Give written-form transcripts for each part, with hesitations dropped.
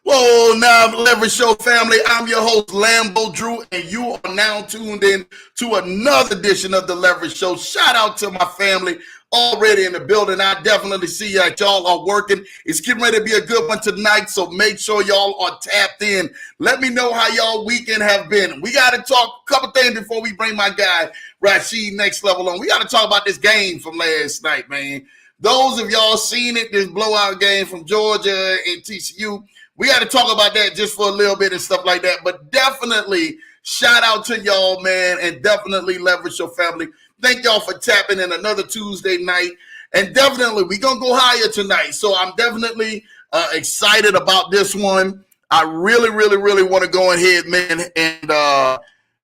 Whoa, now Leverage Show family, I'm your host Lambo Drew, and you are now tuned in to another edition of the Leverage Show. Shout out to my family already in the building. I definitely see that y'all are working. It's getting ready to be a good one tonight, so make sure y'all are tapped in. Let me know how y'all weekend have been. We got to talk a couple things before we bring my guy Rasheed next level on. We got to talk about this game from last night, man. Those of y'all seen it, this blowout game from Georgia and TCU. We got to talk about that just for a little bit and stuff like that. But definitely shout out to y'all, man, and definitely Leverage Your Family. Thank y'all for tapping in another Tuesday night. And definitely, we're going to go higher tonight. So I'm definitely excited about this one. I really want to go ahead, man, and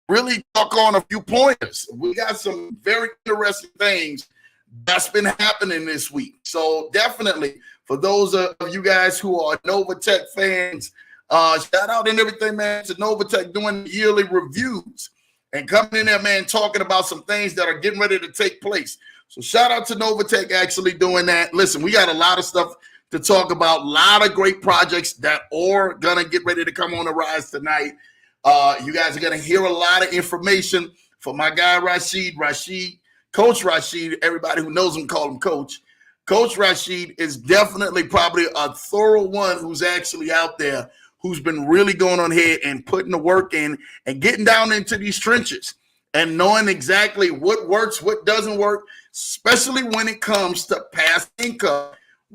really talk on a few pointers. We got some very interesting things that's been happening this week. So definitely, for those of you guys who are Novatech fans, shout out and everything, man, to Novatech doing yearly reviews and coming in there, man, talking about some things that are getting ready to take place. So shout out to Novatech actually doing that. Listen, we got a lot of stuff to talk about, a lot of great projects that are going to get ready to come on the rise tonight. You guys are going to hear a lot of information from my guy, Rasheed, Coach Rashid. Everybody who knows him call him Coach. Coach Rashid is definitely probably a thorough one who's actually out there, who's been really going on here and putting the work in and getting down into these trenches and knowing exactly what works, what doesn't work, especially when it comes to passive income.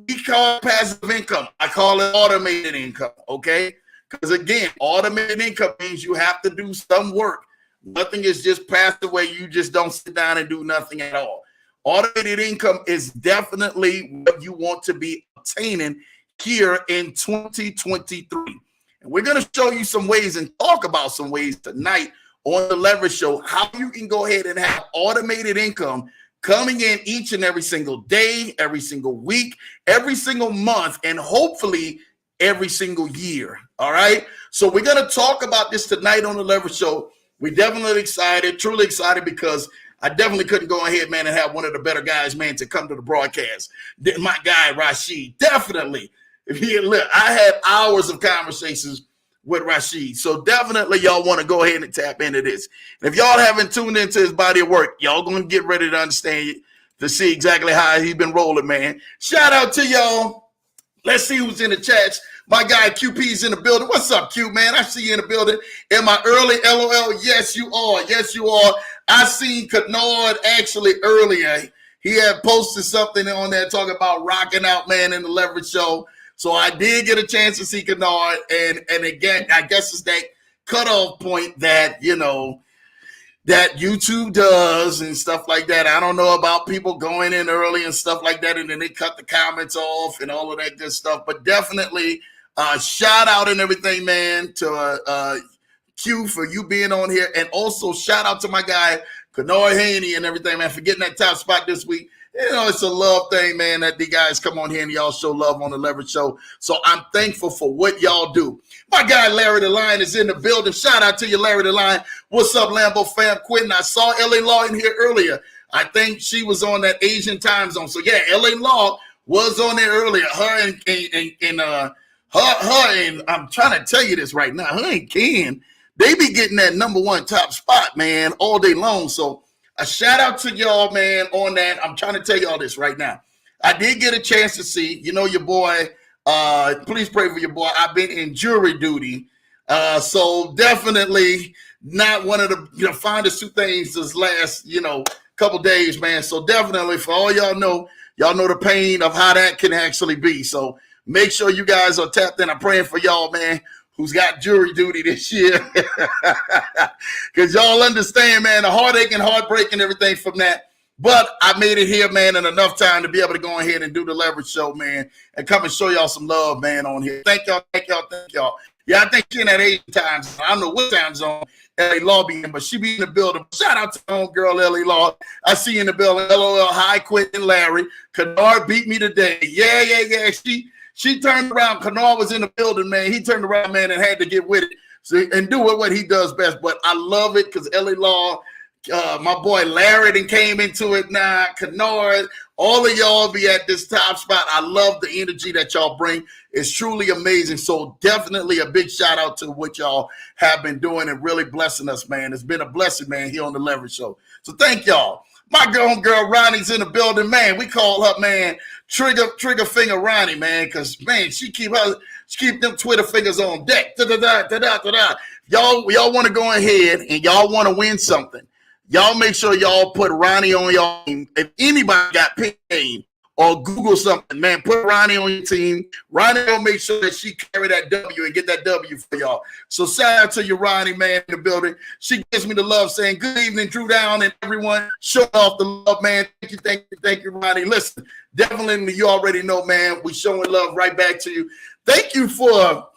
We call it passive income. I call it automated income, okay? Because, again, automated income means you have to do some work. Nothing is just passed away. You just don't sit down and do nothing at all. Automated income is definitely what you want to be obtaining here in 2023. And we're going to show you some ways and talk about some ways tonight on the Leverage Show, how you can go ahead and have automated income coming in each and every single day, every single week, every single month, and hopefully every single year. All right. So we're going to talk about this tonight on the Leverage Show. We're definitely excited, truly excited, because I definitely couldn't go ahead, man, and have one of the better guys, man, to come to the broadcast. My guy, Rasheed, definitely. I had hours of conversations with Rasheed. So definitely y'all want to go ahead and tap into this. And if y'all haven't tuned into his body of work, y'all going to get ready to understand, to see exactly how he's been rolling, man. Shout out to y'all. Let's see who's in the chats. My guy QP's in the building. What's up, Q, man? I see you in the building. Am I early? LOL. Yes, you are. Yes, you are. I seen Kennard actually earlier. He had posted something on there talking about rocking out, man, in the Leverage Show. So I did get a chance to see Kennard. And again, I guess it's that cutoff point that, you know, that YouTube does and stuff like that. I don't know about people going in early and stuff like that, and then they cut the comments off and all of that good stuff. But definitely shout out and everything, man, to Q for you being on here. And also shout out to my guy, Kennard Haney, and everything, man, for getting that top spot this week. You know, it's a love thing, man, that the guys come on here and y'all show love on the Leverage Show. So I'm thankful for what y'all do. My guy, Larry the Lion, is in the building. Shout out to you, Larry the Lion. What's up, Lambo fam? Quentin, I saw LA Law in here earlier. I think she was on that Asian time zone. So, yeah, LA Law was on there earlier. Her and I'm trying to tell you this right now, her and Ken, they be getting that number one top spot, man, all day long. So, a shout out to y'all, man, on that. I'm trying to tell y'all this right now. I did get a chance to see, you know, your boy. Please pray for your boy. I've been in jury duty. So definitely not one of the finest two things this last, couple days, man. So definitely for all y'all know the pain of how that can actually be. So make sure you guys are tapped in. I'm praying for y'all, man, who's got jury duty this year. Because y'all understand, man, the heartache and heartbreak and everything from that. But I made it here, man, in enough time to be able to go ahead and do the Leverage Show, man, and come and show y'all some love, man, on here. Thank y'all. Yeah, I think she in that Asian time zone. I don't know what time zone LA Law be in, but she be in the building. Shout out to my own girl, LA Law. I see you in the building. LOL. Hi, Quentin, Larry. Kennard beat me today. Yeah. She turned around. Kennard was in the building, man. He turned around, man, and had to get with it and do what he does best. But I love it because LA Law My boy Larry then came into it now. Kennard, all of y'all be at this top spot. I love the energy that y'all bring. It's truly amazing. So definitely a big shout out to what y'all have been doing and really blessing us, man. It's been a blessing, man, here on the Leverage Show. So thank y'all. My girl Ronnie's in the building, man. We call her, man, trigger finger Ronnie, man, because man, she keep them Twitter fingers on deck. Y'all want to go ahead and y'all want to win something. Y'all make sure y'all put Ronnie on y'all team. If anybody got paid or Google something, man, put Ronnie on your team. Ronnie will make sure that she carry that W and get that W for y'all. So shout out to you, Ronnie, man, in the building. She gives me the love saying, good evening, Drew Down, and everyone. Show off the love, man. Thank you, Ronnie. Listen, definitely, you already know, man, we showing love right back to you. Thank you for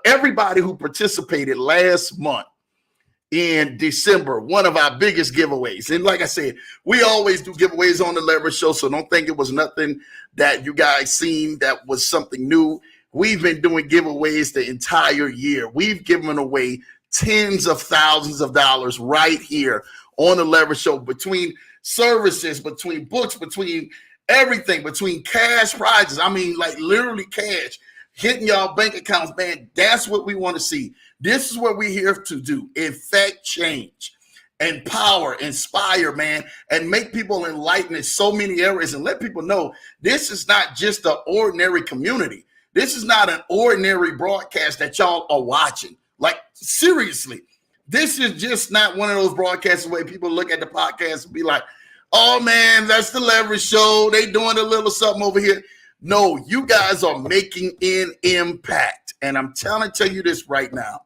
everybody who participated last month. In December, one of our biggest giveaways. And like I said, we always do giveaways on the Leverage Show, so don't think it was nothing that you guys seen that was something new. We've been doing giveaways the entire year. We've given away tens of thousands of dollars right here on the Leverage Show, between services, between books, between everything, between cash prizes. I mean, like literally cash hitting y'all bank accounts, man. That's what we want to see. This is what we're here to do. Effect change, empower, inspire, man, and make people enlightened in so many areas and let people know this is not just an ordinary community. This is not an ordinary broadcast that y'all are watching. Like, seriously, this is just not one of those broadcasts where people look at the podcast and be like, oh, man, that's the Leverage Show. They doing a little something over here. No, you guys are making an impact. And I'm trying to tell you this right now.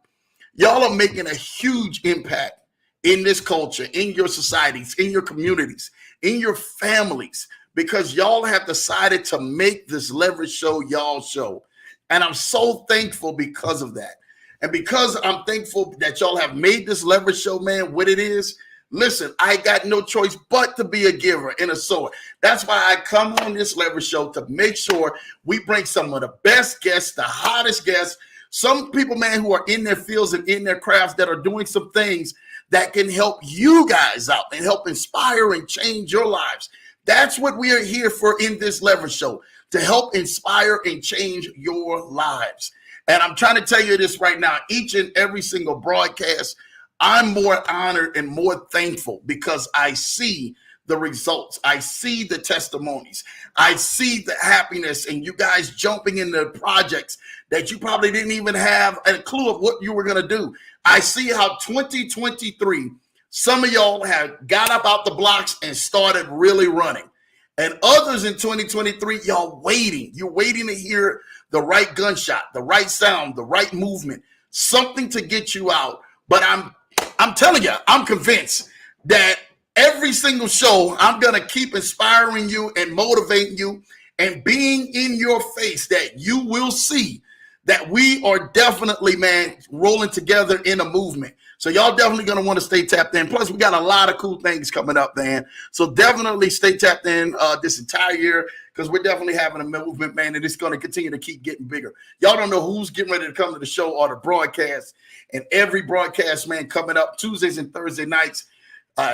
Y'all are making a huge impact in this culture, in your societies, in your communities, in your families, because y'all have decided to make this Leverage Show y'all show. And I'm so thankful because of that. And because I'm thankful that y'all have made this Leverage Show, man, what it is, listen, I got no choice but to be a giver and a sower. That's why I come on this Leverage Show to make sure we bring some of the best guests, the hottest guests, some people, man, who are in their fields and in their crafts that are doing some things that can help you guys out and help inspire and change your lives. That's what we are here for in this Leverage Show, to help inspire and change your lives. And I'm trying to tell you this right now, each and every single broadcast, I'm more honored and more thankful because I see the results. I see the testimonies. I see the happiness and you guys jumping into projects that you probably didn't even have a clue of what you were going to do. I see how 2023, some of y'all have got up out the blocks and started really running. And others in 2023, y'all waiting. You're waiting to hear the right gunshot, the right sound, the right movement, something to get you out. But I'm telling you, I'm convinced that every single show, I'm going to keep inspiring you and motivating you and being in your face that you will see that we are definitely, man, rolling together in a movement. So y'all definitely going to want to stay tapped in. Plus, we got a lot of cool things coming up, man. So definitely stay tapped in this entire year because we're definitely having a movement, man, and it's going to continue to keep getting bigger. Y'all don't know who's getting ready to come to the show or the broadcast. And every broadcast, man, coming up Tuesdays and Thursday nights,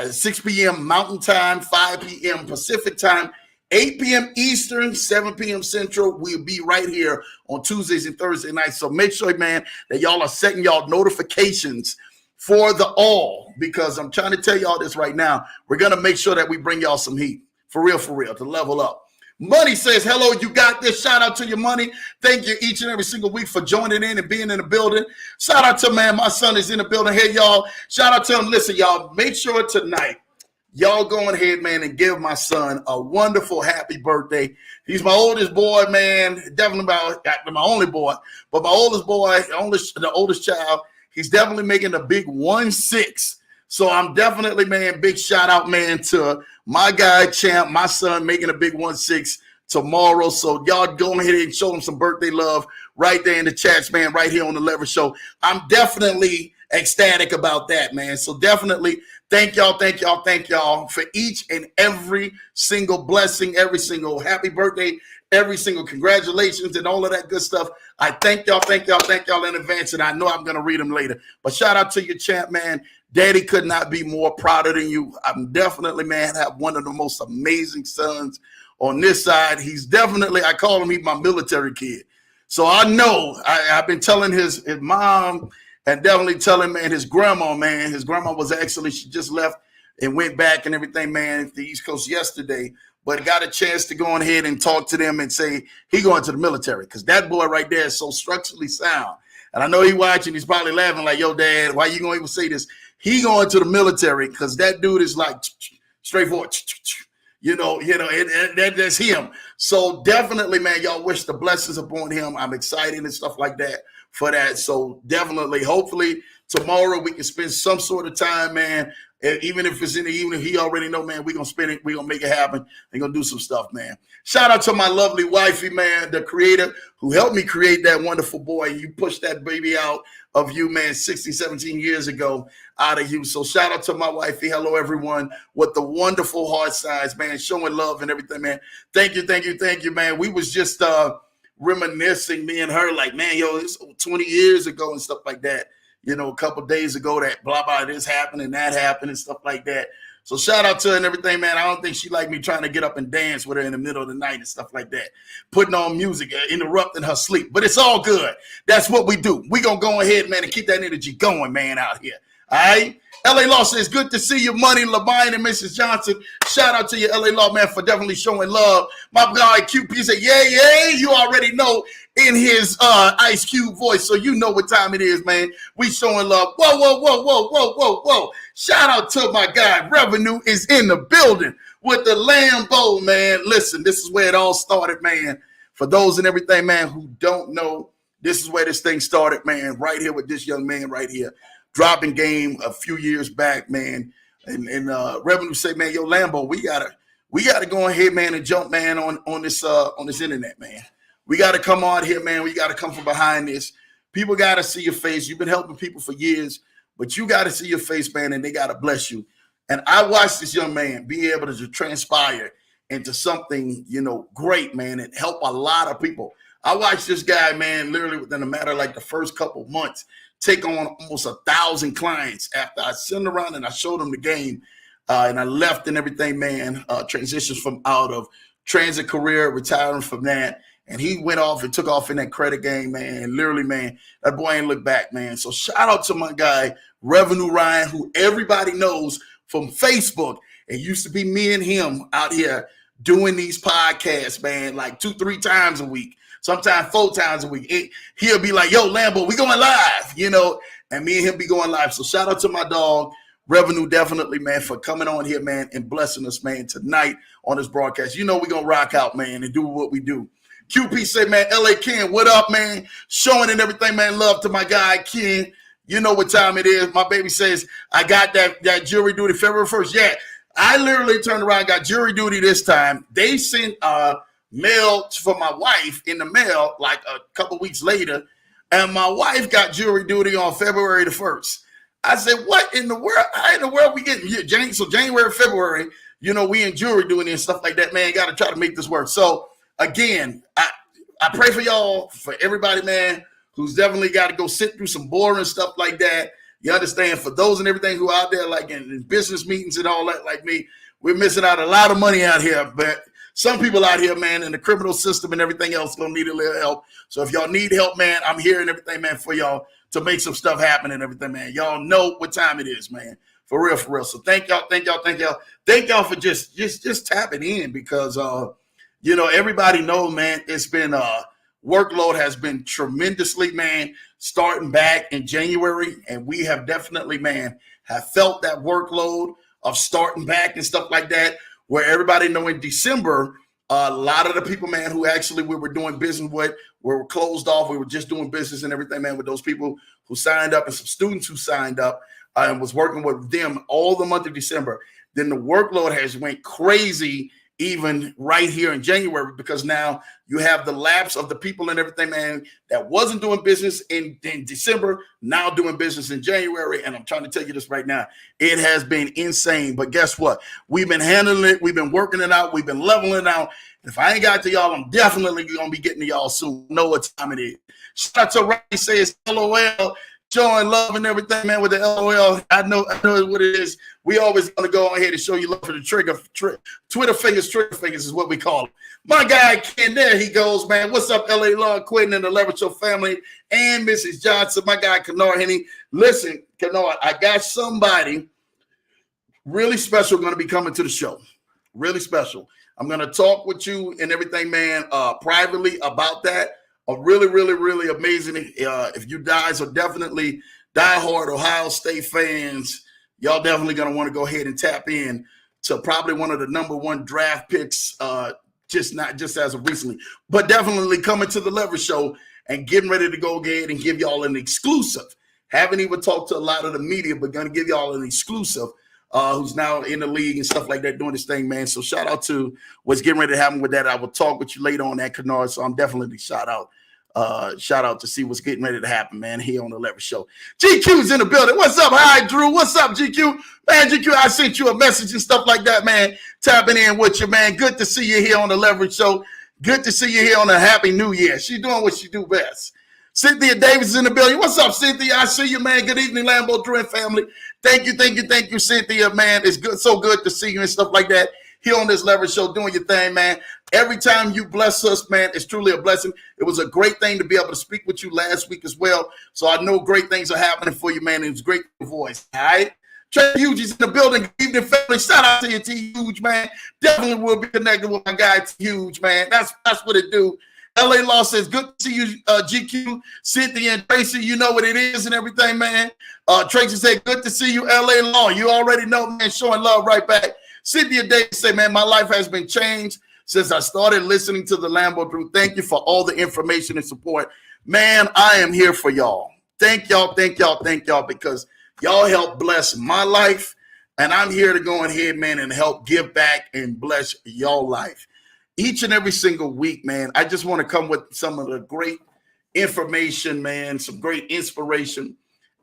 6 p.m. Mountain Time, 5 p.m. Pacific Time, 8 p.m. Eastern, 7 p.m. Central. We'll be right here on Tuesdays and Thursday nights. So make sure, man, that y'all are setting y'all notifications for the all, because I'm trying to tell y'all this right now. We're going to make sure that we bring y'all some heat. For real, to level up. Money says, hello, you got this. Shout out to your Money. Thank you each and every single week for joining in and being in the building. Shout out to, man, my son is in the building. Hey, y'all. Shout out to him. Listen, y'all, make sure tonight, y'all go ahead, man, and give my son a wonderful, happy birthday. He's my oldest boy, man. Definitely my only boy. But my oldest boy, the oldest child, he's definitely making a big 1-6. So I'm definitely, man, big shout out, man, to my guy, Champ, my son, making a big 1-6 tomorrow. So y'all go ahead and show him some birthday love right there in the chats, man, right here on the Leverage Show. I'm definitely ecstatic about that, man. So definitely thank y'all for each and every single blessing, every single happy birthday, every single congratulations and all of that good stuff. I thank y'all in advance, and I know I'm going to read them later. But shout out to your Champ, man. Daddy could not be more prouder than you. I'm definitely, man, have one of the most amazing sons on this side. He's definitely, I call him, he's my military kid. So I know I've been telling his mom and definitely telling, man, his grandma, man. His grandma was actually, she just left and went back and everything, man, to the East Coast yesterday, but got a chance to go on ahead and talk to them and say he going to the military, because that boy right there is so structurally sound. And I know he watching, he's probably laughing like, yo, Dad, why you gonna even say this? He going to the military because that dude is like straightforward. That's him. So definitely, man, y'all wish the blessings upon him. I'm excited and stuff like that for that. So definitely, hopefully tomorrow we can spend some sort of time, man. Even if it's in the evening, he already know, man, we're going to spend it. We're going to make it happen. We're going to do some stuff, man. Shout out to my lovely wifey, man, the creator who helped me create that wonderful boy. You pushed that baby out of you, man, 16, 17 years ago out of you. So shout out to my wifey. Hello, everyone, with the wonderful heart size, man, showing love and everything, man. Thank you, man. We was just reminiscing, me and her, like, man, yo, it's 20 years ago and stuff like that. A couple of days ago that blah, blah, this happened and that happened and stuff like that. So shout out to her and everything, man. I don't think she like me trying to get up and dance with her in the middle of the night and stuff like that. Putting on music, interrupting her sleep. But it's all good. That's what we do. We going to go ahead, man, and keep that energy going, man, out here. All right? LA Law says, good to see you, Money, LaBine, and Mrs. Johnson. Shout out to you, LA Law, man, for definitely showing love. My guy, QP, said, yeah, you already know in his Ice Cube voice, so you know what time it is, man. We showing love. Whoa. Shout out to my guy. Revenue is in the building with the Lambo, man. Listen, this is where it all started, man. For those and everything, man, who don't know, this is where this thing started, man, right here with this young man right here. Dropping game a few years back, man, and Revenue said, man, yo, Lambo, we gotta go ahead, man, and jump, man, on this internet, man. We gotta come on here, man. We gotta come from behind this. People gotta see your face. You've been helping people for years, but you gotta see your face, man, and they gotta bless you. And I watched this young man be able to transpire into something, great, man, and help a lot of people. I watched this guy, man, literally within a matter of like the first couple months, take on almost 1,000 clients after I sent around and I showed them the game and I left and everything, man, transitions from out of transit career, retiring from that. And he went off and took off in that credit game, man. And literally, man, that boy ain't look back, man. So shout out to my guy, Revenue Ryan, who everybody knows from Facebook. It used to be me and him out here doing these podcasts, man, like 2-3 times a week. Sometimes 4 times a week. He'll be like, yo, Lambo, we going live, and me and him be going live. So shout out to my dog, Revenue, definitely, man, for coming on here, man, and blessing us, man, tonight on this broadcast. We're going to rock out, man, and do what we do. QP say, man, LA Ken, what up, man? Showing and everything, man. Love to my guy, Ken. You know what time it is. My baby says, I got that jury duty February 1st. Yeah, I literally turned around and got jury duty this time. They sent mail for my wife in the mail like a couple weeks later, and my wife got jury duty on February the 1st. I said, what in the world? How in the world we getting here? So January, February, we in jury duty and stuff like that, man. Got to try to make this work. So again, I pray for y'all, for everybody, man, who's definitely got to go sit through some boring stuff like that. You understand? For those and everything who out there like in business meetings and all that, like me, we're missing out a lot of money out here, but some people out here, man, in the criminal system and everything else gonna need a little help. So if y'all need help, man, I'm here and everything, man, for y'all to make some stuff happen and everything, man. Y'all know what time it is, man. For real. So thank y'all for just tapping in because everybody knows, man, it's been workload has been tremendously, man, starting back in January, and we have definitely, man, have felt that workload of starting back and stuff like that. Where everybody know in December, a lot of the people, man, who actually we were doing business with were closed off. We were just doing business and everything, man, with those people who signed up and some students who signed up and was working with them all the month of December. Then the workload has went crazy even right here in January because now you have the lapse of the people and everything, man, that wasn't doing business in December, now doing business in January. And I'm trying to tell you this right now. It has been insane. But guess what? We've been handling it. We've been working it out. We've been leveling it out. If I ain't got to y'all, I'm definitely going to be getting to y'all soon. Know what time it is. Shout out to Ronnie says, LOL. showing love and everything, man, with the LOL. I know what it is. We always going to go on here to show you love for the Twitter fingers is what we call them. My guy Ken, there he goes, man. What's up, LA Law, Quentin and the Leverage Show family, and Mrs. Johnson, my guy Kennard Henny. Listen, Kennard, I got somebody really special going to be coming to the show. Really special. I'm going to talk with you and everything, man, privately about that. A really, really, really amazing. If you guys are definitely diehard Ohio State fans, y'all definitely going to want to go ahead and tap in to probably one of the number one draft picks, not just as of recently, but definitely coming to the Leverage Show and getting ready to go ahead and give y'all an exclusive. Haven't even talked to a lot of the media, but going to give y'all an exclusive. Who's now in the league and stuff like that doing this thing, man. So shout out to what's getting ready to happen with that. I will talk with you later on that, Kennard. So I'm definitely shout out to see what's getting ready to happen, man, here on the Leverage Show. GQ's in the building. What's up? Hi, Drew. What's up, GQ? Man, GQ, I sent you a message and stuff like that, man. Tapping in with you, man. Good to see you here on the Leverage Show. Good to see you here on a Happy New Year. She's doing what she do best. Cynthia Davis is in the building. What's up, Cynthia? I see you, man. Good evening, Lambo Drew and family. Thank you, Cynthia, man. It's good, so good to see you and stuff like that here on this Leverage Show, doing your thing, man. Every time you bless us, man, it's truly a blessing. It was a great thing to be able to speak with you last week as well. So I know great things are happening for you, man. It was great voice. All right. Trey Huge is in the building. Good evening, family. Shout out to you, T Huge, man. Definitely will be connected with my guy, T Huge, man. That's what it do. LA Law says, good to see you, GQ, Cynthia, and Tracy. You know what it is and everything, man. Tracy said, good to see you, LA Law. You already know, man, showing love right back. Cynthia Davis said, man, my life has been changed since I started listening to the Lambo Drew. Thank you for all the information and support. Man, I am here for y'all. Thank y'all, because y'all help bless my life, and I'm here to go ahead, man, and help give back and bless y'all life. Each and every single week, man, I just want to come with some of the great information, man, some great inspiration,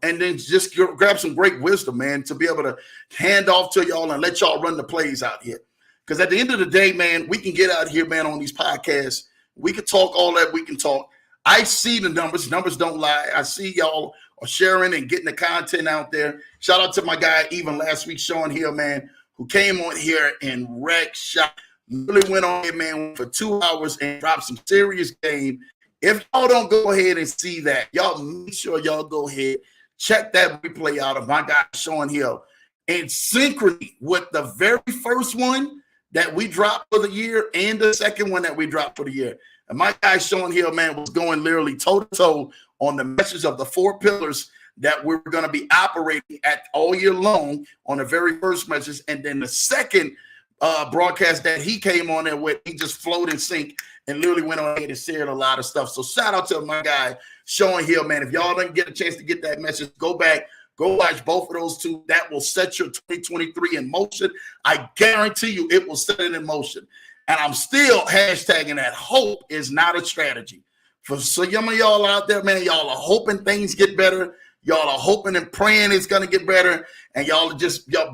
and then just grab some great wisdom, man, to be able to hand off to y'all and let y'all run the plays out here. Because at the end of the day, man, we can get out here, man, on these podcasts. We can talk all that we can talk. I see the numbers. Numbers don't lie. I see y'all are sharing and getting the content out there. Shout out to my guy, even last week, Sean Hill, man, who came on here and wrecked shop. Really went on here, man, for 2 hours and dropped some serious game. If y'all don't go ahead and see that, y'all make sure y'all go ahead, check that replay out of my guy, Sean Hill, and synchrony with the very first one that we dropped for the year and the second one that we dropped for the year. And my guy, Sean Hill, man, was going literally toe-to-toe on the message of the 4 pillars that we're going to be operating at all year long on the very first message. And then the second broadcast that he came on there with, he just flowed in sync and literally went on ahead and shared a lot of stuff. So shout out to my guy, Sean Hill, man. If y'all didn't get a chance to get that message, go back, go watch both of those two. That will set your 2023 in motion. I guarantee you it will set it in motion. And I'm still hashtagging that hope is not a strategy. For some of y'all out there, man, y'all are hoping things get better. Y'all are hoping and praying it's going to get better. And y'all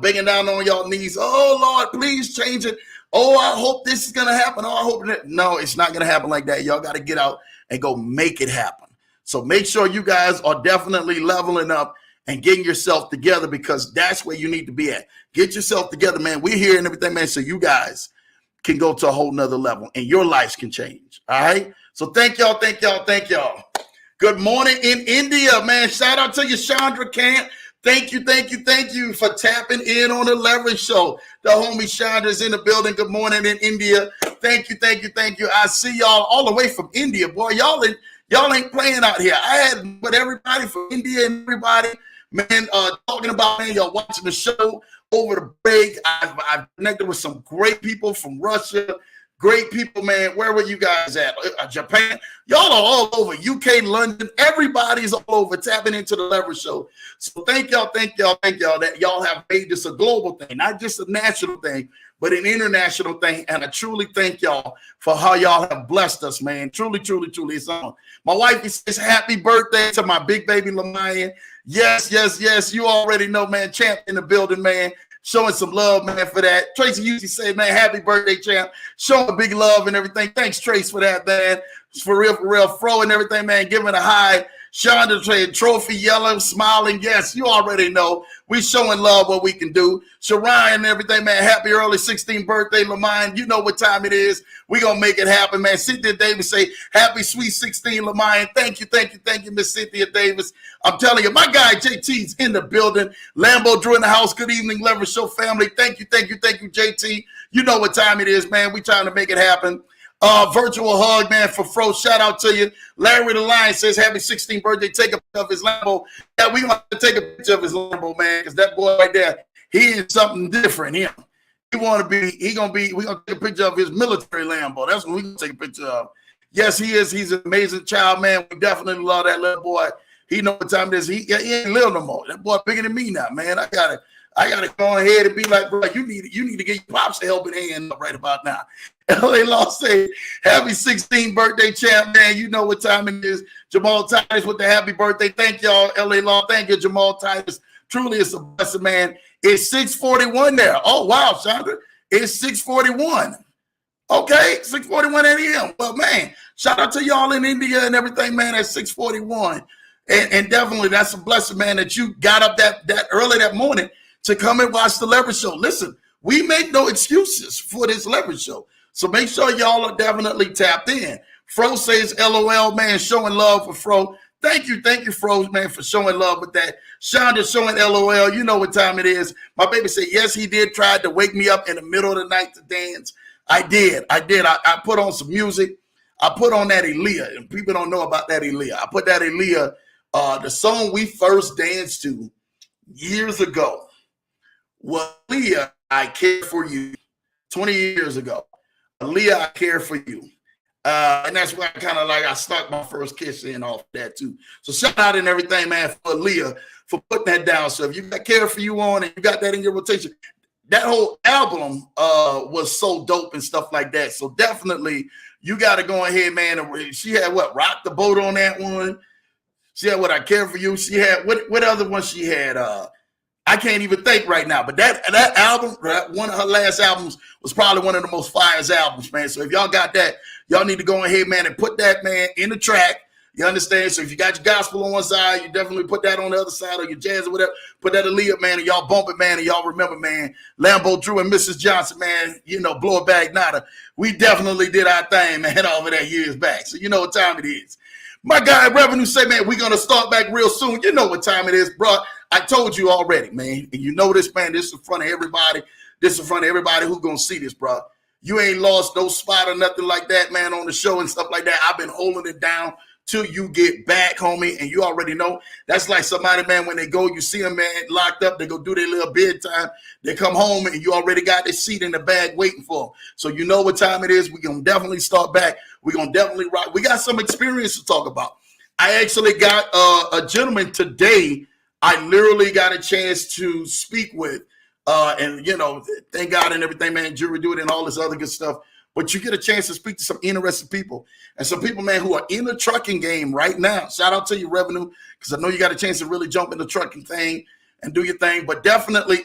begging down on y'all knees. Oh, Lord, please change it. Oh, I hope this is going to happen. Oh, I hope that. No, it's not going to happen like that. Y'all got to get out and go make it happen. So make sure you guys are definitely leveling up and getting yourself together, because that's where you need to be at. Get yourself together, man. We're here and everything, man, so you guys can go to a whole nother level and your lives can change. All right? So thank y'all. Good morning in India, man. Shout out to you, Chandra Kant. Thank you for tapping in on the Leverage Show. The homie Chandra's in the building. Good morning in India. Thank you. I see y'all all the way from India. Boy, y'all ain't playing out here. I had with everybody from India and everybody, man, talking about, man, y'all watching the show over the break. I've connected with some great people from Russia. Great people, man. Where were you guys at? Japan? Y'all are all over. UK, London. Everybody's all over tapping into the Leverage Show. So thank y'all that y'all have made this a global thing, not just a national thing, but an international thing. And I truly thank y'all for how y'all have blessed us, man. Truly. It's on. My wife says happy birthday to my big baby Lamayan. Yes. You already know, man. Champ in the building, man. Showing some love, man, for that. Tracy usually say, man, happy birthday, champ. Showing big love and everything. Thanks, Trace, for that, man. For real. Fro and everything, man. Giving a high Shonda said, trophy yellow, smiling. Yes, you already know. We showing love what we can do. Shariah and everything, man. Happy early 16th birthday, Lamine. You know what time it is. We going to make it happen, man. Cynthia Davis say, happy sweet 16, Lamine. Thank you, Miss Cynthia Davis. I'm telling you, my guy JT's in the building. Lambo Drew in the house. Good evening, Leverage Show family. Thank you, JT. You know what time it is, man. We trying to make it happen. Virtual hug, man, for Fro. Shout out to you. Larry the Lion says, happy 16th birthday. Take a picture of his Lambo. Yeah, we going to take a picture of his Lambo, man, because that boy right there, he is something different. We're going to take a picture of his military Lambo. That's what we're going to take a picture of. Yes, he is. He's an amazing child, man. We definitely love that little boy. He know what time it is. He ain't little no more. That boy bigger than me now, man. I gotta go ahead and be like, bro, you need to get your pops a helping hand up right about now. LA Law say, happy 16th birthday, champ, man. You know what time it is. Jamal Titus with the happy birthday. Thank y'all, LA Law. Thank you, Jamal Titus. Truly, it's a blessing, man. It's 6:41 there. Oh, wow, Chandra. It's 6:41. Okay, 6:41 a.m. Well, man, shout out to y'all in India and everything, man, at 6:41. And definitely, that's a blessing, man, that you got up that early that morning to come and watch the Leverage Show. Listen, we make no excuses for this Leverage Show. So make sure y'all are definitely tapped in. Fro says, LOL, man, showing love for Fro. Thank you, Fro, man, for showing love with that. Shonda showing LOL. You know what time it is. My baby said, yes, he did try to wake me up in the middle of the night to dance. I did. I put on some music. I put on that Aaliyah, and people don't know about that Aaliyah. I put that Aaliyah, the song we first danced to years ago was Aaliyah, I Care For You, 20 years ago. Aaliyah, I Care For You. And that's why I stuck my first kiss in off that too. So shout out and everything, man, for Aaliyah for putting that down. So if you got Care For You on and you got that in your rotation, that whole album was so dope and stuff like that. So definitely you got to go ahead, man. And she had what? Rock the Boat on that one. She had what? I Care For You. She had what other one she had? I can't even think right now. But that album, one of her last albums, was probably one of the most fires albums, man. So if y'all got that, y'all need to go ahead, man, and put that, man, in the track. You understand? So if you got your gospel on one side, you definitely put that on the other side, or your jazz or whatever. Put that Aaliyah, man, and y'all bump it, man, and y'all remember, man, Lambo Drew and Mrs. Johnson, man, blow a bag nada. We definitely did our thing, man, over that years back. So you know what time it is. My guy Revenue say, man, we're going to start back real soon. You know what time it is, bro. I told you already, man. And you know this, man. This is in front of everybody. This is in front of everybody who's going to see this, bro. You ain't lost no spot or nothing like that, man, on the show and stuff like that. I've been holding it down till you get back, homie. And you already know that's like somebody, man, when they go, you see them, man, locked up. They go do their little bedtime. They come home and you already got their seat in the bag waiting for them. So you know what time it is. We're going to definitely start back. We're going to definitely rock. We got some experience to talk about. I actually got a gentleman today I literally got a chance to speak with. And, thank God and everything, man, jury duty and all this other good stuff. But you get a chance to speak to some interesting people and some people, man, who are in the trucking game right now. Shout out to you, Revenue, because I know you got a chance to really jump in the trucking thing and do your thing. But definitely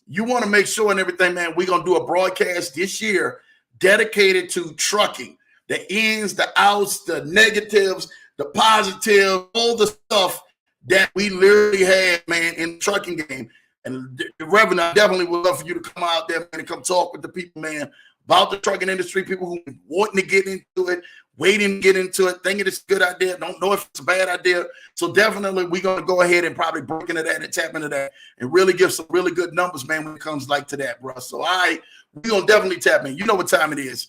you want to make sure and everything, man, we're going to do a broadcast this year dedicated to trucking. The ins, the outs, the negatives, the positives, all the stuff that we literally had, man, in the trucking game. And the Reverend, I definitely would love for you to come out there, man, and come talk with the people, man, about the trucking industry, people who wanting to get into it, waiting to get into it, thinking it's a good idea, don't know if it's a bad idea. So definitely we're going to go ahead and probably break into that and tap into that and really give some really good numbers, man, when it comes like to that, bro. So we're going to definitely tap in. You know what time it is.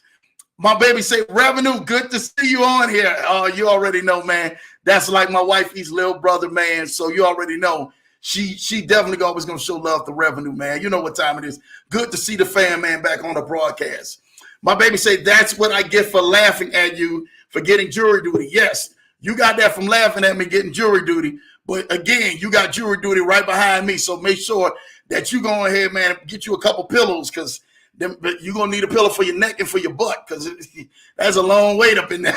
My baby say, Revenue, good to see you on here. You already know, man. That's like my wifey's little brother, man. So you already know. She definitely always going to show love to Revenue, man. You know what time it is. Good to see the fan, man, back on the broadcast. My baby say, that's what I get for laughing at you for getting jury duty. Yes, you got that from laughing at me getting jury duty. But again, you got jury duty right behind me. So make sure that you go ahead, man, get you a couple pillows, because you're going to need a pillow for your neck and for your butt, because that's a long wait up in there.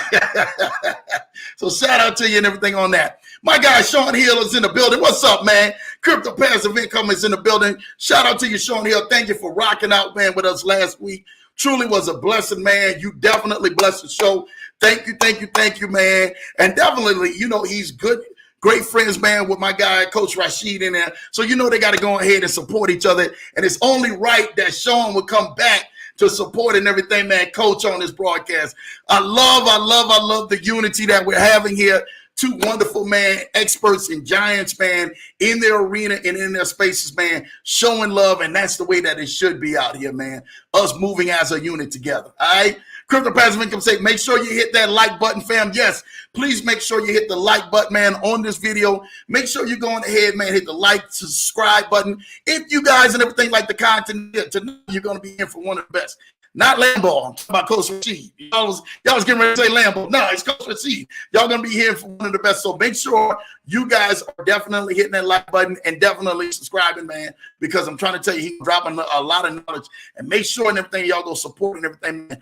So shout out to you and everything on that. My guy Sean Hill is in the building. What's up, man? Crypto Passive Income is in the building. Shout out to you, Sean Hill. Thank you for rocking out, man, with us last week. Truly was a blessing, man. You definitely blessed the show. Thank you, man. And definitely, he's good. Great friends, man, with my guy, Coach Rashid in there. So, they got to go ahead and support each other. And it's only right that Sean would come back to support and everything, man, Coach, on this broadcast. I love the unity that we're having here. Two wonderful, man, experts and giants, man, in their arena and in their spaces, man, showing love. And that's the way that it should be out here, man. Us moving as a unit together. All right. Crypto Passive Income say, make sure you hit that like button, fam. Yes, please make sure you hit the like button, man, on this video. Make sure you're going ahead, man, hit the like, subscribe button. If you guys and everything like the content tonight, you're going to be in for one of the best. Not Lambo. I'm talking about Coach Rashid. Y'all was getting ready to say Lambo. No, it's Coach Rashid. Y'all going to be here for one of the best. So make sure you guys are definitely hitting that like button and definitely subscribing, man, because I'm trying to tell you, he's dropping a lot of knowledge. And make sure and everything, y'all go support and everything, man.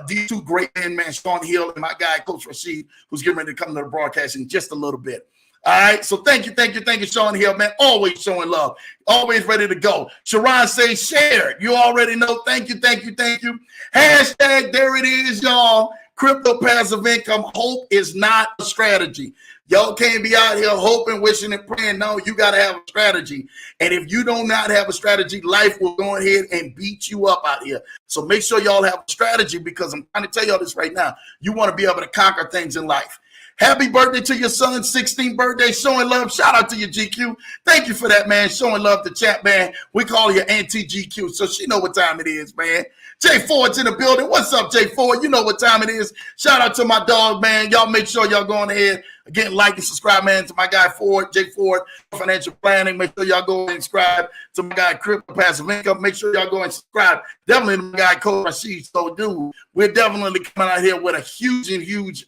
These two great men, man, Sean Hill and my guy, Coach Rashid, who's getting ready to come to the broadcast in just a little bit. All right, so thank you, Sean Hill, man. Always showing love, always ready to go. Sharon says share. You already know. Thank you. Hashtag there it is, y'all. Crypto passive income. Hope is not a strategy. Y'all can't be out here hoping, wishing, and praying. No, you got to have a strategy. And if you do not have a strategy, life will go ahead and beat you up out here. So make sure y'all have a strategy, because I'm trying to tell y'all this right now. You want to be able to conquer things in life. Happy birthday to your son's 16th birthday. Showing love. Shout out to your GQ. Thank you for that, man. Showing love to chat, man. We call you Auntie GQ, so she know what time it is, man. Jay Ford's in the building. What's up, Jay Ford? You know what time it is. Shout out to my dog, man. Y'all make sure y'all going ahead. Again, like and subscribe, man, to my guy Ford, Jay Ford, Financial Planning. Make sure y'all go and subscribe to my guy Crypto Passive Income. Make sure y'all go and subscribe. Definitely to my guy Coach Rashid. So, dude, we're definitely coming out here with a huge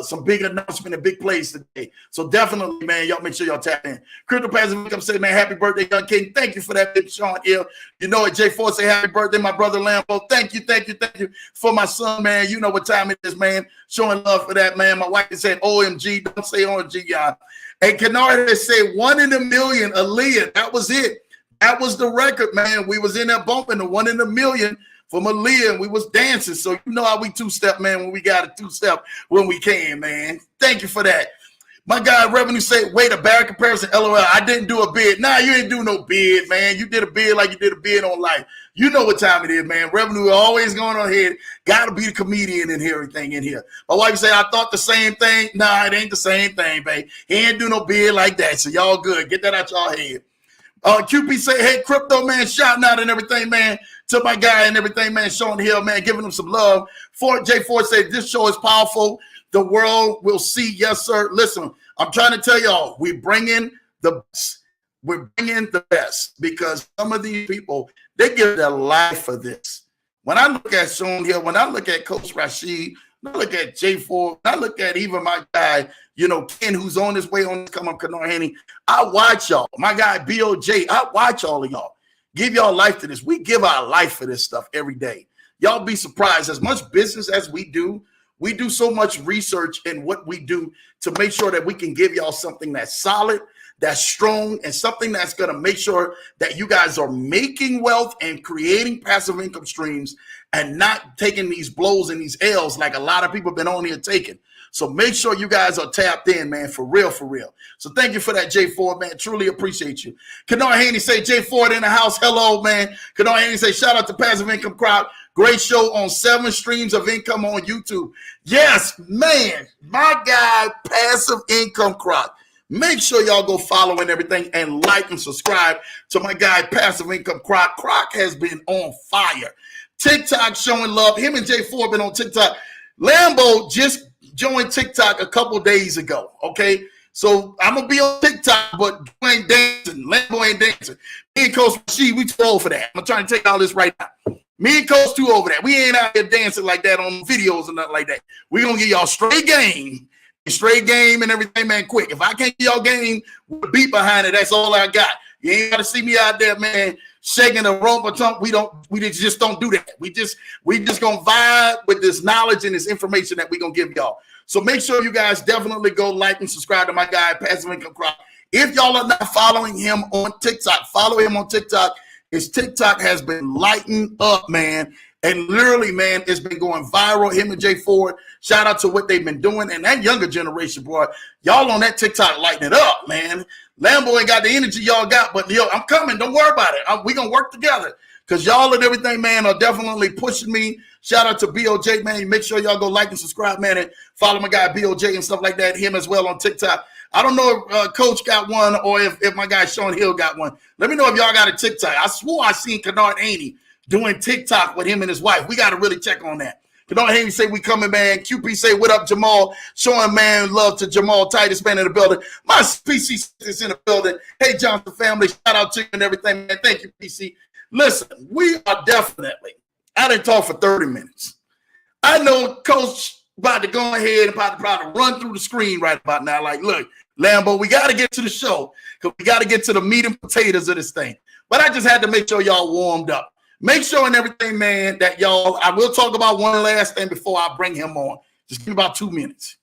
some big announcement and big plays today. So definitely, man, y'all make sure y'all tap in. Crypto Passive Income say, man, happy birthday, young king. Thank you for that, big Sean Hill. You know it. Jay Ford say happy birthday, my brother Lambo. Thank you for my son, man. You know what time it is, man. Showing love for that, man. My wife is saying OMG. Don't say OMG, y'all. And Kennard has said 1 in a million, Aaliyah. That was it. That was the record, man. We was in there bumping the 1 in a million. From Aaliyah, and we was dancing. So you know how we two-step, man, when we got a two-step when we can, man. Thank you for that. My guy, Revenue say, wait, a bad comparison, LOL. I didn't do a bid. Nah, you didn't do no bid, man. You did a bid like you did a bid on life. You know what time it is, man. Revenue always going on here. Got to be the comedian in here, everything in here. My wife say, I thought the same thing. Nah, it ain't the same thing, babe. He ain't do no bid like that. So y'all good. Get that out y'all head. QP say, hey, crypto, man, shouting out and everything, man, to my guy and everything, man, Sean Hill, man, giving him some love. J Ford said, this show is powerful. The world will see. Yes, sir. Listen, I'm trying to tell y'all, we're bringing the best. We're bringing the best, because some of these people, they give their life for this. When I look at Sean Hill, when I look at Coach Rashid, when I look at J Ford, when I look at even my guy, Ken, who's on his way on this come up, Kennard Haney, I watch y'all. My guy, BOJ, I watch all of y'all. Give y'all life to this. We give our life for this stuff every day. Y'all be surprised. As much business as we do so much research in what we do to make sure that we can give y'all something that's solid, that's strong, and something that's going to make sure that you guys are making wealth and creating passive income streams and not taking these blows and these L's like a lot of people have been on here taking. So make sure you guys are tapped in, man, for real. So thank you for that, Jay Ford, man. Truly appreciate you. Kennard Haney say, Jay Ford in the house. Hello, man. Kennard Haney say, shout out to Passive Income Crowd. Great show on 7 streams of income on YouTube. Yes, man, my guy, Passive Income Crowd. Make sure y'all go follow and everything and like and subscribe to my guy, Passive Income Croc. Croc has been on fire. TikTok showing love. Him and Jay Ford been on TikTok. Lambo just joined TikTok a couple days ago, okay? So I'm going to be on TikTok, but you ain't dancing. Lambo ain't dancing. Me and Coach Rashid, we too old for that. I'm trying to take all this right now. Me and Coach too over that. We ain't out here dancing like that on videos or nothing like that. We're going to give y'all straight game and everything, man, quick. If I can't give y'all game with a beat behind it, that's all I got. You ain't got to see me out there, man, shaking the rope or something. We just don't do that. We just gonna vibe with this knowledge and this information that we gonna give y'all. So make sure you guys definitely go like and subscribe to my guy, Passive Income Crowd. If y'all are not following him on TikTok, follow him on TikTok. His TikTok has been lighting up, man. And literally, man, it's been going viral. Him and Jay Ford, shout out to what they've been doing. And that younger generation, boy, y'all on that TikTok lighting it up, man. Lambo ain't got the energy y'all got, but yo, I'm coming. Don't worry about it. We gonna work together. Because y'all and everything, man, are definitely pushing me. Shout out to BOJ, man. Make sure y'all go like and subscribe, man, and follow my guy BOJ and stuff like that. Him as well on TikTok. I don't know if Coach got one or if my guy Sean Hill got one. Let me know if y'all got a TikTok. I swore I seen Kennard Haney doing TikTok with him and his wife. We got to really check on that. Kennard Haney say we coming, man. QP say what up, Jamal. Showing, man, love to Jamal Titus, man, in the building. My PC is in the building. Hey, Johnson family, shout out to you and everything, man. Thank you, PC. Listen, we are definitely, I didn't talk for 30 minutes. I know Coach about to go ahead and probably run through the screen right about now. Like, look, Lambo, we got to get to the show because we got to get to the meat and potatoes of this thing. But I just had to make sure y'all warmed up. Make sure and everything, man, that y'all, I will talk about one last thing before I bring him on. Just give me about 2 minutes.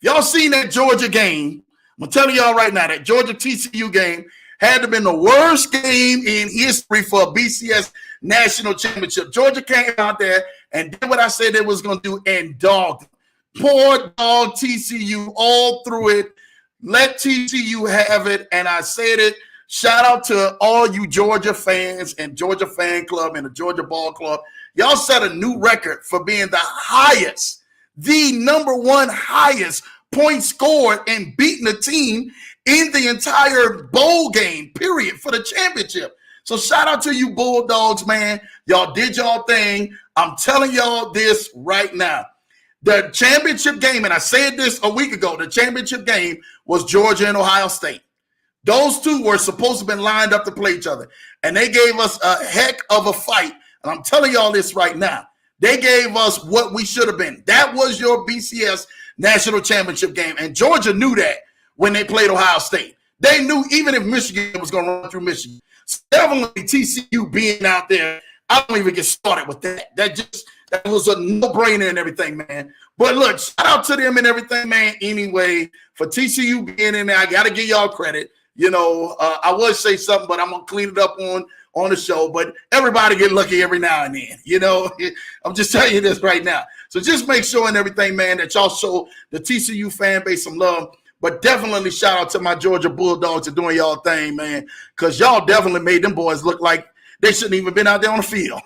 Y'all seen that Georgia game? I'm telling y'all right now, that Georgia TCU game had to have been the worst game in history for a BCS national championship. Georgia came out there and did what I said they was going to do and dogged. Poor dog TCU all through it. Let TCU have it. And I said it. Shout out to all you Georgia fans and Georgia fan club and the Georgia ball club. Y'all set a new record for being the highest, the number one highest point scored and beating a team in the entire bowl game, period, for the championship. So shout out to you Bulldogs, man. Y'all did y'all thing. I'm telling y'all this right now. The championship game, and I said this a week ago, the championship game was Georgia and Ohio State. Those two were supposed to have been lined up to play each other. And they gave us a heck of a fight. And I'm telling y'all this right now. They gave us what we should have been. That was your BCS national championship game. And Georgia knew that when they played Ohio State. They knew even if Michigan was going to run through Michigan. So definitely TCU being out there, I don't even get started with that. That was a no-brainer and everything, man. But look, shout out to them and everything, man. Anyway, for TCU being in there, I got to give y'all credit. You know, I would say something, but I'm going to clean it up on the show. But everybody get lucky every now and then. You know, I'm just telling you this right now. So just make sure and everything, man, that y'all show the TCU fan base some love. But definitely shout out to my Georgia Bulldogs for doing y'all thing, man, because y'all definitely made them boys look like they shouldn't even been out there on the field.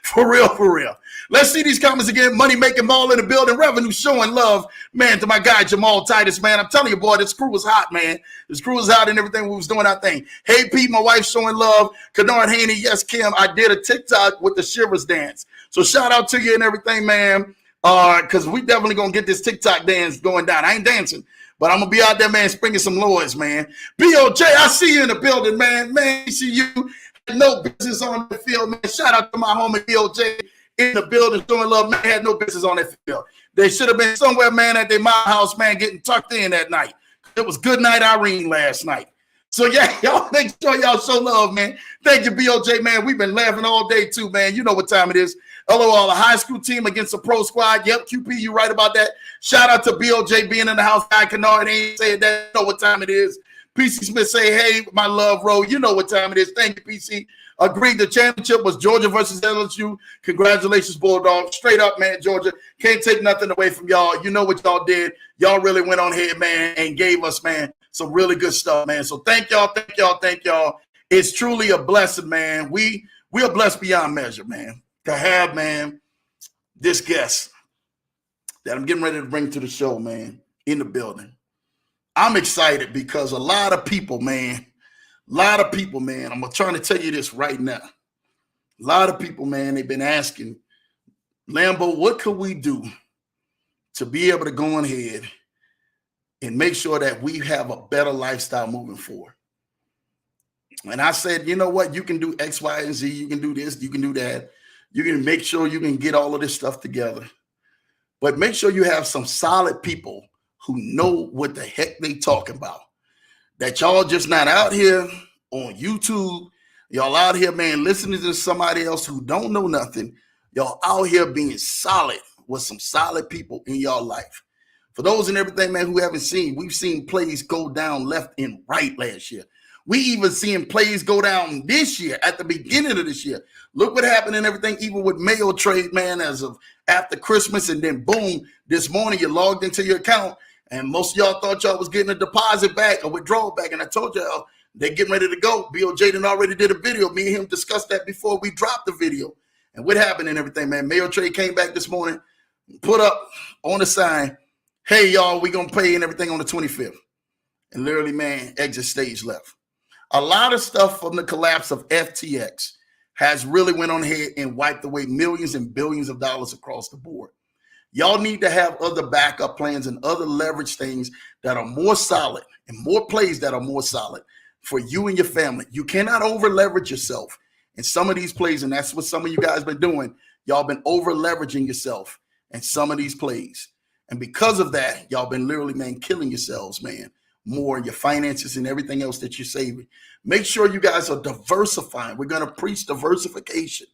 For real, for real. Let's see these comments again. Money making ball in the building. Revenue showing love, man, to my guy Jamal Titus, man. I'm telling you, boy, this crew was hot, man. This crew was hot and everything. We was doing our thing. Hey, Pete, my wife showing love. Kennard Haney, yes, Kim. I did a TikTok with the Shivers dance. So shout out to you and everything, man, because we definitely going to get this TikTok dance going down. I ain't dancing, but I'm going to be out there, man, springing some lords, man. BOJ, I see you in the building, man. Man, see you. No business on the field, man. Shout out to my homie BOJ in the building doing love, man. Had no business on that field. They should have been somewhere, man, at their mom house, man, getting tucked in that night. It was good night Irene last night. So, yeah, y'all make sure y'all show love, man. Thank you, BOJ, man. We've been laughing all day, too, man. You know what time it is. Hello, all the high school team against the pro squad. Yep, QP, you right about that. Shout out to BOJ being in the house. Guy Kennard ain't saying that. You know what time it is. PC Smith say, hey, my love, Ro. You know what time it is. Thank you, PC. Agreed. The championship was Georgia versus LSU. Congratulations, Bulldogs. Straight up, man, Georgia. Can't take nothing away from y'all. You know what y'all did. Y'all really went on ahead, man, and gave us, man, some really good stuff, man. So thank y'all, thank y'all, thank y'all. It's truly a blessing, man. We are blessed beyond measure, man, to have, man, this guest that I'm getting ready to bring to the show, man, in the building. I'm excited because a lot of people, man, I'm trying to tell you this right now. A lot of people, man, they've been asking, Lambo, what could we do to be able to go ahead and make sure that we have a better lifestyle moving forward? And I said, you know what? You can do X, Y, and Z. You can do this. You can do that. You can make sure you can get all of this stuff together. But make sure you have some solid people who know what the heck they talking about. That y'all just not out here on YouTube. Y'all out here, man, listening to somebody else who don't know nothing. Y'all out here being solid with some solid people in y'all life. For those and everything, man, who haven't seen, we've seen plays go down left and right last year. We even seeing plays go down this year at the beginning of this year. Look what happened and everything, even with Mayo trade, man, as of after Christmas. And then boom, this morning you logged into your account and most of y'all thought y'all was getting a deposit back, a withdrawal back. And I told y'all they're getting ready to go. Bill Jaden already did a video. Me and him discussed that before we dropped the video. And what happened and everything, man. Mayo trade came back this morning, put up on the sign, hey, y'all, we going to pay and everything on the 25th. And literally, man, exit stage left. A lot of stuff from the collapse of FTX has really went on ahead and wiped away millions and billions of dollars across the board. Y'all need to have other backup plans and other leverage things that are more solid and more plays that are more solid for you and your family. You cannot over leverage yourself in some of these plays. And that's what some of you guys been doing. Y'all been over leveraging yourself in some of these plays. And because of that, y'all been literally, man, killing yourselves, man, more in your finances and everything else that you're saving. Make sure you guys are diversifying. We're going to preach diversification.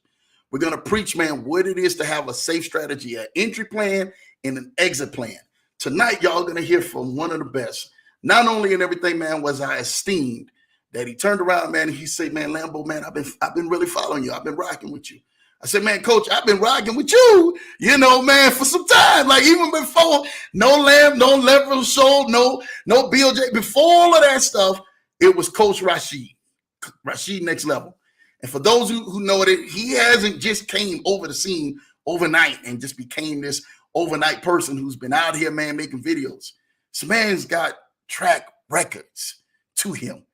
We're going to preach, man, what it is to have a safe strategy, an entry plan and an exit plan. Tonight, y'all going to hear from one of the best. Not only in everything, man, was I esteemed that he turned around, man, and he said, man, Lambo, man, I've been really following you. I've been rocking with you. I said, man, coach, I've been rocking with you, you know, man, for some time. Like even before, no leverage show, no BLJ. Before all of that stuff, it was Coach Rashid Next Level. And for those who know it, he hasn't just came over the scene overnight and just became this overnight person who's been out here, man, making videos. This man's got track records to him.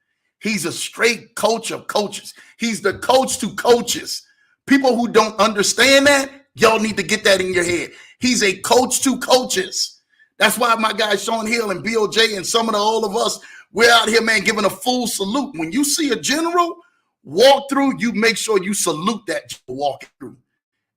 He's a straight coach of coaches. He's the coach to coaches. People who don't understand that, y'all need to get that in your head. He's a coach to coaches. That's why my guy Sean Hill and BOJ and some of all of us, we're out here, man, giving a full salute. When you see a general walk through, you make sure you salute that general walking through.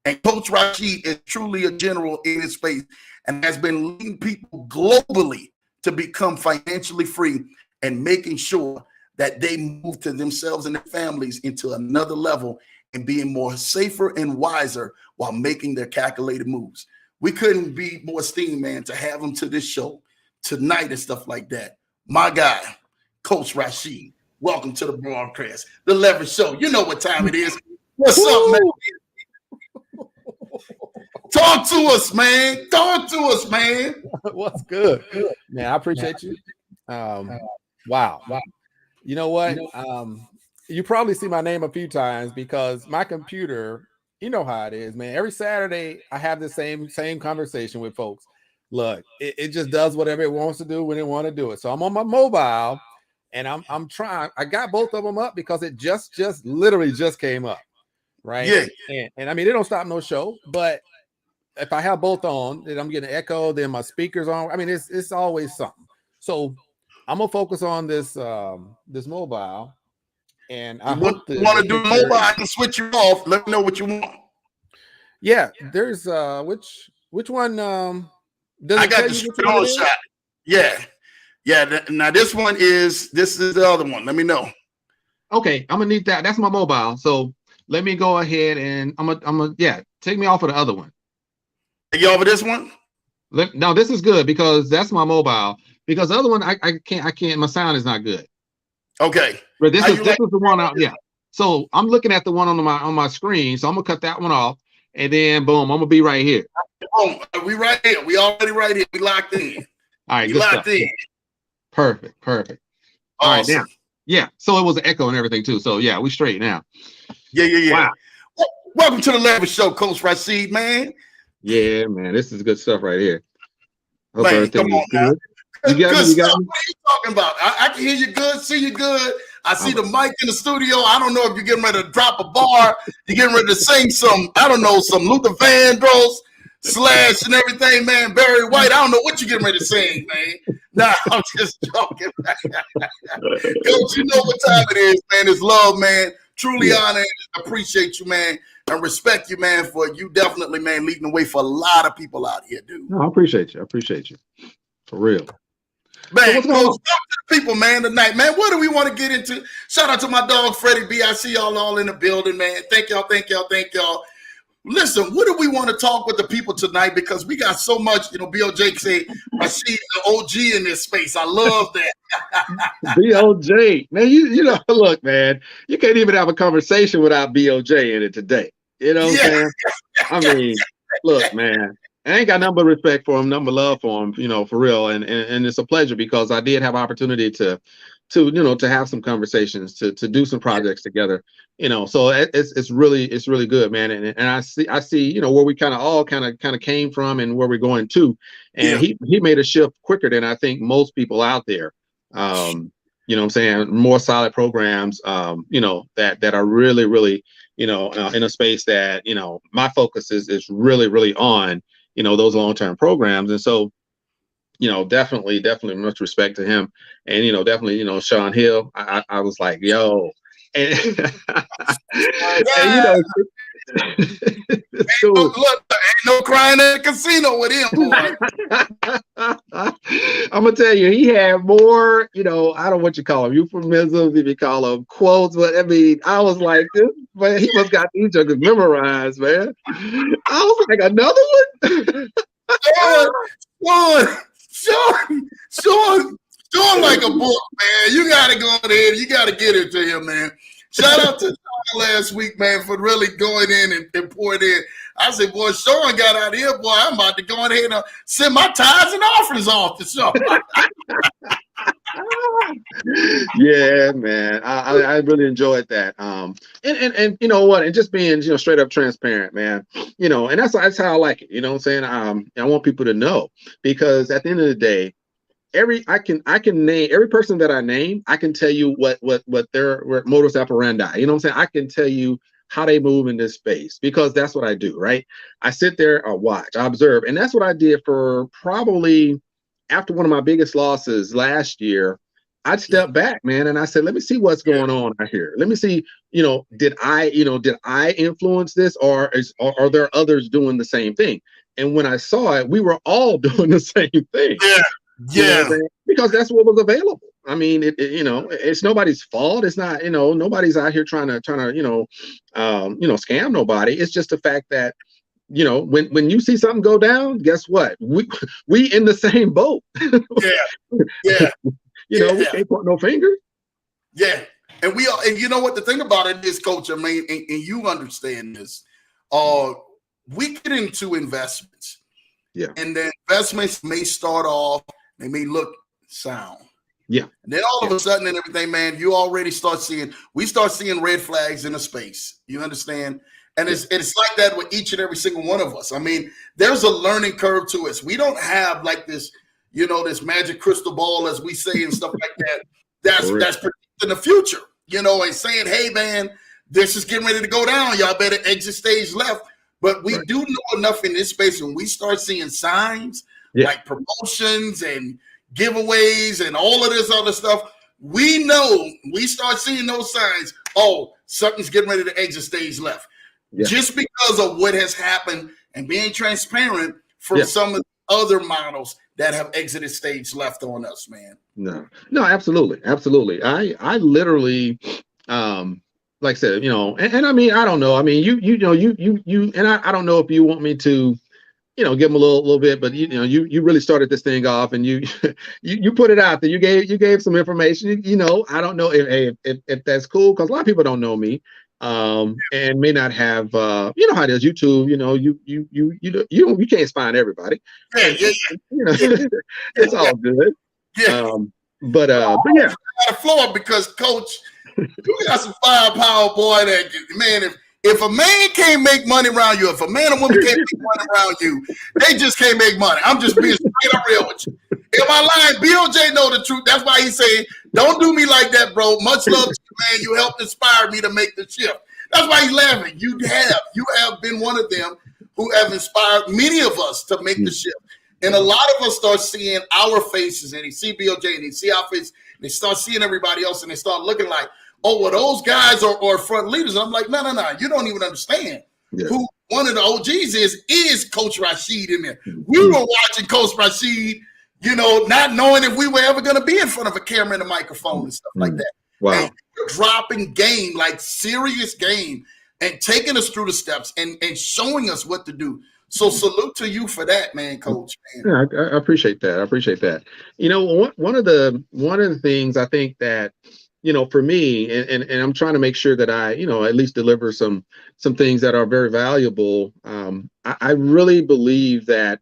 And Coach Rashid is truly a general in his space and has been leading people globally to become financially free and making sure that they move to themselves and their families into another level and being more safer and wiser while making their calculated moves. We couldn't be more esteemed, man, to have him to this show tonight and stuff like that. My guy, Coach Rashid, welcome to the broadcast, the Leverage Show. You know what time it is. What's up, man? Talk to us, man. Talk to us, man. What's good? Man, I appreciate you. Wow. You know what? You probably see my name a few times because my computer, you know how it is, man. Every Saturday, I have the same conversation with folks. Look, it just does whatever it wants to do when it want to do it. So I'm on my mobile, and I'm trying. I got both of them up because it just literally just came up, right? Yeah. And I mean, it don't stop no show, but if I have both on, then I'm getting an echo. Then my speakers on. I mean, it's always something. So I'm gonna focus on this this mobile. And I want to do mobile, I can switch you off. Let me know what you want. Yeah, there's which one I got the scroll shot. Yeah. Now this is the other one. Let me know. Okay, I'm gonna need that. That's my mobile. So let me go ahead and I'm gonna take me off of the other one. Take you off of this one? No, this is good because that's my mobile. Because the other one I can't. My sound is not good. Okay. But this is the one out. Yeah. So I'm looking at the one on my screen. So I'm gonna cut that one off, and then boom, I'm gonna be right here. Boom. We right here. We already right here. We locked in. All right. We locked in. Perfect. Awesome. All right. Now. Yeah. So it was an echo and everything too. So yeah, we straight now. Yeah. Wow. Welcome to the Leverage Show, Coach Rashid, man. Yeah, man. This is good stuff right here. Hope man, come on now. You got me? What are you talking about? I can hear you good, see you good. I see the mic in the studio. I don't know if you're getting ready to drop a bar. You're getting ready to sing some Luther Vandross / and everything, man. Barry White. I don't know what you're getting ready to sing, man. Nah, I'm just joking. Coach, you know what time it is, man. It's love, man. Truly honor and appreciate you, man. And respect you, man, for you definitely, man, leading the way for a lot of people out here, dude. No, I appreciate you. For real. Man, so talk to the people, man, tonight. Man, what do we want to get into? Shout out to my dog, Freddie B. I see y'all all in the building, man. Thank y'all. Listen, what do we want to talk with the people tonight? Because we got so much, BOJ say, Rasheed, the OG in this space. I love that. BOJ, man, look, man, you can't even have a conversation without BOJ in it today. You know what I'm saying? I mean, look, man, I ain't got nothing but respect for him, nothing but love for him, for real. And it's a pleasure because I did have opportunity to have some conversations, to do some projects together, so it's really good, man. And I see, where we kind of came from and where we're going to. And he made a shift quicker than I think most people out there. You know what I'm saying? More solid programs, that are really, in a space that, my focus is really on, those long-term programs. And so, definitely much respect to him. And, definitely, Sean Hill, I was like, yo, and, and look, ain't no crying at the casino with him, boy. I'm gonna tell you, he had more, I don't know what you call them, euphemisms, if you call them quotes, but I mean, I was like, this, man, he must got these jokers memorized, man. I was like, another one? Sean like a book, man. You gotta go ahead, you gotta get it to him, man. Shout out to Sean last week, man, for really going in and pouring in. I said, boy, Sean got out of here, boy. I'm about to go ahead and send my tithes and offerings off to Sean. Yeah, man. I really enjoyed that. And you know what? And just being, straight up transparent, man. And that's how I like it. You know what I'm saying? I want people to know, because at the end of the day, I can name every person that I name. I can tell you what their modus operandi. You know what I'm saying? I can tell you how they move in this space, because that's what I do, right? I sit there, I watch, I observe, and that's what I did for probably after one of my biggest losses last year. I'd step back, man, and I said, let me see what's going on out here. Let me see, did I influence this, or are there others doing the same thing? And when I saw it, we were all doing the same thing. Yeah. Because that's what was available. I mean, it's nobody's fault. It's not, nobody's out here trying to scam nobody. It's just the fact that, when you see something go down, guess what? We in the same boat. Yeah. We can't point no finger. Yeah. And we are, and you know what the thing about it is, Coach, I mean, and you understand this. We get into investments. Yeah. And the investments may start off, they may look sound. Yeah. And then all of a sudden and everything, man, we start seeing red flags in the space. You understand? And it's like that with each and every single one of us. I mean, there's a learning curve to us. We don't have like this, this magic crystal ball, as we say, and stuff like that. That's predicting the future, and saying, hey, man, this is getting ready to go down. Y'all better exit stage left. But we do know enough in this space when we start seeing signs like promotions and giveaways and all of this other stuff. We know, we start seeing those signs. Oh, something's getting ready to exit stage left. Yeah. Just because of what has happened and being transparent from some of the other models that have exited stage left on us, man. No, absolutely. I literally, like I said, and I mean, I don't know. I mean, you, and I don't know if you want me to, give them a little bit, but you really started this thing off, and you put it out there. You gave some information. I don't know if that's cool, because a lot of people don't know me, and may not have, how it is, YouTube. You can't find everybody. It's all good. But yeah, I gotta floor because, Coach, you got some firepower, boy. That, man, if a man can't make money around you, if a man and woman can't make money around you, they just can't make money. I'm just being straight up real with you. Am I lying? BOJ know the truth. That's why he's saying, don't do me like that, bro. Much love to you, man. You helped inspire me to make the shift. That's why he's laughing. You have been one of them who have inspired many of us to make the shift. And a lot of us start seeing our faces, and they see BOJ, and they see our faces, and they start seeing everybody else, and they start looking like, oh, well, those guys are front leaders. And I'm like, no. You don't even understand who one of the OGs is Coach Rashid in there. We were watching Coach Rashid, not knowing if we were ever going to be in front of a camera and a microphone and stuff like that. Wow. And dropping game, like serious game. and taking us through the steps and showing us what to do. So salute to you for that, man, Coach. Man. Yeah, I appreciate that. I appreciate that. You know, one of the things I think that, you know, for me, and I'm trying to make sure that I, you know, at least deliver some things that are very valuable. I really believe that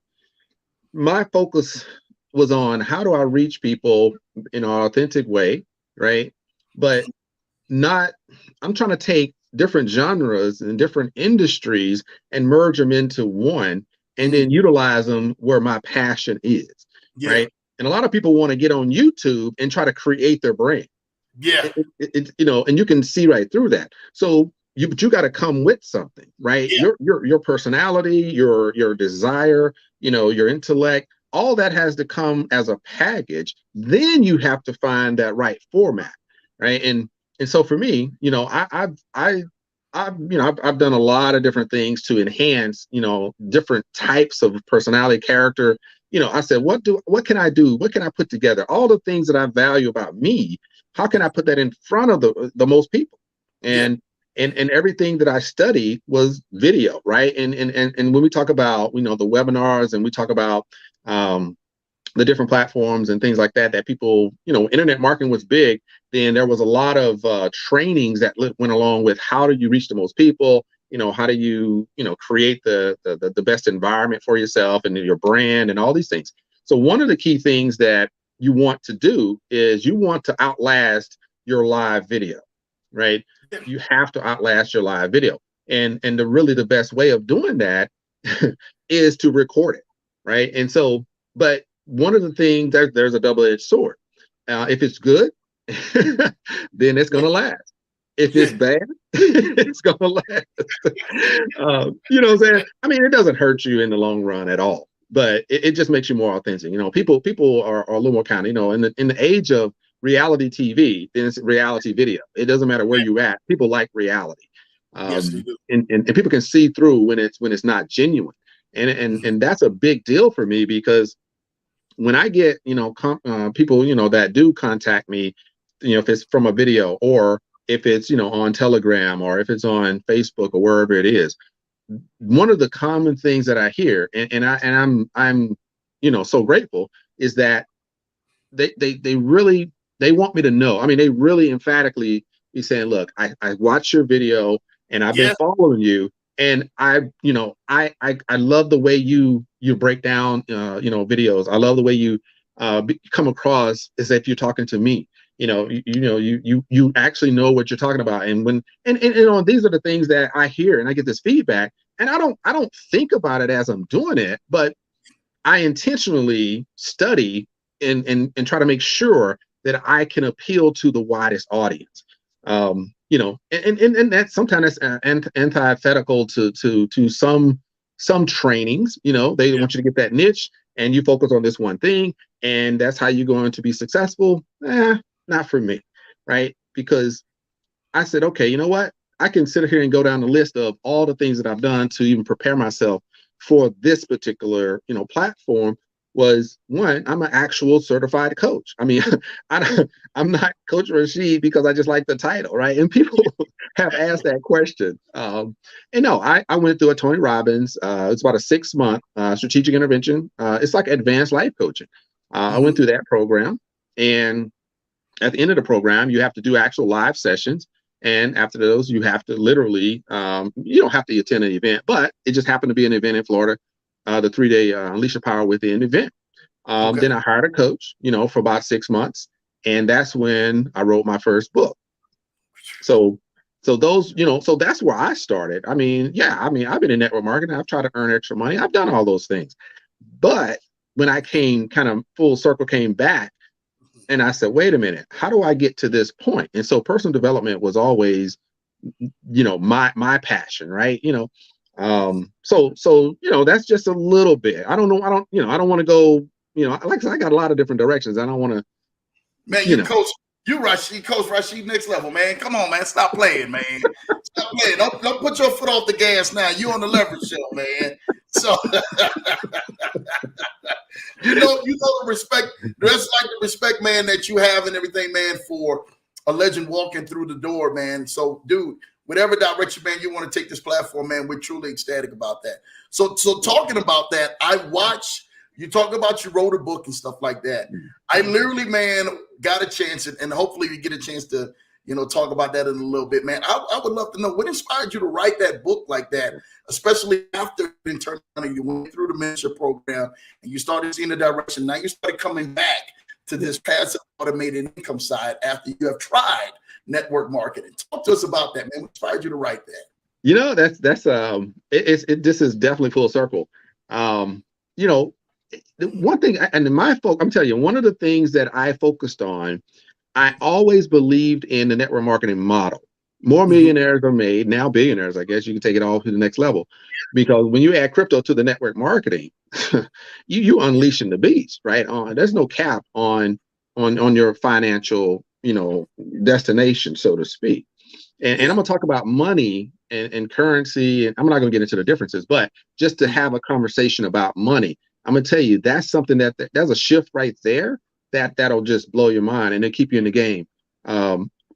my focus was on how do I reach people in an authentic way, right? But not, I'm trying to take different genres and different industries and merge them into one and then utilize them where my passion is, right? And a lot of people want to get on YouTube and try to create their brand. Yeah. You know, and you can see right through that. So you got to come with something, right? Yeah. Your personality, your desire, you know, your intellect, all that has to come as a package. Then you have to find that right format, right? And so for me, you know, I've done a lot of different things to enhance, you know, different types of personality, character. You know, I said, what can I do? What can I put together? All the things that I value about me, how can I put that in front of the most people? And everything that I studied was video, right? And when we talk about, you know, the webinars and we talk about the different platforms and things like that people, you know, internet marketing was big, then there was a lot of trainings that went along with how do you reach the most people, you know, how do you, you know, create the best environment for yourself and your brand and all these things. So one of the key things that you want to do is you want to outlast your live video, right? You have to outlast your live video. And the best way of doing that is to record it, right? And so, but one of the things, there's a double-edged sword. If it's good, then it's going to last. If it's bad, it's going to last. You know what I'm saying? I mean, it doesn't hurt you in the long run at all, but it just makes you more authentic. You know, people are a little more kind. You know, in the age of reality TV, then it's reality video. It doesn't matter where you're at. People like reality. Yes, they do. And people can see through when it's not genuine. And that's a big deal for me, because when I get, you know, people, you know, that do contact me, you know, if it's from a video or if it's, you know, on Telegram or if it's on Facebook or wherever it is, one of the common things that I hear, and I'm, you know, so grateful, is that they really, they want me to know. I mean, they really emphatically be saying, look, I watched your video and I've been following you. And I love the way you break down, you know, videos. I love the way you come across as if you're talking to me. You know, you actually know what you're talking about. And when and you know, these are the things that I hear and I get this feedback. And I don't think about it as I'm doing it, but I intentionally study and try to make sure that I can appeal to the widest audience. You know, and that sometimes that's antithetical to some trainings. You know, they want you to get that niche and you focus on this one thing, and that's how you're going to be successful. Not for me, right? Because I said, okay, you know what? I can sit here and go down the list of all the things that I've done to even prepare myself for this particular, you know, platform. Was one, I'm an actual certified coach. I mean, I'm not Coach Rashid because I just like the title, right? And people have asked that question. And no, I went through a Tony Robbins. It's about a 6-month strategic intervention. It's like advanced life coaching. I went through that program, and at the end of the program, you have to do actual live sessions. And after those, you have to literally, you don't have to attend an event, but it just happened to be an event in Florida. The 3-day Unleash Your Power Within event. Then I hired a coach, you know, for about 6 months. And that's when I wrote my first book. So those, you know, so that's where I started. I mean, I've been in network marketing. I've tried to earn extra money. I've done all those things. But when I came kind of full circle, came back, and I said, wait a minute, how do I get to this point? And so personal development was always, you know, my passion, right? You know, so you know, that's just a little bit. I don't want to go, you know, like I said, I got a lot of different directions. I don't want to, man, you coach Rashid next level, man. Come on, man, stop playing, man. Stop playing. Don't put your foot off the gas now. You on the leverage show, man. So you know the respect, that's like the respect, man, that you have and everything, man, for a legend walking through the door, man. So dude, whatever direction, man, you want to take this platform, man, we're truly ecstatic about that. So talking about that, I watch you talk about you wrote a book and stuff like that. I literally, man, got a chance, and hopefully you get a chance to, talk about that in a little bit, man. I would love to know what inspired you to write that book like that, especially after you went through the mentorship program and you started seeing the direction. Now you started coming back to this passive automated income side after you have tried network marketing. Talk to us about that, man. What inspired you to write that? This is definitely full circle. One thing, and I'm telling you, one of the things that I focused on, I always believed in the network marketing model. More millionaires are made, now billionaires, I guess you can take it all to the next level. Because when you add crypto to the network marketing, you unleashing the beast, right? There's no cap on your financial, destination, so to speak. And I'm gonna talk about money and currency, and I'm not gonna get into the differences, but just to have a conversation about money, I'm gonna tell you that's something there's a shift right there that'll just blow your mind and it'll keep you in the game,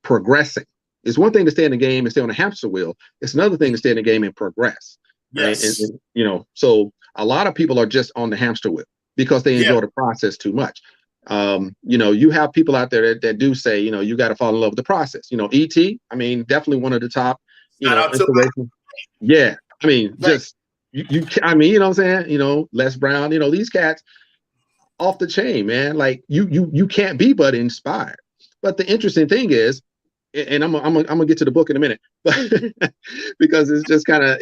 progressing. It's one thing to stay in the game and stay on a hamster wheel. It's another thing to stay in the game and progress. Yes. Right? And so a lot of people are just on the hamster wheel because they enjoy the process too much. You have people out there that do say, you got to fall in love with the process. ET, I mean, definitely one of the top, inspiration. Yeah. I mean, just I mean, you know what I'm saying? Les Brown, these cats off the chain, man. Like you can't be but inspired. But the interesting thing is, and I'm gonna get to the book in a minute, but because it's just kind of,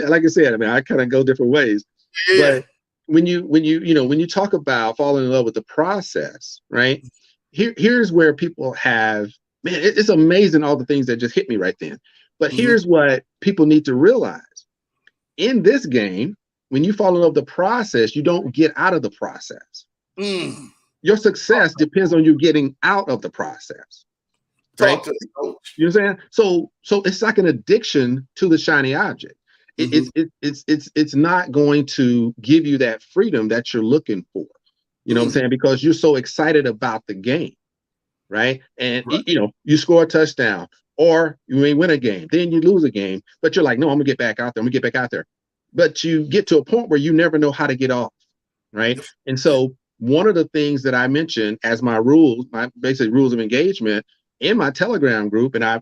like I said, I mean, I kind of go different ways. Yeah. But when you talk about falling in love with the process, right? Here's where people have, man, it's amazing all the things that just hit me right then. But here's what people need to realize. In this game, when you fall in love with the process, you don't get out of the process. Your success depends on you getting out of the process. Right? You know what I'm saying? So it's like an addiction to the shiny object. It's not going to give you that freedom that you're looking for. You know what I'm saying? Because you're so excited about the game, right? And you score a touchdown, or you may win a game, then you lose a game, but you're like, no, I'm gonna get back out there. I'm gonna get back out there. But you get to a point where you never know how to get off, right? And so one of the things that I mentioned as my rules, my basic rules of engagement in my Telegram group, and I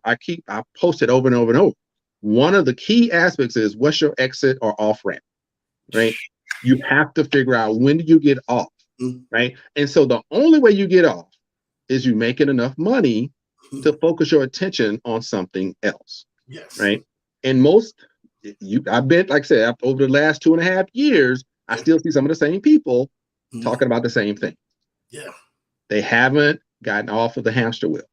post it over and over and over. One of the key aspects is what's your exit or off ramp, right? You have to figure out when do you get off, right? And so the only way you get off is you making enough money to focus your attention on something else, right? And I've been, like I said, over the last 2.5 years, I still see some of the same people talking about the same thing. Yeah. They haven't gotten off of the hamster wheel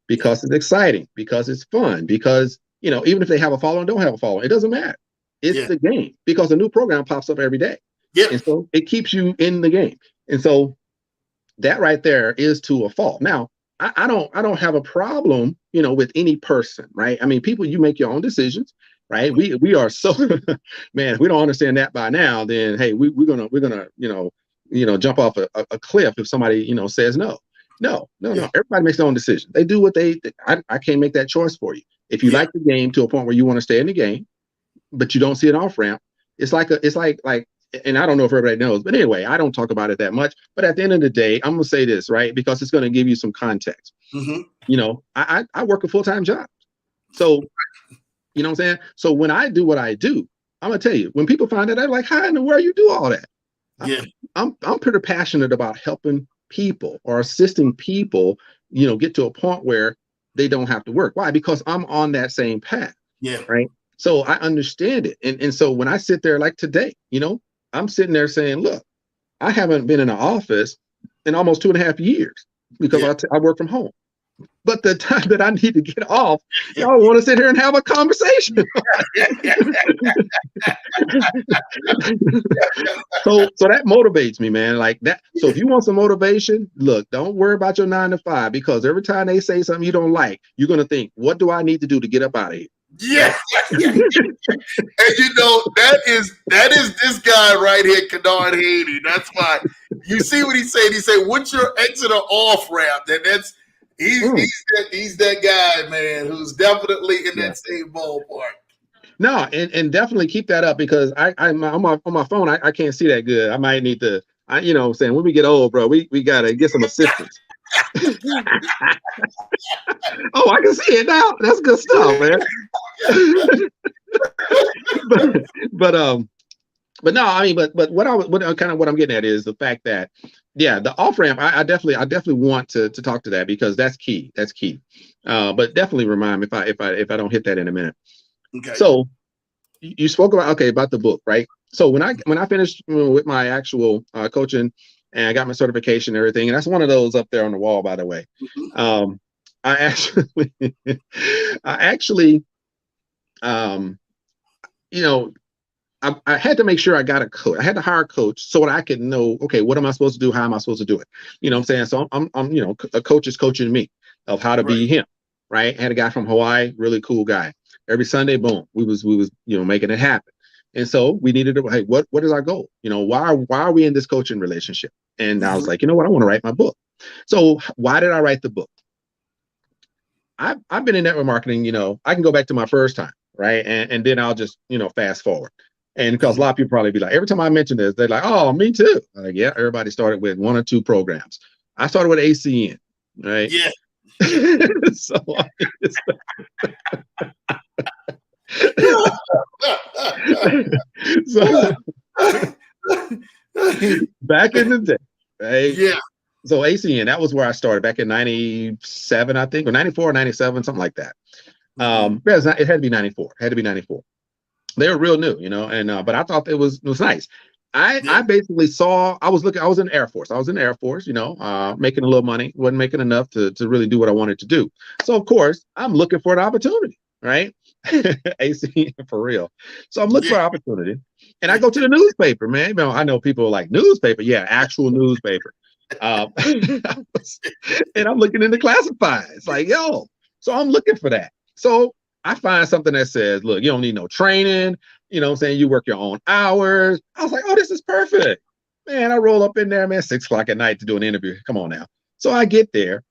because it's exciting, because it's fun, because, even if they have a follower and don't have a follower, it doesn't matter. It's the game, because a new program pops up every day. Yeah. And so it keeps you in the game. And so that right there is to a fault. Now, I don't have a problem, with any person, right? I mean, people, you make your own decisions, right? We are so, man, if we don't understand that by now, then, hey, we're gonna, jump off a cliff if somebody, says no. No. Everybody makes their own decision. They do what I can't make that choice for you. If you like the game to a point where you want to stay in the game, but you don't see an off ramp, it's like, and I don't know if everybody knows, but anyway, I don't talk about it that much. But at the end of the day, I'm gonna say this, right? Because it's gonna give you some context. I work a full-time job. So, you know what I'm saying? So when I do what I do, I'm gonna tell you, when people find out, they're like, how in the world you do all that? Yeah. I'm pretty passionate about helping people or assisting people, get to a point where they don't have to work. Why? Because I'm on that same path. Yeah. Right. So I understand it. And so when I sit there like today, I'm sitting there saying, look, I haven't been in an office in almost 2.5 years because I work from home. But the time that I need to get off, y'all want to sit here and have a conversation. So that motivates me, man. Like that. So if you want some motivation, look, don't worry about your 9 to 5, because every time they say something you don't like, you're going to think, what do I need to do to get up out of here? Yeah. And that is this guy right here, Kadar Haney. That's why you see what he said. He said, what's your exit or off ramp? He's that guy, man, who's definitely in that same ballpark. No, and definitely keep that up, because I'm on my phone. I can't see that good. I might need to. You know what I'm saying, when we get old, bro, we gotta get some assistance. Oh, I can see it now. That's good stuff, man. but no, I mean, but what I'm getting at is the fact that, yeah, the off ramp. I definitely want to talk to that, because that's key. That's key. But definitely remind me if I don't hit that in a minute. Okay. So you spoke about the book, right? So when I finished with my actual coaching, and I got my certification and everything, and that's one of those up there on the wall, by the way. Mm-hmm. I actually, you know, I had to make sure I got a coach. I had to hire a coach so that I could know, okay, what am I supposed to do? How am I supposed to do it? You know what I'm saying? So I'm a coach is coaching me of how to be him, right? I had a guy from Hawaii, really cool guy. Every Sunday, boom, we was making it happen. And so we needed to, hey, what is our goal? Why are we in this coaching relationship? And I was like, you know what? I want to write my book. So why did I write the book? I've been in network marketing, I can go back to my first time, right? And then I'll just, fast forward. And because a lot of people probably be like, every time I mention this, they're like, oh, me too. I'm like, yeah, everybody started with 1 or 2 programs. I started with ACN, right? Yeah. So back in the day, right? Yeah. So ACN, that was where I started back in 97, I think, or 94 or 97, something like that. It had to be 94. It had to be 94. They were real new, and but I thought it was nice. I basically I was in the Air Force. I was in the Air Force, making a little money, wasn't making enough to really do what I wanted to do. So of course, I'm looking for an opportunity, right? ACN for real. So I'm looking for an opportunity, and I go to the newspaper, man. I know people are like, newspaper, yeah, actual newspaper. And I'm looking in the classifieds, like, yo. So I'm looking for that. So I find something that says, look, you don't need no training. You know what I'm saying? You work your own hours. I was like, oh, this is perfect. Man, I roll up in there, man, 6 o'clock at night to do an interview. Come on now. So I get there,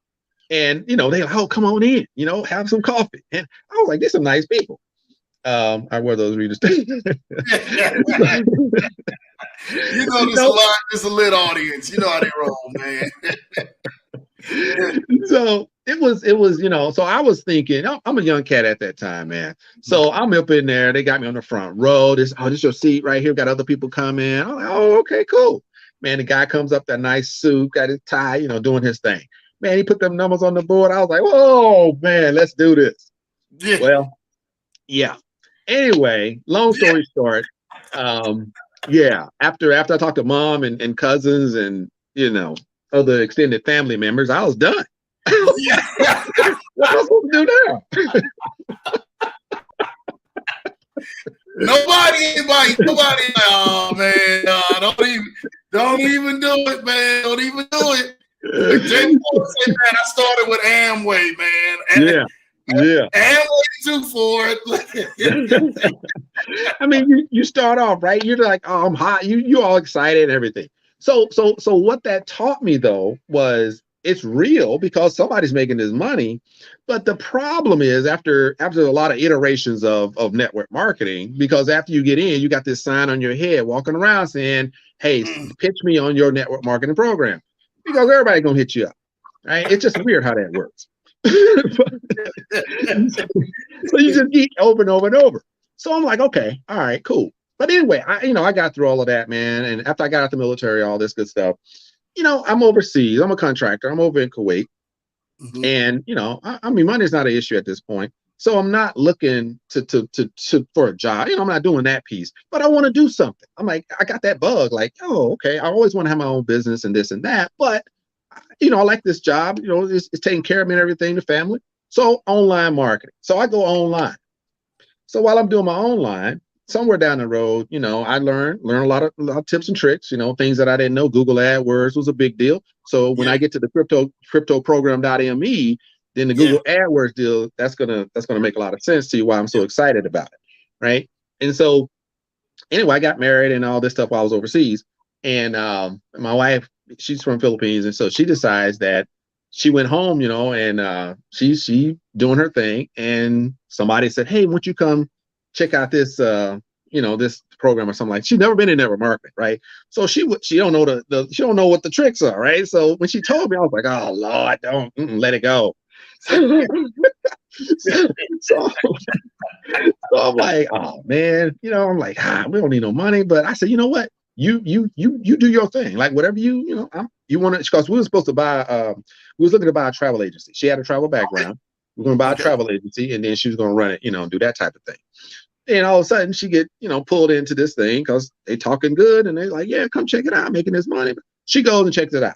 and, they're like, oh, come on in, have some coffee. And I was like, these some nice people. I wear those readers. This a lit audience. You know how they roll, man. So it was, so I was thinking, I'm a young cat at that time, man. So I'm up in there. They got me on the front row. This your seat right here. Got other people come in. I'm like, oh, okay, cool. Man, the guy comes up, that nice suit, got his tie, doing his thing. Man, he put them numbers on the board. I was like, whoa, man, let's do this. Yeah. Well, yeah. Anyway, long story short, after I talked to mom and cousins and, other extended family members, I was done. What am I supposed to do now? Nobody. Oh man, don't even do it, man. Don't even do it. Jay Paul said, man, I started with Amway, man. Amway too for it. I mean, you start off, right? You're like, oh, I'm hot. You're all excited and everything. So what that taught me, though, was it's real because somebody's making this money. But the problem is after a lot of iterations of network marketing, because after you get in, you got this sign on your head walking around saying, hey, pitch me on your network marketing program, because everybody's going to hit you up, right? It's just weird how that works. So you just eat over and over and over. So I'm like, okay, all right, cool. But anyway, I got through all of that, man. And after I got out the military, all this good stuff, I'm overseas. I'm a contractor. I'm over in Kuwait. And, I mean, money's not an issue at this point. So I'm not looking for a job. I'm not doing that piece, but I want to do something. I'm like, I got that bug, like, oh, okay. I always want to have my own business and this and that. But, I like this job, it's taking care of me and everything, the family. So online marketing. So I go online. So while I'm doing my online, somewhere down the road, I learn a lot of tips and tricks, things that I didn't know. Google AdWords was a big deal. So when I get to the cryptoprogram.me, then the Google AdWords deal, that's gonna make a lot of sense to you why I'm so excited about it, right? And so anyway, I got married and all this stuff while I was overseas. And my wife, she's from Philippines, and so she decides that she went home, and she doing her thing, and somebody said, "Hey, won't you come check out this this program or something like?" She's never been in network marketing, right? So she don't know she don't know what the tricks are, right? So when she told me, I was like, "Oh Lord, don't let it go." so, so I'm like, "Oh man," I'm like, we don't need no money, but I said, "You know what? You do your thing, like whatever you want to." Because we were supposed to buy, we was looking to buy a travel agency. She had a travel background. We're going to buy a travel agency, and then she was going to run it, do that type of thing. And all of a sudden, she get pulled into this thing because they talking good, and they like, "Yeah, come check it out, I'm making this money." She goes and checks it out.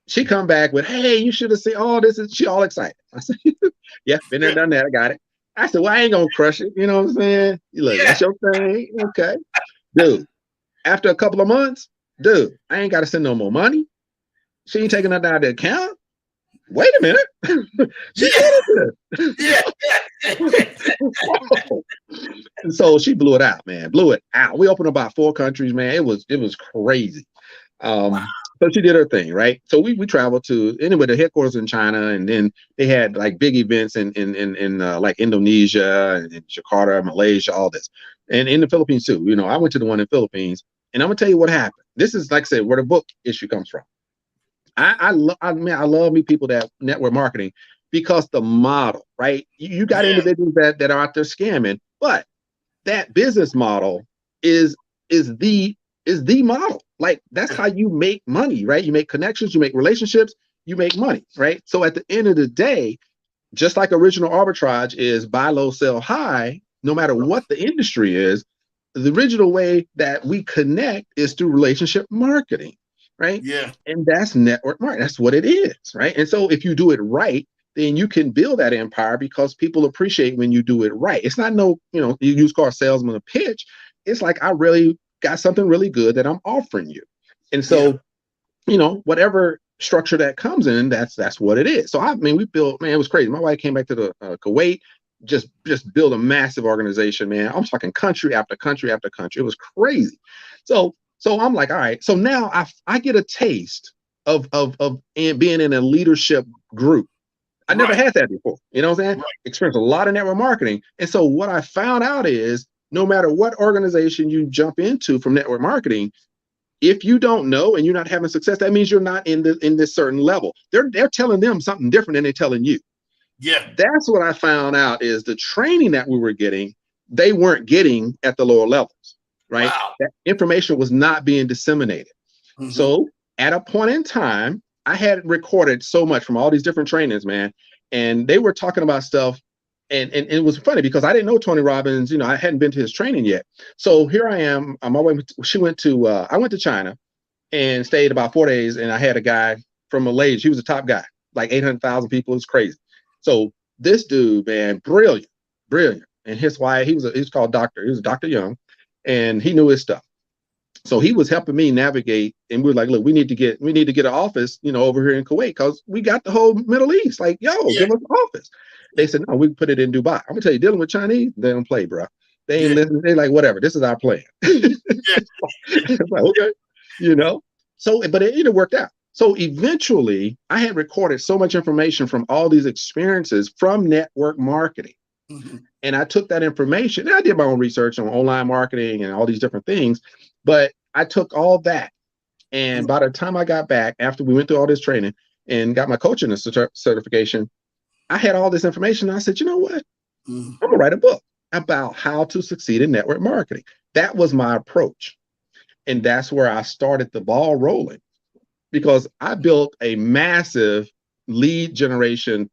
She come back with, "Hey, you should have seen all this." And she all excited. I said, "Yeah, been there, done that. I got it." I said, "Well, I ain't gonna crush it." You know what I'm saying? Look, that's your thing, okay, dude. After a couple of months, dude, I ain't got to send no more money. She ain't taking nothing out of the account. Wait a minute. She And so she blew it out, man. Blew it out. We opened about 4 countries, man. It was crazy. So she did her thing, right? So we traveled to the headquarters in China, and then they had like big events in like Indonesia and Jakarta, Malaysia, all this, and in the Philippines too. I went to the one in the Philippines, and I'm gonna tell you what happened. This is, like I said, where the book issue comes from. I love me people that network marketing, because the model, right? You got individuals that are out there scamming, but that business model is the model. Like, that's how you make money, right? You make connections, you make relationships, you make money, right? So at the end of the day, just like original arbitrage is buy low, sell high, no matter what the industry is, the original way that we connect is through relationship marketing, right? Yeah. And that's network marketing. That's what it is, right? And so if you do it right, then you can build that empire, because people appreciate when you do it right. It's not you use car salesman a pitch. It's like, I really got something really good that I'm offering you. And so, whatever structure that comes in, that's what it is. So we built, man, it was crazy. My wife came back to the Kuwait, just build a massive organization, man. I'm talking country after country after country. It was crazy. So I'm like, all right. So now I get a taste of being in a leadership group. I never had that before. You know what I'm saying? Experienced a lot of network marketing. And so what I found out is, no matter what organization you jump into from network marketing, if you don't know and you're not having success, that means you're not in this certain level. They're telling them something different than they're telling you. Yeah. That's what I found out, is the training that we were getting, they weren't getting at the lower levels, right? Wow. That information was not being disseminated. Mm-hmm. So at a point in time, I had recorded so much from all these different trainings, man, and they were talking about stuff. And it was funny because I didn't know Tony Robbins. I hadn't been to his training yet. So here I am on my way. I went to China and stayed about 4 days. And I had a guy from Malaysia. He was a top guy, like 800,000 people. It was crazy. So this dude, man, brilliant. And his wife, he was called Doctor. He was Dr. Young, and he knew his stuff. So he was helping me navigate, and we were like, "Look, we need to get an office, over here in Kuwait, because we got the whole Middle East. Like, give us an office." They said, "No, we can put it in Dubai." I'm gonna tell you, dealing with Chinese, they don't play, bro. They ain't listening. They like, whatever. This is our plan. It's like, okay, So, but it worked out. So eventually, I had recorded so much information from all these experiences from network marketing. Mm-hmm. And I took that information, and I did my own research on online marketing and all these different things. But I took all that. And by the time I got back, after we went through all this training and got my coaching certification, I had all this information. And I said, you know what? I'm going to write a book about how to succeed in network marketing. That was my approach. And that's where I started the ball rolling, because I built a massive lead generation,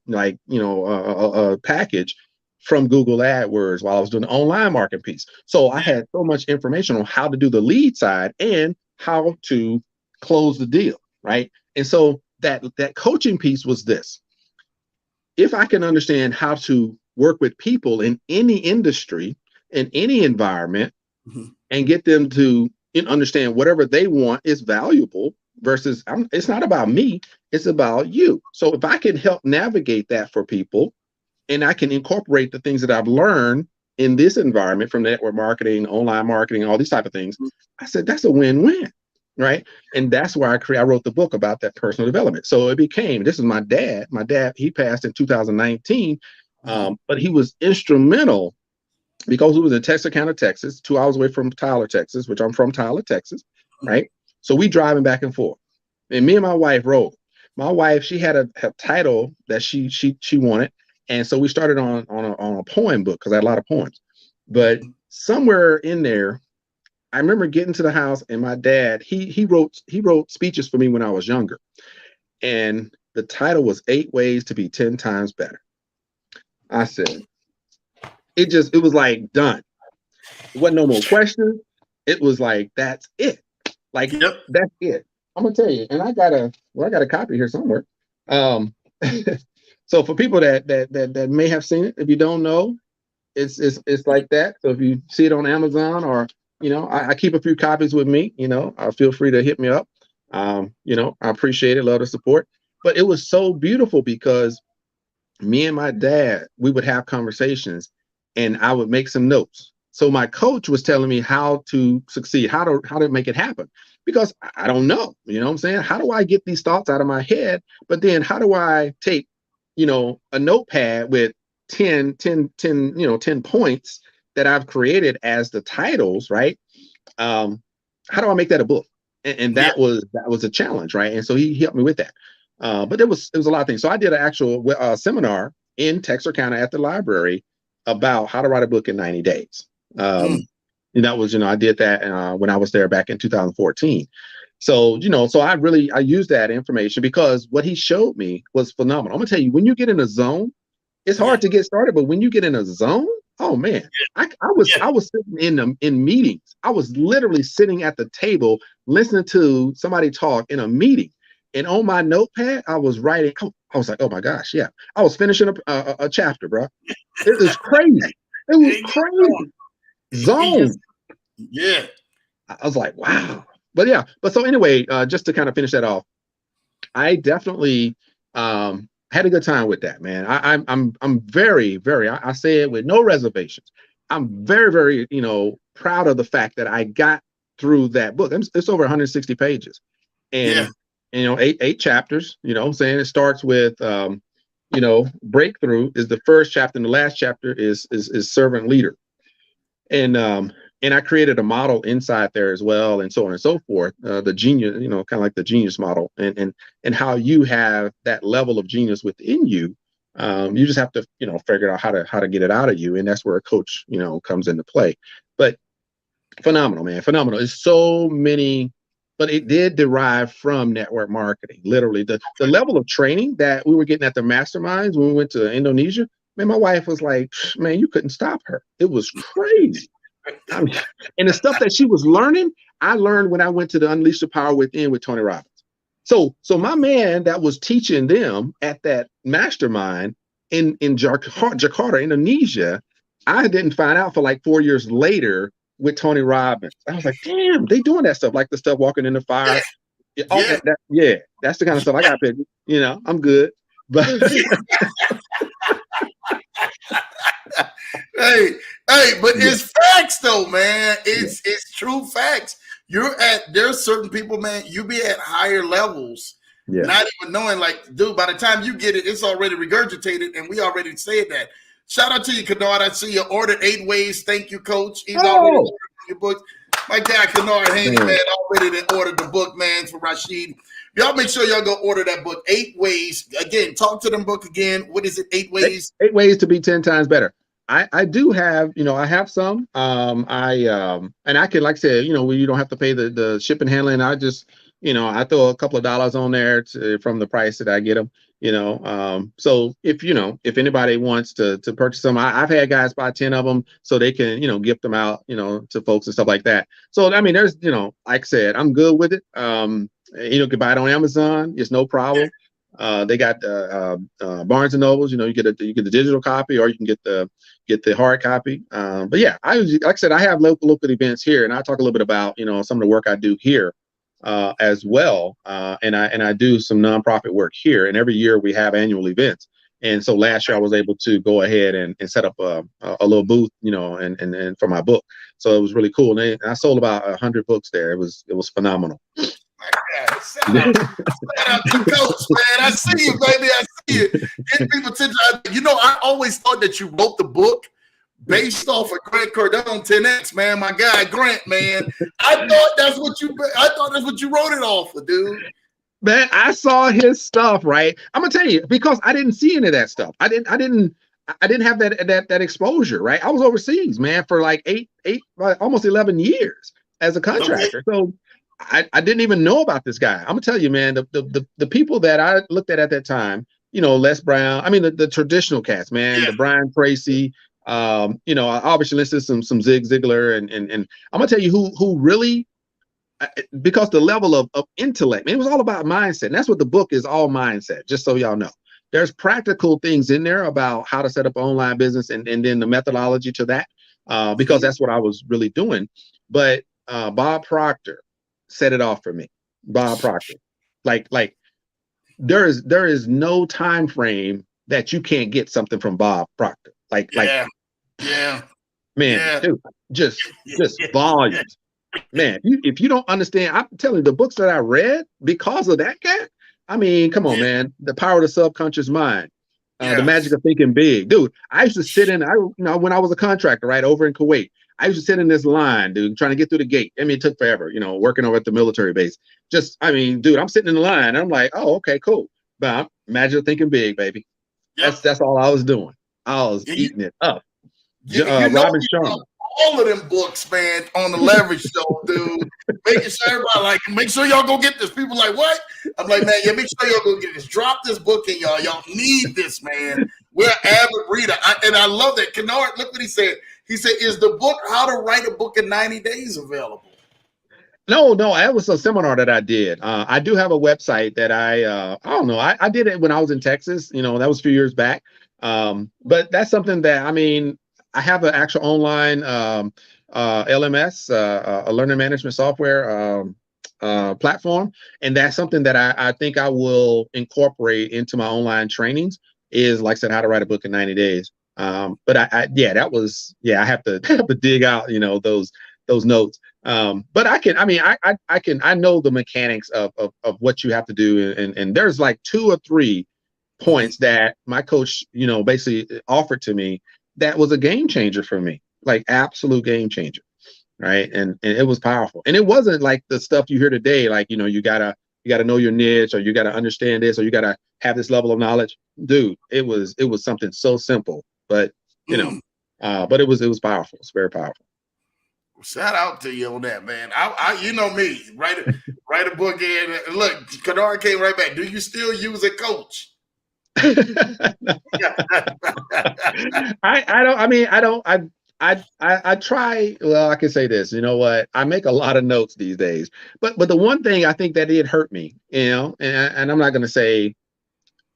package from Google AdWords while I was doing the online marketing piece. So I had so much information on how to do the lead side and how to close the deal, right? And so that coaching piece was this. If I can understand how to work with people in any industry, in any environment, and get them to understand whatever they want is valuable, versus it's not about me, it's about you. So if I can help navigate that for people, and I can incorporate the things that I've learned in this environment from network marketing, online marketing, all these type of things, I said, that's a win-win. right? And that's where I wrote the book about that personal development. So it became, this is my dad. My dad, he passed in 2019, but he was instrumental because he was in Texarkana, Texas, 2 hours away from Tyler, Texas, which I'm from Tyler, Texas, right? So we driving back and forth. And me and my wife rode. My wife, she had a title that she wanted. And so we started on a poem book because I had a lot of poems. But somewhere in there, I remember getting to the house and my dad, he wrote speeches for me when I was younger. And the title was 8 Ways to Be 10 Times Better. I said, it was like done. It wasn't no more questions. It was like, that's it. Like, that's it. I'm gonna tell you, and I got a copy here somewhere. So for people that may have seen it, if you don't know, it's like that. So if you see it on Amazon or, you know, I keep a few copies with me, you know, feel free to hit me up. You know, I appreciate it, love the support. But it was so beautiful because me and my dad, we would have conversations and I would make some notes. So my coach was telling me how to succeed, how to make it happen, because I don't know, you know what I'm saying? How do I get these thoughts out of my head? But then how do I take, you know, a notepad with 10 points that I've created as the titles, right? How do I make that a book? And that was a challenge, right? And so he helped me with that. But it was a lot of things. So I did an actual seminar in Texarkana at the library about how to write a book in 90 days. And that was, you know, I did that when I was there back in 2014. So, you know, so I used that information because what he showed me was phenomenal. I'm gonna tell you, when you get in a zone, it's hard to get started, but when you get in a zone, oh man, I was sitting in meetings. I was literally sitting at the table listening to somebody talk in a meeting, and on my notepad, I was writing. I was like, oh my gosh, yeah, I was finishing a chapter, bro. It was crazy. It was crazy. Zone. Yeah. I was like, wow. But yeah, so anyway, just to kind of finish that off, I definitely had a good time with that, man. I'm very, very, I say it with no reservations. I'm very, very, you know, proud of the fact that I got through that book. It's over 160 pages. And you know, eight chapters, you know what I'm saying? It starts with you know, breakthrough is the first chapter, and the last chapter is servant leader. And I created a model inside there as well, and so on and so forth. The genius, you know, kind of like the genius model, and how you have that level of genius within you. You just have to, you know, figure out how to get it out of you, and that's where a coach, you know, comes into play. But phenomenal, man, phenomenal. It's so many, but it did derive from network marketing. Literally, the level of training that we were getting at the masterminds when we went to Indonesia. Man, my wife was like, man, you couldn't stop her. It was crazy. And the stuff that she was learning, I learned when I went to the Unleash the Power Within with Tony Robbins. So my man that was teaching them at that mastermind in Jakarta, Indonesia, I didn't find out for like 4 years later with Tony Robbins. I was like, damn, they doing that stuff, like the stuff walking in the fire. That's the kind of stuff I got. You know, I'm good. But hey, but it's facts though, man. It's true facts. There's certain people, man, you be at higher levels, not even knowing, like, dude, by the time you get it, it's already regurgitated, and we already said that. Shout out to you, Kennard. I see you ordered 8 Ways. Thank you, Coach. He's already ordered your book. My guy, Kennard Handyman, already ordered the book, man, for Rasheed. Y'all make sure y'all go order that book, 8 Ways. Again, talk to them book again. What is it, 8 Ways? 8 Ways to Be 10 Times Better. I do have, you know, I have some. And I can, like I said, you know, you don't have to pay the shipping handling. I just, you know, I throw a couple of dollars on there from the price that I get them, you know. So if anybody wants to purchase them, I've had guys buy 10 of them so they can, you know, gift them out, you know, to folks and stuff like that. So, I mean, there's, you know, like I said, I'm good with it. You can buy it on Amazon. It's no problem. They got Barnes and Nobles. You know, you get the digital copy, or you can get the hard copy. But yeah, like I said, I have local events here, and I talk a little bit about, you know, some of the work I do here as well. And I do some nonprofit work here, and every year we have annual events. And so last year I was able to go ahead and set up a little booth, you know, and for my book. So it was really cool. And I sold about 100 books there. It was phenomenal. Shout out to Coach, man. I see you, baby. I see you. Get people attention. You know, I always thought that you wrote the book based off of Grant Cardone 10X, man. My guy Grant, man. I thought that's what you wrote it off of, dude. Man, I saw his stuff, right? I'm gonna tell you, because I didn't see any of that stuff. I didn't have that exposure, right? I was overseas, man, for like eight, almost 11 years as a contractor. Okay. So I didn't even know about this guy. I'm gonna tell you, man, the people that I looked at that time, you know, Les Brown, I mean the traditional cast, man, the Brian Tracy, you know, I obviously listed some Zig Ziglar, and I'm gonna tell you who really, because the level of intellect, man, it was all about mindset. And that's what the book is, all mindset, just so y'all know. There's practical things in there about how to set up an online business, and then the methodology to that, because that's what I was really doing. But Bob Proctor set it off for me. Bob Proctor, like there is no time frame that you can't get something from Bob Proctor. Man, dude, just volumes. Man, if you don't understand, I'm telling you, the books that I read because of that guy, I mean, come on, man. The Power of the Subconscious Mind, The Magic of Thinking Big. Dude, I used to sit in, when I was a contractor, right, over in Kuwait, I used to sit in this line, dude, trying to get through the gate. I mean, it took forever, you know, working over at the military base. Just, I mean, dude, I'm sitting in the line, and I'm like, oh, okay, cool. But Magic of Thinking Big, baby. That's all I was doing. I was eating it up. Robin Sharma. All of them books, man, on the Leverage Show, dude. Making sure everybody make sure y'all go get this. People like, what? I'm like, man, make sure y'all go get this. Drop this book in, y'all. Y'all need this, man. We're an avid reader. And I love that. Kennard, look what he said. He said, is the book How to Write a Book in 90 Days available? No, that was a seminar that I did. I do have a website that I don't know. I did it when I was in Texas. You know, that was a few years back. But that's something that, I mean, I have an actual online LMS, a learning management software platform. And that's something that I think I will incorporate into my online trainings, is, like I said, how to write a book in 90 days. But I have to dig out, you know, those notes. But I know the mechanics of what you have to do. And there's like 2 or 3 points that my coach, you know, basically offered to me that was a game changer for me, like absolute game changer. Right. And it was powerful. And it wasn't like the stuff you hear today, like, you know, you gotta know your niche, or you gotta understand this, or you gotta have this level of knowledge. Dude, it was something so simple, but you know, but it was powerful. It's very powerful. Shout out to you on that, man. I you know me, write a book in. Look, Kennard came right back. Do you still use a coach? I try. Well, I can say this. You know what? I make a lot of notes these days. But the one thing I think that did hurt me, you know, and I'm not going to say,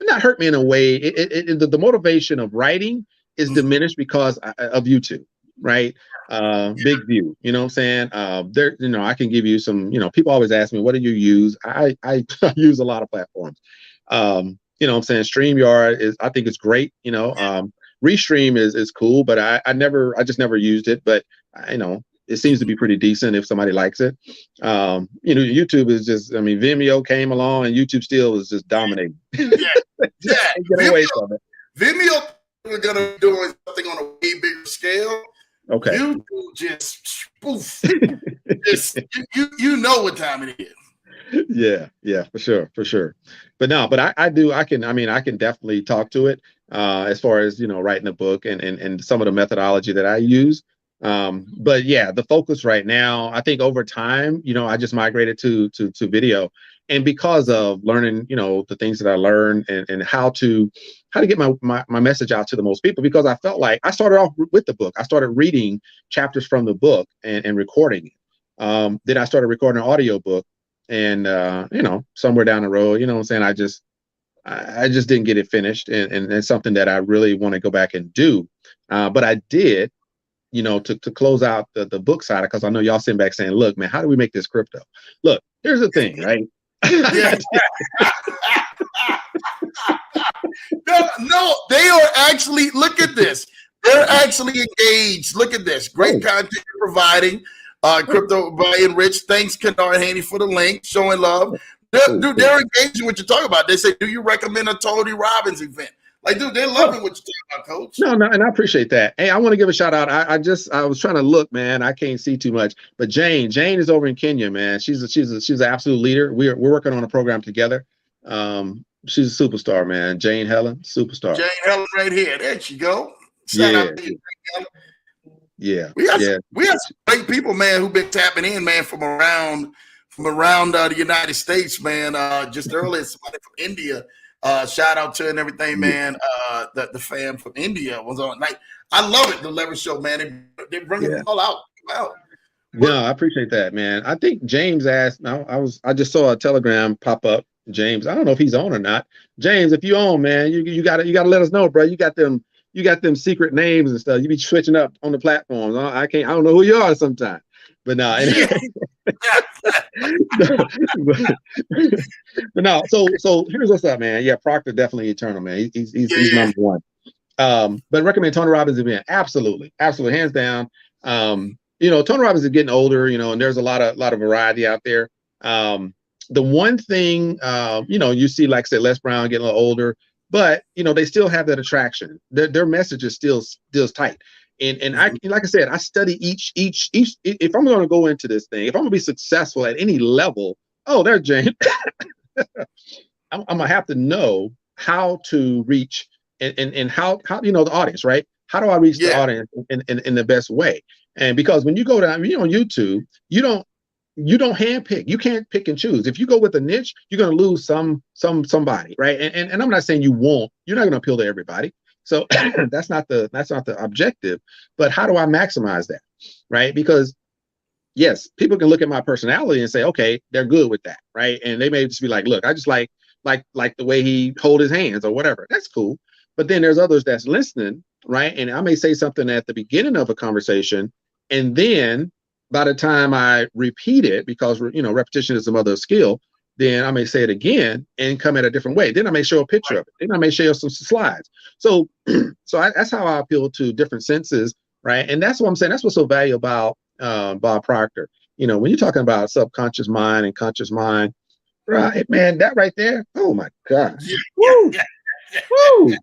not hurt me in a way. The motivation of writing is diminished because of YouTube, right? Big view. You know what I'm saying? There, you know, I can give you some. You know, people always ask me, what do you use? I use a lot of platforms. You know what I'm saying? StreamYard I think it's great. You know, Restream is cool, but I just never used it. But you know, it seems to be pretty decent if somebody likes it. You know, YouTube is just, I mean, Vimeo came along and YouTube still is just dominating. Get away from it. Vimeo, we're gonna be doing something on a way bigger scale. Okay. YouTube just poof. you know what time it is. Yeah, for sure. But I can definitely talk to it as far as, you know, writing a book and some of the methodology that I use. But yeah, the focus right now, I think over time, you know, I just migrated to video, and because of learning, you know, the things that I learned and how to get my message out to the most people, because I felt like I started off with the book. I started reading chapters from the book and recording it. Then I started recording an audio book. And you know, somewhere down the road, you know what I'm saying, I just didn't get it finished, and it's something that I really want to go back and do. But I did, you know, to close out the book side, because I know y'all sitting back saying, look, man, how do we make this crypto? Look, here's the thing, right? No, they are actually, look at this. They're actually engaged. Look at this. Great content you're providing. Crypto buying rich. Thanks, Kendar Haney, for the link. Showing love. Dude, they're engaging what you're talking about. They say, do you recommend a Tony Robbins event? Like, dude, they're loving what you're talking about, Coach. No, and I appreciate that. Hey, I want to give a shout out. I was trying to look, man. I can't see too much, but Jane is over in Kenya, man. She's an absolute leader. We're working on a program together. She's a superstar, man. Jane Helen, superstar. Jane Helen, right here. There she go. Shout out to you, Jane Helen. We got some great people, man, who've been tapping in, man, from around the United States, man. Just earlier, somebody from India. Shout out to and everything, man. The fam from India was on. Like, I love it, the Leverage Show, man. They bring it all out. Wow. No, I appreciate that, man. I think James asked. I just saw a telegram pop up. James, I don't know if he's on or not. James, if you on, man, you gotta let us know, bro. You got them secret names and stuff. You be switching up on the platforms. I don't know who you are sometimes. But no, anyway. but no, so here's what's up, man. Yeah, Proctor definitely eternal, man. He's number one. But recommend Tony Robbins event. Absolutely, hands down. Tony Robbins is getting older, and there's a lot of variety out there. The one thing, you see, like I said, Les Brown getting a little older, but they still have that attraction. Their message is still tight. And I, like I said, I study each. If I'm going to go into this thing, if I'm going to be successful at any level, there's James. I'm going to have to know how to reach and how the audience, right? How do I reach the audience in the best way? And because when you go down, on YouTube, you don't handpick. You can't pick and choose. If you go with a niche, you're going to lose somebody, right? And I'm not saying you won't. You're not going to appeal to everybody. So that's not the objective. But how do I maximize that, right? Because yes, people can look at my personality and say, okay, they're good with that, right? And they may just be like, look, I just like the way he hold his hands or whatever. That's cool. But then there's others that's listening, right? And I may say something at the beginning of a conversation, and then by the time I repeat it, because repetition is the mother of skill, then I may say it again and come at a different way. Then I may show a picture of it. Then I may show some slides. So that's how I appeal to different senses, right? And that's what I'm saying. That's what's so valuable about Bob Proctor. When you're talking about subconscious mind and conscious mind, right, man, that right there, oh my gosh. Woo! Woo!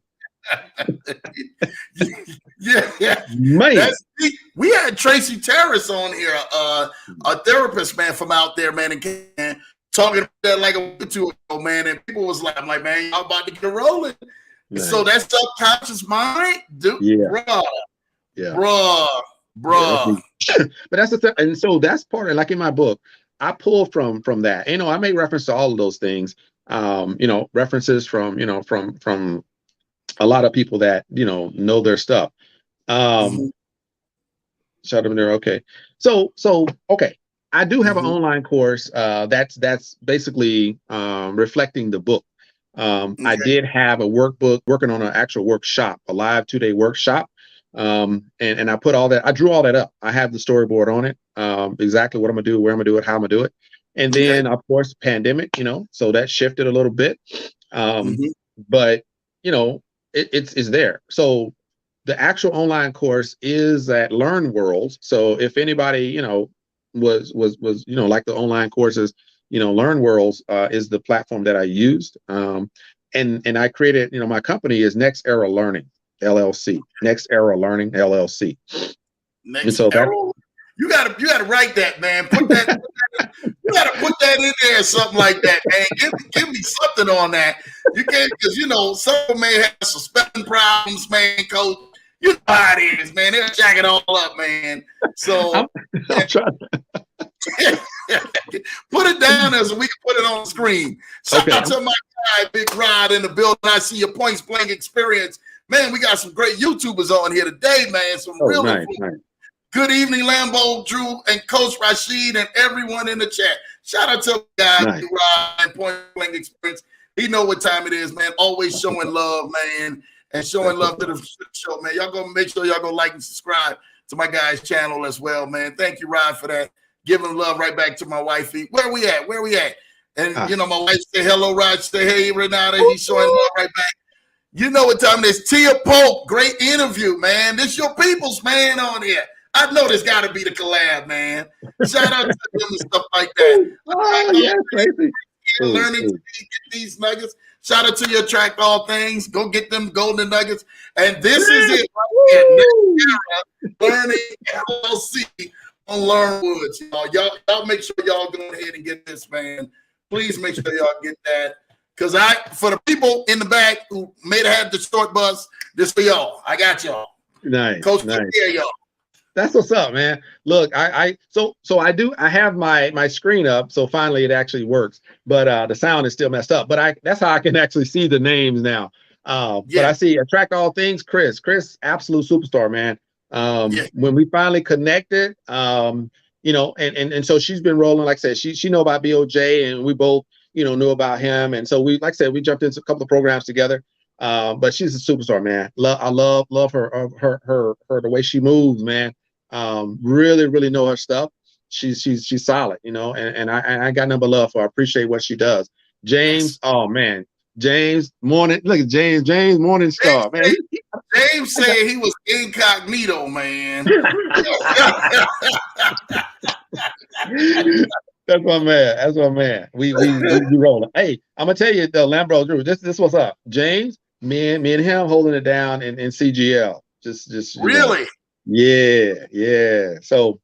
Man. We had Tracy Terrace on here, a therapist, man, from out there, man, and talking about that like a week or two ago, man, and people was like, I'm like, man, y'all about to get rolling. Nice. So that subconscious mind, dude, bruh. But that's the thing, and so that's part of, like in my book, I pull from that. I make reference to all of those things. References from a lot of people that know their stuff. Shut them there. Okay. So okay. I do have an online course that's basically reflecting the book. I did have a workbook working on an actual workshop, a live 2-day workshop. And I put all that, I drew all that up. I have the storyboard on it, exactly what I'm gonna do, where I'm gonna do it, how I'm gonna do it. And then of course, pandemic, so that shifted a little bit. But it's there. So the actual online course is at Learn World. So if anybody, was like the online courses, Learn Worlds is the platform that I used. And I created, my company is Next Era Learning LLC. Next Era Learning LLC. You gotta write that, man. You gotta put that in there or something like that, man. Give me something on that. You can't, because some may have some spelling problems, man, Coach. You know how it is, man. They'll jack it all up, man. So I'm trying. Put it down there so we can put it on the screen. Shout out to my guy, Big Rod, in the building. I see your points playing experience. Man, we got some great YouTubers on here today, man. Some nice. Good evening, Lambo, Drew, and Coach Rashid, and everyone in the chat. Shout out to the guy, Big Rod, and point playing experience. He know what time it is, man. Always showing love, man. And showing love to the show, man. Y'all go make sure y'all go like and subscribe to my guy's channel as well, man. Thank you, Rod, for that. Giving love right back to my wifey. Where we at? And my wife say hello, Rod. Say hey, Renata. He's showing love right back. You know what time it is. Tia Pope, great interview, man. This your people's man on here. I know this got to be the collab, man. Shout out to them and stuff like that. Oh, yeah, crazy. Learning to get these nuggets. Shout out to your Attract All Things. Go get them golden nuggets. And this is it right here. Learning LLC on Learnwoods. Y'all make sure y'all go ahead and get this, man. Please make sure y'all get that. Because for the people in the back who may have had the short bus, this for y'all. I got y'all. Nice. Coach, nice. Y'all. That's what's up, man. Look, I have my screen up, so finally it actually works. But the sound is still messed up. But that's how I can actually see the names now. But I see Attract All Things, Chris, absolute superstar, man. When we finally connected, you know, and so she's been rolling, like I said, she know about BOJ, and we both, you know, knew about him. And so we, like I said, we jumped into a couple of programs together. But she's a superstar, man. I love her the way she moves, man. Really know her stuff. She's solid, you know, and I got number love for her. I appreciate what she does. James, oh man, James Morning. Look at James Morningstar, man. James said he was incognito, man. That's my man. We rolling. Hey, I'm gonna tell you though, Lambro Drew, this what's up. James, me and him holding it down in CGL. Just really? Yeah. So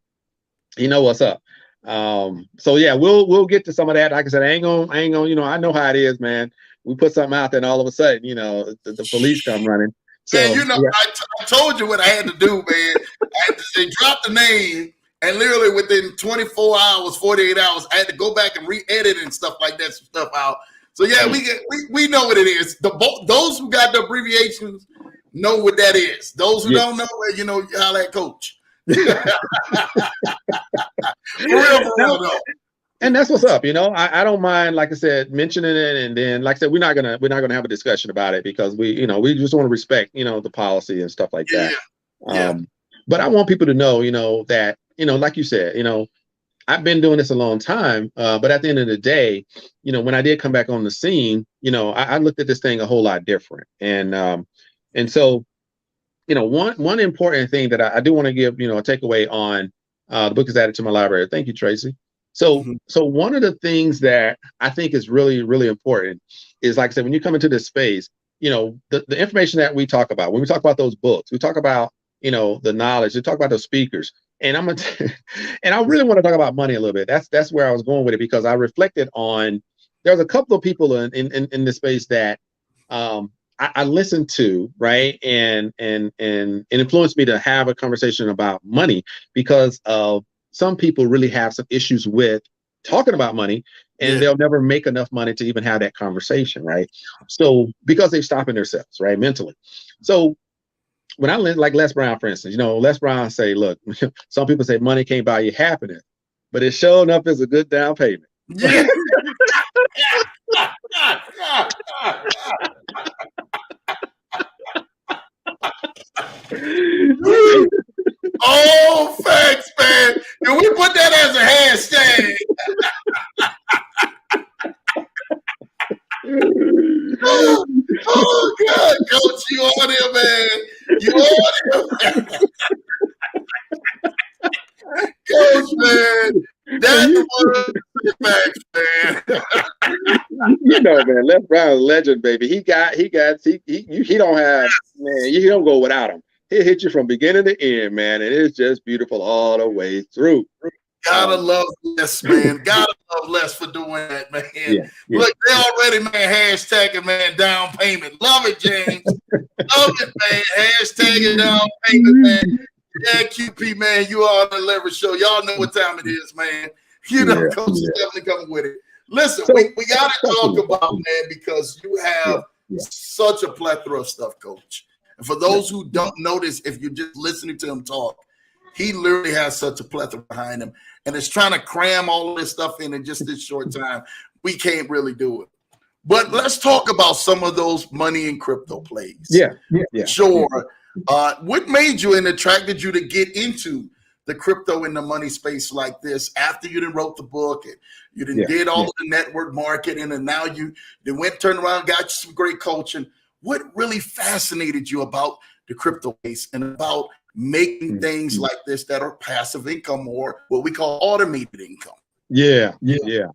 you know what's up. So yeah, we'll get to some of that. Like I said, I ain't gonna, you know, I know how it is, man. We put something out there and all of a sudden, you know, the police come running. So, man, you know, yeah. I told you what I had to do, man. I had to say, drop the name, and literally within 24 hours, 48 hours, I had to go back and re-edit and stuff like that, some stuff out. So yeah, we know what it is. Those who got the abbreviations know what that is. Those who don't know, you know, holla at Coach. For real though. And that's what's up, you know. I don't mind, like I said, mentioning it, and then, like I said, we're not gonna have a discussion about it because we just want to respect, you know, the policy and stuff like that. But I want people to know, you know, that, you know, like you said, you know, I've been doing this a long time, but at the end of the day, you know, when I did come back on the scene, you know, I looked at this thing a whole lot different, and so, you know, one important thing that I do want to give, you know, a takeaway on. The book is added to my library. Thank you, Tracy. So one of the things that I think is really, really important is, like I said, when you come into this space, you know, the information that we talk about, when we talk about those books, we talk about, you know, the knowledge, we talk about those speakers. And and I really want to talk about money a little bit. That's where I was going with it, because I reflected on, there's a couple of people in this space that I listened to, right, and influenced me to have a conversation about money, because of some people really have some issues with talking about money, and they'll never make enough money to even have that conversation, right? So because they're stopping themselves, right, mentally. So when I like Les Brown, for instance, you know, Les Brown say, look, some people say money can't buy you happiness, but it sure enough is a good down payment. Yeah. Oh, facts, man. Can we put that as a hashtag? oh, God, Coach, you on here, man. You on here, man. Coach, man. That's the facts, man. You know, man, Les Brown is a legend, baby. He don't have, man, you don't go without him. He'll hit you from beginning to end, man, and it's just beautiful all the way through. Gotta love Les, man. Gotta love Les for doing that, man. Look, they already, man, hashtagging, man, down payment. Love it, James. Love it, man. Hashtagging down payment, man. Yeah, QP, man, you are on the Leverage Show. Y'all know what time it is, man. You know, Coach is definitely coming with it. Listen, we got to talk about, man, because you have such a plethora of stuff, Coach. And for those who don't notice, if you're just listening to him talk, he literally has such a plethora behind him. And it's trying to cram all of this stuff in just this short time. We can't really do it. But let's talk about some of those money and crypto plays. Sure. What made you and attracted you to get into the crypto and the money space like this after you done wrote the book and you done did all of the network marketing, and now you then went, turned around, got you some great coaching? what really fascinated you about the crypto space and about making things like this that are passive income or what we call automated income? Yeah. It's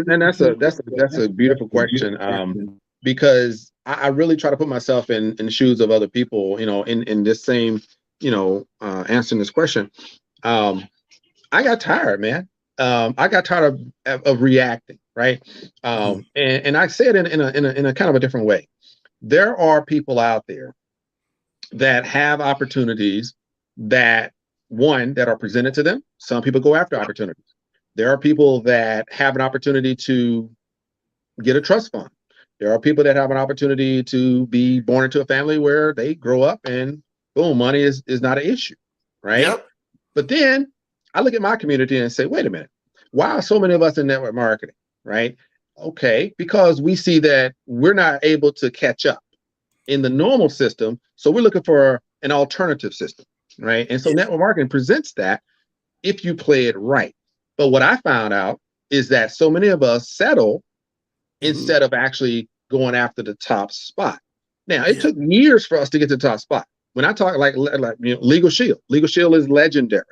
and that's a beautiful question. Because I really try to put myself in the shoes of other people, in this same, answering this question. I got tired, man. I got tired of reacting, right? And I say it in a kind of a different way. There are people out there that have opportunities that are presented to them. Some people go after opportunities. There are people that have an opportunity to get a trust fund. There are people that have an opportunity to be born into a family where they grow up and boom, money is not an issue, right? Yep. But then I look at my community and say, wait a minute, why are so many of us in network marketing, right? Okay, because we see that we're not able to catch up in the normal system, so we're looking for an alternative system, right? And so network marketing presents that if you play it right. But what I found out is that so many of us settle instead of actually going after the top spot. Now, it took years for us to get to the top spot. When I talk like Legal Shield is legendary,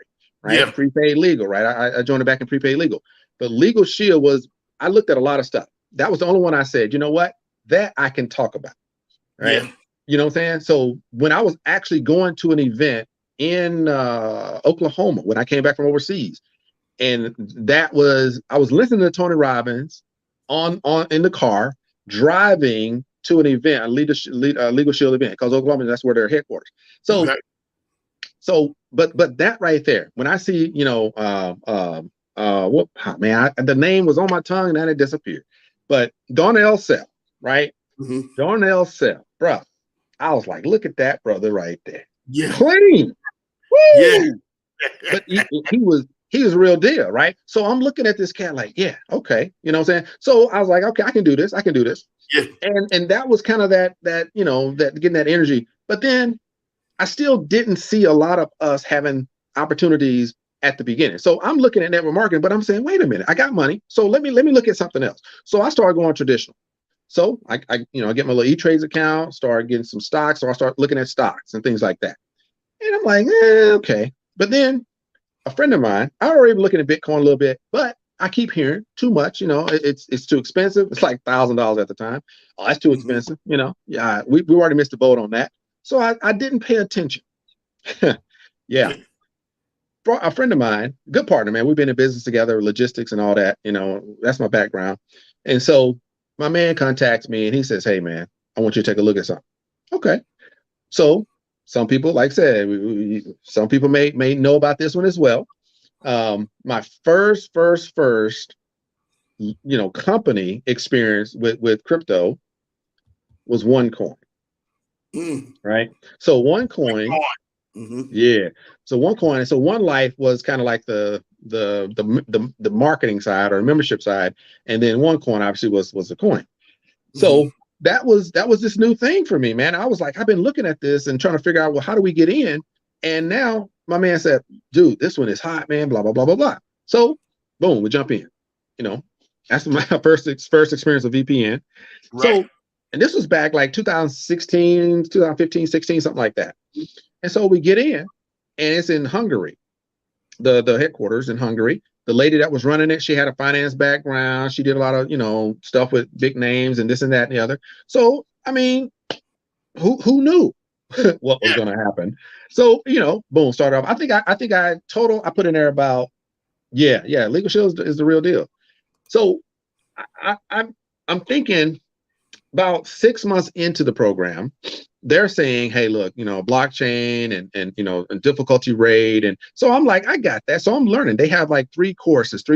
right? Yeah. Prepaid legal, right? I joined it back in prepaid legal. But Legal Shield I looked at a lot of stuff. That was the only one I said, you know what? That I can talk about, right? Yeah. You know what I'm saying? So when I was actually going to an event in Oklahoma, when I came back from overseas, and I was listening to Tony Robbins on in the car, driving to an event, a Legal Shield event, because Oklahoma, that's where their headquarters. So, but that right there, when I see, the name was on my tongue and then it disappeared. But Darnell Sell, right? Darnell Sell, bro. I was like, look at that brother right there. Yeah. Clean. Woo! Yeah. But he was a real deal, right? So I'm looking at this cat like, yeah, okay. You know what I'm saying? So I was like, okay, I can do this. Yeah. And that was kind of that getting that energy. But then I still didn't see a lot of us having opportunities at the beginning. So I'm looking at network marketing, but I'm saying, wait a minute, I got money. So let me look at something else. So I started going traditional. So I get my little E-Trades account, start getting some stocks. So I start looking at stocks and things like that. And I'm like, okay. But then a friend of mine, I already been looking at Bitcoin a little bit, but I keep hearing too much, it's too expensive. It's like $1,000 at the time. Oh, that's too expensive, Yeah, we already missed the boat on that. So I didn't pay attention. Yeah. A friend of mine, good partner, man. We've been in business together, logistics and all that, that's my background. And so my man contacts me and he says, hey man, I want you to take a look at something. Okay. So some people, like I said, some people may know about this one as well. My first company experience with crypto was OneCoin. Right? So OneCoin, yeah. So OneCoin, so One Life was kind of like the marketing side or membership side, and then OneCoin obviously was the coin. So that was this new thing for me, man. I was like, I've been looking at this and trying to figure out, well, how do we get in? And now my man said, dude, this one is hot, man, blah, blah, blah, blah, blah. So boom, we jump in. That's my first experience with VPN. Right. So, and this was back like 2016, 2015, 16, something like that. And so we get in and it's in Hungary, the headquarters in Hungary. The lady that was running it, she had a finance background. She did a lot of, stuff with big names and this and that and the other. So, I mean, who knew what was going to happen? So, boom, started off. I think I put in there about, Legal Shield is the real deal. So I'm thinking about 6 months into the program, they're saying, hey, look, blockchain and difficulty rate. And so I'm like, I got that. So I'm learning. They have like 3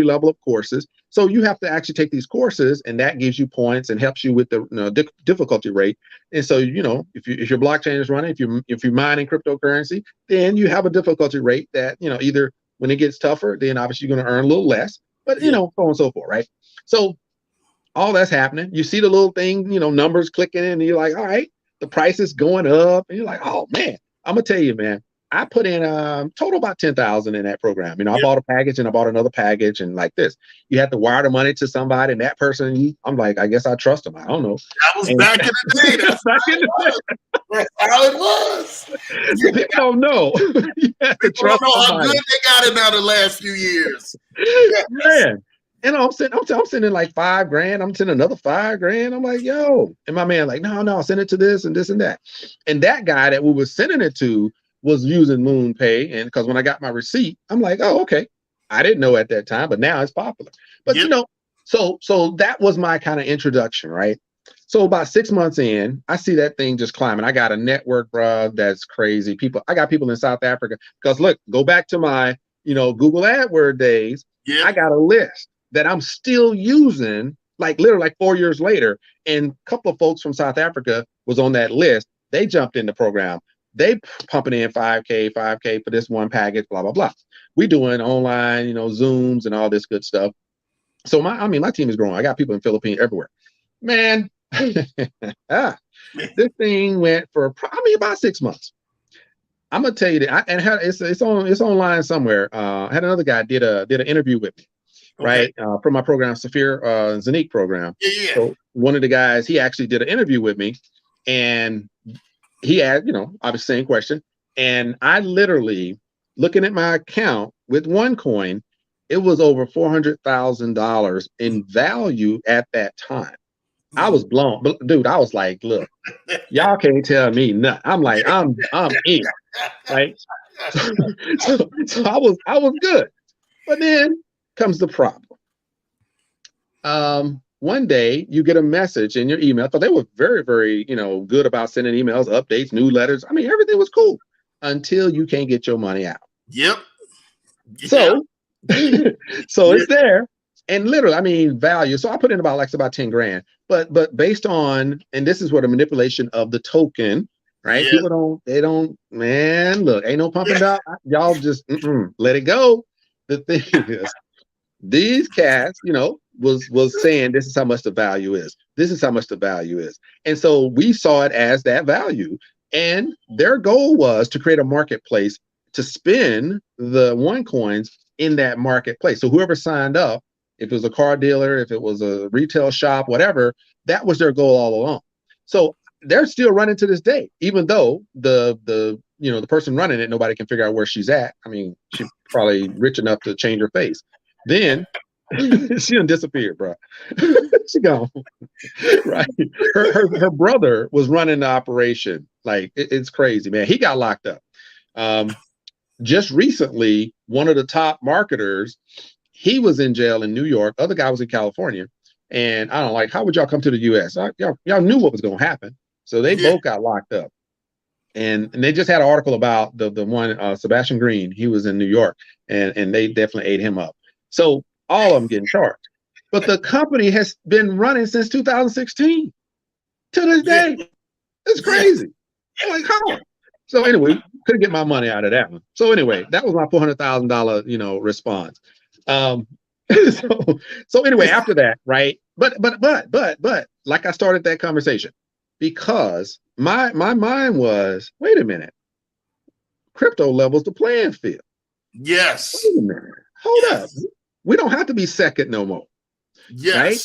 level up courses. So you have to actually take these courses and that gives you points and helps you with the difficulty rate. And so, if your blockchain is running, if you're mining cryptocurrency, then you have a difficulty rate that, either when it gets tougher, then obviously you're going to earn a little less, but so on and so forth. Right. So all that's happening. You see the little thing, numbers clicking in and you're like, all right, the price is going up. And you're like, oh man, I'm going to tell you, man, I put in total about 10,000 in that program. I bought a package and I bought another package, and like this, you had to wire the money to somebody, and that person, I'm like, I guess I trust them. I don't know. That was back in the day. That's how it was. People don't know. You have to People don't trust know how somebody. good they got it now the last few years. Man. I'm sending like $5,000. I'm sending another $5,000. I'm like, yo. And my man like, no, I'll send it to this and this and that. And that guy that we were sending it to was using MoonPay. And because when I got my receipt, I'm like, oh, okay. I didn't know at that time, but now it's popular. But so that was my kind of introduction, right? So about 6 months in, I see that thing just climbing. I got a network, bro, that's crazy. I got people in South Africa. Because look, go back to my, Google AdWords days. I got a list that I'm still using, like literally like 4 years later. And a couple of folks from South Africa was on that list. They jumped in the program. They pumping in 5K for this one package, blah, blah, blah. We doing online, Zooms and all this good stuff. So my team is growing. I got people in Philippines everywhere. Man, this thing went for about 6 months. I'm gonna tell you that, it's online somewhere. I had another guy did an interview with me, right? From my program, Saphir Zanik program. Yeah. So one of the guys, he actually did an interview with me, and he had, obviously same question. And I literally, looking at my account with OneCoin, it was over $400,000 in value at that time. I was blown, but dude, I was like, look, y'all can't tell me nothing. I'm like, I'm in, right? So I was good. But then comes the problem. One day you get a message in your email, because they were very, very, good about sending emails, updates, newsletters. I mean, everything was cool until you can't get your money out. Yep. So it's there. And literally, value. So I put in about $10,000, but based on, and this is where the manipulation of the token, right? Yeah. People man, look, ain't no pumping up. Y'all just let it go. The thing is, these cats, was saying this is how much the value is. This is how much the value is. And so we saw it as that value. And their goal was to create a marketplace to spin the OneCoins in that marketplace. So whoever signed up, if it was a car dealer, if it was a retail shop, whatever, that was their goal all along. So they're still running to this day, even though the person running it, nobody can figure out where she's at. She's probably rich enough to change her face. Then she done disappeared, bro. She gone. Right. Her brother was running the operation. Like it's crazy, man. He got locked up. Just recently, one of the top marketers, he was in jail in New York. Other guy was in California. And I don't like, how would y'all come to the US? Y'all knew what was going to happen. So they both got locked up. And they just had an article about the one, Sebastian Green. He was in New York, and they definitely ate him up. So all of them getting charged. But the company has been running since 2016 to this day. It's crazy. I'm like, how? So anyway, couldn't get my money out of that one. So anyway, that was my $400,000, response. So anyway, after that, right? But like I started that conversation, because my mind was, wait a minute, crypto levels the playing field. Yes. Wait a minute, hold up. We don't have to be second no more. Yes. Right?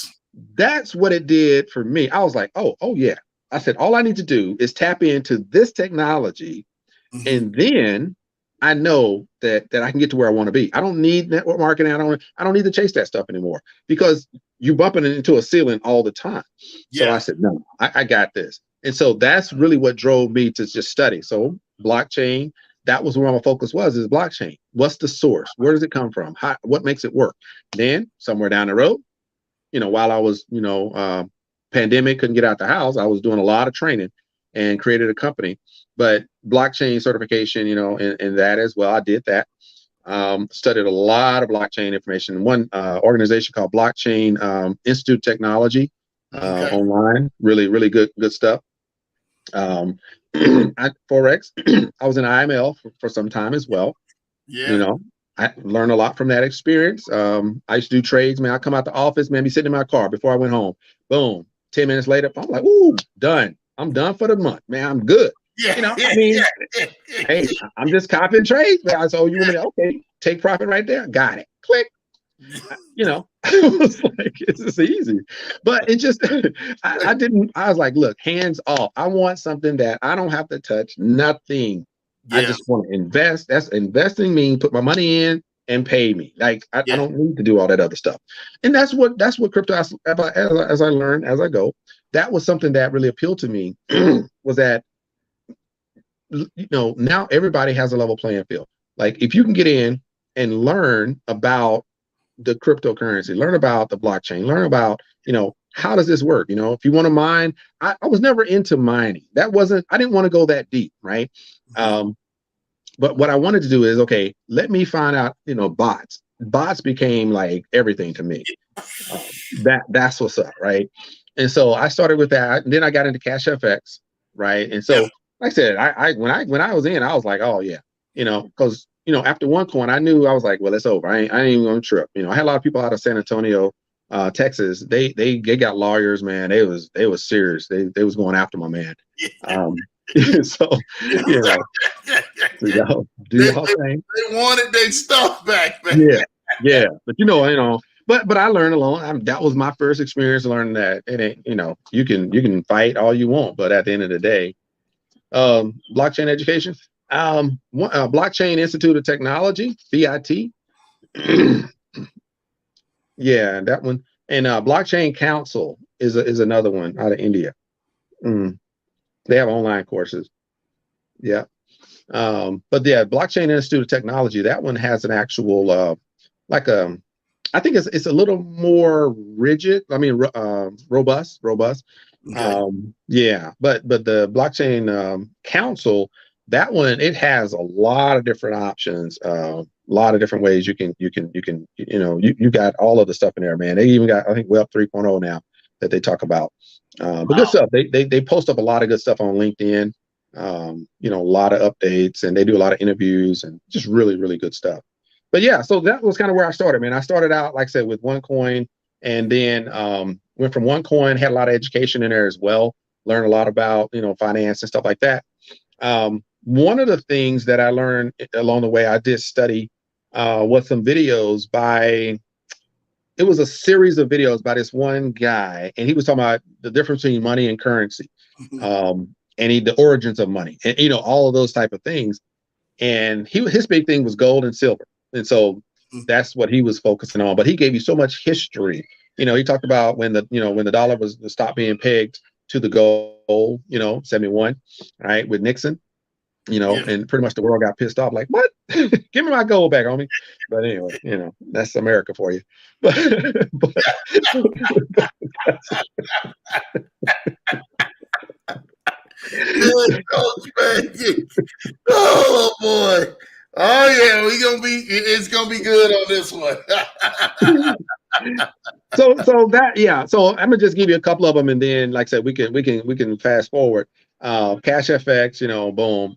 That's what it did for me. I was like, oh yeah. I said, all I need to do is tap into this technology, and then I know that I can get to where I want to be. I don't need network marketing. I don't need to chase that stuff anymore, because you're bumping it into a ceiling all the time. Yeah. So I said, no, I got this. And so that's really what drove me to just study. So blockchain, that was where my focus was, is blockchain. What's the source? Where does it come from? What makes it work? Then somewhere down the road, while I was, pandemic, couldn't get out the house, I was doing a lot of training and created a company. But blockchain certification, in that as well, I did that. Studied a lot of blockchain information. One organization called Blockchain Institute Technology, online, really good stuff. Forex, I was in IML for some time as well. Yeah. I learned a lot from that experience. I used to do trades, man. I come out the office, man, be sitting in my car before I went home. Boom. 10 minutes later, I'm like, ooh, done. I'm done for the month, man. I'm good. Yeah. You know, I mean, hey, I'm just copying trades. So you want me to, okay, take profit right there. Got it. Click. You know, I was like, it's just easy. But it just, I was like, look, hands off. I want something that I don't have to touch nothing. I just want to invest. That's investing means put my money in and pay me. Like I don't need to do all that other stuff. And that's what crypto, as I learn as I go, that was something that really appealed to me was that, you know, now everybody has a level playing field. Like if you can get in and learn about the cryptocurrency, learn about the blockchain, learn about, you know, how does this work? You know, if you want to mine, I was never into mining. I didn't want to go that deep, right? But what I wanted to do is, okay, let me find out, you know, bots. Bots became like everything to me. That's what's up, right? And so I started with that, and then I got into Cash FX, right? And so, like I said, when I was in, I was like, oh yeah, you know, because you know, after OneCoin, I knew I was like, well, it's over. I ain't even gonna trip. You know, I had a lot of people out of San Antonio, Texas. They got lawyers, man. They was serious. They was going after my man. So you know, do y'all thing. They wanted their stuff back, man. Yeah. But you know, but I learned along. That was my first experience learning that it ain't, you know, you can fight all you want, but at the end of the day, blockchain education. Blockchain Institute of Technology, BIT. Yeah, that one. And Blockchain Council is another one out of India. They have online courses. Yeah. But yeah, Blockchain Institute of Technology, that one has an actual I think it's a little more rigid. I mean, robust. Okay. Yeah, but the Blockchain Council, that one, it has a lot of different options, a lot of different ways you can you know, you got all of the stuff in there, man. They even got, I think, Web 3.0 now that they talk about. But good stuff. They post up a lot of good stuff on LinkedIn. You know, a lot of updates, and they do a lot of interviews and just really, really good stuff. But yeah, so that was kind of where I started, man. I started out, like I said, with OneCoin, and then went from OneCoin, had a lot of education in there as well, learned a lot about, you know, finance and stuff like that. One of the things that I learned along the way, I did study was some videos it was a series of videos by this one guy, and he was talking about the difference between money and currency, and the origins of money, and, you know, all of those type of things. And his big thing was gold and silver. And so that's what he was focusing on. But he gave you so much history. You know, he talked about when the dollar was stopped being pegged to the gold, you know, 71, right, with Nixon, you know, and pretty much the world got pissed off, like, what? Give me my gold back, homie. But anyway, you know, that's America for you. But Good coach, man. Oh boy. Oh yeah, it's gonna be good on this one. So that, yeah. So I'm gonna just give you a couple of them, and then, like I said, we can fast forward. Cash FX, you know, boom.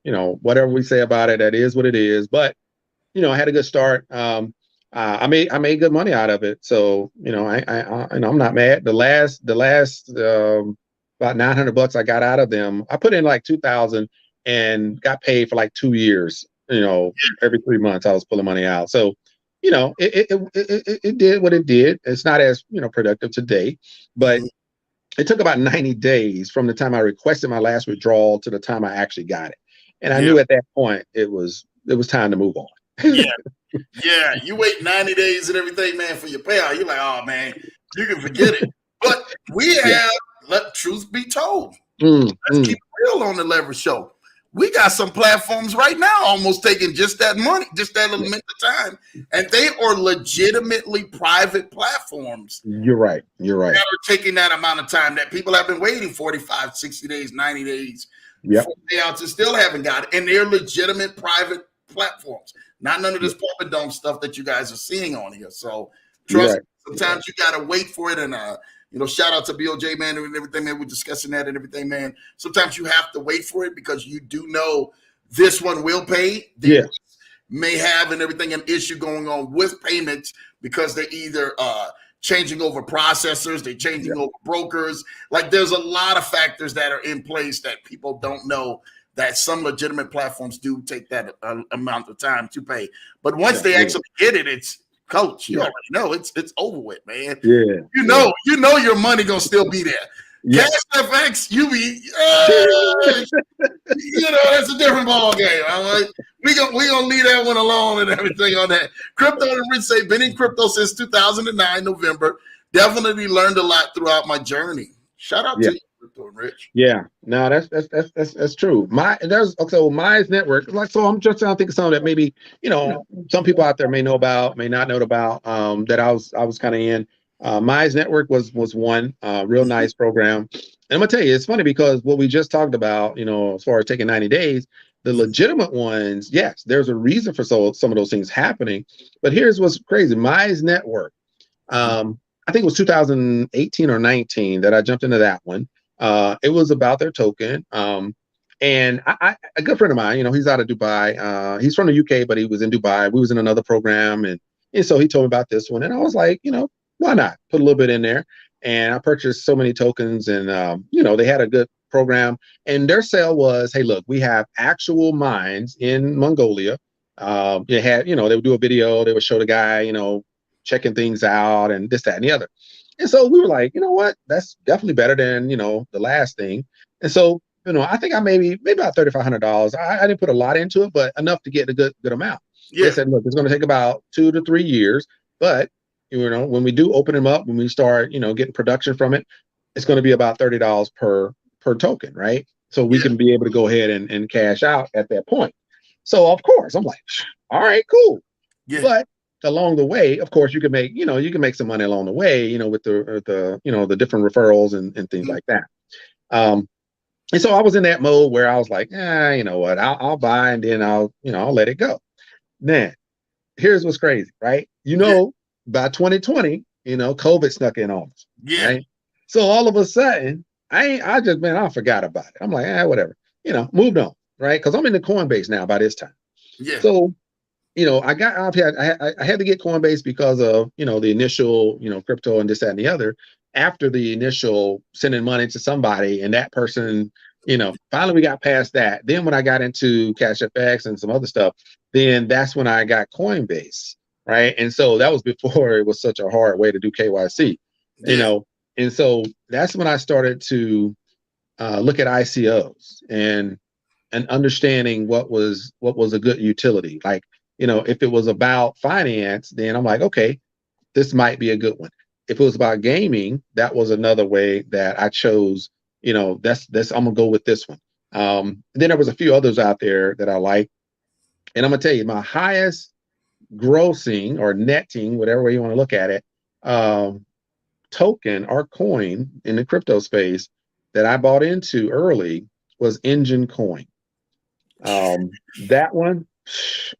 You know, whatever we say about it, that is what it is. But you know, I had a good start. I made good money out of it. So you know, I'm not mad. The last about $900 I got out of them. I put in like 2,000 and got paid for like 2 years. You know, every 3 months I was pulling money out. So, you know, it did what it did. It's not as, you know, productive today, but it took about 90 days from the time I requested my last withdrawal to the time I actually got it. And I knew at that point it was time to move on. Yeah, you wait 90 days and everything, man, for your payout. You're like, oh man, you can forget it. But we have, let truth be told. Let's keep it real on the Leverage Show. We got some platforms right now almost taking just that money, just that little bit of time, and they are legitimately private platforms. You're right. That are taking that amount of time that people have been waiting 45, 60 days, 90 days for payouts and still haven't got it. And they're legitimate private platforms, not none of this pump and dump stuff that you guys are seeing on here. So trust me, sometimes you got to wait for it. And you know, shout out to BOJ, man, and everything, man. We're discussing that and everything, man. Sometimes you have to wait for it because you do know this one will pay. They may have and everything an issue going on with payments because they either changing over processors, they're changing over brokers. Like there's a lot of factors that are in place that people don't know, that some legitimate platforms do take that amount of time to pay. But once they actually get it, it's coach. You already know it's over with, man. Yeah. You know your money gonna still be there. Cash FX, you be, that's a different ball game. We gonna leave that one alone and everything on that. Crypto and Rich say, been in crypto since 2009 November. Definitely learned a lot throughout my journey. Shout out to you, Crypto and Rich. Yeah, no, that's true. Mize Network, so I'm just trying to think of something that maybe some people out there may know about, may not know about. That I was kind of in. Mize Network was one real nice program. And I'm gonna tell you, it's funny because what we just talked about, as far as taking 90 days, the legitimate ones, yes, there's a reason for some of those things happening. But here's what's crazy: Mize Network. I think it was 2018 or 19 that I jumped into that one. It was about their token. And a good friend of mine, he's out of Dubai. He's from the UK, but he was in Dubai. We was in another program, and so he told me about this one, and I was like, why not put a little bit in there? And I purchased so many tokens, and they had a good program. And their sale was, hey, look, we have actual mines in Mongolia. They would do a video, they would show the guy, checking things out and this, that, and the other. And so we were like, you know what? That's definitely better than, the last thing. And so, I think I maybe about $3,500. I didn't put a lot into it, but enough to get a good amount. Yeah. They said, look, it's going to take about 2 to 3 years, but when we do open them up, when we start, getting production from it, it's going to be about $30 per token, right? So we can be able to go ahead and cash out at that point. So of course, I'm like, all right, cool. Yeah. But along the way, of course, you can make some money along the way, with the different referrals and things like that. And so I was in that mode where I was like, you know what, I'll buy and then I'll let it go. Then here's what's crazy, right? By 2020, COVID snuck in on us. Yeah. Right? So all of a sudden, I forgot about it. I'm like, whatever, moved on, right? Because I'm in the Coinbase now by this time. Yeah. So, I had to get Coinbase because of, the initial, crypto and this, that, and the other. After the initial sending money to somebody and that person, finally we got past that. Then when I got into Cash FX and some other stuff, then that's when I got Coinbase. Right. And so that was before it was such a hard way to do KYC, and so that's when I started to look at ICOs and understanding what was a good utility. Like, if it was about finance, then I'm like, okay, this might be a good one. If it was about gaming, that was another way that I chose, that's I'm gonna go with this one. Then there was a few others out there that I like. And I'm gonna tell you, my highest grossing or netting, whatever way you want to look at it, token or coin in the crypto space that I bought into early was Engine Coin. That one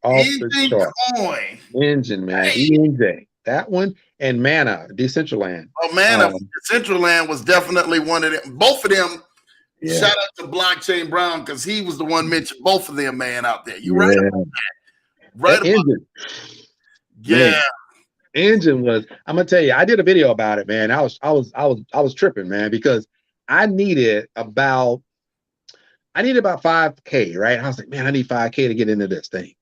off the chart. Coin. Engine, man. ENJ. That one and Mana, Decentraland. Oh, Mana, Decentraland was definitely one of them. Both of them. Yeah. Shout out to Blockchain Brown because he was the one mentioned both of them, man, out there. You right about that. Right about Engine. Yeah. Man, Engine was, I'm gonna tell you, I did a video about it, man. I was tripping, man, because I needed about 5K, right? I was like, man, I need 5K to get into this thing.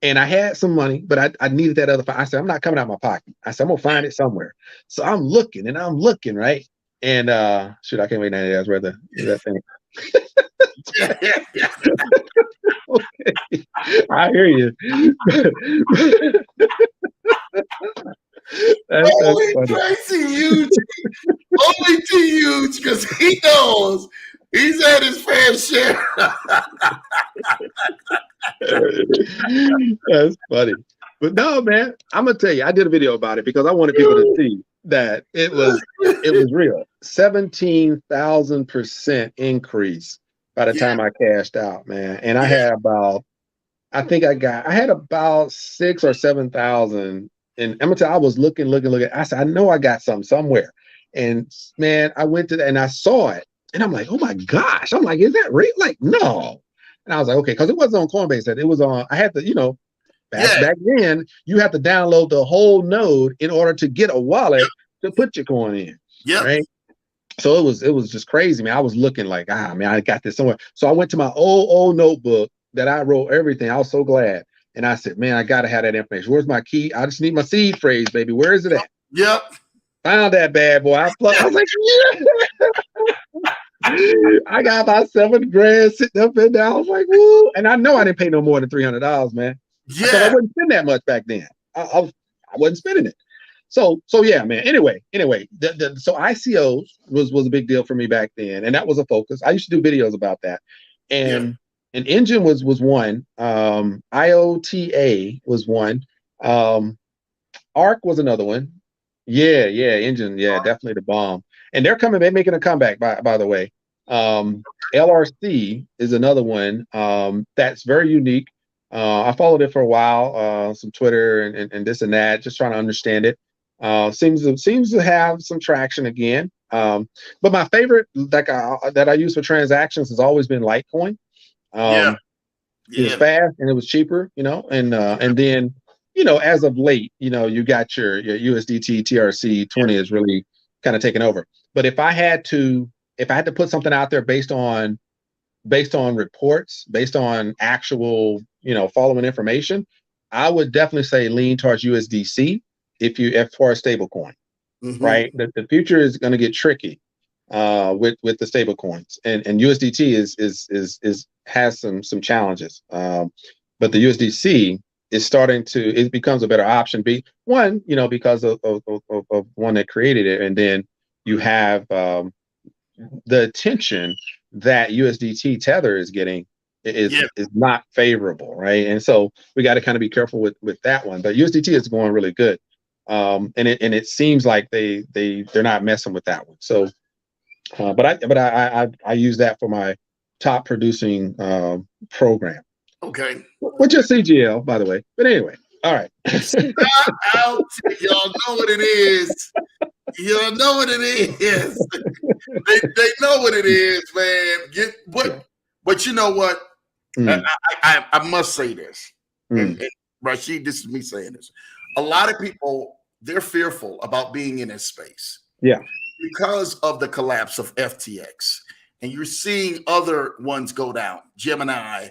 And I had some money, but I needed that other 5. I said, I'm not coming out of my pocket. I said, I'm gonna find it somewhere. So I'm looking, right? And I can't wait 90 days rather do that thing. Okay. I hear you. Only Tracy huge. Only too huge because he knows he's at his fair share. That's funny. But no, man, I'm gonna tell you, I did a video about it because I wanted people to see that it was real. 17,000% increase by the time I cashed out, man. And I had about 6 or 7,000. And I'm gonna tell you, I was looking. I said, I know I got something somewhere. And man, I went to that and I saw it. And I'm like, oh my gosh. I'm like, is that real? Like, no. And I was like, okay, because it wasn't on Coinbase. It was on, I had to, back then, you have to download the whole node in order to get a wallet put your coin in. Yeah. Right. So it was just crazy, man. I was looking like, man, I got this somewhere. So I went to my old notebook that I wrote everything. I was so glad. And I said, man, I gotta have that information. Where's my key? I just need my seed phrase, baby. Where is it at? Yep. Found that bad boy. I was like, yeah. I got about $7,000 sitting up in there. I was like, woo. And I know I didn't pay no more than $300, man. Yeah. Because I wouldn't spend that much back then. I wasn't spending it. So yeah, man. Anyway, so ICOs was a big deal for me back then, and that was a focus. I used to do videos about that, and Engine was one. IOTA was one. ARC was another one. Yeah, Engine. Yeah, definitely the bomb. And they're making a comeback. By the way, LRC is another one that's very unique. I followed it for a while, some Twitter and this and that, just trying to understand it. Seems to have some traction again. But my favorite that I use for transactions has always been Litecoin. It was fast and it was cheaper, and then, as of late, you got your USDT TRC 20 is really kind of taken over. But if I had to put something out there based on reports, based on actual, following information, I would definitely say lean towards USDC if for a stable coin, right? The future is going to get tricky with the stable coins, and USDT has some challenges, but the USDC is it becomes a better option. Because of one that created it, and then you have the attention that USDT Tether is getting is not favorable, right? And so we got to kind of be careful with that one. But USDT is going really good, and it seems like they're not messing with that one. So, but I use that for my top producing program. Okay. Which is CGL, by the way. But anyway, all right. Y'all know what it is. Y'all know what it is. They know what it is, man. But you know what? I must say this. And Rasheed, this is me saying this. A lot of people, they're fearful about being in this space. Yeah. Because of the collapse of FTX. And you're seeing other ones go down. Gemini,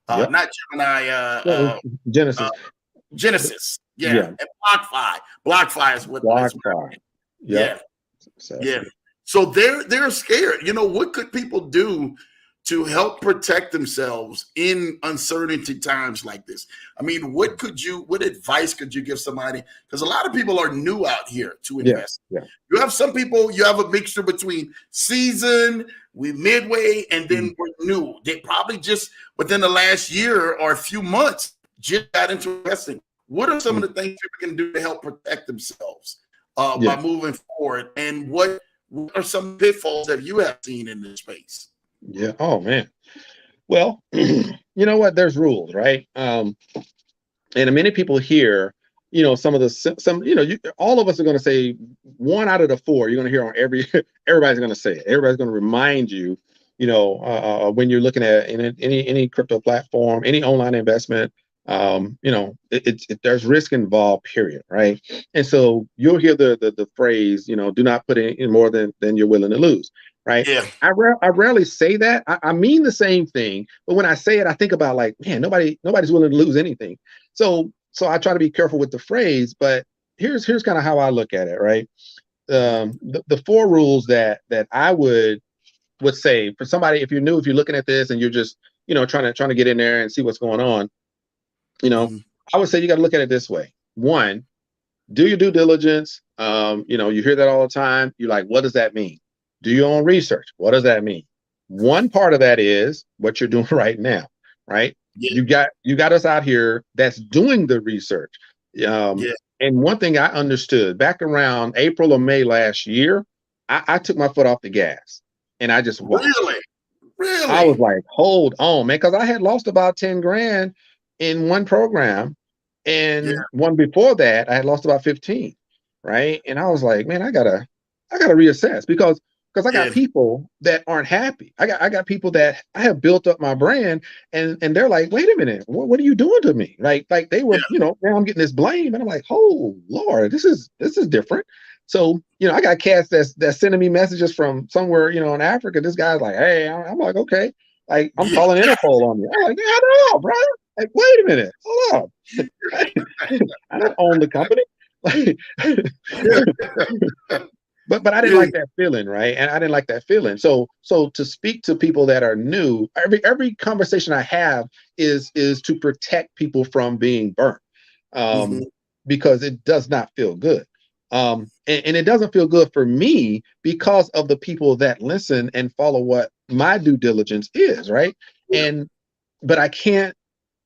not Gemini, Genesis. Yeah. And BlockFi. BlockFi is what BlockFi. Yeah. So they're scared. What could people do to help protect themselves in uncertainty times like this? I mean, what advice could you give somebody? Because a lot of people are new out here to invest. You have some people, you have a mixture between seasoned, midway, and then we're new. They probably just within the last year or a few months just got into investing. What are some of the things people can do to help protect themselves by moving forward? And what are some pitfalls that you have seen in this space? Yeah. Oh, man. Well, you know what? There's rules, right? And many people here, all of us are going to say one out of the four. You're going to hear on everybody's going to say it. Everybody's going to remind you, when you're looking at any crypto platform, any online investment, there's risk involved, period, right? And so you'll hear the phrase, do not put in more than you're willing to lose. Right. Yeah. I rarely say that. I mean the same thing, but when I say it, I think about like, man, nobody's willing to lose anything. So I try to be careful with the phrase, but here's kind of how I look at it. Right. The four rules that I would say for somebody, if you're looking at this and you're just, trying to get in there and see what's going on, I would say you got to look at it this way. One, do your due diligence. You hear that all the time. You're like, what does that mean? Do your own research. What does that mean? One part of that is what you're doing right now, right? Yeah. You got us out here that's doing the research. And one thing I understood back around April or May last year, I took my foot off the gas and I just watched. Really? I was like, hold on, man, because I had lost about 10 grand in one program, and one before that I had lost about 15, right? And I was like, man, I gotta reassess because I got people that aren't happy. I got people that I have built up my brand, and they're like, wait a minute, what are you doing to me? Like they were, now I'm getting this blame, and I'm like, oh Lord, this is different. So, I got cats that's sending me messages from somewhere, in Africa. This guy's like, hey, I'm like, okay. Like, I'm calling Interpol on you. I'm like, yeah, no, bro. Like, wait a minute. Hold up. I don't own the company. Like, but I didn't like that feeling, right? And I didn't like that feeling. So to speak to people that are new, every conversation I have is to protect people from being burnt, because it does not feel good. And it doesn't feel good for me because of the people that listen and follow what my due diligence is, right? But I can't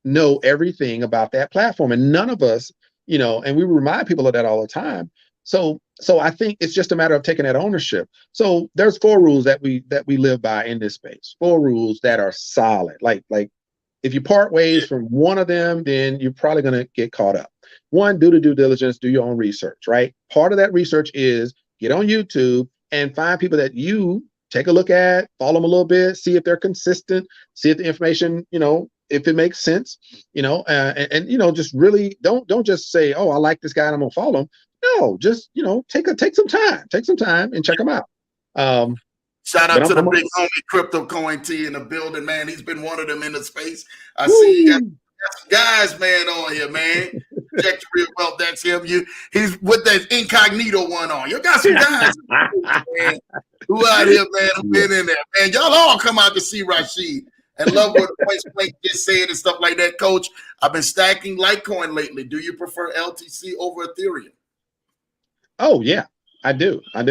know everything about that platform, and none of us, and we remind people of that all the time. So I think it's just a matter of taking that ownership. So there's 4 rules that we live by in this space. 4 rules that are solid. Like if you part ways from one of them, then you're probably going to get caught up. 1, do the due diligence, do your own research, right? Part of that research is get on YouTube and find people that you take a look at, follow them a little bit, see if they're consistent, see if the information, if it makes sense, and just really don't just say, oh, I like this guy and I'm gonna follow him. No, just take some time and check them out. Shout out to the big homie Crypto Coin T in the building, man. He's been one of them in the space. I see you got some guys, man, on here, man. Check your real wealth. That's him. He's with that incognito one on. You got some guys, man, who out here, man, who been in there, man. Y'all all come out to see Rasheed and love what Point Blank just said and stuff like that. Coach, I've been stacking Litecoin lately. Do you prefer LTC over Ethereum? Oh yeah, I do. I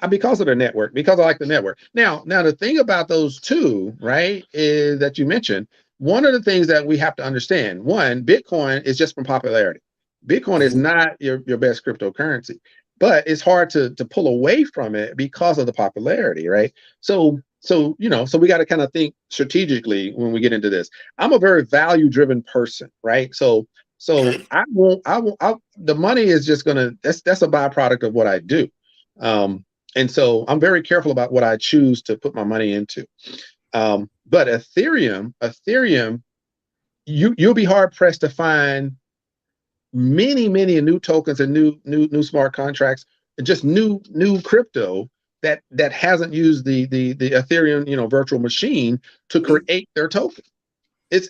because of the network, because I like the network. Now the thing about those two, right, is that you mentioned, one of the things that we have to understand, one, Bitcoin is just from popularity. Bitcoin is not your best cryptocurrency, but it's hard to pull away from it because of the popularity, right? So we got to kind of think strategically when we get into this. I'm a very value-driven person, right? So I won't, the money is just that's a byproduct of what I do. And so I'm very careful about what I choose to put my money into. But Ethereum, you'll be hard pressed to find many new tokens and new smart contracts, and just new crypto that hasn't used the Ethereum virtual machine to create their token.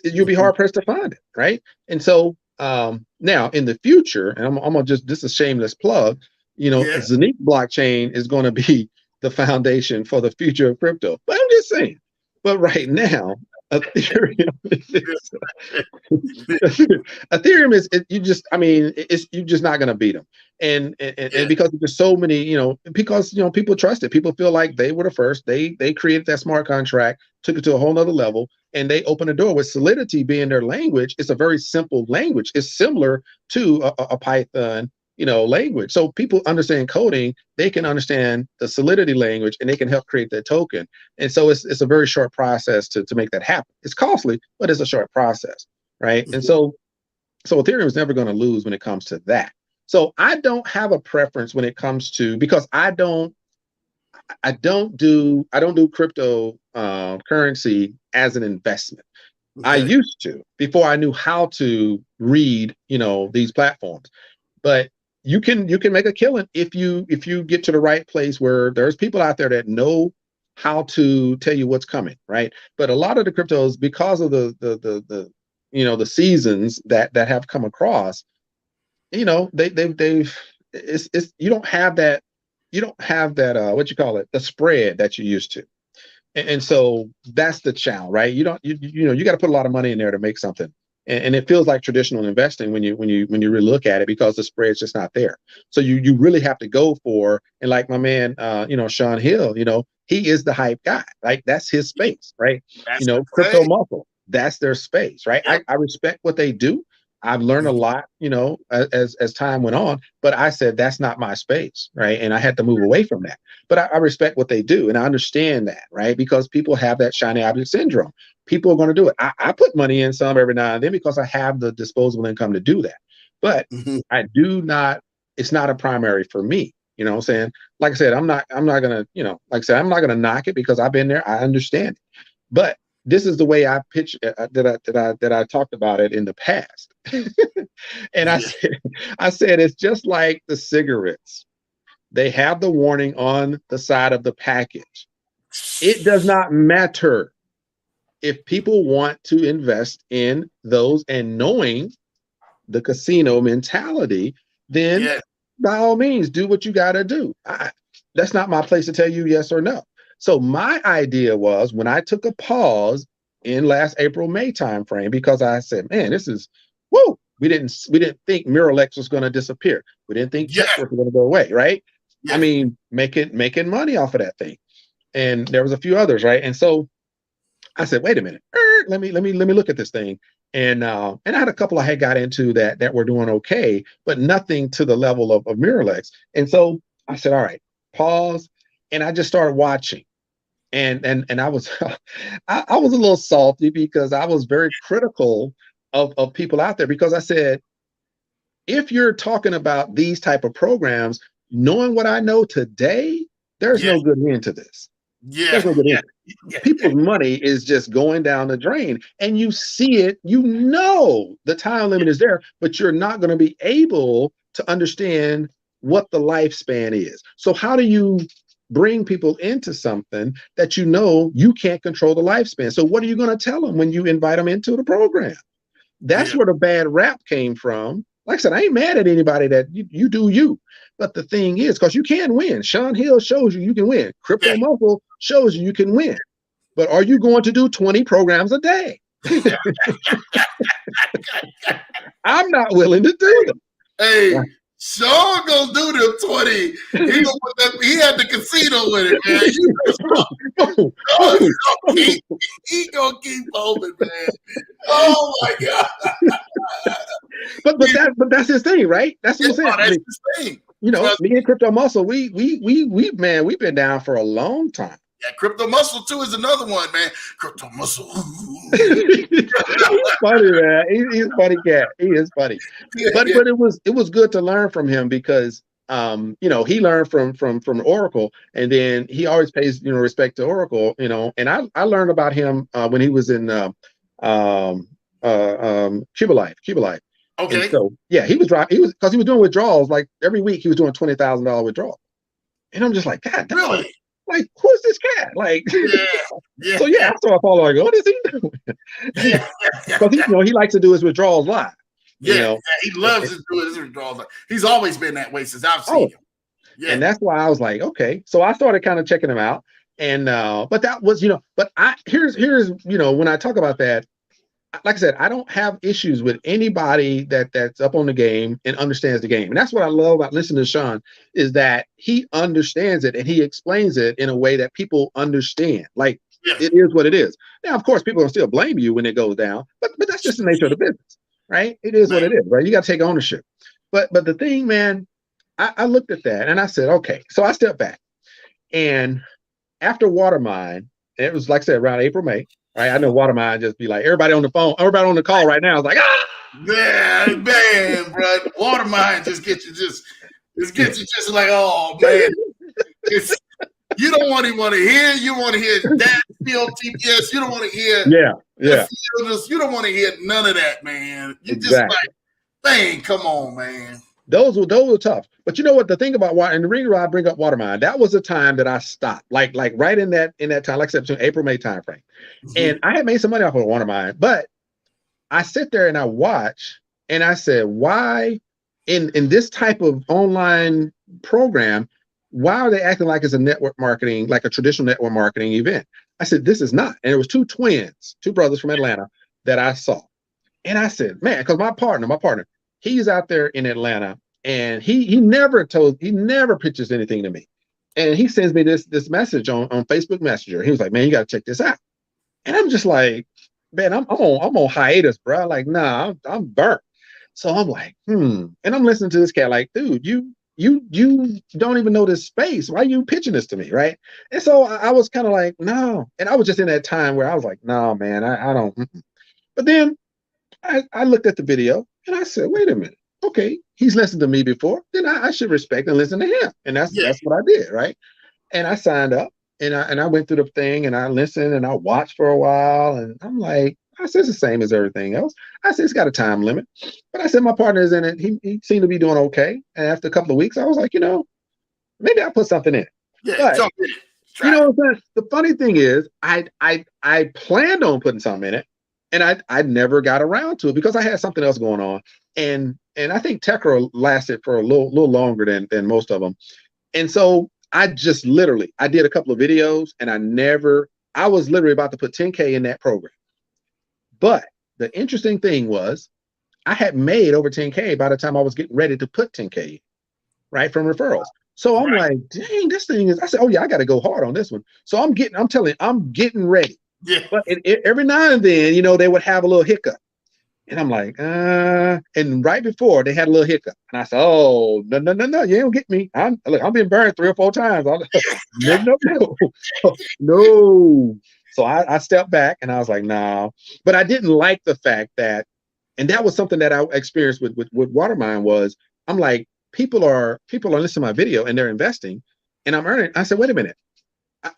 You'll be hard pressed to find it, right? And so now in the future, and I'm gonna this is a shameless plug, Zonique blockchain is going to be the foundation for the future of crypto. But I'm just saying. But right now, Ethereum is you're just not going to beat them. And because there's so many, because people trust it. People feel like they were the first. They created that smart contract, took it to a whole nother level, and they opened the door with Solidity being their language. It's a very simple language. It's similar to a Python language. So people understand coding, they can understand the Solidity language, and they can help create that token. And so it's a very short process to make that happen. It's costly, but it's a short process, right? And so Ethereum is never going to lose when it comes to that. So I don't have a preference when it comes to, because I don't do crypto currency as an investment. Okay. I used to, before I knew how to read these platforms. But you can make a killing if you get to the right place where there's people out there that know how to tell you what's coming, right? But a lot of the cryptos, because of the seasons that have come across, you don't have that what you call it, the spread that you used to. And so that's the challenge, right? You got to put a lot of money in there to make something. And it feels like traditional investing when you really look at it, because the spread's just not there. So you really have to go for, and like my man, Sean Hill, he is the hype guy. Like that's his space, right? That's crypto muscle, that's their space, right? Yep. I respect what they do. I've learned a lot, as time went on, but I said, that's not my space, right? And I had to move away from that. But I respect what they do, and I understand that, right? Because people have that shiny object syndrome. People are going to do it. I put money in some every now and then because I have the disposable income to do that. But I do not, it's not a primary for me. You know what I'm saying? Like I said, I'm not going to, I'm not going to knock it because I've been there. I understand it. But this is the way I pitch that I talked about it in the past. And I said it's just like the cigarettes. they have the warning on the side of the package. It does not matter if people want to invest in those and knowing the casino mentality, then by all means, do what you got to do. That's not my place to tell you yes or no. So my idea was when I took a pause in last April, May timeframe, because I said, man, this is, woo, we didn't think Miralex was going to disappear. We didn't think checkbook was going to go away, right? I mean, making money off of that thing. And there was a few others, right? And so I said, wait a minute, let me look at this thing. And I had a couple I had got into that were doing okay, but nothing to the level of Miralex. And so I said, all right, pause. And I just started watching. And I was I was a little salty because I was very critical of people out there, because I said, if you're talking about these type of programs, knowing what I know today, there's no good end to this. There's no good end. People's money is just going down the drain, and you see it, you know the time limit is there, but you're not going to be able to understand what the lifespan is. So how do you bring people into something that you know you can't control the lifespan? So what are you going to tell them when you invite them into the program? That's where the bad rap came from. Like I said, I ain't mad at anybody that you do you. But the thing is, because you can win. Sean Hill shows you can win. Crypto Muscle shows you can win. But are you going to do 20 programs a day? I'm not willing to do them. Hey, Sean gonna do them 20. He had the casino with it, man. He gonna keep moving, man. Oh my God. But that's his thing, right? That's what I'm saying. That's his thing. You know, me and Crypto Muscle, we've been down for a long time. Yeah, Crypto Muscle too is another one, man. Crypto Muscle. He's funny, man. He's a funny cat. He is funny. But it was good to learn from him, because you know, he learned from Oracle, and then he always pays, you know, respect to Oracle, you know. And I learned about him when he was in Cuba Life. Okay. And so he was doing withdrawals like every week. He was doing $20,000 withdrawal, and I'm just like, God, really? Like, who's this cat? Like, so I started following. Like, what is he doing? Because he likes to do his withdrawals live. He loves to do his withdrawals. He's always been that way since I've seen him. Yeah, and that's why I was like, okay. So I started kind of checking him out, and but that was, here's when I talk about that. Like I said, I don't have issues with anybody that's up on the game and understands the game. And that's what I love about listening to Sean, is that he understands it and he explains it in a way that people understand. Like, it is what it is. Now, of course, people will still blame you when it goes down, but that's just the nature of the business, right? It is what it is, right? You got to take ownership. But the thing, man, I looked at that and I said, okay. So I stepped back, and after Watermine, it was, like I said, around April, May. Right, I know Watermine just be like, everybody on the phone, everybody on the call right now is like, man, bro, Watermine just gets you just like, oh man, you don't want to hear. You want to hear that field TPS. You don't want to hear. You don't want to hear none of that, man. You just like, dang, come on, man. Those were tough. But you know what? The thing about water, and the reason why I bring up Watermine, that was the time that I stopped. Like right in that time, like I said, between April, May time frame. And I had made some money off of Watermine, but I sit there and I watch, and I said, why in this type of online program, why are they acting like it's a network marketing, like a traditional network marketing event? I said, this is not. And it was two brothers from Atlanta that I saw. And I said, man, because my partner, he's out there in Atlanta, and he never pitches anything to me. And he sends me this message on Facebook Messenger. He was like, man, you got to check this out. And I'm just like, man, I'm on hiatus, bro. Like, nah, I'm burnt. So I'm like, And I'm listening to this cat like, dude, you don't even know this space. Why are you pitching this to me, right? And so I was kind of like, no. And I was just in that time where I was like, no, man, I don't. But then I looked at the video, and I said, wait a minute. Okay, he's listened to me before. Then I should respect and listen to him. And that's what I did, right? And I signed up, and I went through the thing, and I listened, and I watched for a while. And I'm like, I said, it's the same as everything else. I said, it's got a time limit. But I said, my partner is in it. He seemed to be doing okay. And after a couple of weeks, I was like, maybe I'll put something in it. Yeah, but jump in it. You know what I'm saying? The funny thing is, I planned on putting something in it, and I never got around to it because I had something else going on, and I think Tekra lasted for a little longer than most of them, and so I just literally I did a couple of videos, and I was literally about to put 10K in that program, but the interesting thing was I had made over 10K by the time I was getting ready to put 10K in, right, from referrals. So I'm like, dang, this thing is, I said, oh yeah, I got to go hard on this one. So I'm getting ready. Yeah. But every now and then, they would have a little hiccup. And I'm like, and right before they had a little hiccup. And I said, oh, no, you don't get me. I'm being burned 3 or 4 times. No. So I stepped back and I was like, no. But I didn't like the fact that, and that was something that I experienced with Watermine was, I'm like, people are listening to my video and they're investing and I'm earning. I said, wait a minute.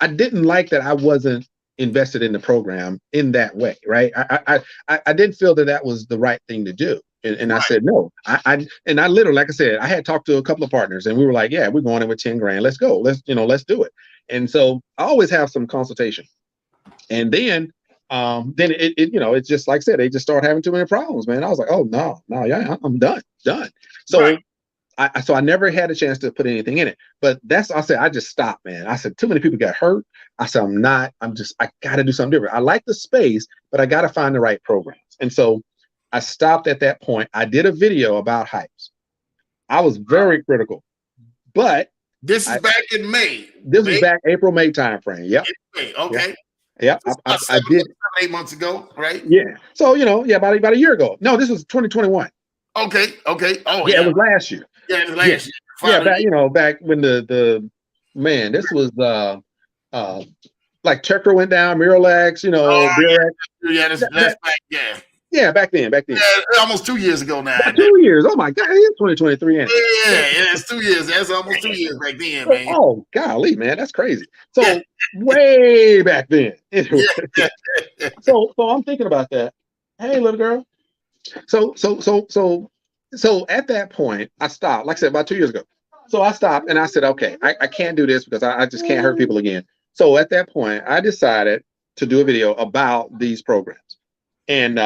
I didn't like that I wasn't invested in the program in that way, right? I didn't feel that was the right thing to do. And I said, no, I literally, like I said, I had talked to a couple of partners and we were like, yeah, we're going in with 10 grand. Let's go. Let's do it. And so I always have some consultation. And then it's just like I said, they just start having too many problems, man. I was like, oh no, yeah, I'm done. So right. I never had a chance to put anything in it, but I said, I just stopped, man. I said, too many people got hurt. I said, I got to do something different. I like the space, but I got to find the right programs. And so I stopped at that point. I did a video about hypes. I was very critical, but this is back in May. This was back April, May timeframe. Yep. May. Okay. Yeah. I did 8 months ago, right? Yeah. So, about a year ago. No, this was 2021. Okay. Oh, yeah. It was last year. Yeah, it was last year. Yeah, back when the man, this was like Checker went down, Miralax, that's back, yeah. Yeah, back then. Yeah, almost 2 years ago now. 2 years. Oh my God, it's 2023. Yeah, it's 2 years. That's almost 2 years back then, man. Oh golly, man, that's crazy. So way back then. So I'm thinking about that. Hey, little girl. So at that point, I stopped. Like I said, about 2 years ago. So I stopped and I said, okay, I can't do this because I just can't hurt people again. So at that point, I decided to do a video about these programs. And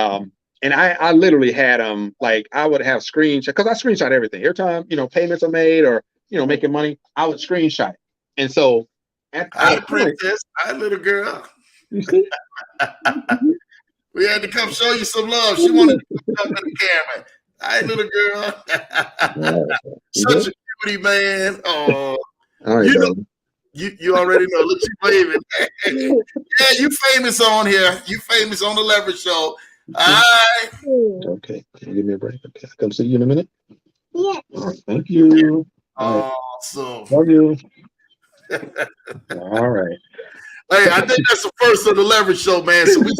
I literally had them, like I would have screenshots, because I screenshot everything. Every time, payments are made or, making money, I would screenshot it. And so hi, princess. Hi, little girl. You see? We had to come show you some love. She wanted to come to the camera. Hi, little girl. Such a cutie, man. Oh, you already know. Look, she waving. Yeah, you famous on here. You famous on the Leverage Show. Hi. Okay. Can you give me a break? Okay. I'll come see you in a minute. Yeah. Thank you. Awesome. Love you. All right. Hey, I think that's the first of the Leverage Show, man. So we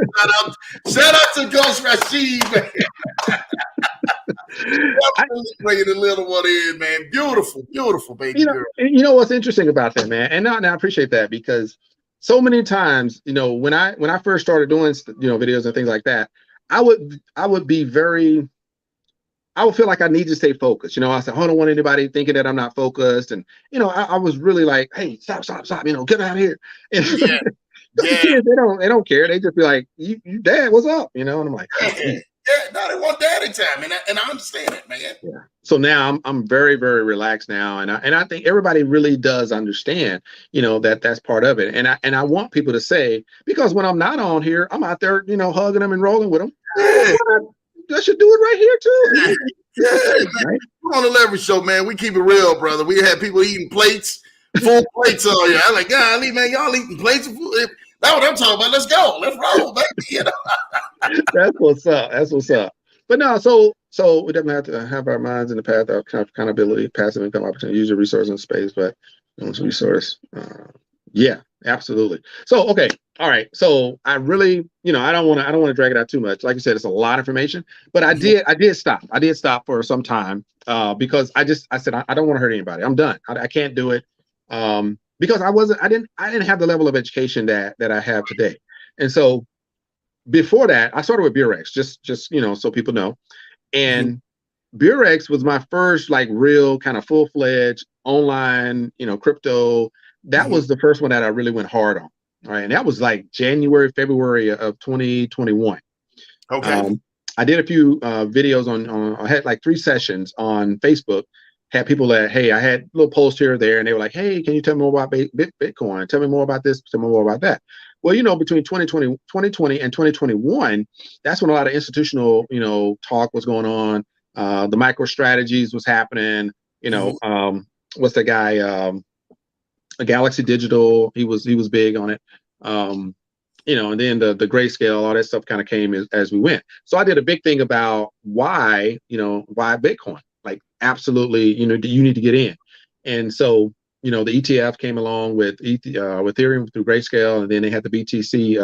shout out to Coach Rashid, man. Bringing the little one in, man. Beautiful, baby girl. You know what's interesting about that, man, and I appreciate that, because so many times, when I first started doing videos and things like that, I would be I would feel like I need to stay focused. I said, I don't want anybody thinking that I'm not focused. And, I was really like, hey, stop, get out of here. And kids, they don't care. They just be like, you dad, what's up? And I'm like, no, they want daddy time. And I understand it, man. Yeah. So now I'm very, very relaxed now. And I think everybody really does understand, that's part of it. And I want people to say, because when I'm not on here, I'm out there, hugging them and rolling with them. Yeah. I should do it right here too. Yeah, right? On the Leverage Show, man, we keep it real, brother. We had people eating plates, full plates on here. I'm like, golly, man, y'all eating plates of food. That's what I'm talking about. Let's go. Let's roll, baby. That's what's up. But no, so we definitely have to have our minds in the path of accountability, passive income opportunity, use your resource in space, but resource. Yeah, absolutely. So, okay. All right. So I really, I don't want to drag it out too much. Like you said, it's a lot of information, but I did stop. I did stop for some time because I said, I don't want to hurt anybody. I'm done. I can't do it. Because I didn't have the level of education that I have today. And so before that, I started with Burex, just so people know. And Burex was my first like real kind of full-fledged online, crypto. That was the first one that I really went hard on. All right. And that was like January, February of 2021. Okay. I did a few videos I had like 3 sessions on Facebook. Had people that, hey, I had little posts here or there, and they were like, hey, can you tell me more about Bitcoin? Tell me more about this, tell me more about that. Well, between 2020 and 2021, that's when a lot of institutional, talk was going on. The micro strategies was happening. What's the guy? Galaxy Digital. He was big on it. And then the grayscale, all that stuff kind of came as we went. So I did a big thing about why Bitcoin. Like, absolutely, you need to get in. And so, the ETF came along with Ethereum through grayscale, and then they had the BTC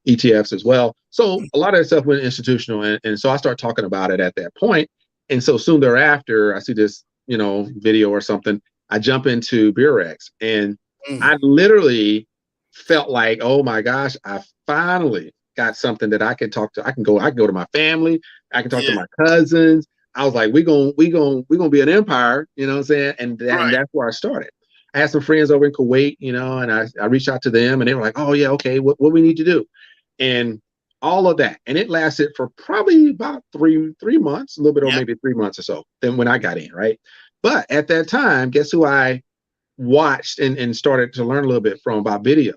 ETFs as well. So a lot of that stuff went institutional, and so I started talking about it at that point. And so soon thereafter, I see this, video or something. I jump into Burex, and I literally felt like, oh my gosh, I finally got something that I can talk to. I can go to my family. I can talk to my cousins. I was like, we gonna be an empire, you know what I'm saying? And that's where I started. I had some friends over in Kuwait, and I reached out to them, and they were like, oh yeah, okay, what we need to do, and all of that. And it lasted for probably about three months, a little bit over maybe 3 months or so. Then when I got in, right? But at that time, guess who I watched and started to learn a little bit from about video?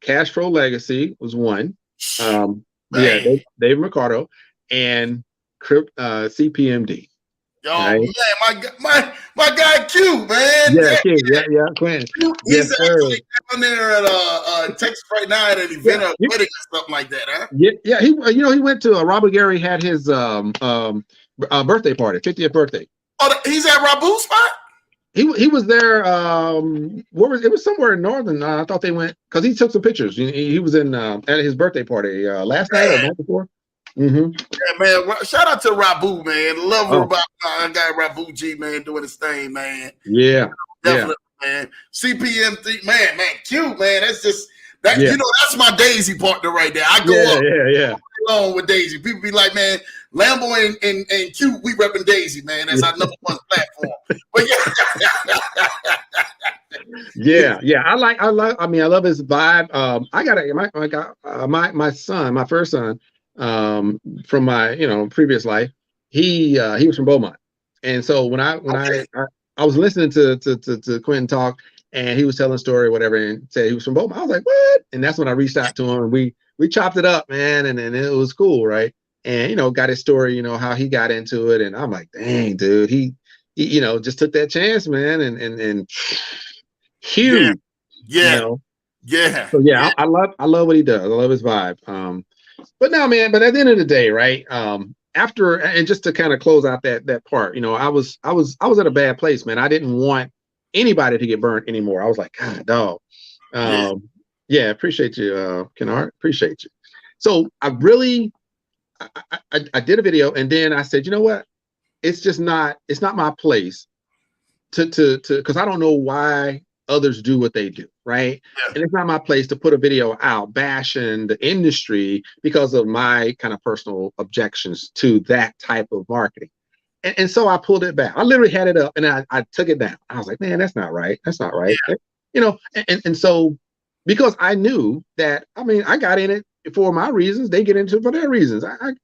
Cash Flow Legacy was one. Dave Ricardo, and CPMD. Oh right? Man, my guy Q, man. Yeah, Quinn. He's actually down there at Texas right now at an event or wedding or something like that, huh? Yeah. He went to Robert Gary had his birthday party, 50th birthday. Oh, he's at Rabu's spot? He was there. It was somewhere in northern. I thought they went because he took some pictures. He was in at his birthday party last night or night before. Yeah, man. Shout out to Rabu, man. Love her about my guy Rabu G, man, doing his thing, man. Yeah, definitely, man. CPM3, man, cute, man. That's just that. That's my Daisy partner right there. I go up along with Daisy. People be like, man, Lambo and Q, we repping Daisy, man. That's our number one platform. But I love his vibe. My son, my first son, from my previous life, he was from Beaumont, and so when I was listening to Quentin talk, and he was telling a story or whatever, and said he was from Beaumont, I was like, what? And that's when I reached out to him, and we chopped it up, man, and it was cool, right? And got his story, how he got into it, and I'm like, dang, dude, he just took that chance, man, and huge, So I love what he does. I love his vibe. But no, man. But at the end of the day, right? After, and just to kind of close out that part, I was at a bad place, man. I didn't want anybody to get burnt anymore. I was like, God, dog. Appreciate you, Kennard. Appreciate you. So I really, I did a video, and then I said, you know what? It's not my place to because I don't know why others do what they do, right? And it's not my place to put a video out bashing the industry because of my kind of personal objections to that type of marketing. And so I pulled it back. I literally had it up, and I took it down. I was like, man, that's not right. That's not right. And so because I knew that, I got in it for my reasons, they get into it for their reasons. And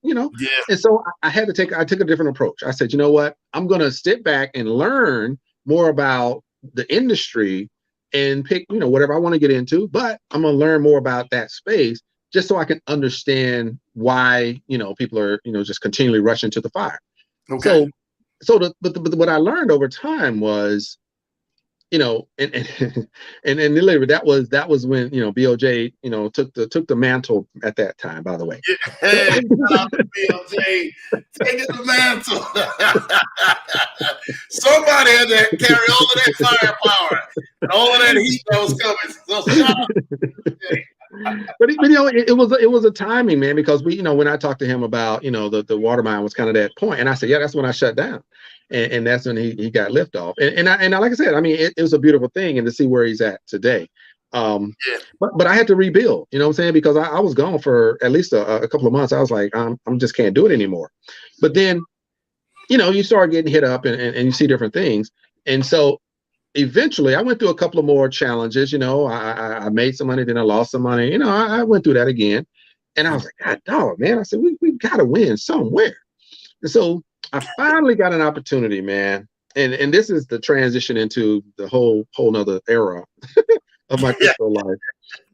so I took a different approach. I said, you know what? I'm going to sit back and learn more about the industry and pick, whatever I want to get into, but I'm going to learn more about that space just so I can understand why, people are, just continually rushing to the fire. Okay. But what I learned over time was, and literally that was when BOJ took the mantle at that time. By the way, BOJ taking the mantle. Somebody had to carry all of that firepower and all of that heat that was coming. So shout out. But it was a timing, man, because when I talked to him about the water mine was kind of that point, and I said, yeah, that's when I shut down. And that's when he got lift off. And I like I said, it was a beautiful thing, and to see where he's at today. But I had to rebuild, you know what I'm saying? Because I was gone for at least a couple of months. I was like, I'm just can't do it anymore. But then you start getting hit up and you see different things. And so eventually I went through a couple of more challenges. I made some money, then I lost some money. I went through that again. And I was like, God dog, man. I said, we've got to win somewhere. And so I finally got an opportunity, man. And this is the transition into the whole nother era of my crypto life.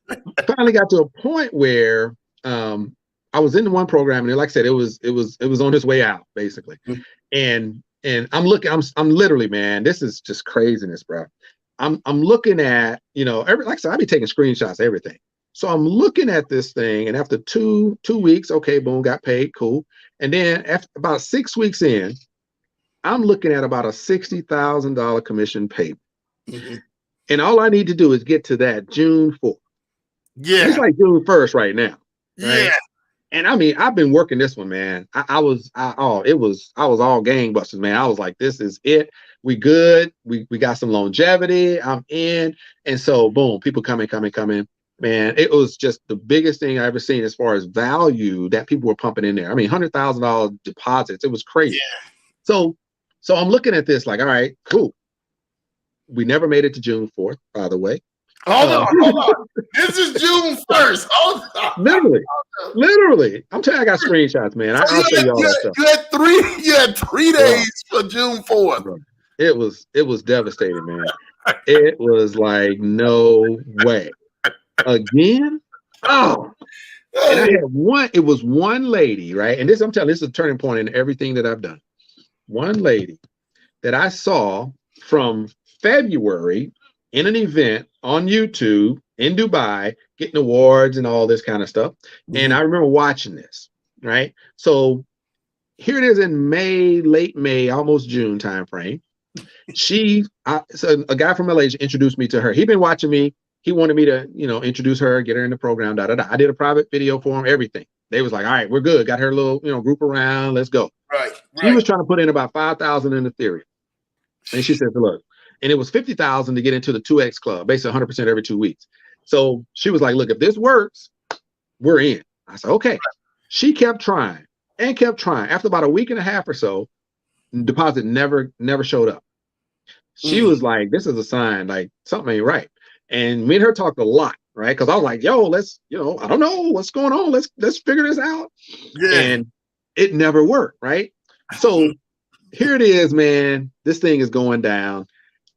I finally got to a point where I was in the one program, and like I said, it was on its way out, basically. And I'm literally, man, this is just craziness, bro. I'm looking at, like I said, I be taking screenshots of everything. So I'm looking at this thing, and after two weeks, okay, boom, got paid, cool. And then after about 6 weeks in, I'm looking at about a $60,000 commission payment. And all I need to do is get to that June 4th. Yeah. And it's like June 1st right now. Right? Yeah. And I mean, I've been working this one, man. I was all gangbusters, man. I was like, this is it. We good. We got some longevity. I'm in. And so boom, people coming. Man, it was just the biggest thing I ever seen as far as value that people were pumping in there. I mean, $100,000 deposits. It was crazy. Yeah. So I'm looking at this like, all right, cool. We never made it to June 4th, by the way. Hold on. This is June 1st. Hold on. Literally. I'm telling you, I got screenshots, man. I'll show you all that stuff. You had 3 days for June 4th. Bro. It was devastating, man. It was like, no way. Again? Oh. And I had it was one lady, right? And this, I'm telling you, this is a turning point in everything that I've done. One lady that I saw from February in an event on YouTube in Dubai, getting awards and all this kind of stuff. And I remember watching this, right? So here it is in May, late May, almost June timeframe. So a guy from Malaysia introduced me to her. He'd been watching me. He wanted me to, introduce her, get her in the program, I did a private video for him, everything. They was like, all right, we're good. Got her little, group around. Let's go. Right. She was trying to put in about 5,000 in Ethereum. And she said, look, and it was 50,000 to get into the 2X club, basically 100% every 2 weeks. So she was like, look, if this works, we're in. I said, okay. She kept trying. After about a week and a half or so, deposit never showed up. She was like, this is a sign, like something ain't right. And me and her talked a lot, right? Because I was like, yo, let's, I don't know what's going on. Let's figure this out. Yeah. And it never worked, right? So here it is, man. This thing is going down.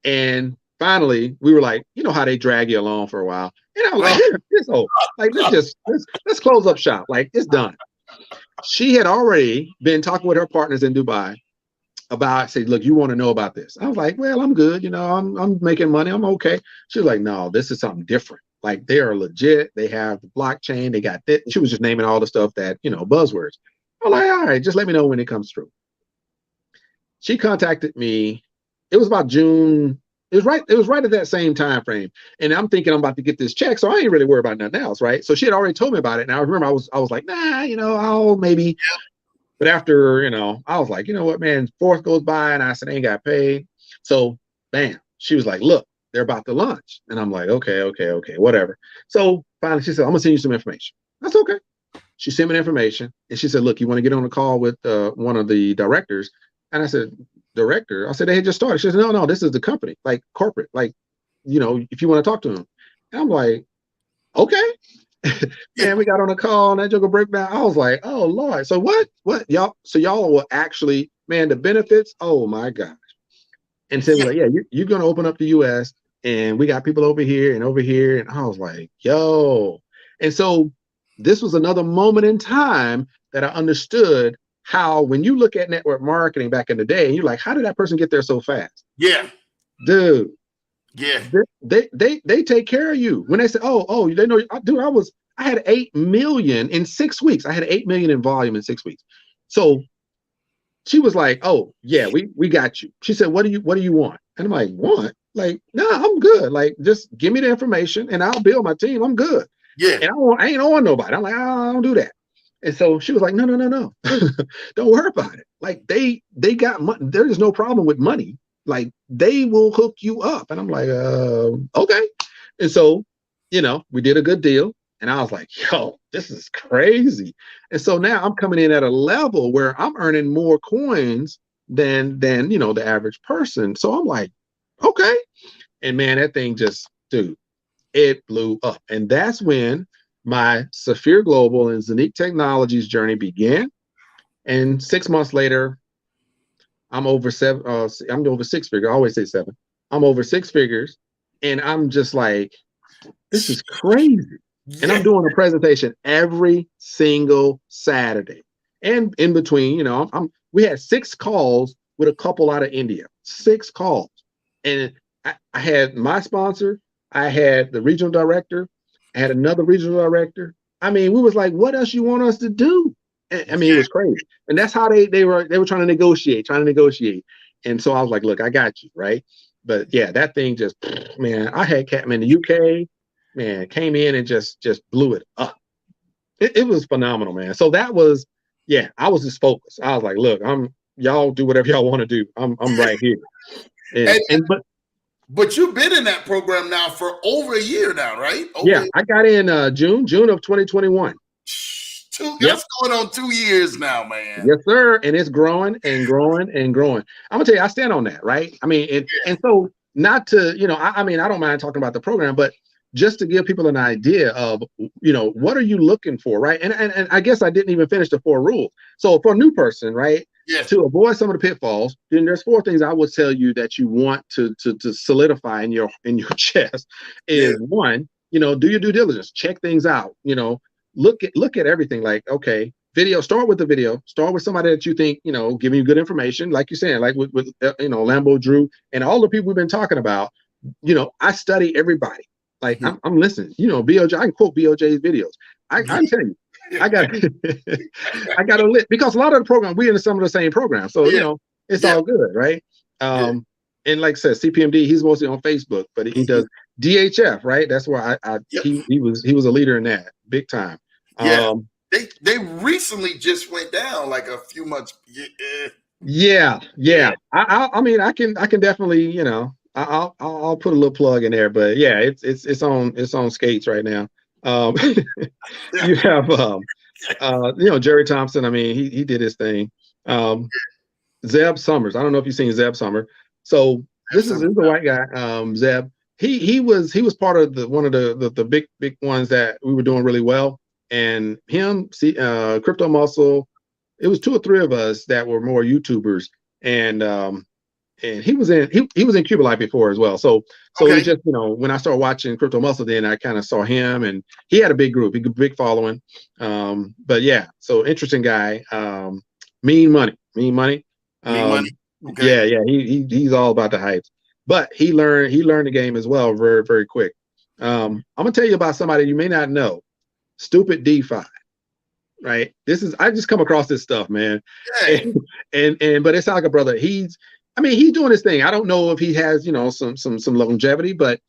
And finally, we were like, you know how they drag you along for a while. And I was like, let's close up shop. Like, it's done. She had already been talking with her partners in Dubai about, say, look, you want to know about this? I was like, well, I'm good. I'm making money. I'm okay. She was like, no, this is something different. Like, they are legit. They have the blockchain. They got this. She was just naming all the stuff that, buzzwords. I'm like, all right, just let me know when it comes through. She contacted me. It was about June. It was right at that same time frame. And I'm thinking I'm about to get this check, so I ain't really worried about nothing else, right? So she had already told me about it. And I remember I was like, nah, I'll maybe. But after, I was like, you know what, man, 4th goes by and I said, I ain't got paid. So bam, she was like, look, they're about to launch. And I'm like, okay, whatever. So finally she said, I'm gonna send you some information. That's okay. She sent me the information and she said, look, you want to get on a call with one of the directors? And I said, director? I said, they had just started. She said, no, this is the company, like corporate, like, if you want to talk to them. And I'm like, okay. And we got on a call and that joke break down. I was like, oh Lord. So what y'all? So y'all will actually, man, the benefits. Oh my gosh. And said, like, yeah, you're gonna open up the US and we got people over here and over here. And I was like, yo. And so this was another moment in time that I understood how, when you look at network marketing back in the day, and you're like, how did that person get there so fast? Yeah. Dude. Yeah. They take care of you. When they say, oh, they know, dude, I had 8 million in 6 weeks. I had 8 million in volume in 6 weeks. So she was like, oh yeah, we got you. She said, what do you want? And I'm like, want? Like, nah, I'm good. Like, just give me the information and I'll build my team. I'm good. Yeah. And I ain't on nobody. I'm like, I don't do that. And so she was like, no. Don't worry about it. Like, they got money. There is no problem with money. Like, they will hook you up. And I'm like, okay. And so, we did a good deal. And I was like, yo, this is crazy. And so now I'm coming in at a level where I'm earning more coins than the average person. So I'm like, okay. And man, that thing just, dude, it blew up. And that's when my Saphir Global and Zenique Technologies journey began. And 6 months later, I'm over I'm over six figures. I always say seven. I'm over six figures. And I'm just like, this is crazy. And I'm doing a presentation every single Saturday. And in between, we had 6 calls with a couple out of India. 6 calls. And I had my sponsor, I had the regional director, I had another regional director. I mean, we was like, what else you want us to do? I mean, it was crazy. And that's how they were trying to negotiate. And so I was like, look, I got you, right? But yeah, that thing just, man, I had Catman in the UK, man, came in and just blew it up. It was phenomenal, man. So that was, yeah, I was just focused. I was like, look, y'all do whatever y'all want to do. I'm right here. But you've been in that program now for over a year now, right? I got in June of 2021. That's going on 2 years now, man. Yes, sir. And it's growing and growing and growing. I'm gonna tell you, I stand on that, right? I mean, and so not to, I mean, I don't mind talking about the program, but just to give people an idea of, what are you looking for, right? And I guess I didn't even finish the 4 rules. So for a new person, right, to avoid some of the pitfalls, then there's 4 things I would tell you that you want to solidify in your chest. Is 1, do your due diligence, check things out, look at everything. Like, okay, video, start with the video, start with somebody that you think, giving you good information, like you're saying, like with Lambo, Drew, and all the people we've been talking about. I study everybody. Like, I'm listening, BOJ, I can quote BOJ's videos. I'm telling you, I got a list, because a lot of the program, we're in some of the same programs. So, it's all good, right? And like I said, CPMD, he's mostly on Facebook, but he does DHF, right? That's where he was a leader in that, big time. They recently just went down like a few months. I mean, I can definitely, I'll put a little plug in there, but yeah, it's on skates right now. You have Jerry Thompson. I mean, he did his thing. Zeb Summers. I don't know if you've seen Zeb Summer. So this is a white guy. Zeb. He was part of one of the big ones that we were doing really well. And him, Crypto Muscle. It was 2 or 3 of us that were more YouTubers, and he was in Cuba Life before as well. So it was just, when I started watching Crypto Muscle, then I kind of saw him, and he had a big group, big following. But yeah, so interesting guy. Mean money. Okay. Yeah. He's all about the hypes, but he learned the game as well very, very quick. I'm gonna tell you about somebody you may not know. Stupid DeFi. Right. I just come across this stuff, man. And but it's like a brother. He's doing his thing. I don't know if he has, some longevity, but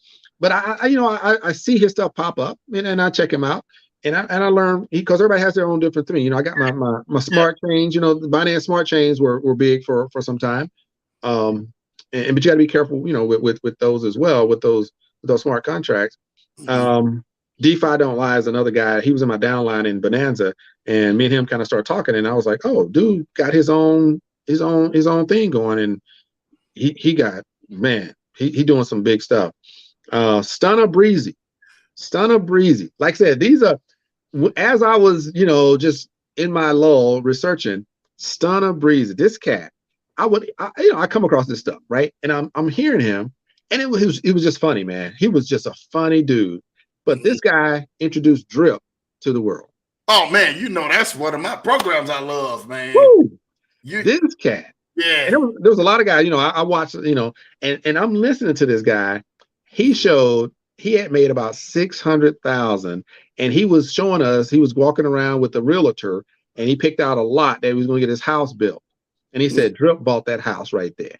I see his stuff pop up, and I check him out, and I learn, because everybody has their own different thing. I got my smart chains, the Binance smart chains were big for some time. But you got to be careful, with those as well, with those smart contracts. DeFi Don't Lie is another guy. He was in my downline in Bonanza, and me and him kind of started talking, and I was like, oh, dude got his own thing going, and he got, man, he doing some big stuff. Stunner Breezy. Like I said, these are, as I was, just in my lull researching, Stunner Breezy, this cat, I come across this stuff, right? And I'm hearing him, and it was just funny, man. He was just a funny dude. But this guy introduced drip to the world. Oh man, that's one of my programs I love, man. Woo! This cat. Yeah. And there was a lot of guys, I watched, and I'm listening to this guy. He showed he had made about 600,000, and he was showing us, he was walking around with a realtor, and he picked out a lot that he was going to get his house built. And he said, Drip bought that house right there.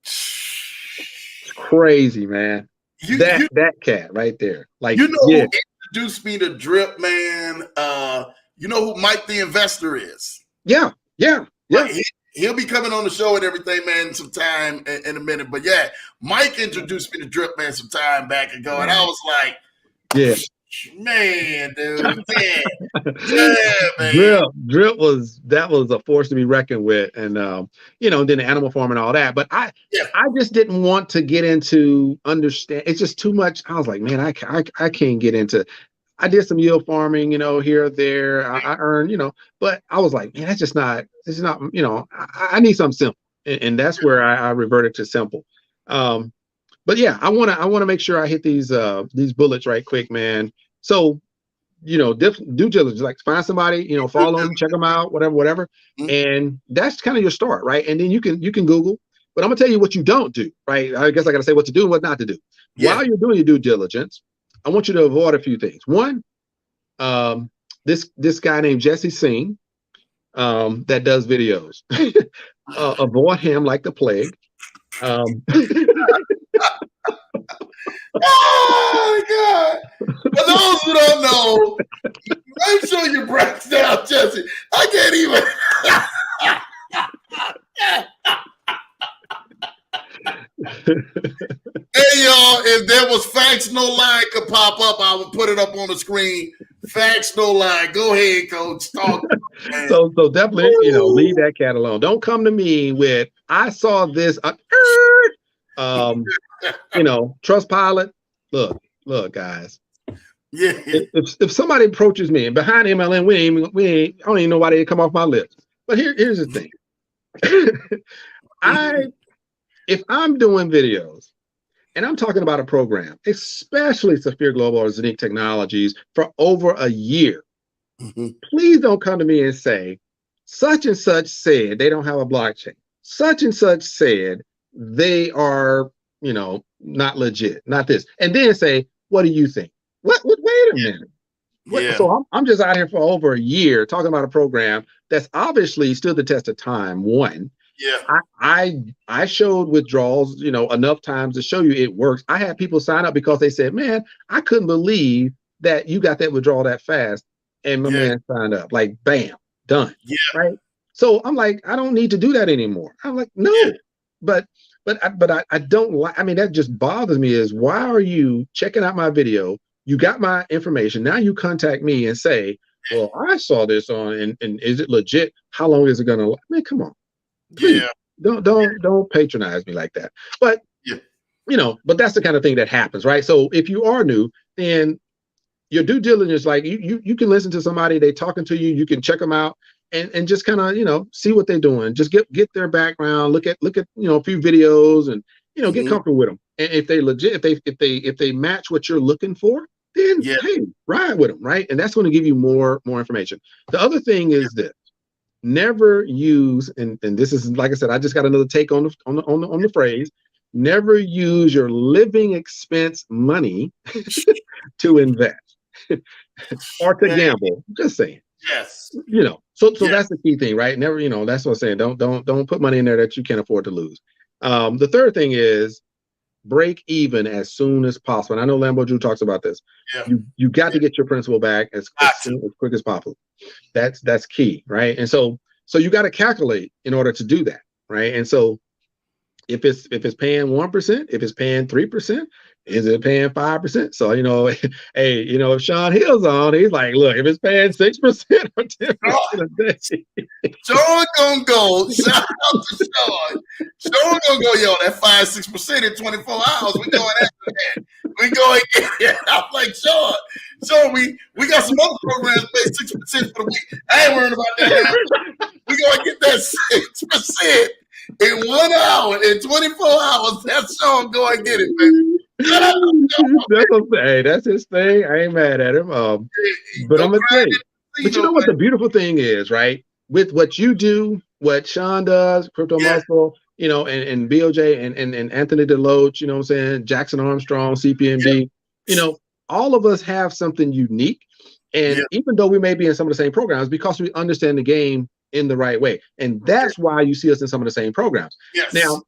It's crazy, man. That cat right there. Like, who introduced me to Drip, man? You know who Mike the Investor is? Yeah. He'll be coming on the show and everything, man, sometime in a minute. But yeah, Mike introduced me to Drip, man, some time back ago, and I was like, Man, dude. Yeah, man. Drip was a force to be reckoned with, and then the animal farm and all that. But I just didn't want to get into understand. It's just too much. I was like, man, I can't get into. I did some yield farming, here or there. I earned, but I was like, man, that's just not. It's not. I need something simple, and that's where I reverted to simple. But yeah, I want to make sure I hit these bullets right quick, man. So, due diligence, like find somebody, follow them, check them out, whatever. And that's kind of your start, right? And then you can Google, but I'm gonna tell you what you don't do, right? I guess I gotta say what to do and what not to do. While you're doing your due diligence, I want you to avoid a few things. One, this guy named Jesse Singh, that does videos. Avoid him like the plague. Oh my God! For those who don't know, make sure you break down, Jesse. I can't even. Hey y'all, if there was facts no lie could pop up, I would put it up on the screen. Facts no lie. Go ahead, Coach. Talk. So definitely, leave that cat alone. Don't come to me with I saw this. Trustpilot. Look, guys. Yeah. If somebody approaches me and behind MLM, I don't even know why they come off my lips. But here's the thing. If I'm doing videos and I'm talking about a program, especially Saphir Global or Zenique Technologies, for over a year, please don't come to me and say, such and such said they don't have a blockchain. Such and such said they are, not legit, not this. And then say, what do you think? Wait a minute. So I'm just out here for over a year talking about a program that's obviously stood the test of time. One. Yeah. I showed withdrawals, enough times to show you it works. I had people sign up because they said, man, I couldn't believe that you got that withdrawal that fast. And my man signed up, like, bam, done. Yeah. Right. So I'm like, I don't need to do that anymore. I'm like, no, but I don't like, that just bothers me is why are you checking out my video? You got my information. Now you contact me and say, well, I saw this on, and is it legit? How long is it going to, come on. Please, don't patronize me like that. But but that's the kind of thing that happens, right? So if you are new, then your due diligence, like you can listen to somebody, they talking to you, you can check them out and just kind of see what they're doing. Just get their background, look at a few videos, and get comfortable with them. And if they legit, if they match what you're looking for, then hey, ride with them, right? And that's going to give you more information. The other thing is this. Never use, and this is, like I said, I just got another take on the phrase. Never use your living expense money to invest or to gamble. Just saying. Yes. So that's the key thing, right? Never, that's what I'm saying. Don't put money in there that you can't afford to lose. The third thing is break even as soon as possible. And I know Lambo Drew talks about this. Yeah. You got to get your principal back as quick as possible. That's key, right? And so you got to calculate in order to do that, right? And so if it's paying 1%, if it's paying 3%, is it paying 5%? So hey, if Sean Hill's on, he's like, look, if it's paying 6% or 10% a day, Sean gonna go. Shout out to Sean. Sean gonna go, that 5-6% in 24 hours. We going after that. We going. I'm like, Sean, we got some other programs pay 6% for the week. I ain't worried about that. We gonna get that 6% in 1 hour, in 24 hours. That's Sean. Go and get it, baby. Hey, that's his thing. I ain't mad at him. But I'm gonna say, but you know what the beautiful thing is, right? With what you do, what Sean does, Crypto Muscle, and BOJ and Anthony DeLoach, what I'm saying, Jackson Armstrong, CPMB, all of us have something unique. And even though we may be in some of the same programs, because we understand the game in the right way. And that's why you see us in some of the same programs. Yes. Now,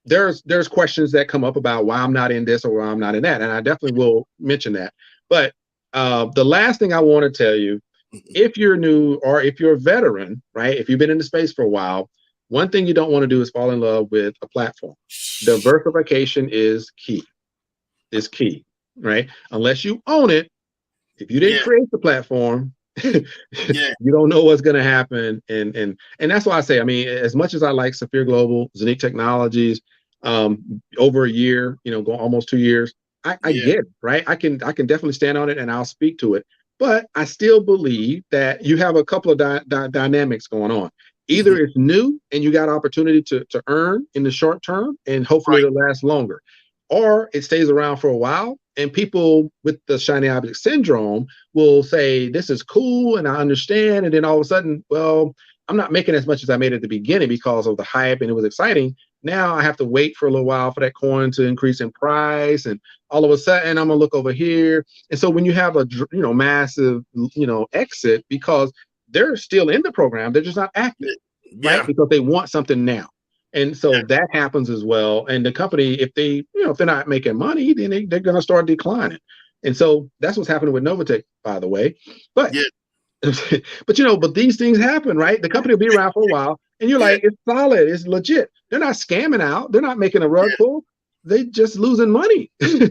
there's questions that come up about why I'm not in this or why I'm not in that. And I definitely will mention that. But the last thing I want to tell you, if you're new or if you're a veteran, right, if you've been in the space for a while, one thing you don't want to do is fall in love with a platform. Diversification is key, right? Unless you own it, If you didn't create the platform, you don't know what's going to happen. And that's why I say, I mean, as much as I like Saphir Global, Zenique Technologies, over a year, go almost 2 years, I get it, right? I can definitely stand on it and I'll speak to it. But I still believe that you have a couple of dynamics going on. Either it's new and you got opportunity to earn in the short term and hopefully it'll last longer, or it stays around for a while and people with the shiny object syndrome will say, this is cool and I understand. And then all of a sudden, well, I'm not making as much as I made at the beginning because of the hype and it was exciting. Now I have to wait for a little while for that coin to increase in price. And all of a sudden I'm gonna look over here. And so when you have a, massive, exit because they're still in the program, they're just not active, right? Because they want something now. And so that happens as well. And the company, if they, if they're not making money, then they're going to start declining. And so that's what's happening with Novatech, by the way. But, but these things happen, right? The company will be around for a while and you're like, it's solid, it's legit. They're not scamming out. They're not making a rug pull. They just losing money. Right.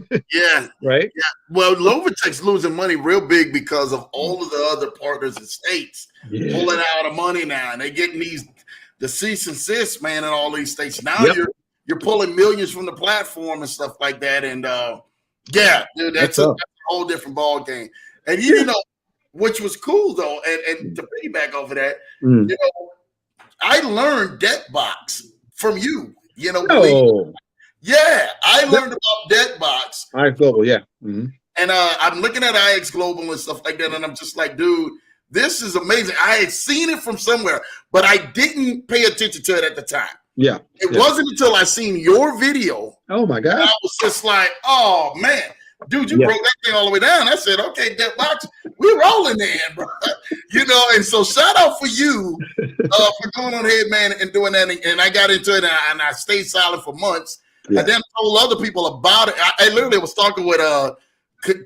Yeah. Well, Novatech's losing money real big because of all of the other partners and states pulling out of money now. And they're getting the cease and desist, man, in all these states. Now you're pulling millions from the platform and stuff like that. And dude, that's a whole different ball game. And which was cool though, and to piggyback over that, I learned DebtBox from you. I learned about DebtBox. IX Global, And I'm looking at IX Global and stuff like that, and I'm just like, dude, this is amazing. I had seen it from somewhere, but I didn't pay attention to it at the time. It wasn't until I seen your video. Oh my God. I was just like, oh man, dude, you broke that thing all the way down. I said, okay, DebtBox, we're rolling in, bro. And so shout out for you for going on ahead, man, and doing that. And I got into it and I stayed silent for months. And then I told other people about it. I literally was talking with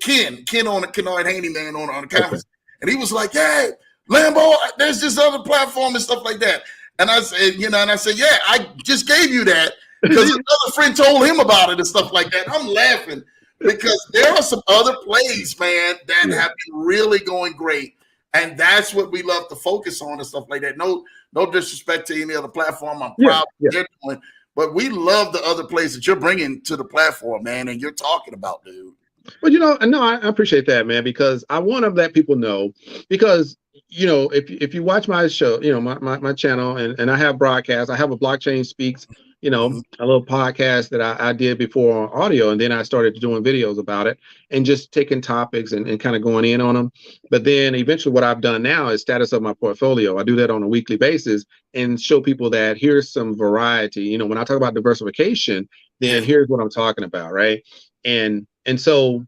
Ken on the Kennard Haney, man, on the conference. And he was like, hey, Lambo, there's this other platform and stuff like that. And I said, I just gave you that because another friend told him about it and stuff like that. I'm laughing because there are some other plays, man, that have been really going great. And that's what we love to focus on and stuff like that. No disrespect to any other platform. I'm proud of what they're doing. But we love the other plays that you're bringing to the platform, man, and you're talking about, dude. Well, I appreciate that, man, because I want to let people know because, if you watch my show, my channel and I have broadcasts, I have a Blockchain Speaks, a little podcast that I did before on audio. And then I started doing videos about it and just taking topics and kind of going in on them. But then eventually what I've done now is status of my portfolio. I do that on a weekly basis and show people that here's some variety. When I talk about diversification, then here's what I'm talking about, right? And so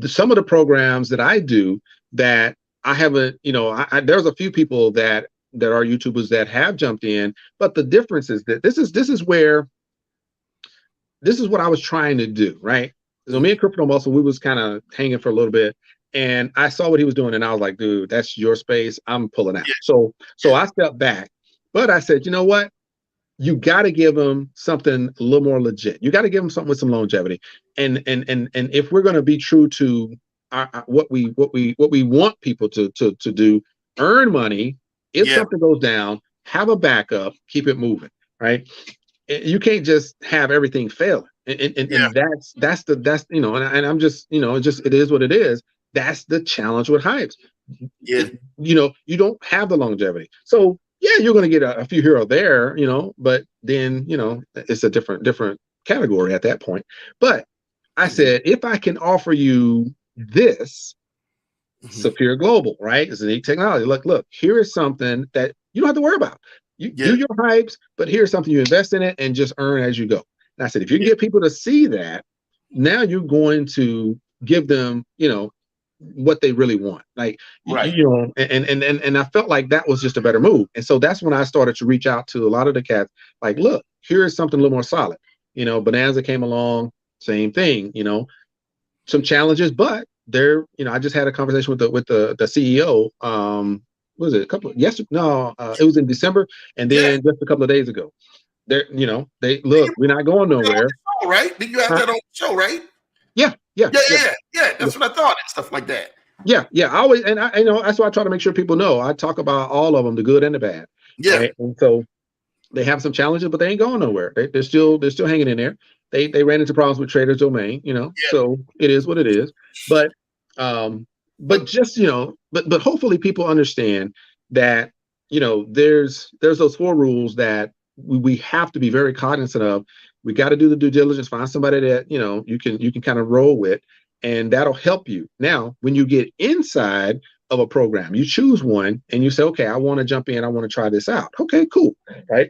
some of the programs that I do that I haven't, there's a few people that are YouTubers that have jumped in, but the difference is that this is what I was trying to do, right? So me and Crypto Muscle, we was kind of hanging for a little bit, and I saw what he was doing, and I was like, dude, that's your space. I'm pulling out. So I stepped back, but I said, you know what? You got to give them something a little more legit. You got to give them something with some longevity. And if we're going to be true to what we want people to do, earn money. If something goes down, have a backup, keep it moving, right? You can't just have everything failing. And that's and I'm just, it is what it is. That's the challenge with hypes. You don't have the longevity. So you're going to get a few here or there, but then, it's a different category at that point. But I said, if I can offer you this, Saphir Global, right? It's Zenique Technology. Look, here is something that you don't have to worry about. You do your hypes, but here's something you invest in it and just earn as you go. And I said, if you can get people to see that, now you're going to give them, what they really want. Like, and I felt like that was just a better move. And so that's when I started to reach out to a lot of the cats. Like, look, here's something a little more solid. Bonanza came along, same thing, some challenges, but they're, I just had a conversation with the CEO. What was it? It was in December, and then just a couple of days ago. They're, they look, we're not going nowhere. Right? Did you have that on the show, right? Yeah. That's what I thought and stuff like that. Yeah, yeah. I always, and I, you know, that's why I try to make sure people know. I talk about all of them, the good and the bad. Yeah. Right. And so they have some challenges, but they ain't going nowhere. They're still hanging in there. They ran into problems with Trader's Domain, you know. Yeah. So it is what it is. But just, you know, but hopefully people understand that, you know, there's those 4 rules that we have to be very cognizant of. We got to do the due diligence, find somebody that, you know, you can kind of roll with, and that'll help you. Now, when you get inside of a program, you choose one and you say, okay, I want to jump in, I want to try this out. Okay, cool. Right.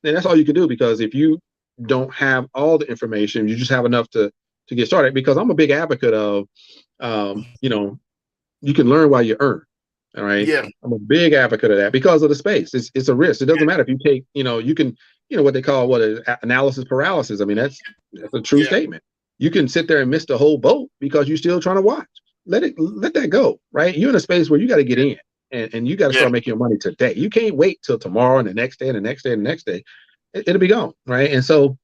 Then that's all you can do, because if you don't have all the information, you just have enough to get started. Because I'm a big advocate of, you know, you can learn while you earn. All right. Yeah. I'm a big advocate of that because of the space. It's a risk. It doesn't matter if you take, you know, you can, you know, what they call analysis paralysis. I mean, that's a true statement. You can sit there and miss the whole boat because you're still trying to watch. Let that go. Right. You're in a space where you got to get in, and you got to start making your money today. You can't wait till tomorrow and the next day and the next day and the next day. It'll be gone. Right. And so,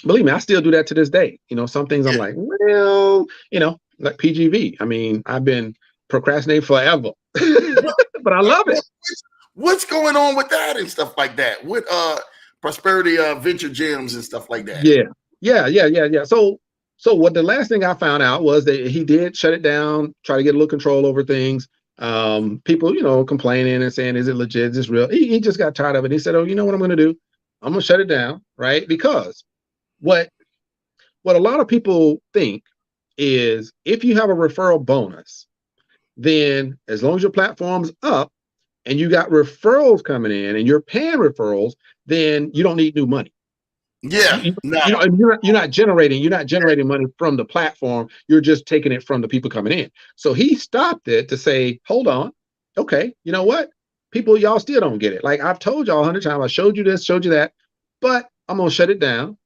believe me, I still do that to this day. You know, some things I'm like, well, you know, like PGV. I mean, I've been procrastinating forever, but I love it. What's going on with that and stuff like that? With Prosperity Venture Gems and stuff like that. Yeah. So what the last thing I found out was that he did shut it down, try to get a little control over things. People, you know, complaining and saying, is it legit? Is this real? He just got tired of it. He said, oh, you know what I'm going to do? I'm going to shut it down, right? Because what a lot of people think is, if you have a referral bonus, then as long as your platform's up and you got referrals coming in and you're paying referrals, then you don't need new money. Yeah. You know, you're not generating money from the platform. You're just taking it from the people coming in. So he stopped it to say, hold on. Okay, you know what? People, y'all still don't get it. Like I've told y'all 100 times, I showed you this, showed you that, but I'm going to shut it down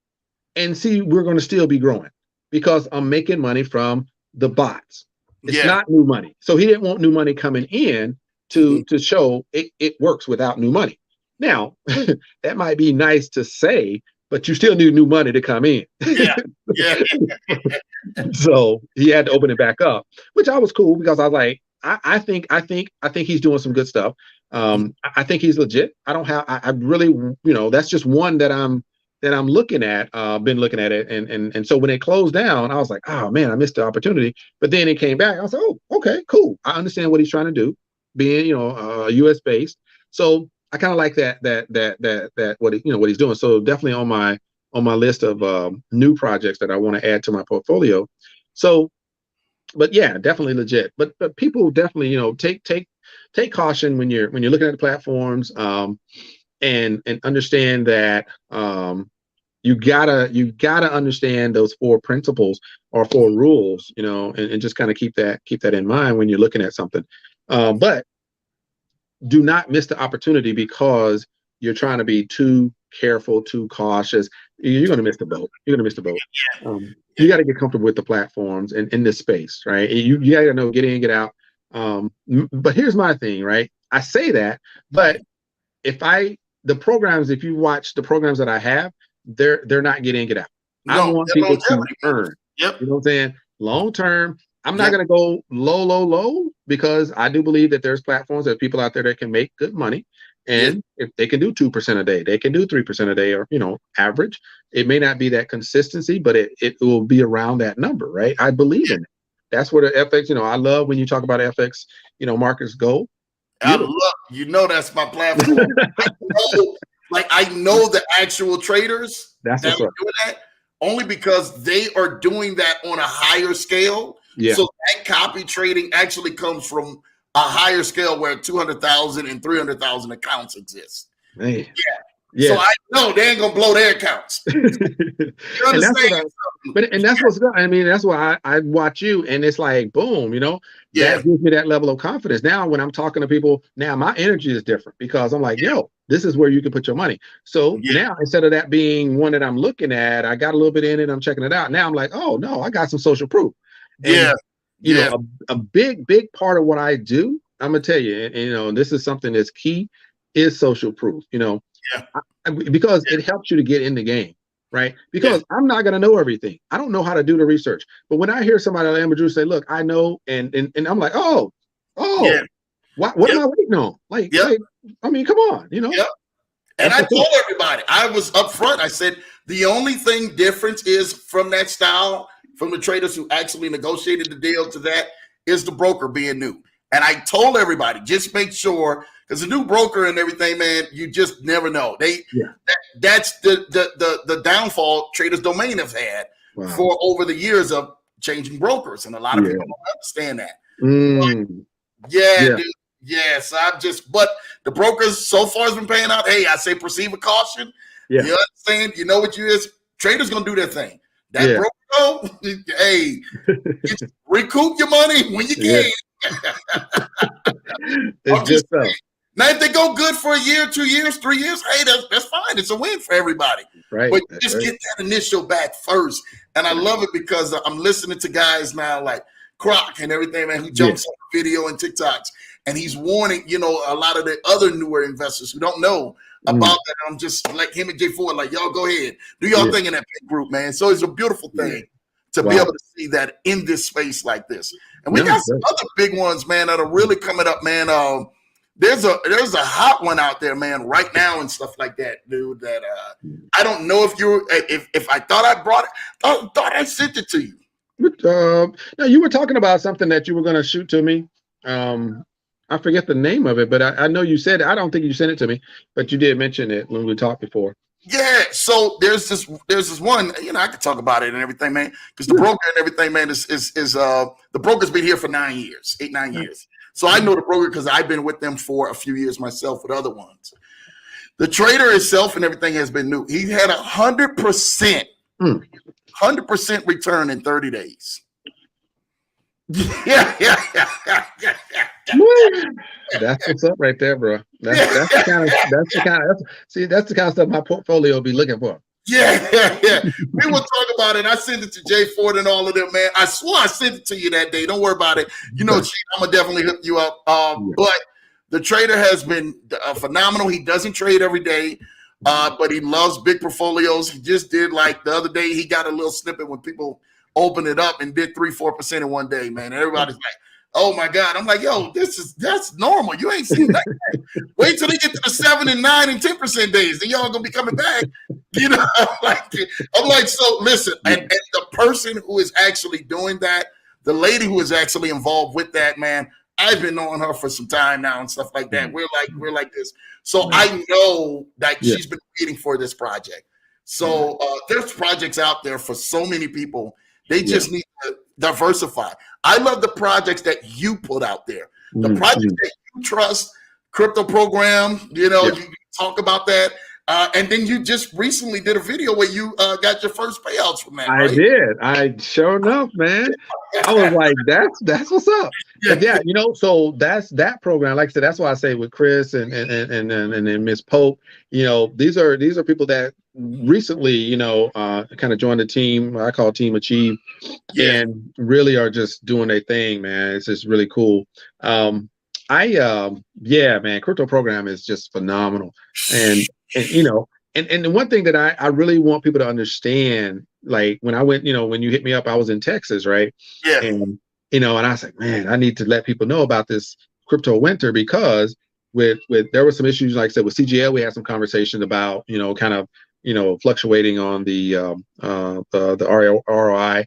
and see, we're going to still be growing because I'm making money from the bots. It's not new money. So he didn't want new money coming in to show it works without new money. Now, that might be nice to say, but you still need new money to come in. Yeah. So he had to open it back up, which I was cool, because I was like, I think he's doing some good stuff. I think he's legit. I really, you know, that's just one that I'm looking at, been looking at it. And so when it closed down, I was like, oh man, I missed the opportunity. But then it came back. I was like, oh, okay, cool. I understand what he's trying to do, being, you know, US based. So I kind of like that what he's doing. So definitely on my list of new projects that I want to add to my portfolio. So, but yeah, definitely legit. But people definitely, you know, take caution when you're looking at the platforms, and understand that you gotta understand those 4 principles or 4 rules, you know, and just kind of keep that in mind when you're looking at something. But do not miss the opportunity because you're trying to be too careful, too cautious. You're going to miss the boat. You got to get comfortable with the platforms and in this space, right? You got to know, get in, get out. But here's my thing, right? I say that, but if you watch the programs that I have, they're not get in, get out. I want people to earn. Yep. You know what I'm saying? Long term. I'm not going to go low, because I do believe that there's platforms, there's people out there that can make good money. And if they can do 2% a day, they can do 3% a day, or, you know, average. It may not be that consistency, but it will be around that number, right? I believe in it. That's where the FX, you know, I love when you talk about FX, you know, markets go. Beautiful. I love, you know, that's my platform. I know the actual traders that are doing that, only because they are doing that on a higher scale. Yeah. So that copy trading actually comes from a higher scale where 200,000 and 300,000 accounts exist. Man. Yeah. So I know they ain't gonna blow their accounts. You understand? And that's what's good. I mean, that's why I watch you, and it's like, boom, you know, that gives me that level of confidence. Now, when I'm talking to people, now my energy is different, because I'm like, yo, this is where you can put your money. So now, instead of that being one that I'm looking at, I got a little bit in it, I'm checking it out. Now I'm like, oh no, I got some social proof. And, you know, a big part of what I do, I'm gonna tell you, and you know, this is something that's key, is social proof. You know, because it helps you to get in the game. right? Because I'm not going to know everything. I don't know how to do the research. But when I hear somebody like Amber Drew say, look, I know, and I'm like, what am I waiting on? Like, I mean, come on, you know? Yep. And I told everybody, I was upfront. I said, the only thing difference is from that style, from the traders who actually negotiated the deal to that, is the broker being new. And I told everybody, just make sure, because the new broker and everything, man, you just never know. That's the downfall Traders Domain have had for over the years of changing brokers. And a lot of people don't understand that. Dude. Yes, but the brokers so far has been paying out. Hey, I say proceed with caution. You understand? You know what you is. Traders gonna do their thing. That broker, hey, recoup your money when you can. It's just so. Now, if they go good for a year, 2 years, 3 years, hey, that's fine. It's a win for everybody. Right. But just get that initial back first. And I love it because I'm listening to guys now like Croc and everything, man, who jumps on video and TikToks. And he's warning, you know, a lot of the other newer investors who don't know about that. I'm just like him and Jay Ford, like, y'all go ahead. Do y'all thing in that big group, man. So it's a beautiful thing to be able to see that in this space like this. And we got some other big ones, man, that are really coming up, man. There's a hot one out there, man, right now and stuff like that, dude, that I don't know if I thought I brought it, thought I sent it to you. No, you were talking about something that you were going to shoot to me. I forget the name of it, but I know you said it. I don't think you sent it to me, but you did mention it when we talked before. Yeah, so there's this one, you know, I could talk about it and everything, man, because the broker and everything, man, is the broker's been here for 9 years. So I know the broker because I've been with them for a few years myself with other ones. The trader itself and everything has been new. He had 100% return in 30 days. Yeah. That's what's up right there, bro. That's the kind of stuff my portfolio will be looking for. Yeah. We will talk about it. I sent it to Jay Ford and all of them, man. I swore I sent it to you that day. Don't worry about it. You know, I'm gonna definitely hook you up. But the trader has been phenomenal. He doesn't trade every day, but he loves big portfolios. He just did, like the other day, he got a little snippet when people opened it up and did 3-4% in one day, man. And everybody's like, oh my God. I'm like, yo, that's normal. You ain't seen that. Wait till they get to the 7 and 9 and 10% days. Then y'all gonna be coming back. You know, I'm like, so listen, and the person who is actually doing that, the lady who is actually involved with that, man, I've been knowing her for some time now and stuff like that. We're like this. So I know that she's been waiting for this project. So there's projects out there for so many people. They just need to diversify. I love the projects that you put out there. The projects that you trust, crypto program, you know, you talk about that. And then you just recently did a video where you got your first payouts from that. Right? I did. I sure enough, man. I was like, that's what's up. Yeah, you know, so that's that program. Like I said, that's why I say with Chris and Miss Pope, you know, these are people that recently, you know, kind of joined the team. I call Team Achieve, and really are just doing their thing, man. It's just really cool. Man, crypto program is just phenomenal. And you know, and the one thing that I really want people to understand, like when I went, you know, when you hit me up, I was in Texas, right? Yeah. And you know, and I was like, man, I need to let people know about this crypto winter because with there were some issues, like I said, with CGL, we had some conversations about, you know, kind of, you know, fluctuating on the ROI,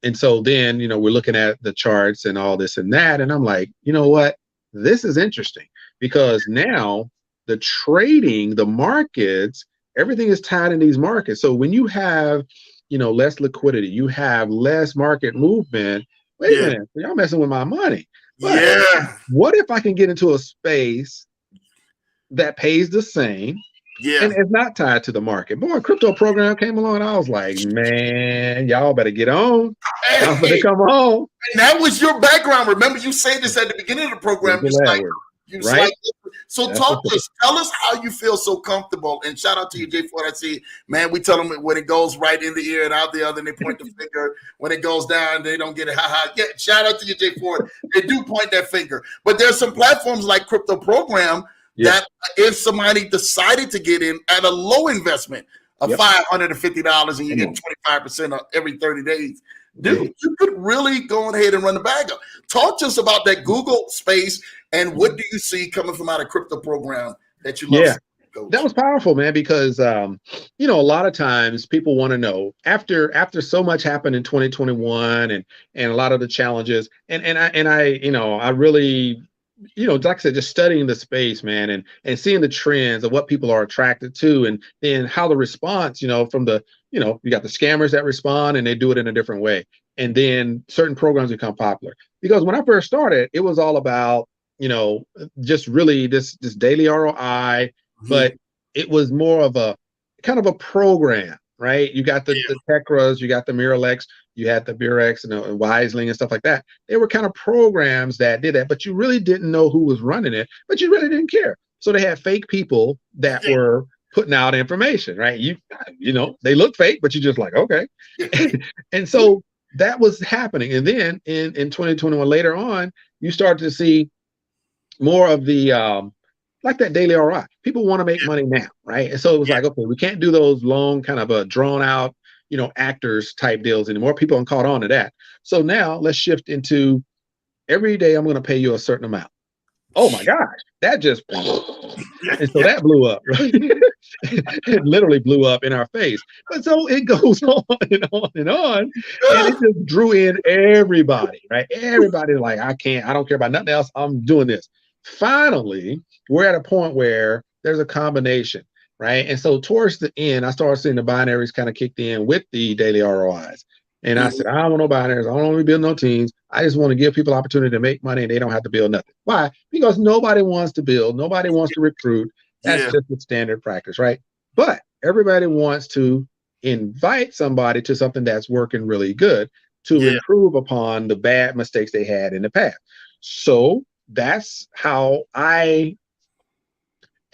and so then, you know, we're looking at the charts and all this and that, and I'm like, you know what, this is interesting because now the trading, the markets, everything is tied in these markets. So when you have, you know, less liquidity, you have less market movement. Wait a minute, y'all messing with my money. But what if I can get into a space that pays the same? And it's not tied to the market. Boy, a crypto program came along and I was like, man, y'all better get on. Y'all better come on. And that was your background. Remember, you say this at the beginning of the program. So talk to us. Tell us how you feel so comfortable. And shout out to you, Jay Ford. I see, man, we tell them when it goes right in the ear and out the other, and they point the finger. When it goes down, they don't get it. Yeah, shout out to you, Jay Ford. They do point that finger. But there's some platforms like Crypto Program that if somebody decided to get in at a low investment, of $550 and you get 25% every 30 days. Dude, you could really go ahead and run the bag up. Talk to us about that Google space and what do you see coming from out of crypto program that you love? Yeah, that was powerful, man, because you know, a lot of times people want to know after so much happened in 2021 and a lot of the challenges and I you know, I really, you know, like I said, just studying the space, man, and seeing the trends of what people are attracted to and then how the response, you know, from the, you know, you got the scammers that respond and they do it in a different way. And then certain programs become popular. Because when I first started, it was all about, you know, just really this daily ROI, but it was more of a kind of a program, right? You got the Tekras, you got the Miralex, you had the Burex and the Wisely and stuff like that. They were kind of programs that did that, but you really didn't know who was running it, but you really didn't care. So they had fake people that were putting out information, right? You know, they look fake, but you're just like, okay. And so that was happening. And then in 2021, later on, you start to see more of the like that daily ROI. People want to make money now, right? And so it was like, okay, we can't do those long kind of drawn out, you know, actors type deals anymore. People have caught on to that. So now let's shift into every day I'm going to pay you a certain amount. Oh my gosh, that just and so that blew up, right? It literally blew up in our face. But so it goes on and on and on. And it just drew in everybody, right? Everybody's like, I don't care about nothing else. I'm doing this. Finally, we're at a point where there's a combination, right? And so towards the end, I started seeing the binaries kind of kicked in with the daily ROIs. And I said, I don't want no binaries. I don't want to build no teams. I just want to give people opportunity to make money and they don't have to build nothing. Why? Because nobody wants to build. Nobody wants to recruit. That's just the standard practice, right? But everybody wants to invite somebody to something that's working really good to improve upon the bad mistakes they had in the past. So that's how I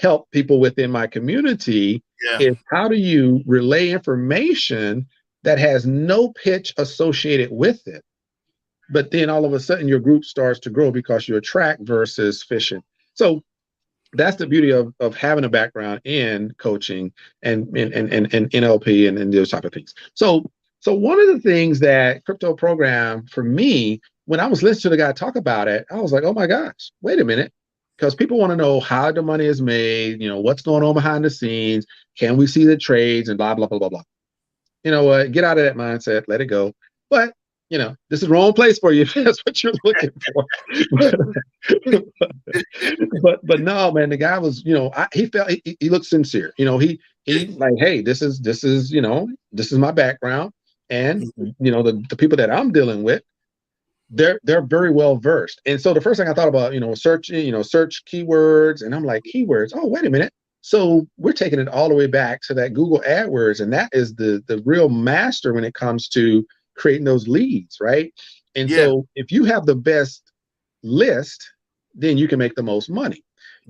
help people within my community is how do you relay information that has no pitch associated with it, but then all of a sudden your group starts to grow because you're track versus fishing. So that's the beauty of having a background in coaching and NLP and those type of things. So one of the things that crypto program for me, when I was listening to the guy talk about it, I was like, oh my gosh, wait a minute. Because people want to know how the money is made, you know, what's going on behind the scenes, can we see the trades and blah, blah, blah, blah, blah. You know what? Get out of that mindset, let it go. But you know, this is the wrong place for you if that's what you're looking for. but no, man, the guy was, you know, he felt he looked sincere. You know, he like, hey, this is, you know, this is my background, and you know, the people that I'm dealing with, they're very well versed. And so the first thing I thought about, you know, search keywords, and I'm like, keywords. Oh, wait a minute. So we're taking it all the way back to that Google AdWords, and that is the real master when it comes to creating those leads, right? And so if you have the best list, then you can make the most money.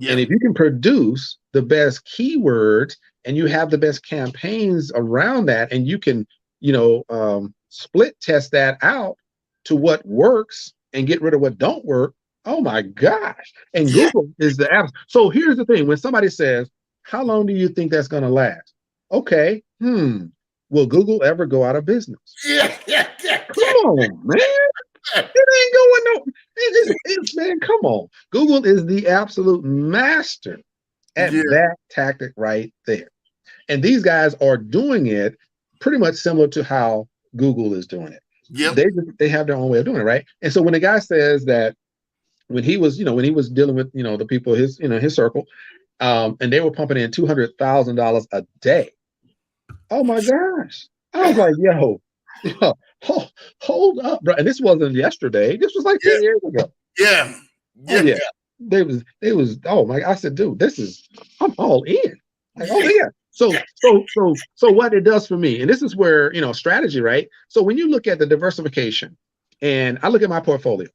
And if you can produce the best keywords and you have the best campaigns around that, and you can, you know, split test that out to what works and get rid of what don't work. Oh my gosh. And Google is the app. So here's the thing. When somebody says, how long do you think that's going to last? Okay. Will Google ever go out of business? Come on, man. It ain't going no. Man, come on. Google is the absolute master at that tactic right there. And these guys are doing it pretty much similar to how Google is doing it. They have their own way of doing it, right? And so when the guy says that when he was dealing with, you know, the people, his circle, and they were pumping in $200,000 a day. Oh my gosh. I was like, yo, hold up, bro. And this wasn't yesterday. This was like 10 years ago. They was, oh my, I said, dude, I'm all in. Like, oh yeah. So what it does for me, and this is where, you know, strategy, right? So when you look at the diversification, and I look at my portfolio,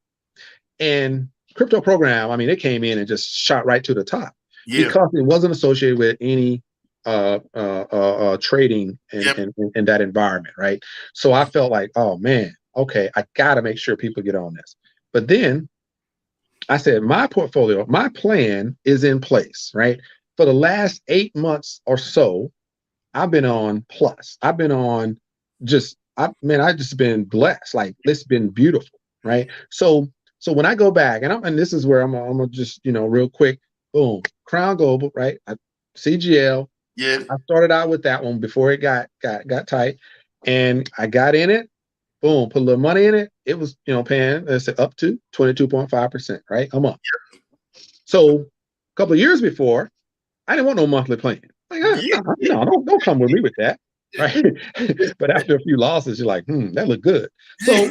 and crypto program, I mean, it came in and just shot right to the top because it wasn't associated with any trading in that environment, right? So I felt like, oh man, okay, I gotta make sure people get on this. But then I said, my portfolio, my plan is in place, right? For the last 8 months or so, I've been on plus. I've been on just, I just been blessed. Like it's been beautiful, right? So when I go back, and this is where I'm gonna just, real quick, boom, Crown Global, right? CGL. Yeah. I started out with that one before it got tight, and I got in it. Boom, put a little money in it. It was, paying, let's say, up to 22.5%, right? A month. So a couple of years before, I didn't want no monthly plan. Like, no, don't come with me with that, right? But after a few losses, you're like, that looked good. So,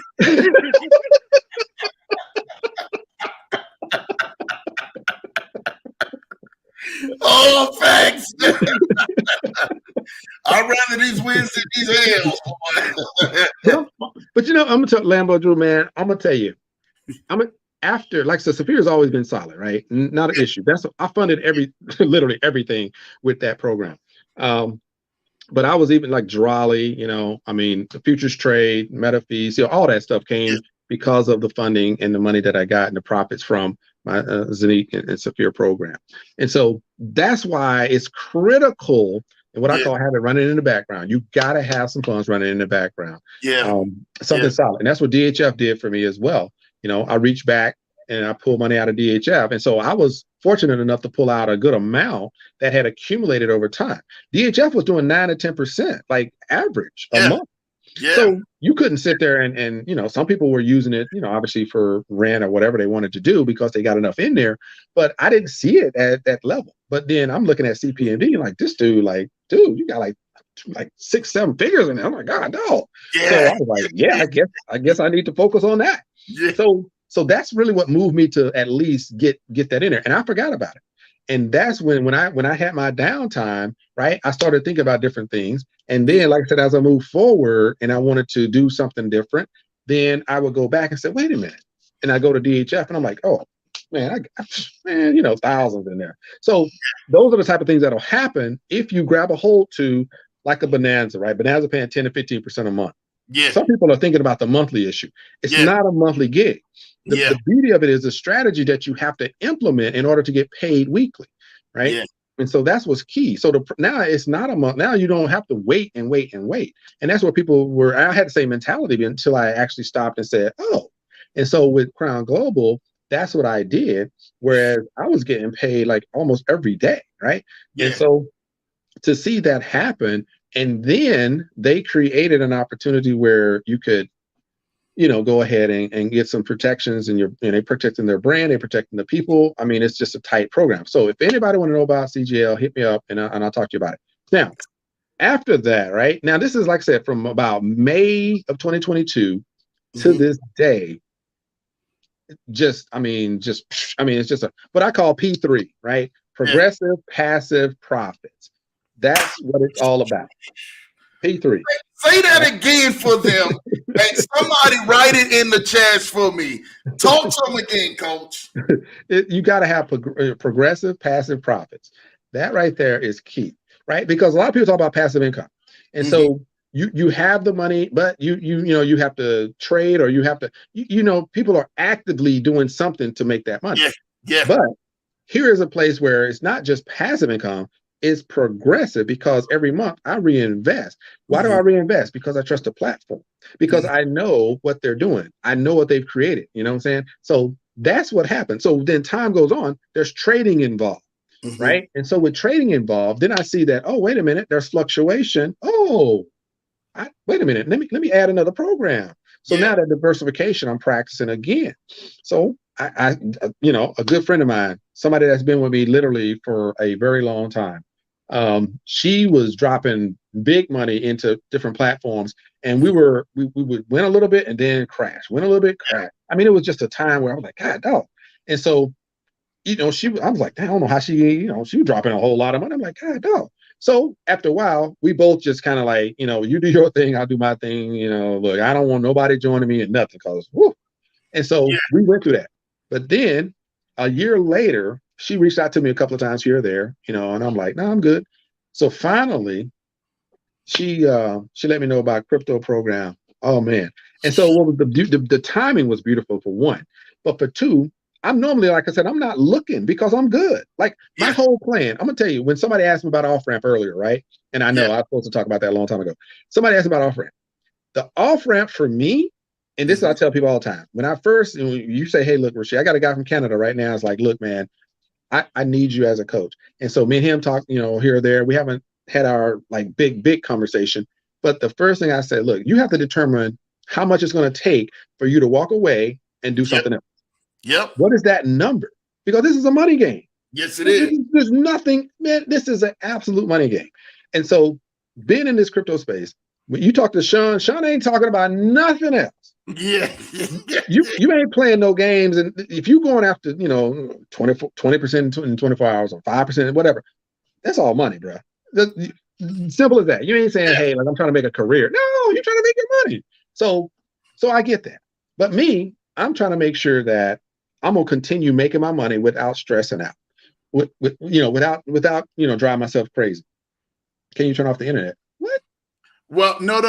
oh, thanks. I'd rather these wins than these L's. but I'm gonna tell Lambo Drew, man. I'm gonna tell you, after, like I said, Saphira's always been solid, right? Not an issue. I funded literally everything with that program. But I was even like Drawley, the futures trade, meta fees, all that stuff came because of the funding and the money that I got and the profits from my Zenith and Saphira program. And so that's why it's critical, and what I call having running in the background. You got to have some funds running in the background. Something solid. And that's what DHF did for me as well. I reached back and I pulled money out of DHF. And so I was fortunate enough to pull out a good amount that had accumulated over time. DHF was doing 9 to 10%, like average a month. So you couldn't sit there and some people were using it, obviously for rent or whatever they wanted to do because they got enough in there. But I didn't see it at that level. But then I'm looking at CPMD like this dude, you got like 6, 7 figures in there. Oh my God, no. So I was like, I guess I need to focus on that. So that's really what moved me to at least get that in there. And I forgot about it. And that's when I had my downtime, right, I started thinking about different things. And then, like I said, as I moved forward and I wanted to do something different, then I would go back and say, wait a minute. And I go to DHF and I'm like, oh, man, thousands in there. So those are the type of things that'll happen if you grab a hold to like a Bonanza, right? Bonanza paying 10 to 15% a month. Some people are thinking about the monthly issue. It's not a monthly gig. The beauty of it is the strategy that you have to implement in order to get paid weekly, right? And so that's what's key. So now it's not a month. Now you don't have to wait and wait and wait. And that's what people were. I had the same mentality until I actually stopped and said, oh. And so with Crown Global, that's what I did. Whereas I was getting paid like almost every day, right? And so to see that happen, and then they created an opportunity where you could, go ahead and get some protections, and they're protecting their brand, they're protecting the people. I mean, it's just a tight program. So if anybody want to know about CGL, hit me up and I'll talk to you about it. Now, after that, right now, this is like I said, from about May of 2022 to this day. It's just what I call P3, right? Progressive passive profits. That's what it's all about. P3. Say that again for them. And somebody write it in the chats for me. Talk to them again, Coach. You got to have progressive passive profits. That right there is key, right? Because a lot of people talk about passive income, and so you have the money, but you have to trade, or you have to people are actively doing something to make that money. But here is a place where it's not just passive income. Is progressive, because every month I reinvest. Why do I reinvest? Because I trust the platform, because I know what they're doing. I know what they've created. You know what I'm saying? So that's what happens. So then time goes on, there's trading involved, right? And so with trading involved, then I see that, oh, wait a minute, there's fluctuation. Oh, wait a minute, let me add another program. So now that diversification, I'm practicing again. So I a good friend of mine, somebody that's been with me literally for a very long time, she was dropping big money into different platforms, and we would win a little bit and then crash, win a little bit, crash. I mean, it was just a time where I was like, God, no. And so, I was like, I don't know how she was dropping a whole lot of money. I'm like, God, no. So after a while, we both just kind of like, you do your thing, I'll do my thing. Look, I don't want nobody joining me in nothing, because whoo. And so we went through that. But then a year later, she reached out to me a couple of times here or there, and I'm like, no, I'm good. So finally, she let me know about crypto program. Oh man. And so what was the timing was beautiful for one, but for two, I'm normally, like I said, I'm not looking because I'm good. Like my whole plan, I'm gonna tell you, when somebody asked me about off-ramp earlier, right? And I know I was supposed to talk about that a long time ago. Somebody asked about off-ramp. The off-ramp for me, and this is what I tell people all the time. When I first, you say, hey, look, Rasheed, I got a guy from Canada right now. It's like, look, man, I need you as a coach. And so me and him talk, here or there. We haven't had our like big conversation. But the first thing I said, look, you have to determine how much it's going to take for you to walk away and do something else. Yep. What is that number? Because this is a money game. Yes, it is. There's nothing, man. This is an absolute money game. And so being in this crypto space, when you talk to Sean ain't talking about nothing else. Yeah. You ain't playing no games. And if you're going after, 20% in 24 hours or 5%, whatever, that's all money, bro. Simple as that. You ain't saying, hey, like I'm trying to make a career. No, you're trying to make your money. So I get that. But me, I'm trying to make sure that I'm gonna continue making my money without stressing out, without driving myself crazy. Can you turn off the internet? What? Well, no.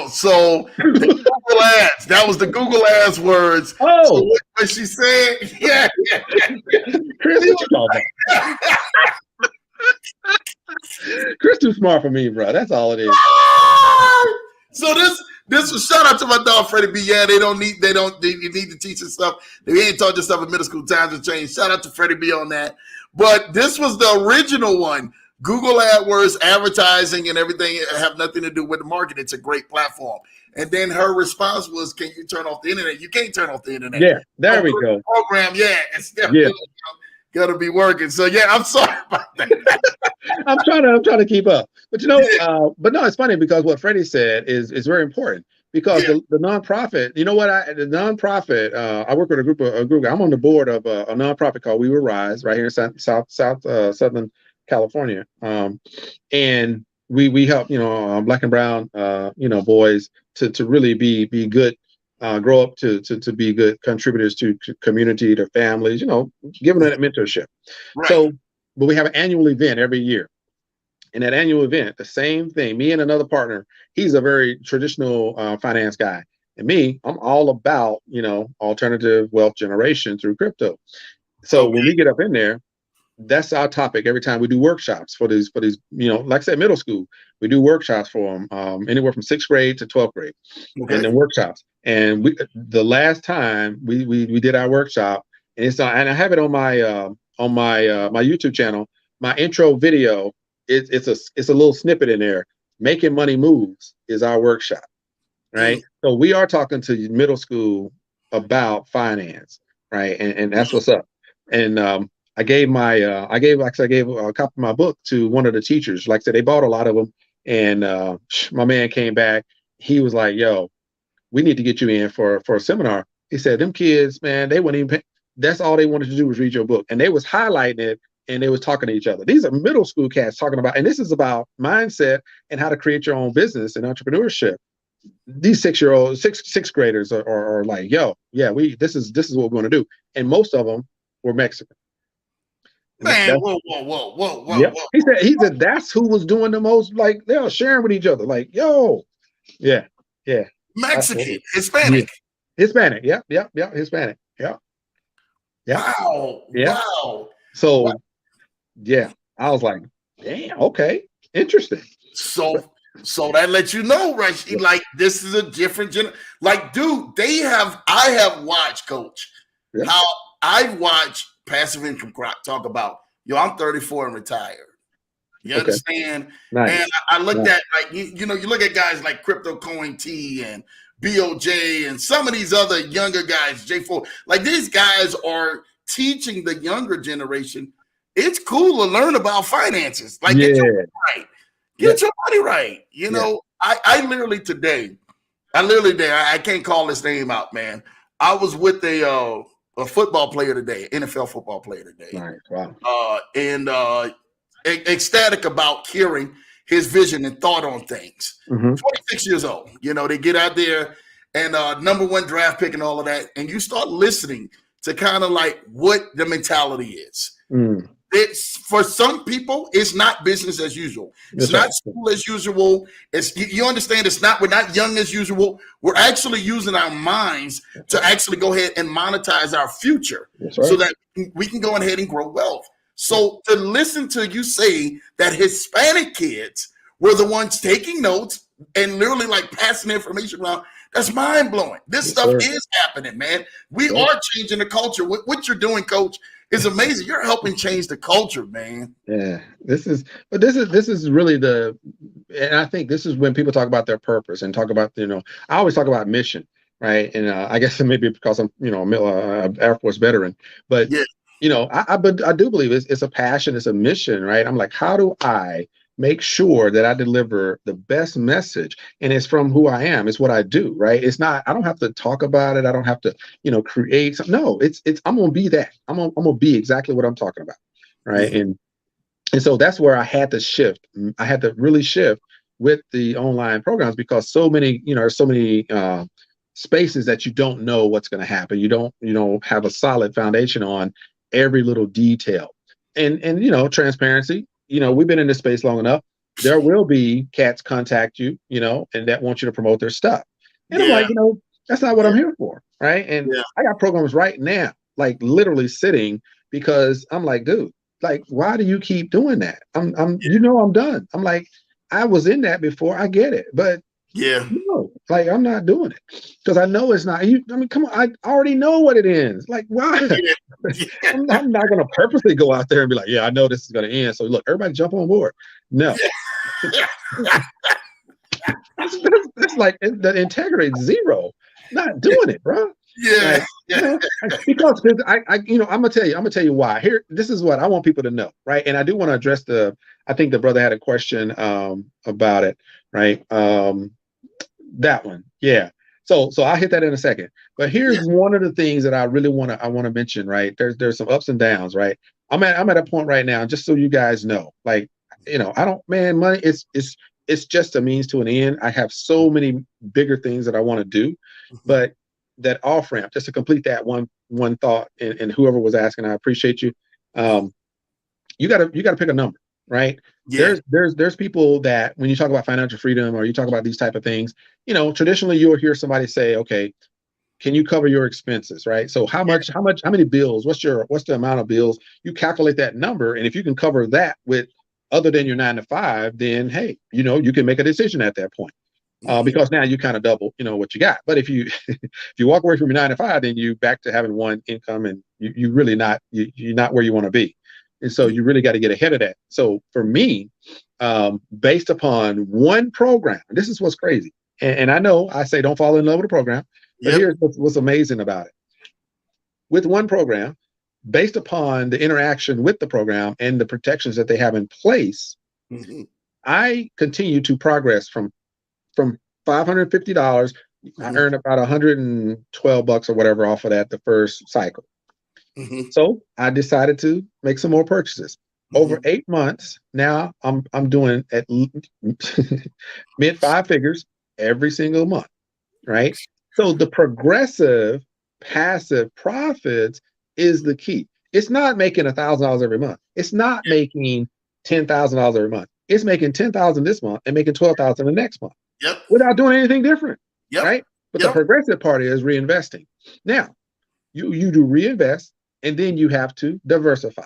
So Google Ads. That was the Google Ads words. Oh, so what she said? Yeah. Chris, what you talking about? Chris too smart for me, bro. That's all it is. So this was shout out to my dog Freddie B. Yeah, you need to teach us stuff. They ain't taught this stuff in middle school. Times have changed. Shout out to Freddie B on that. But this was the original one. Google AdWords, advertising, and everything have nothing to do with the market. It's a great platform. And then her response was, "Can you turn off the internet?" You can't turn off the internet. Yeah, there we go. Program, it's definitely gotta be working. So I'm sorry about that. I'm trying to keep up, but but no, it's funny because what Freddie said is very important because the nonprofit. You know what? The nonprofit. I work with a group. I'm on the board of a nonprofit called We Will Rise right here in Southern California, and we help Black and brown boys to really be good. Grow up to be good contributors to community, to families, giving them that mentorship. Right. So, but we have an annual event every year. And that annual event, the same thing, me and another partner, he's a very traditional finance guy. And me, I'm all about, alternative wealth generation through crypto. So when we get up in there, that's our topic every time we do workshops for these, like I said, middle school. We do workshops for them, anywhere from 6th grade to 12th grade, and then workshops. And the last time we did our workshop, and I have it on my my YouTube channel. My intro video, it's a little snippet in there. Making Money Moves is our workshop, right? So we are talking to middle school about finance, right? And that's what's up. And I gave a copy of my book to one of the teachers. Like I said, they bought a lot of them. And my man came back. He was like, yo, we need to get you in for a seminar. He said, them kids, man, they wouldn't even that's all they wanted to do was read your book. And they was highlighting it and they was talking to each other. These are middle school cats talking about, and this is about mindset and how to create your own business and entrepreneurship. These 6th graders are like, yo, yeah, this is what we're going to do. And most of them were Mexican. Man, whoa. Yep. He said that's who was doing the most, like they were sharing with each other. Like, yo, yeah. Mexican, Hispanic. Yeah. Hispanic, yep, Hispanic. Yeah. Wow. So yeah, I was like, damn, okay, interesting. So that lets you know, Rasheed, like this is a different like, dude, I have watched, Coach, how I've watched Passive Income talk about, yo, I'm 34 and retired. You understand? Nice. And I looked at, like, you look at guys like Crypto Coin T and BOJ and some of these other younger guys, J4, like these guys are teaching the younger generation. It's cool to learn about finances. Like, get your money right. Get your money right. I literally today, I can't call this name out, man. I was with a football player today, NFL football player today. Nice. Wow. And ecstatic about hearing his vision and thought on things. 26 years old. They get out there and #1 draft pick and all of that. And you start listening to kind of like what the mentality is. It's for some people, it's not business as usual. It's not school as usual. It's you understand. We're not young as usual. We're actually using our minds to actually go ahead and monetize our future, so that we can go ahead and grow wealth. So to listen to you say that Hispanic kids were the ones taking notes and literally like passing information around, that's mind blowing. This stuff is happening, man. We are changing the culture. What you're doing, Coach, is amazing. You're helping change the culture, man. Yeah, this is really and I think this is when people talk about their purpose and talk about, I always talk about mission, right? And I guess maybe because I'm, Air Force veteran, but I do believe it's a passion, it's a mission, right? I'm like, how do I make sure that I deliver the best message? And it's from who I am. It's what I do, right? It's not, I don't have to talk about it. I don't have to, create something. No, it's, I'm going to be that. I'm going to be exactly what I'm talking about. Right. And so that's where I had to shift. I had to really shift with the online programs, because so many, spaces that you don't know what's going to happen. You don't have a solid foundation on every little detail. And transparency. We've been in this space long enough. There will be cats contact you, and that want you to promote their stuff. And I'm like, that's not what I'm here for. Right. And I got programs right now, like literally sitting, because I'm like, dude, like, why do you keep doing that? I'm done. I'm like, I was in that before. I get it. But like, I'm not doing it because I know it's not. Come on. I already know what it is. Like, why? I'm not going to purposely go out there and be like, I know this is going to end. So look, everybody jump on board. No. It's like the integrity is zero. Not doing it, bro. Because I'm gonna tell you why. Here, this is what I want people to know, right? And I do want to address I think the brother had a question about it, right? That one, So I'll hit that in a second. But here's one of the things that I really want to mention, right? There's some ups and downs, right? I'm at a point right now, just so you guys know, like, money it's just a means to an end. I have so many bigger things that I want to do, but that off ramp, just to complete that one thought, and whoever was asking, I appreciate you. You gotta pick a number, right? There's people that when you talk about financial freedom or you talk about these type of things, traditionally you'll hear somebody say, okay, can you cover your expenses, right? So how many bills, what's the amount of bills? You calculate that number, and if you can cover that with other than your 9 to 5, then hey, you can make a decision at that point. Because now you kind of double, what you got. But if you walk away from your 9 to 5, then you back to having one income, and you really you're not where you want to be. And so you really got to get ahead of that. So for me, based upon one program, this is what's crazy. And I know I say don't fall in love with a program, but here's what's amazing about it. With one program, based upon the interaction with the program and the protections that they have in place, I continue to progress from $550. I earned about $112 or whatever off of that the first cycle. So I decided to make some more purchases. Over 8 months now, I'm doing at mid 5 figures every single month, right? So the progressive passive profits is the key. It's not making $1,000 every month. It's not making $10,000 every month. It's making $10,000 this month and making $12,000 the next month. Without doing anything different, right? But the progressive part is reinvesting. Now, you do reinvest, and then you have to diversify.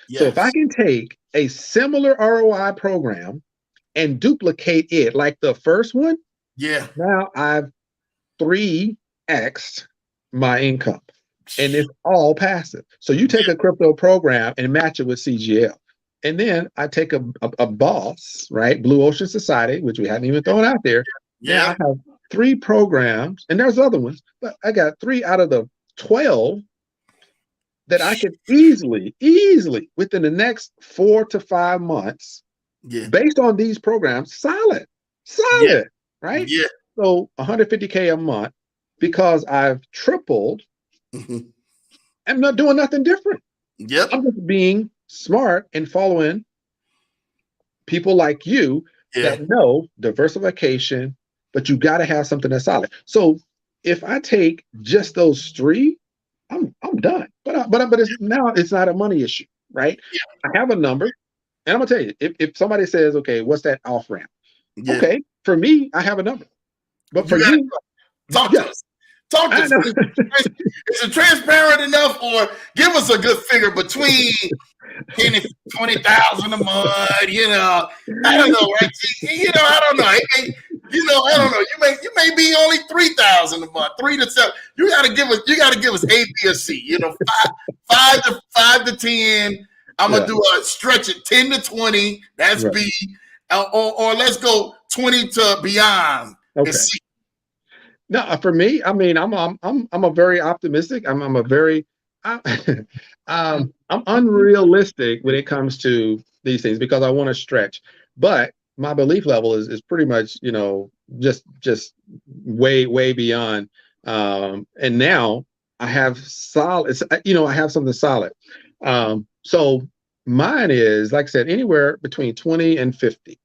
So if I can take a similar ROI program and duplicate it like the first one, now I've 3x'd my income, and it's all passive. So you take a crypto program and match it with CGL. And then I take a boss, right? Blue Ocean Society, which we hadn't even thrown out there. Now I have 3 programs, and there's other ones, but I got 3 out of the 12 that I could easily, within the next 4 to 5 months, based on these programs, solid, right? So 150K a month, because I've tripled. I'm not doing nothing different. I'm just being smart and following people like you that know diversification, but you got to have something that's solid. So if I take just those 3, I'm done. But it's not a money issue. right? I have a number, and I'm gonna tell you, if somebody says, okay, what's that off ramp? Yeah. Okay, for me, I have a number, but for gotta you, talk to us. Talk to I us. know. Is it transparent enough, or give us a good figure between 10 and 20,000 a month? You know, I don't know, right? You know, I don't know. I don't know. You may be only 3,000 a month, 3 to 7. You gotta give us A, B, or C. You know, five to 10. I'm gonna do a stretch at 10 to 20. That's B. Or let's go 20 to beyond. Okay. C. No, for me, I mean, I'm a very optimistic. I'm a very I'm unrealistic when it comes to these things because I want to stretch. But my belief level is pretty much, just way beyond. And now I have solid, I have something solid. So mine is, like I said, anywhere between 20 and 50.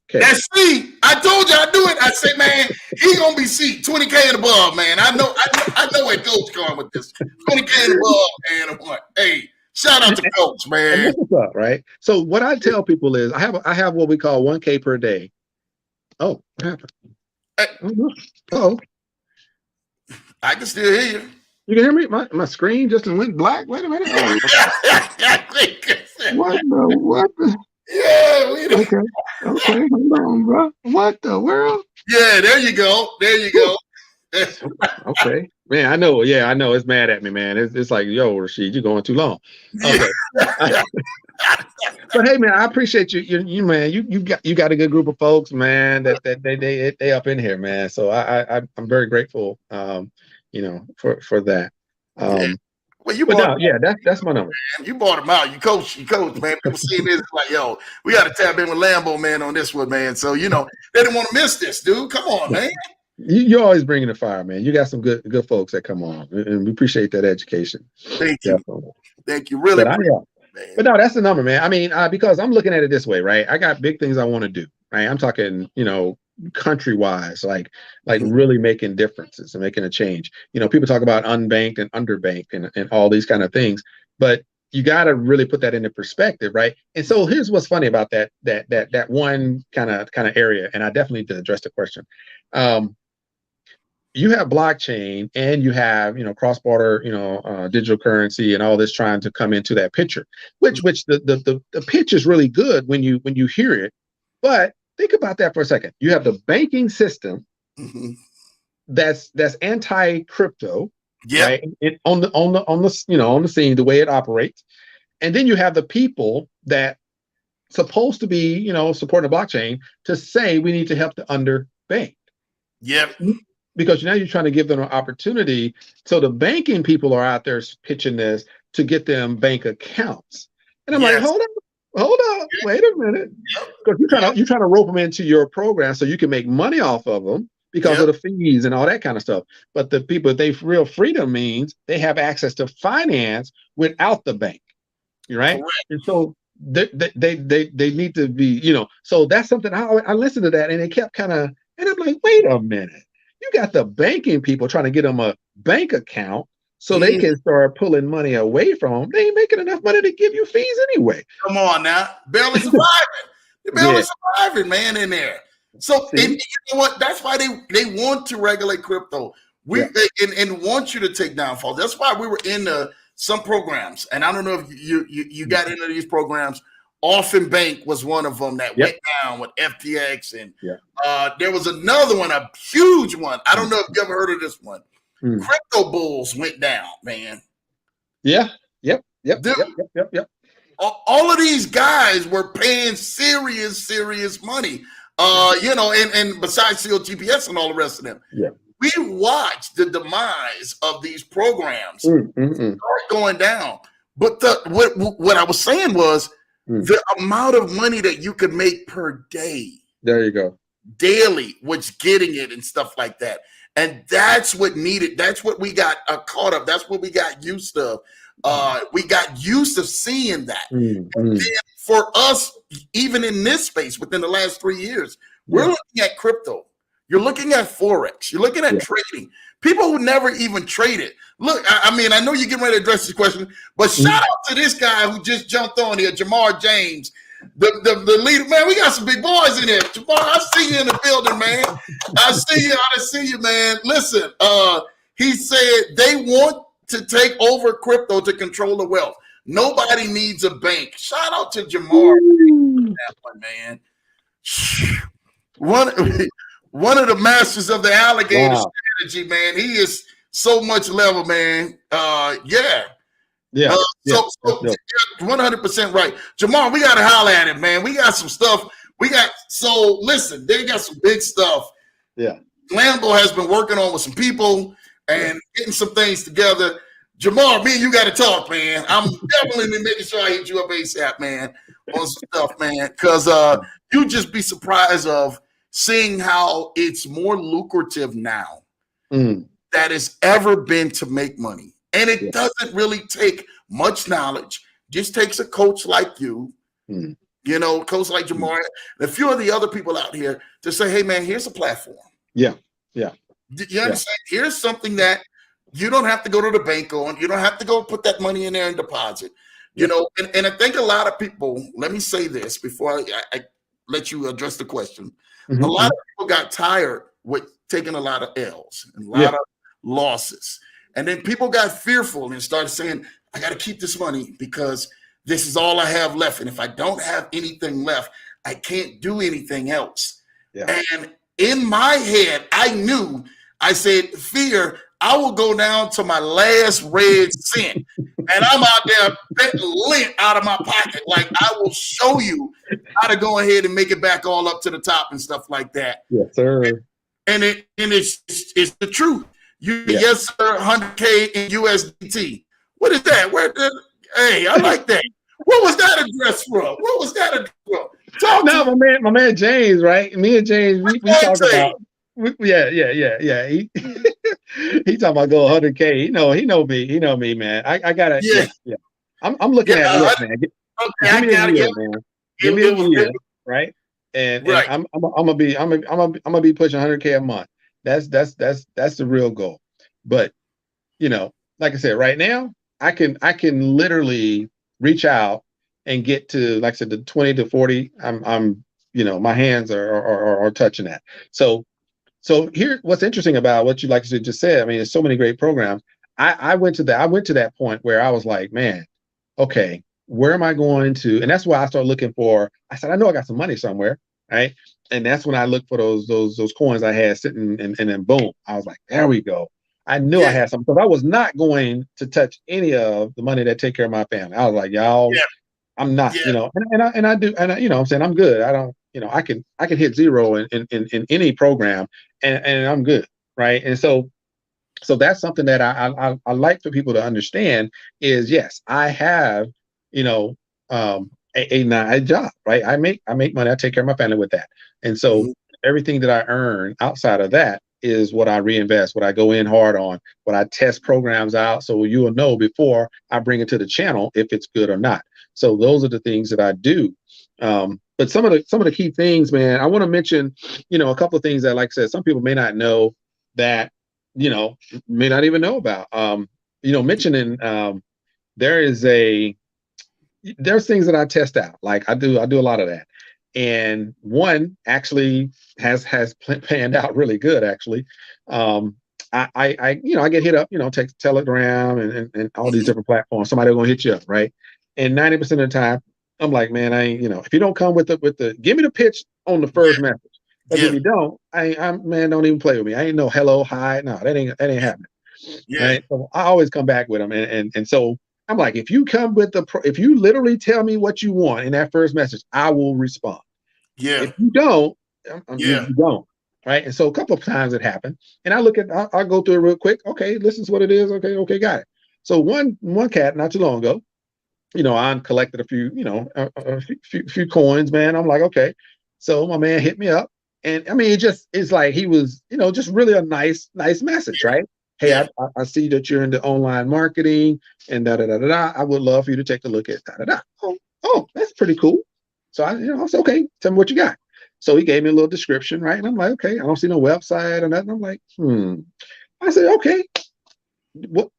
Okay. That's C. I told you I do it. I say, man, he's gonna be C, 20K and above, man. I know where Coach going with this. 20K and above, man. I'm like, hey, shout out to Coach, man. And what's up, right? So what I tell people is, I have what we call 1K per day. Oh, what happened? Oh, I can still hear you. You can hear me? My screen just went black. Wait a minute. Oh. What the? Yeah, we don't. Okay, hold on, bro. What the world? Yeah, there you go. Okay, man, I know. Yeah, I know. It's mad at me, man. It's like, yo, Rasheed, you're going too long. Okay. But hey, man, I appreciate you. You man, you got a good group of folks, man. That they up in here, man. So I'm very grateful. For that. Well, that's my number. Man. You bought him out. You coach, man. People see this like, yo, we got to tap in with Lambo, man, on this one, man. So, they didn't want to miss this, dude. Come on, man. You're always bringing the fire, man. You got some good folks that come on, and we appreciate that education. Thank you. Definitely. Thank you. Really. But no, that's the number, man. I mean, because I'm looking at it this way, right? I got big things I want to do, right? I'm talking, country wise, like really making differences and making a change. People talk about unbanked and underbanked and all these kind of things, but you got to really put that into perspective, right? And so here's what's funny about that one kind of area, and I definitely need to address the question. You have blockchain and you have cross-border digital currency and all this trying to come into that picture, which the pitch is really good when you hear it, but think about that for a second. You have the banking system that's anti-crypto, right? On the scene, the way it operates, and then you have the people that supposed to be supporting the blockchain to say we need to help the underbanked. Yep. Because now you're trying to give them an opportunity. So the banking people are out there pitching this to get them bank accounts, and I'm like, hold on, wait a minute, because you're trying to rope them into your program so you can make money off of them because of the fees and all that kind of stuff. But the people, real freedom means they have access to finance without the bank, right? Correct. And so they need to be, So that's something I listened to that, and they kept and I'm like, wait a minute, you got the banking people trying to get them a bank account so they can start pulling money away from them. They ain't making enough money to give you fees anyway. Come on now. Barely surviving. They're barely surviving, man, in there. So and you know what? That's why they want to regulate crypto. And want you to take downfall. That's why we were in some programs. And I don't know if you got into these programs. Orphan Bank was one of them that went down with FTX. And there was another one, a huge one. I don't know if you ever heard of this one. Crypto bulls went down, man. Yep. All of these guys were paying serious money. And besides COTPS and all the rest of them. Yeah. We watched the demise of these programs start going down. But what I was saying was the amount of money that you could make per day. There you go. Daily, which getting it and stuff like that. And that's what needed. That's what we got caught up. That's what we got used to. We got used to seeing that. And for us, even in this space, within the last 3 years, we're looking at crypto. You're looking at Forex. You're looking at trading. People who never even traded. Look, I mean, I know you're getting ready to address this question, but shout out to this guy who just jumped on here, Jamar James, the leader. Man, we got some big boys in here. Jamar, I see you in the building, man. I see you, man. Listen, he said they want to take over crypto to control the wealth. Nobody needs a bank. Shout out to Jamar. That one, man. One of the masters of the alligator strategy, man. He is so much level, man. Yeah. So 100% right. Jamar, we got to holler at him, man. We got some stuff. Listen, they got some big stuff. Yeah. Lambo has been working on with some people and getting some things together. Jamar, me and you got to talk, man. I'm definitely making sure I hit you up ASAP, man, on some stuff, man. Because you just be surprised of seeing how it's more lucrative now that it's ever been to make money. And it doesn't really take much knowledge. Just takes a coach like you, you know, coach like Jamar, and a few of the other people out here to say, hey, man, here's a platform. Yeah. You understand? Here's something that you don't have to go to the bank on. You don't have to go put that money in there and deposit. You know, and I think a lot of people, let me say this before I let you address the question. A lot of people got tired with taking a lot of L's and a lot of losses. And then people got fearful and started saying, I got to keep this money because this is all I have left. And if I don't have anything left, I can't do anything else. And in my head, I said, fear, I will go down to my last red cent. And I'm out there betting lint out of my pocket. Like, I will show you how to go ahead and make it back all up to the top and stuff like that. Yes, sir. And it's the truth. Yes, sir, 100K in USDT. What is that? Hey, I like that. What was that address from? My man James, right? Me and James, we talk about. Yeah. He talking about go 100K. He know me, man. I gotta. Yeah. I'm looking at it, man. Give me a year, right? And I'm gonna be pushing 100K a month. That's the real goal. But you know, like I said, right now I can literally reach out and get to, like I said, the 20 to 40. I'm you know, my hands are touching that. So here, what's interesting about what you like to just said, I mean, there's so many great programs. I went to that point where I was like, man, okay, where am I going to? And that's why I started looking for. I said, I know I got some money somewhere, right? And that's when I looked for those coins I had sitting, and then boom, I was like, there we go. I knew I had some, because I was not going to touch any of the money that take care of my family. I was like, y'all, I'm not, you know, and I do, and you know, what I'm saying, I'm good. I don't, you know, I can hit zero in any program, and I'm good, right? And so that's something that I like for people to understand is, yes, I have, you know, a job, right? I make money. I take care of my family with that. And so everything that I earn outside of that is what I reinvest, what I go in hard on, what I test programs out. So you will know before I bring it to the channel if it's good or not. So those are the things that I do. But some of the key things, man, I want to mention, you know, a couple of things that, like I said, some people may not know that, you know, may not even know about. You know, mentioning there's things that I test out. Like I do a lot of that. And one actually has panned out really good, actually. I you know, I get hit up, you know, take Telegram and all these different platforms. Somebody will hit you up, right? And 90% of the time, I'm like, man, I ain't, you know, if you don't come with the give me the pitch on the first message. But if you don't, man, don't even play with me. I ain't no hello, hi. No, that ain't happening. Right? So I always come back with them. And so I'm like, if you come with if you literally tell me what you want in that first message, I will respond. If you don't, you don't. Right. And so a couple of times it happened. And I'll go through it real quick. Okay, this is what it is. Okay, got it. So one cat not too long ago, you know, I collected a few, you know, a few coins, man. I'm like, okay. So my man hit me up. And I mean, it's like he was, you know, just really a nice message, right? Hey, I see that you're into online marketing and da-da-da-da-da. I would love for you to take a look at da-da-da. Oh, that's pretty cool. So I said, okay, tell me what you got. So he gave me a little description, right? And I'm like, okay, I don't see no website or nothing. I'm like, I said, okay, what?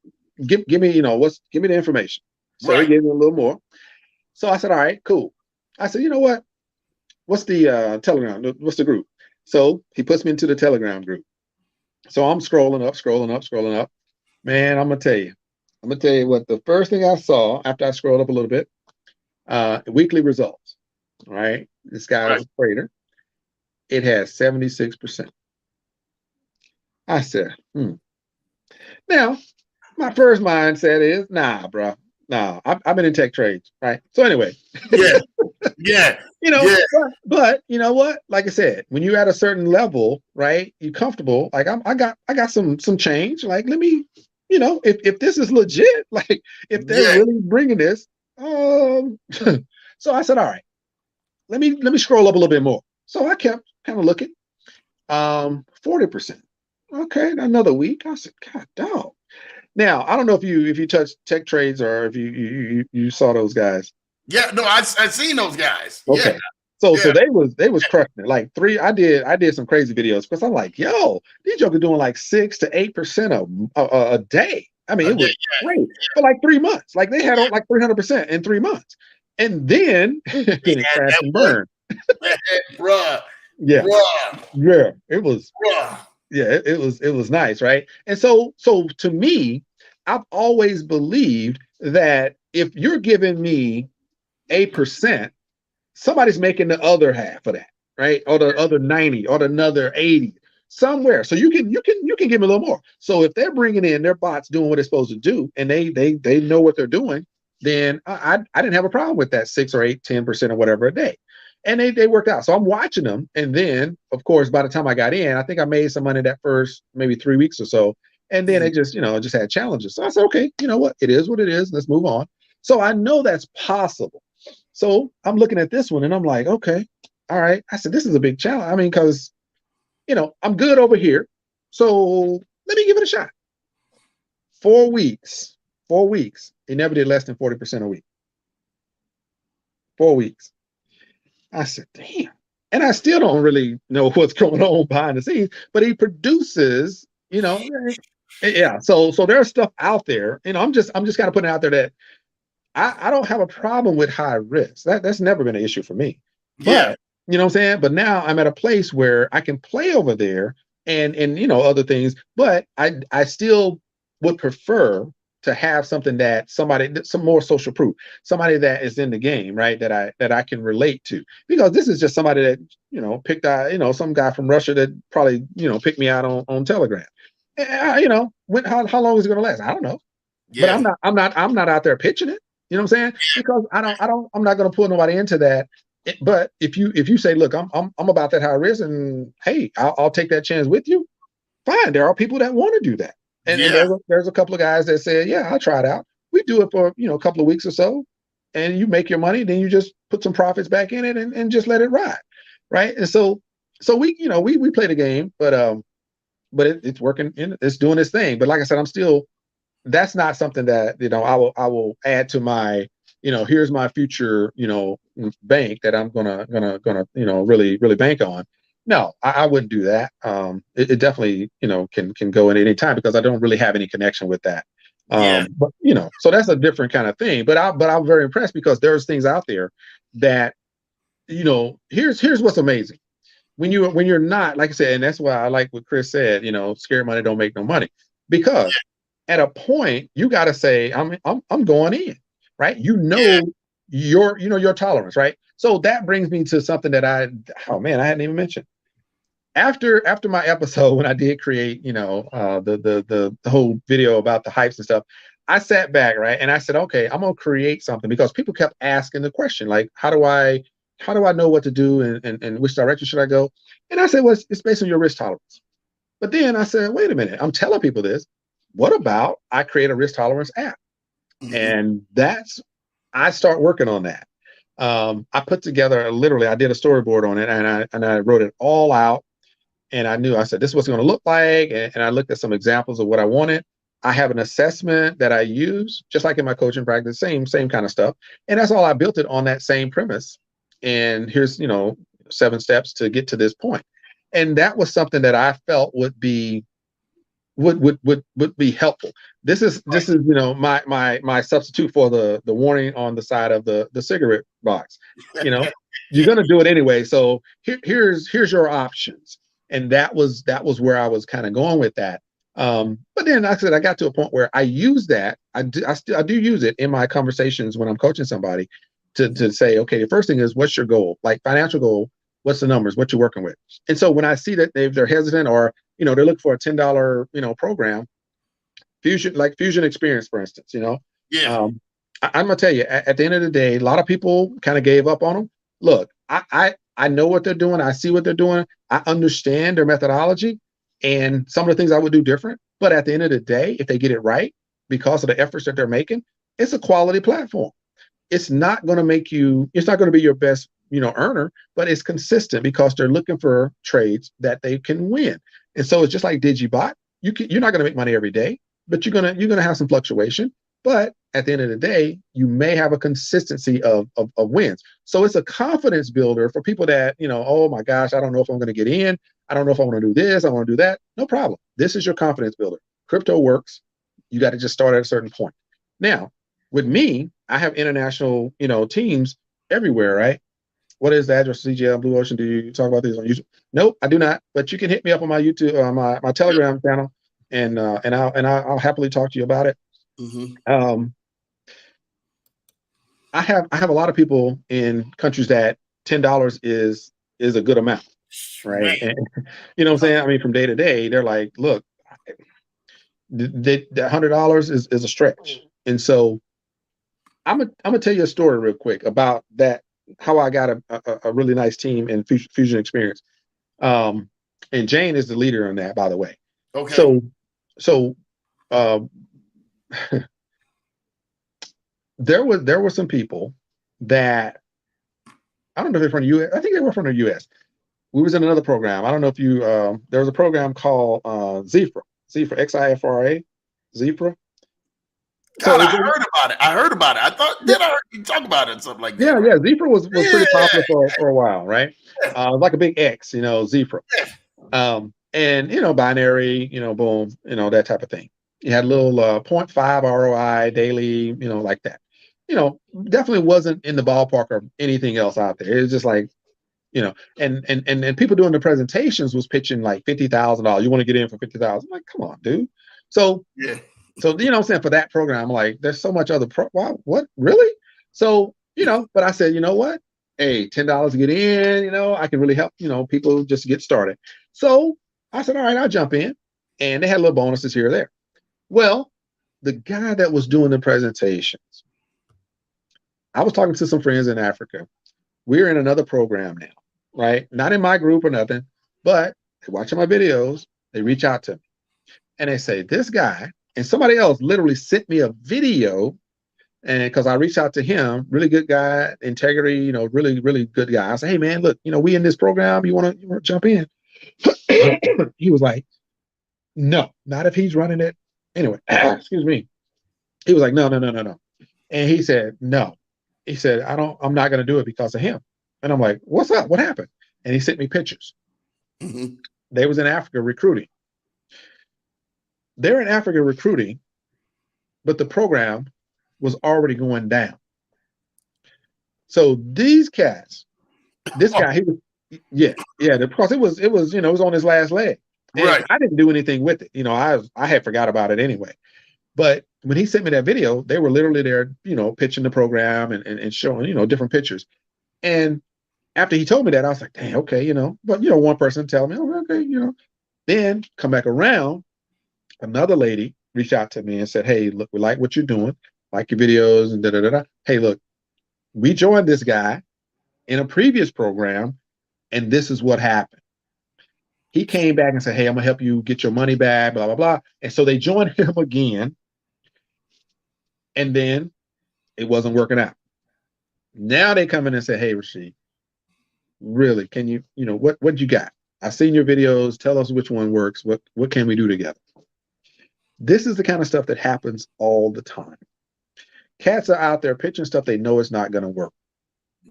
Give me, give me the information. So he gave me a little more. So I said, all right, cool. I said, you know what? What's the Telegram? What's the group? So he puts me into the Telegram group. So I'm scrolling up. Man, I'm gonna tell you what the first thing I saw after I scrolled up a little bit, weekly results. All right. This guy is a trader. It has 76%. I said, Now, my first mindset is, nah, bro. Nah, I've been in tech trades, right? So anyway. Yeah. But you know what? Like I said, when you're at a certain level, right? You're comfortable. Like I got some change. Like, let me, if this is legit, like if they're really bringing this, so I said, all right, let me scroll up a little bit more. So I kept kind of looking. 40%. Okay, another week. I said, God, dog. Now I don't know if you touched tech trades or if you saw those guys. Yeah, no, I've seen those guys. Okay. Yeah. So they was crushing it. Like I did some crazy videos because I'm like, yo, these jokers doing like 6 to 8% a day. I mean, it was great for like 3 months. Like they had on like 300% in 3 months, and then it crashed and burned. Bruh. Yeah, it was. Bruh. Yeah, it was nice, right? And so to me, I've always believed that if you're giving me 8%, somebody's making the other half of that, right? Or the other 90, or another 80 somewhere. So you can give me a little more. So if they're bringing in their bots doing what it's supposed to do, and they know what they're doing, then I didn't have a problem with that 6 or 8, 10% or whatever a day. And they worked out. So I'm watching them. And then, of course, by the time I got in, I think I made some money that first maybe 3 weeks or so. And then it just had challenges. So I said, okay, you know what? It is what it is. Let's move on. So I know that's possible. So I'm looking at this one and I'm like, okay, all right. I said, this is a big challenge. I mean, because, I'm good over here. So let me give it a shot. 4 weeks. He never did less than 40% a week. 4 weeks. I said, damn. And I still don't really know what's going on behind the scenes, but he produces, yeah. So there's stuff out there. I'm just kind of putting it out there that I don't have a problem with high risk. That's never been an issue for me. But you know what I'm saying? But now I'm at a place where I can play over there and other things, but I still would prefer to have something some more social proof, somebody that is in the game, right? That I can relate to, because this is just somebody that, picked out, some guy from Russia that probably, picked me out on Telegram. And, how long is it going to last? I don't know. Yeah. But I'm not out there pitching it. You know what I'm saying? Because I'm not going to pull nobody into that. But if you say, look, I'm about that high risk, and hey, I'll take that chance with you. Fine. There are people that want to do that. And there's a couple of guys that said, yeah, I'll try it out. We do it for, a couple of weeks or so, and you make your money. Then you just put some profits back in it and just let it ride. Right. And so we play the game, but it's working. It's doing its thing. But like I said, that's not something that, I will add to my, here's my future, bank that I'm gonna, really, really bank on. No, I wouldn't do that. It definitely, can go in any time, because I don't really have any connection with that. But so that's a different kind of thing. But I'm very impressed, because there's things out there that, here's what's amazing. When you're not, like I said, and that's why I like what Chris said, scared money don't make no money, because at a point you got to say, I'm going in, right? Your tolerance, right? So that brings me to something that I hadn't even mentioned. After my episode, when I did create, the whole video about the hypes and stuff, I sat back, right, and I said, okay, I'm gonna create something, because people kept asking the question, like, how do I know what to do, and which direction should I go? And I said, well, it's based on your risk tolerance. But then I said, wait a minute, I'm telling people this. What about I create a risk tolerance app? Mm-hmm. And I start working on that. I put together, literally, I did a storyboard on it, and I wrote it all out. And I said, this is what's going to look like. And I looked at some examples of what I wanted. I have an assessment that I use, just like in my coaching practice, same kind of stuff. And that's all. I built it on that same premise. And here's, 7 steps to get to this point. And that was something that I felt would be would be helpful. This is my substitute for the warning on the side of the cigarette box. You're gonna do it anyway. So here's your options. And that was where I was kind of going with that. But then, like I said, I got to a point where I use that. I do use it in my conversations when I'm coaching somebody to say, okay, the first thing is, what's your goal? Like financial goal, what's the numbers, what you're working with? And so when I see that they're hesitant, or they're looking for a $10 program, Fusion Experience, for instance, Yeah. I'm gonna tell you, at the end of the day, a lot of people kind of gave up on them. Look, I know what they're doing. I see what they're doing. I understand their methodology and some of the things I would do different. But at the end of the day, if they get it right, because of the efforts that they're making, it's a quality platform. It's not going to make you, it's not going to be your best, earner, but it's consistent because they're looking for trades that they can win. And so it's just like DigiBot. You're not going to make money every day, but you're gonna have some fluctuation. But at the end of the day, you may have a consistency of wins. So it's a confidence builder for people that, oh my gosh, I don't know if I'm going to get in. I don't know if I want to do this. I want to do that. No problem. This is your confidence builder. Crypto works. You got to just start at a certain point. Now, with me, I have international, teams everywhere, right? What is the address? CGL Blue Ocean. Do you talk about these on YouTube? Nope, I do not. But you can hit me up on my YouTube, my Telegram channel, and I'll happily talk to you about it. Mm-hmm. I have a lot of people in countries that $10 is a good amount, right? And you know what I'm saying? I mean, from day to day, they're like, look, the $100 is a stretch. And so I'm gonna tell you a story real quick about that, how I got a really nice team in Fusion Experience. And Jane is the leader in that, by the way. Okay. So there were some people that, I don't know if they're from the US. I think they were from the US. We was in another program. I don't know if you there was a program called Zifra, XIFRA, Zifra. God, I heard about it. I thought, I heard you talk about it, something like that. Yeah. Zifra was pretty popular for a while, right? Like a big X, Zifra. And binary, boom, that type of thing. You had a little 0.5 ROI daily, like that. Definitely wasn't in the ballpark of anything else out there. It was just like, and people doing the presentations was pitching like $50,000. You want to get in for $50,000? I'm like, come on, dude. So yeah. So what I'm saying, for that program, I'm like, there's so much other wow, what really? So but I said, you know what? Hey, $10 to get in. I can really help people just get started. So I said, all right, I'll jump in, and they had little bonuses here or there. Well, the guy that was doing the presentations, I was talking to some friends in Africa. We're in another program now, right? Not in my group or nothing, but they're watching my videos. They reach out to me, and they say, this guy. And somebody else literally sent me a video, and because I reached out to him, really good guy, integrity, really, really good guy. I said, hey man, look, we in this program. You want to jump in? He was like, no, not if he's running it. Anyway, excuse me. He was like, no. And he said, no. He said, I'm not going to do it because of him. And I'm like, what's up? What happened? And he sent me pictures. Mm-hmm. They was in Africa recruiting. They're in Africa recruiting, but the program was already going down. So these cats, this guy, he was, because it was on his last leg. And right. I didn't do anything with it. I had forgot about it anyway. But when he sent me that video, they were literally there, pitching the program and showing, different pictures. And after he told me that, I was like, dang, okay, but one person tell me, oh, okay, then come back around. Another lady reached out to me and said, hey, look, we like what you're doing, like your videos and da-da-da-da. Hey, look, we joined this guy in a previous program, and this is what happened. He came back and said, hey, I'm going to help you get your money back, blah, blah, blah. And so they joined him again, and then it wasn't working out. Now they come in and say, hey, Rasheed, really, can you, what you got? I've seen your videos. Tell us which one works. What can we do together? This is the kind of stuff that happens all the time. Cats are out there pitching stuff they know it's not going to work.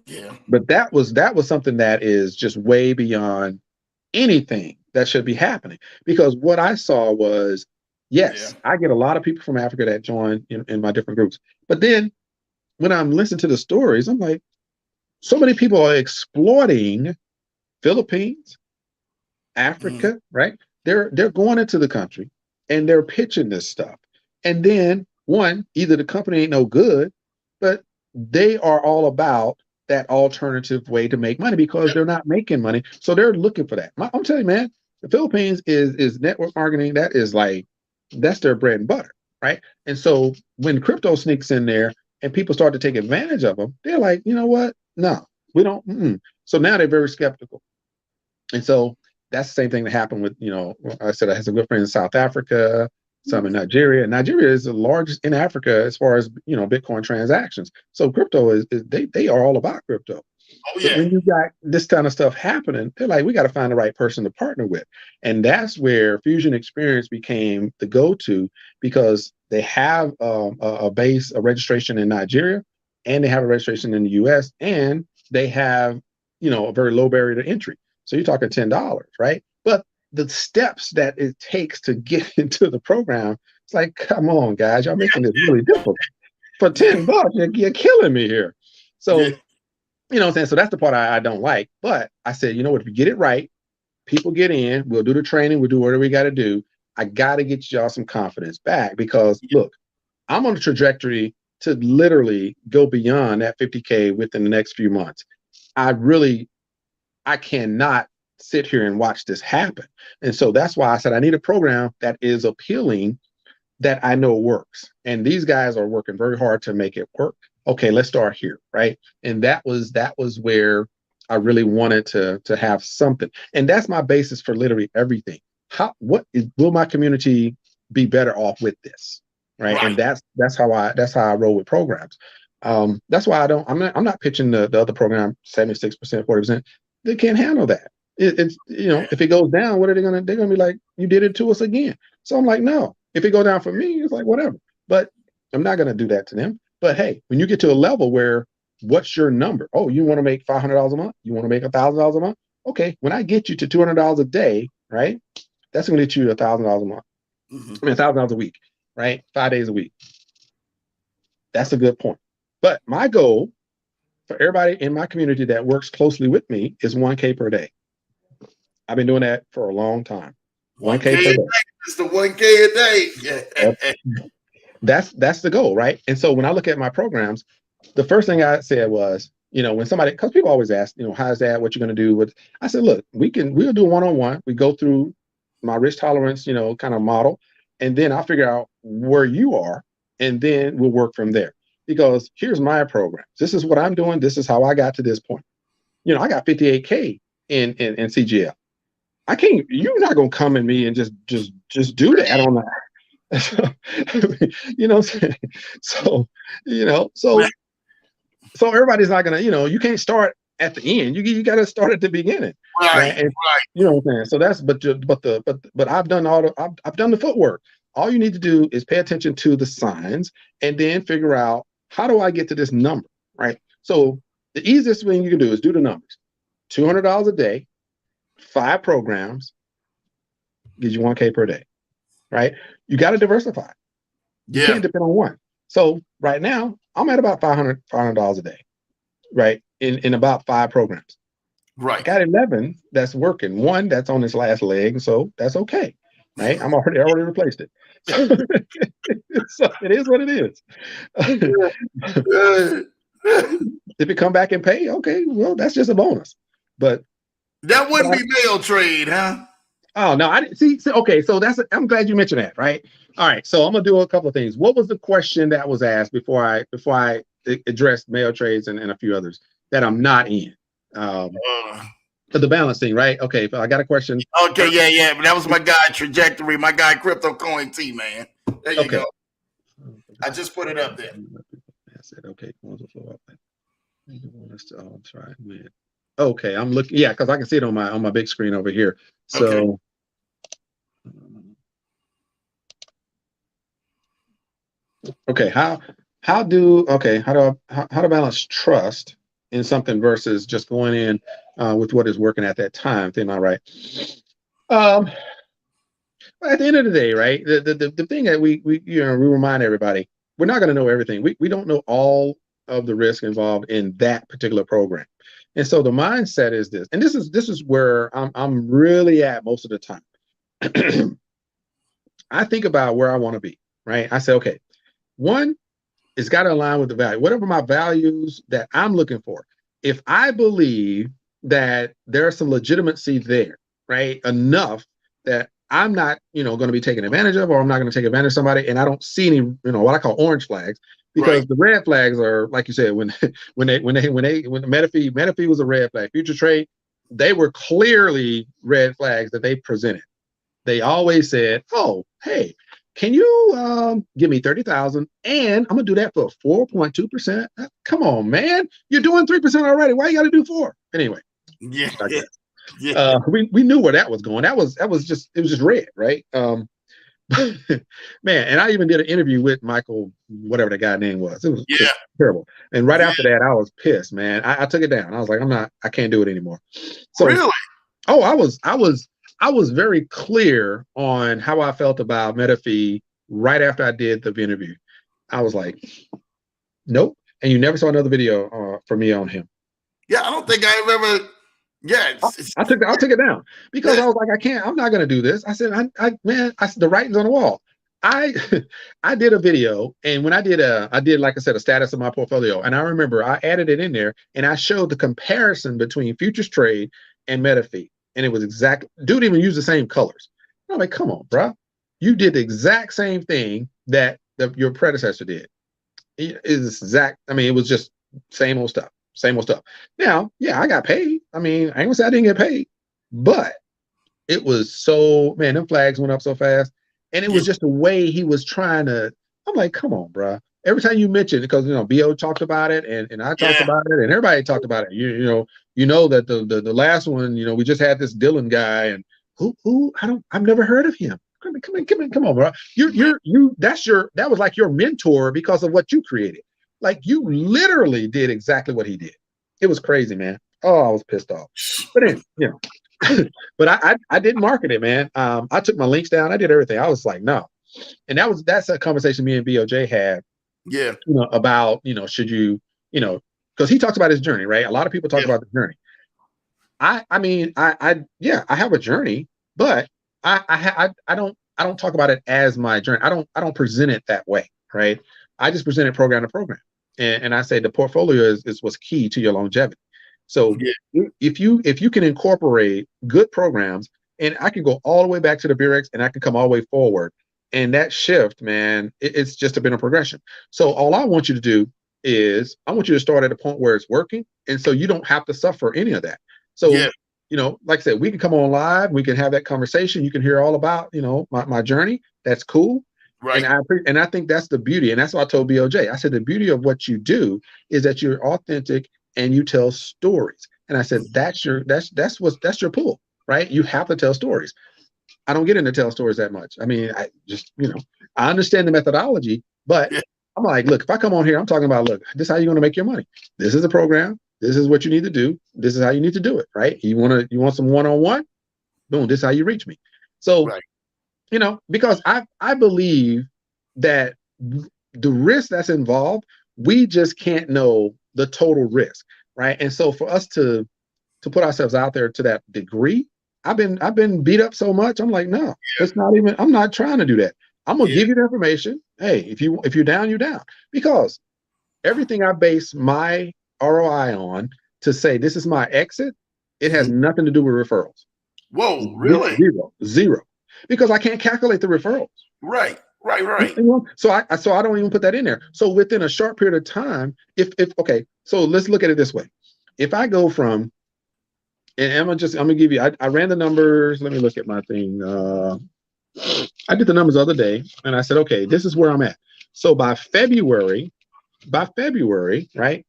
Yeah. But that was something that is just way beyond anything that should be happening. Because what I saw was Yes, I get a lot of people from Africa that join in my different groups. But then when I'm listening to the stories, I'm like, so many people are exploiting Philippines, Africa, right? They're going into the country and they're pitching this stuff. And then one, either the company ain't no good, but they are all about that alternative way to make money because they're not making money. So they're looking for that. I'm telling you, man, the Philippines is network marketing. That is like, that's their bread and butter, right? And so when crypto sneaks in there and people start to take advantage of them, they're like, you know what? No, we don't. So now they're very skeptical. And so that's the same thing that happened with, I said I had some good friends in South Africa, some in Nigeria. Nigeria is the largest in Africa as far as, Bitcoin transactions. So crypto is they are all about crypto. Oh, yeah. But when you got this kind of stuff happening, they're like, we got to find the right person to partner with. And that's where Fusion Experience became the go-to, because they have a registration in Nigeria, and they have a registration in the US, and they have, a very low barrier to entry. So you're talking $10, right? But the steps that it takes to get into the program, it's like, come on, guys, y'all making this really difficult. For $10, you're killing me here. So, you know what I'm saying? So that's the part I don't like. But I said, if you get it right, people get in, we'll do the training, we'll do whatever we got to do. I got to get y'all some confidence back, because look, I'm on a trajectory to literally go beyond that 50K within the next few months. I cannot sit here and watch this happen. And so that's why I said I need a program that is appealing, that I know works. And these guys are working very hard to make it work. Okay, let's start here, right? And that was where I really wanted to have something. And that's my basis for literally everything. Will my community be better off with this? Right. And that's how I roll with programs. That's why I'm not pitching the other program 76%, 40%. They can't handle that. It's if it goes down, what are they gonna? They're gonna be like, you did it to us again. So I'm like, no. If it goes down for me, it's like whatever. But I'm not gonna do that to them. But hey, when you get to a level where, what's your number? Oh, you want to make $500 a month? You want to make $1,000 a month? Okay, when I get you to $200 a day, right? That's gonna get you $1,000 a month. I mean, $1,000 a week, right? 5 days a week. That's a good point. But my goal for everybody in my community that works closely with me is 1K per day. I've been doing that for a long time. 1K per day. It's the 1K a day. That's the goal, right? And so when I look at my programs, the first thing I said was, when somebody, because people always ask, how's that? What you're going to do with? I said, look, we'll do one-on-one. We go through my risk tolerance, kind of model, and then I'll figure out where you are, and then we'll work from there. Because here's my program. This is what I'm doing. This is how I got to this point. I got 58K in CGL. I can't. You're not gonna come at me and just do that on that. So everybody's not gonna. You can't start at the end. You got to start at the beginning. Right. And, you know what I'm saying. So that's but I've done I've done the footwork. All you need to do is pay attention to the signs and then figure out, how do I get to this number, right? So the easiest thing you can do is do the numbers. $200 a day, 5 programs, gives you 1K per day, right? You got to diversify. You can't depend on one. So right now, I'm at about $500 a day, right? In about 5 programs. Right. I got 11 that's working. 1 that's on its last leg, so that's okay, right? I already replaced it. So it is what it is. If it come back and pay, okay, well, that's just a bonus. But that wouldn't be mail trade, huh? Oh no, I didn't see. Okay, so I'm glad you mentioned that, right? All right, so I'm gonna do a couple of things. What was the question that was asked before I addressed mail trades and a few others that I'm not in? For the balancing, right? Okay, I got a question. Okay, yeah. But that was my guy Trajectory, my guy Crypto Coin T, man. There you go. I just put it up there. I said, okay, okay, I'm looking, yeah, because I can see it on my big screen over here. So okay, how to balance trust in something versus just going in with what is working at that time. Am I right? at the end of the day, right? The thing that we remind everybody, we're not going to know everything. We don't know all of the risk involved in that particular program. And so the mindset is this, and this is where I'm really at most of the time. I think about where I want to be, right? I say, okay, one, it's got to align with the value, whatever my values that I'm looking for. If I believe that there's some legitimacy there, right, enough that I'm not, going to be taken advantage of, or I'm not going to take advantage of somebody, and I don't see any, what I call orange flags, because the red flags are, like you said, when Metafee was a red flag, Future Trade, they were clearly red flags that they presented. They always said, "Oh, hey, can you give me 30,000, and I'm gonna do that for 4.2%? Come on, man, you're doing 3% already. Why you got to do 4?" Anyway, we knew where that was going. That was just red, right? Man, and I even did an interview with Michael, whatever the guy's name was. It was terrible. And right after that, I was pissed, man. I took it down. I was like, I can't do it anymore. So really? Oh, I was very clear on how I felt about Metafee right after I did the interview. I was like, nope. And you never saw another video from me on him. Yeah, I don't think I've ever. Yeah, I took it down because I was like, I'm not going to do this. I said, the writing's on the wall. I did a video, and when I did, like I said, a status of my portfolio, and I remember I added it in there, and I showed the comparison between futures trade and Metafee, and it was exact. Dude even used the same colors. I'm like, come on, bro, you did the exact same thing that your predecessor did. It's exact. I mean, it was just same old stuff. Same old stuff. Now, yeah, I got paid. I mean, I ain't gonna say I didn't get paid, but it was so, man, them flags went up so fast. And it was just the way he was trying to, I'm like, come on, bro. Every time you mention it, because, BO talked about it, and I talked about it, and everybody talked about it. You know that the last one, we just had this Dylan guy, and I've never heard of him. Come on, bro. That was like your mentor because of what you created. Like, you literally did exactly what he did. It was crazy, man. Oh, I was pissed off. But then, but I didn't market it, man. I took my links down. I did everything. I was like, no. And that's a conversation me and BOJ had. Yeah. About, should you, because he talks about his journey, right? A lot of people talk about the journey. I have a journey, but I don't talk about it as my journey. I don't present it that way, right? I just present it program to program. And I say the portfolio is what's key to your longevity. So if you can incorporate good programs, and I can go all the way back to the Burex, and I can come all the way forward, and that shift, man, it's just been a progression. So all I want you to do is I want you to start at a point where it's working, and so you don't have to suffer any of that. So like I said, we can come on live, we can have that conversation. You can hear all about my journey. That's cool. Right. And I think that's the beauty. And that's what I told BOJ. I said, the beauty of what you do is that you're authentic and you tell stories. And I said, that's your pull, right? You have to tell stories. I don't get into tell stories that much. I mean, I just, I understand the methodology, but I'm like, look, if I come on here, I'm talking about, look, this is how you're going to make your money. This is a program. This is what you need to do. This is how you need to do it, right? You want some one-on-one? Boom, this is how you reach me. So, because I believe that the risk that's involved, we just can't know the total risk, right? And so for us to put ourselves out there to that degree, I've been beat up so much. I'm like, no, it's not even. I'm not trying to do that. I'm gonna give you the information. Hey, if you're down, you're down. Because everything I base my ROI on to say this is my exit, it has nothing to do with referrals. Whoa, really? Zero. Because I can't calculate the referrals. Right. So I don't even put that in there. So within a short period of time, okay, so let's look at it this way. If I go from, and I'm gonna give you, I ran the numbers. Let me look at my thing. I did the numbers the other day, and I said, okay, this is where I'm at. So by February, right?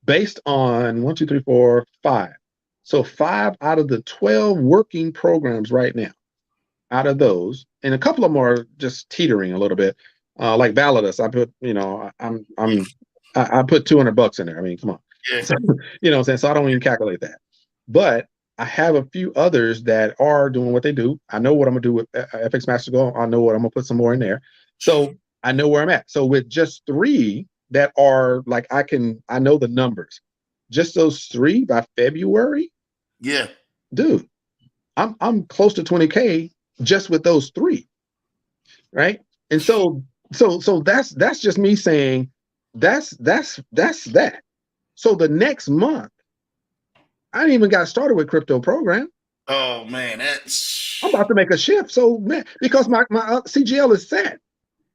Based on 1, 2, 3, 4, 5. So 5 out of the 12 working programs right now, out of those, and a couple of them are just teetering a little bit. Like Validus, I put, I put $200 in there. I mean, come on. Yeah. So, what I'm saying? So I don't even calculate that. But I have a few others that are doing what they do. I know what I'm gonna do with FX Master Go. I know what I'm gonna put some more in there. So I know where I'm at. So with just 3 that are like, I know the numbers. Just those 3 by February. Yeah. Dude, I'm close to 20K just with those 3. Right. And so that's just me saying that's that. So the next month, I didn't even got started with crypto program. Oh man, that's I'm about to make a shift. So man, because my CGL is set.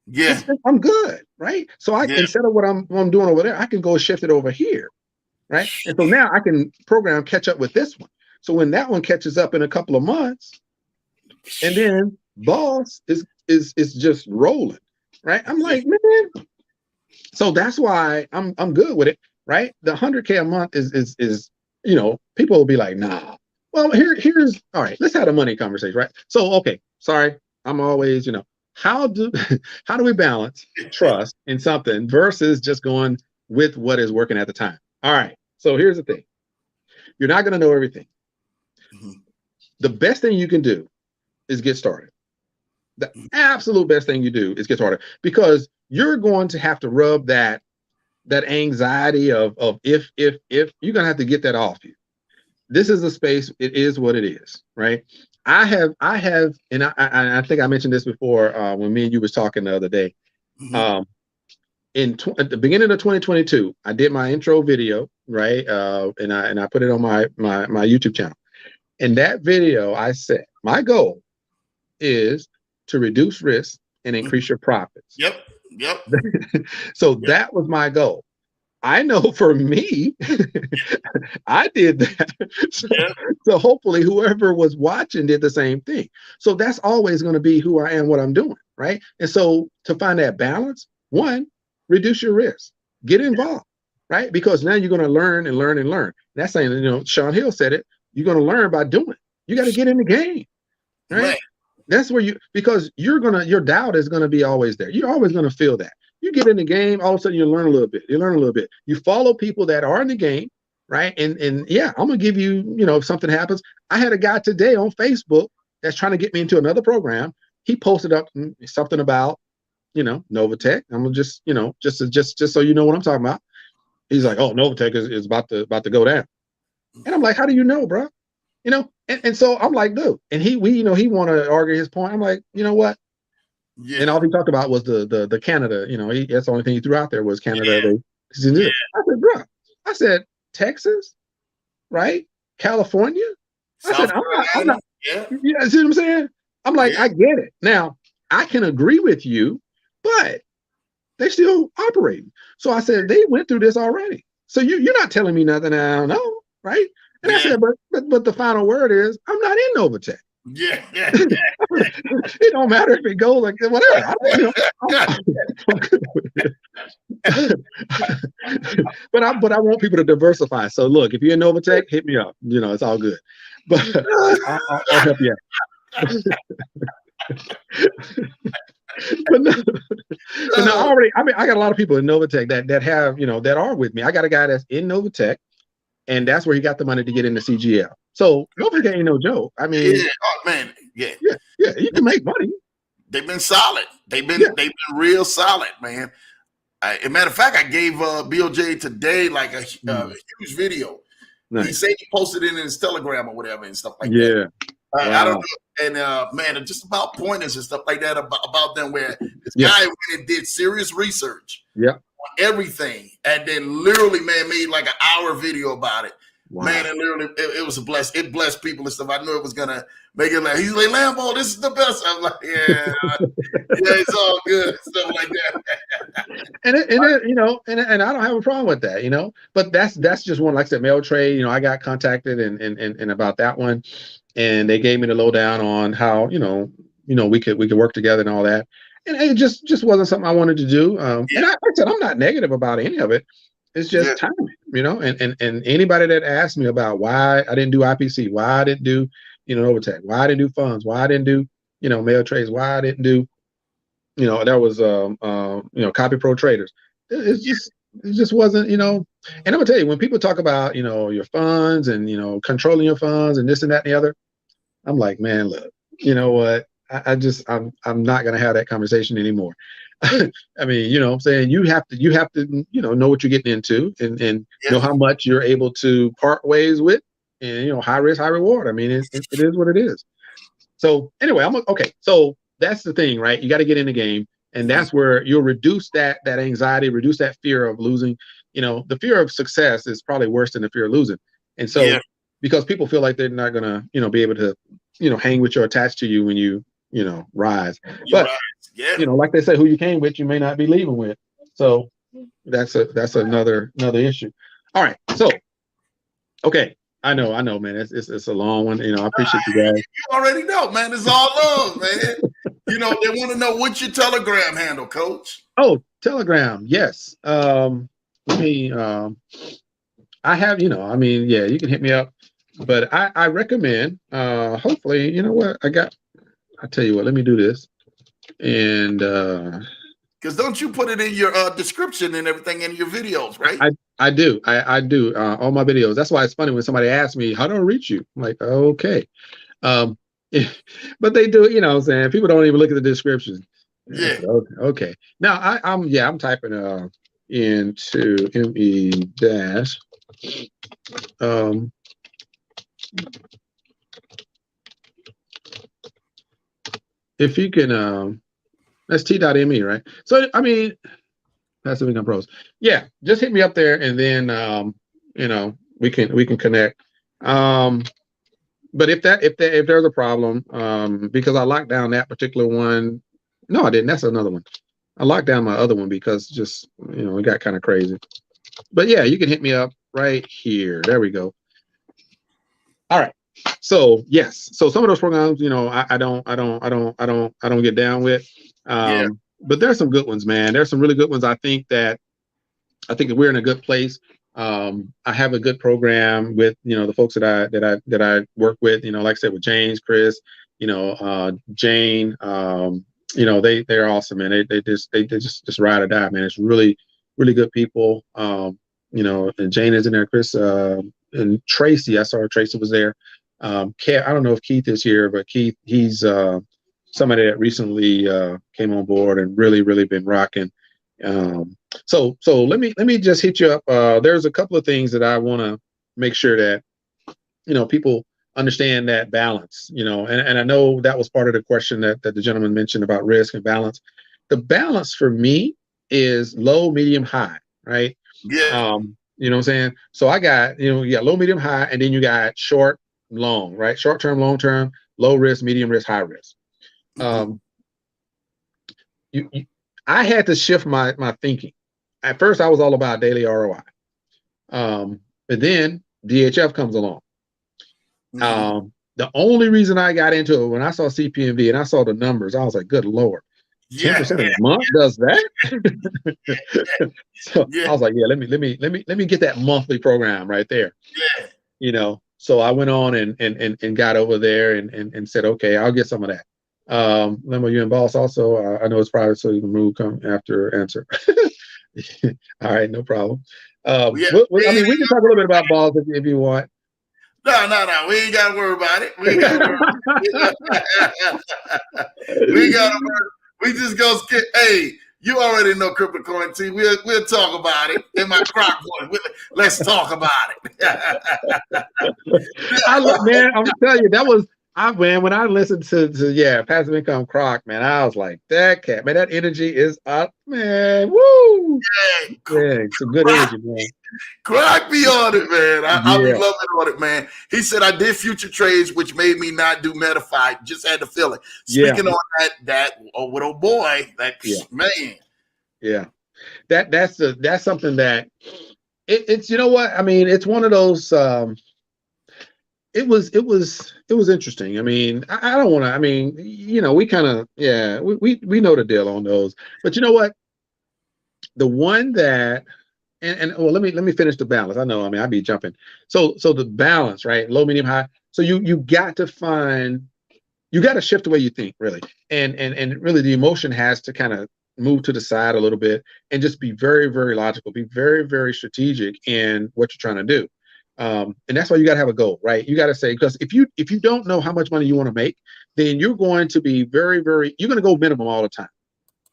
yeah. I'm good, right? So instead of what I'm doing over there, I can go shift it over here, right? And so now I can program catch up with this one. So when that one catches up in a couple of months, and then boss is just rolling, right? I'm like, man. So that's why I'm good with it, right? The 100K a month is people will be like, nah. Well, here's all right. Let's have a money conversation, right? So okay, sorry, I'm always how do we balance trust in something versus just going with what is working at the time? All right. So here's the thing: you're not going to know everything. The best thing you can do is get started. The absolute best thing you do is get started, because you're going to have to rub that anxiety of if you're gonna have to get that off you. This is a space. It is what it is, right? I have, and I think I mentioned this before when me and you was talking the other day. At the beginning of 2022, I did my intro video, right? And I put it on my YouTube channel. In that video, I said my goal is to reduce risk and increase your profits. Yep. So that was my goal. I know for me, I did that. So hopefully whoever was watching did the same thing. So that's always going to be who I am, what I'm doing, right? And so to find that balance, one, reduce your risk, get involved, right? Because now you're going to learn and learn and learn. That's saying, Sean Hill said it, you're going to learn by doing. You got to get in the game, right? That's where because your doubt is going to be always there. You're always going to feel that. You get in the game, all of a sudden you learn a little bit. You follow people that are in the game, right? And yeah, I'm gonna give you, if something happens. I had a guy today on Facebook that's trying to get me into another program. He posted up something about, Novatech. I'm gonna just so you know what I'm talking about. He's like, oh, Novatech is about to go down. And I'm like, how do you know, bro? And so I'm like, dude. And he want to argue his point. I'm like, you know what? Yeah. And all he talked about was the Canada. That's the only thing he threw out there was Canada. Yeah. I said, bro. I said, Texas, right? California. I said, I'm not. Yeah. You see what I'm saying? I'm like, I get it. Now, I can agree with you, but they still operating. So I said, they went through this already. So you're not telling me nothing I don't know, right? And I said, but the final word is, I'm not in Novatech. Yeah. It don't matter if it goes like whatever. But I want people to diversify. So look, if you're in Novatech, hit me up. It's all good. But I'll help you out. but no, already. I mean, I got a lot of people in Novatech that have that are with me. I got a guy that's in Novatech, and that's where he got the money to get into CGL. So Novatech ain't no joke. I mean, yeah, you can make money. They've been solid. They've been real solid, man. As a matter of fact, I gave BOJ today like a huge video. Nice. He said he posted it in his Telegram or whatever and stuff like that. Wow. I don't know. And man, just about pointers and stuff like that about them, where this guy went and did serious research on everything, and then literally, man, made like an hour video about it. Wow. Man, and literally, it was a bless. It blessed people and stuff. I knew it was gonna make it like, he's like, Lambo, this is the best. I'm like, yeah, it's all good, stuff like that. and I don't have a problem with that, But that's just one. Like I said, mail trade. I got contacted and about that one, and they gave me the lowdown on how we could work together and all that. And it just wasn't something I wanted to do. And I said I'm not negative about any of it. It's just timing, and anybody that asked me about why I didn't do IPC, why I didn't do, Novatech, why I didn't do funds, why I didn't do, mail trades, why I didn't do, there was, Copy Pro Traders. It's just it just wasn't, you know. And I'm gonna tell you, when people talk about, you know, your funds and, you know, controlling your funds and this and that and the other, I'm like, man, look, you know what? I'm not gonna have that conversation anymore. I mean, you know what I'm saying? You have to, you know what you're getting into and know how much you're able to part ways with, and, you know, high risk, high reward. I mean, it is what it is. So anyway, okay. So that's the thing, right? You got to get in the game, and that's where you'll reduce that anxiety, reduce that fear of losing. You know, the fear of success is probably worse than the fear of losing. And so, because people feel like they're not gonna, you know, be able to, you know, hang with you or attach to you when you know, rise. But you know, like they say, who you came with, you may not be leaving with. So that's another issue. All right. So, okay. I know, man. It's a long one. You know, I appreciate you guys. You already know, man. It's all love, man. You know, they want to know what's your Telegram handle, Coach. Oh, Telegram. Yes. Let me. I have. You know, I mean, yeah, you can hit me up, but I recommend. Hopefully, you know what I got. I tell you what. Let me do this, and because don't you put it in your description and everything in your videos, right? I do. I do all my videos. That's why it's funny when somebody asks me, how do I reach you? I'm like, okay. But they do, you know what I'm saying? People don't even look at the description. Yeah. Okay. Now I'm typing into ME dash if you can that's t.me, right? So I mean, Passive Income Pros. Yeah, just hit me up there, and then you know, we can connect. But if there's a problem, because I locked down that particular one. No, I didn't. That's another one. I locked down my other one because just, you know, it got kind of crazy. But yeah, you can hit me up right here. There we go. All right. So yes. So some of those programs, you know, I don't get down with. But there's some good ones, man. There's some really good ones. I think that we're in a good place. I have a good program with, you know, the folks that I work with, you know, like I said, with James, Chris, you know, Jane, you know, they're awesome, man. They just ride or die, man. It's really, really good people. You know, and Jane is in there, Chris, and Tracy. I saw Tracy was there. I don't know if Keith is here, but Keith, he's somebody that recently came on board and really, really been rocking. So let me just hit you up. There's a couple of things that I want to make sure that, you know, people understand that balance, you know, and I know that was part of the question that the gentleman mentioned about risk and balance. The balance for me is low, medium, high, right? Yeah. You know what I'm saying? So I got, you know, you got low, medium, high, and then you got short, long, right? Short term, long term, low risk, medium risk, high risk. I had to shift my thinking. At first, I was all about daily ROI. But then DHF comes along. The only reason I got into it, when I saw CPMV and I saw the numbers, I was like, good Lord, 10% a month does that? So I was like, yeah, let me get that monthly program right there. Yeah. You know, so I went on and got over there and said, okay, I'll get some of that. Lembo, you and Boss also, I know it's private, so you can move, come after answer. All right, no problem. I mean, we can talk a little bit about Boss if you want. No. We ain't got to worry about it. We ain't got to worry. We got to worry. We just go skip. Hey, you already know cryptocurrency. We'll talk about it in my crock voice. Let's talk about it. Man, I'm telling you, that was when I listened to Passive Income Croc, man, I was like, that cat, man, that energy is up, man. Woo! Yeah, some good energy, man. Croc be on it, man. I be loving on it, man. He said I did future trades, which made me not do Metafy. Just had to feel it. Speaking on that with old boy, man. Yeah, that's something that it's, you know what, I mean, it's one of those. It was interesting. I mean, I don't want to. I mean, you know, we kind of we know the deal on those. But you know what? The one that well, let me finish the balance. I know. I mean, I'd be jumping. So the balance, right? Low, medium, high. So you got to find. You got to shift the way you think, really, and really the emotion has to kind of move to the side a little bit and just be very, very logical, be very, very strategic in what you're trying to do. And that's why you got to have a goal, right? You got to say, because if you don't know how much money you want to make, then you're going to be very, very, you're going to go minimum all the time.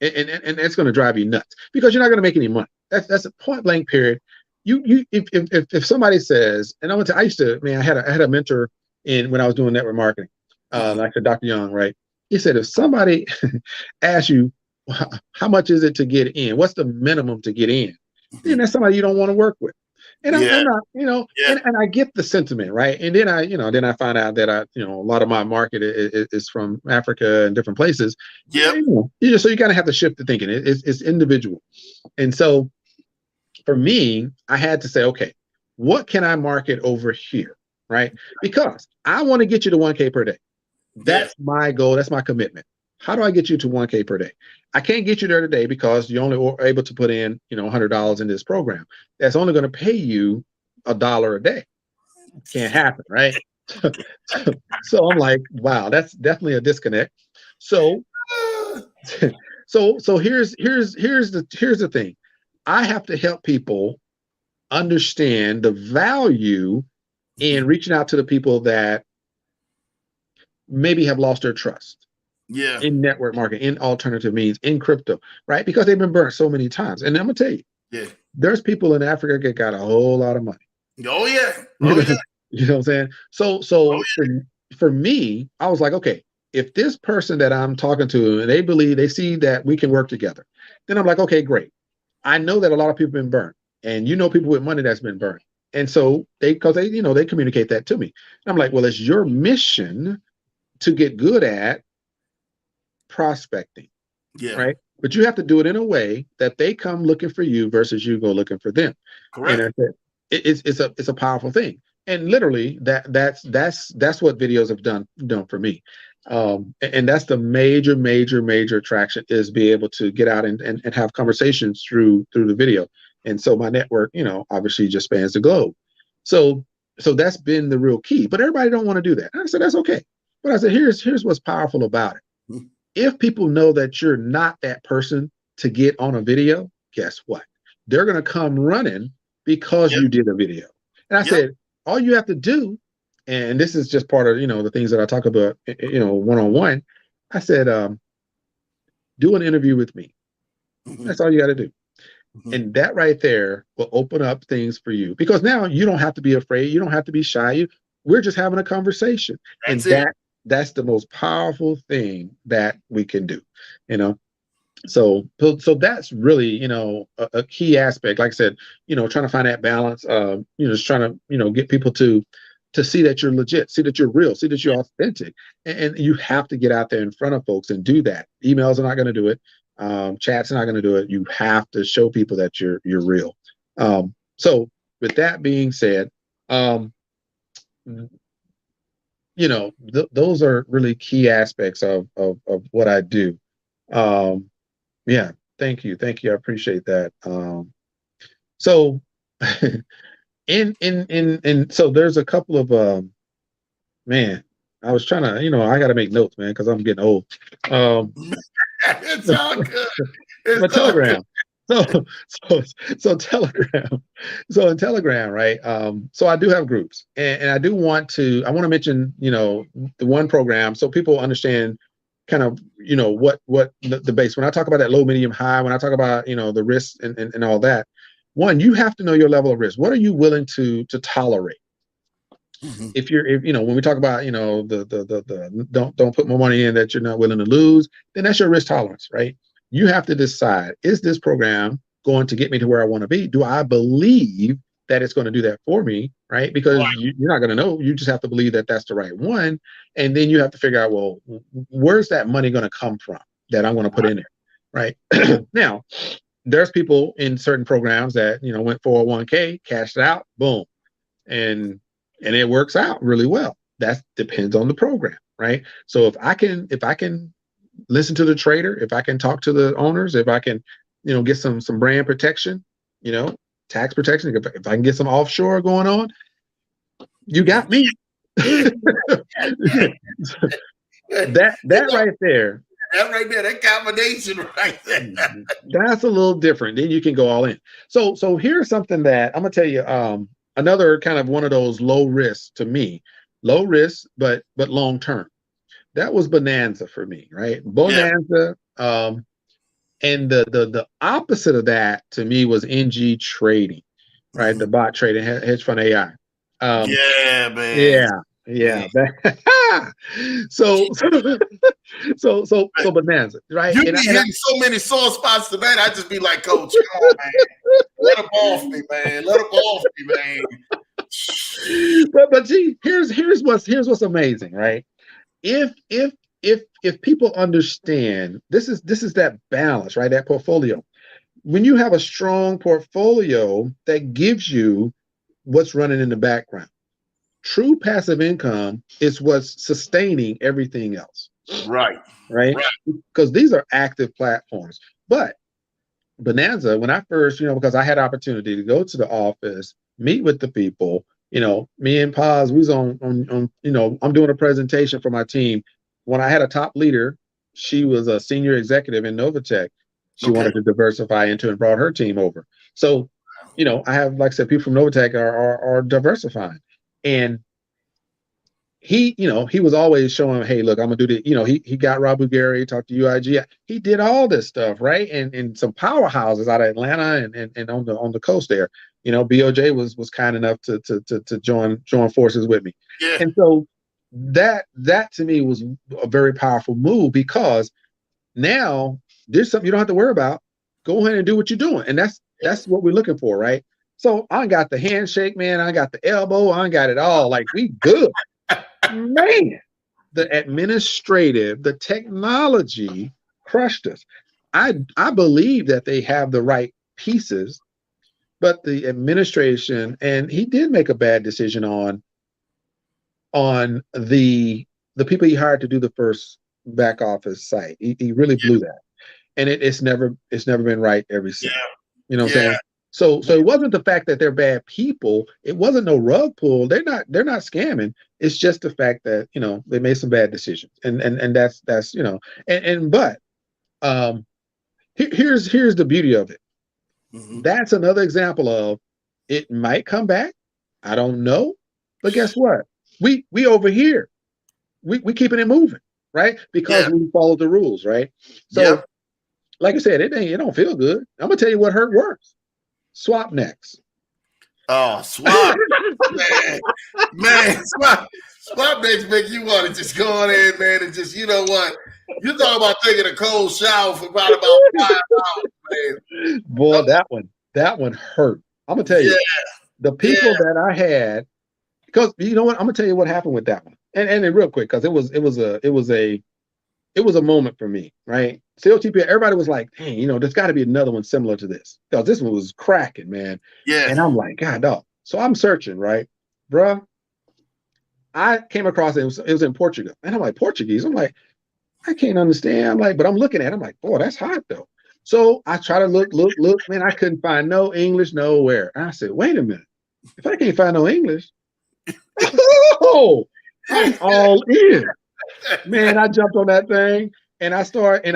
And that's going to drive you nuts because you're not going to make any money. That's a point blank period. If somebody says, and I used to, man, I had a mentor when I was doing network marketing, like Dr. Young, right? He said, if somebody asks you, how much is it to get in? What's the minimum to get in? Then that's somebody you don't want to work with. And I'm not, and I get the sentiment, right? And then I find out that a lot of my market is from Africa and different places. Yeah. So you kind of have to shift the thinking. It's individual. And so for me, I had to say, okay, what can I market over here, right? Because I want to get you to 1K per day. That's my goal. That's my commitment. How do I get you to 1K per day? I can't get you there today because you only were able to put in, $100 in this program. That's only going to pay you $1 a day. Can't happen, right? So I'm like, wow, that's definitely a disconnect. So here's the thing. I have to help people understand the value in reaching out to the people that maybe have lost their trust. Yeah. In network marketing, in alternative means, in crypto, right? Because they've been burnt so many times. And I'm gonna tell you, there's people in Africa that got a whole lot of money. Oh yeah. You know what I'm saying? For me, I was like, okay, if this person that I'm talking to and they see that we can work together, then I'm like, okay, great. I know that a lot of people have been burnt, and people with money that's been burnt. And so they communicate that to me. And I'm like, well, it's your mission to get good at prospecting, right? But you have to do it in a way that they come looking for you versus you go looking for them. Correct. And it's a powerful thing. And literally that's what videos have done for me. And that's the major attraction, is be able to get out and have conversations through the video. And so my network, obviously just spans the globe. So that's been the real key. But everybody don't want to do that. And I said, that's okay. But I said, here's what's powerful about it. If people know that you're not that person to get on a video, guess what? They're going to come running because you did a video. And I said, all you have to do, and this is just part of, the things that I talk about, one-on-one. I said, do an interview with me. That's all you got to do. And that right there will open up things for you, because now you don't have to be afraid. You don't have to be shy. We're just having a conversation. That's the most powerful thing that we can do, So that's really, a key aspect. Like I said, trying to find that balance, just trying to, get people to see that you're legit, see that you're real, see that you're authentic. And you have to get out there in front of folks and do that. Emails are not going to do it. Chats are not going to do it. You have to show people that you're real. So with that being said, those are really key aspects of what I do. Thank you. I appreciate that. So so there's a couple of man, I was trying to, I got to make notes, man, because I'm getting old. It's all good. But Telegram. So Telegram. So in Telegram, right? So I do have groups, and I want to mention, the one program, so people understand kind of, what the base. When I talk about that low, medium, high, when I talk about, the risk and all that, one, you have to know your level of risk. What are you willing to tolerate? If when we talk about, the don't put more money in that you're not willing to lose, then that's your risk tolerance, right? You have to decide, is this program going to get me to where I want to be? Do I believe that it's going to do that for me, right? Because you're not going to know. You just have to believe that that's the right one. And then you have to figure out, well, where's that money going to come from that I'm going to put in there, right? Now, there's people in certain programs that, went 401k, cashed out, boom. And it works out really well. That depends on the program, right? So if I can listen to the trader, if I can talk to the owners, if I can, get some brand protection, tax protection, if I can get some offshore going on, you got me. that right there That right there, that combination right there. That's a little different. Then you can go all in. So here's something that I'm gonna tell you. Another kind of one of those low risk to me, low risk, but long term. That was Bonanza for me, right? Bonanza. And the opposite of that to me was NG trading, right? The bot trading, hedge fund AI. Yeah, man. Yeah. So Bonanza, right? You be hitting so many sore spots tonight. I just be like, Coach, come on, man. Let him off me, man. Let him off me, man. But gee, here's what's amazing, right? If people understand, this is that balance, right? That portfolio. When you have a strong portfolio that gives you what's running in the background, true passive income is what's sustaining everything else. Right. Because these are active platforms. But Bonanza, when I first, because I had opportunity to go to the office, meet with the people, me and Paz, we was on I'm doing a presentation for my team. When I had a top leader, she was a senior executive in Novatech. She wanted to diversify into and brought her team over. So, I have, like I said, people from Novatech are diversifying. And he was always showing, hey, look, I'm gonna do the, he got Rob Bulgari, talked to UIG. He did all this stuff, right? And some powerhouses out of Atlanta and on the coast there. BOJ was kind enough to join forces with me. Yeah. And so that to me was a very powerful move, because now there's something you don't have to worry about. Go ahead and do what you're doing. And that's what we're looking for, right? So I got the handshake, man. I got the elbow. I got it all. Like, we good. Man, the administrative, the technology crushed us. I believe that they have the right pieces, but the administration, and he did make a bad decision on the people he hired to do the first back office site. He really blew that, and it's never been right ever since. You know what I'm saying? So it wasn't the fact that they're bad people. It wasn't no rug pull. They're not scamming. It's just the fact that they made some bad decisions, and that's but here's the beauty of it. That's another example of it might come back. I don't know, but guess what? We over here, we keeping it moving, right? Because we follow the rules, right? So, like I said, it don't feel good. I'm gonna tell you what hurt worse. Swap next. Oh, swap, man, swap next make you want to just go on in, man, and just, you know what? You talk about taking a cold shower for about 5 hours, man. Boy, that one hurt. I'm gonna tell you, the people that I had, because you know what, I'm gonna tell you what happened with that one, and then real quick, because it was a moment for me, right? COTP, everybody was like, hey, there's got to be another one similar to this, because this one was cracking, man. Yeah. And I'm like, God, dog. So I'm searching, right, bruh. I came across it. It was in Portugal, and I'm like, Portuguese. I'm like, I can't understand. I'm like, but I'm looking at it. I'm like, boy, that's hot though. So I try to look, man. I couldn't find no English nowhere. And I said, wait a minute. If I can't find no English, I'm all in. Man, I jumped on that thing and I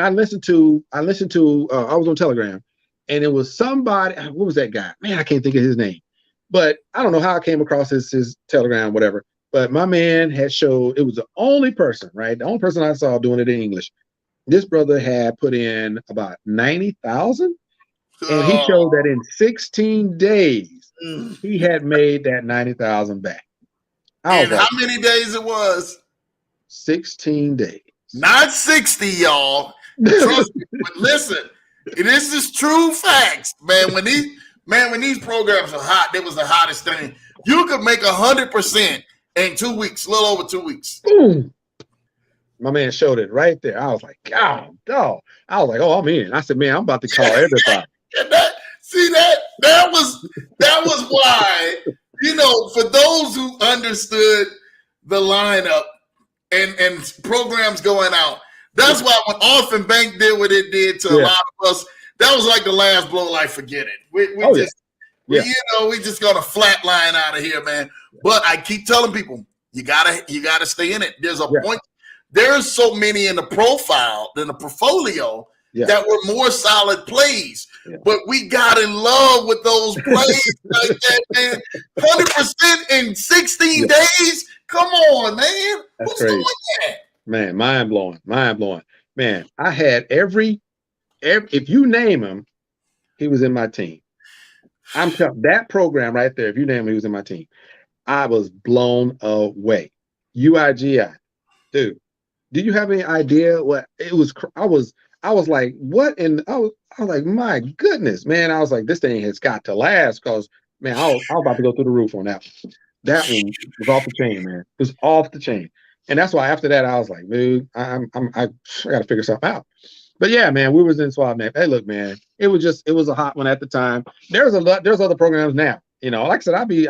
listened to I was on Telegram, and it was somebody. What was that guy? Man, I can't think of his name, but I don't know how I came across his Telegram, whatever. But my man had showed, it was the only person, right? The only person I saw doing it in English. This brother had put in about 90,000, and he showed that in 16 days he had made that 90,000 back. And how many days it was? 16 days. Not 60, y'all. Trust me. But listen, this is true facts, man. When these programs are hot, it was the hottest thing. You could make 100% in 2 weeks, a little over 2 weeks. Boom. My man showed it right there. I was like, God, dog. I was like, oh, I'm in. I said, man, I'm about to call everybody. That was why, for those who understood the lineup and programs going out, that's why when Orphan Bank did what it did to a lot of us, that was like the last blow. Like, forget it. We just gonna flatline out of here, man. But I keep telling people, you gotta stay in it. There's a point. there's so many in the portfolio that were more solid plays. Yeah. But we got in love with those plays like that, man. 100% in 16 days. Come on, man. That's What's crazy. going on? Man, mind blowing. Man, I had every if you name him, he was in my team. I'm telling that program right there. If you name him, he was in my team. I was blown away. UIGI, dude. Do you have any idea what it was? I was like, what? And I was like, my goodness, man. I was like, this thing has got to last because, man, I was about to go through the roof on that one. That one was off the chain, man. It was off the chain. And that's why after that, I was like, dude, I got to figure something out. But yeah, man, we was in SwapNet. Hey, look, man, it was a hot one at the time. There's other programs now. You know, like I said, I'll be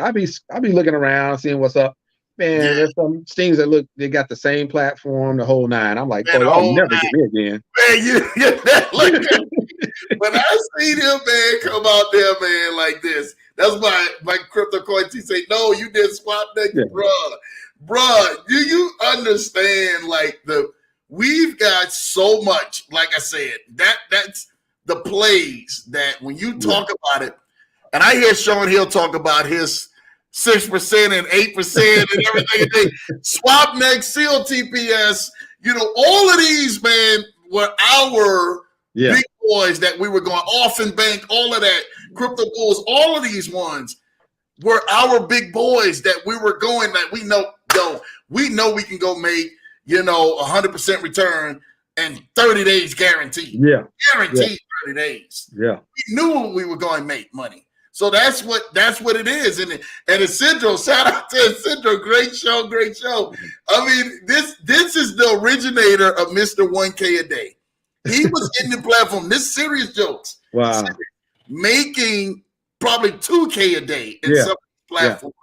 looking around, seeing what's up. Man, there's some things that they got the same platform, the whole nine. I'm like, man, oh, y'all never get me again. Man, when I see him, man, come out there, man, like this, that's my crypto coins. He say, no, you did SwapNet, bruh. Do you understand? Like we've got so much. Like I said, that's the plays that when you talk about it, and I hear Sean Hill talk about his 6% and 8% and everything. SwapNet, CLTPS, you know, all of these, man, were our big boys that we were going off and bank, all of that, crypto bulls, all of these ones were our big boys that we were going that we know we can go make, you know, 100% return and 30 days guaranteed. Yeah. Guaranteed 30 days. Yeah. We knew we were going to make money. So that's what it is. And Isidro, shout out to Isidro, great show. I mean, this is the originator of Mr. 1K a day. He was in the platform, this serious jokes. Wow. Making probably 2K a day in some platforms.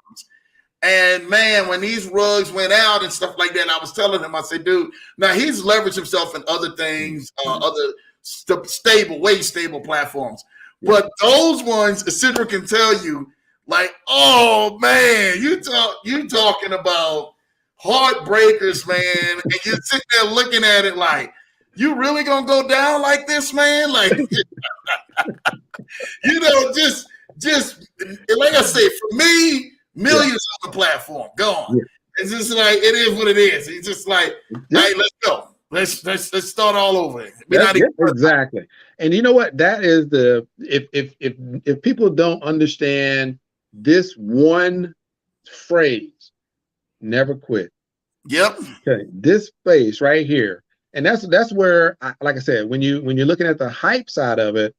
And man, when these rugs went out and stuff like that, I was telling him, I said, dude, now he's leveraged himself in other things, other way stable platforms. But those ones, Isidro can tell you, like, oh man, you talking about heartbreakers, man, and you sit there looking at it like, you really gonna go down like this, man? Like, you know, just like I said, for me, millions on the platform, gone. It's just like it is what it is. It's just like, hey, let's go. Let's start all over. Exactly. And you know what? That is if people don't understand this one phrase, never quit. Yep. Okay. This phrase right here. And that's where, like I said, when you're looking at the hype side of it,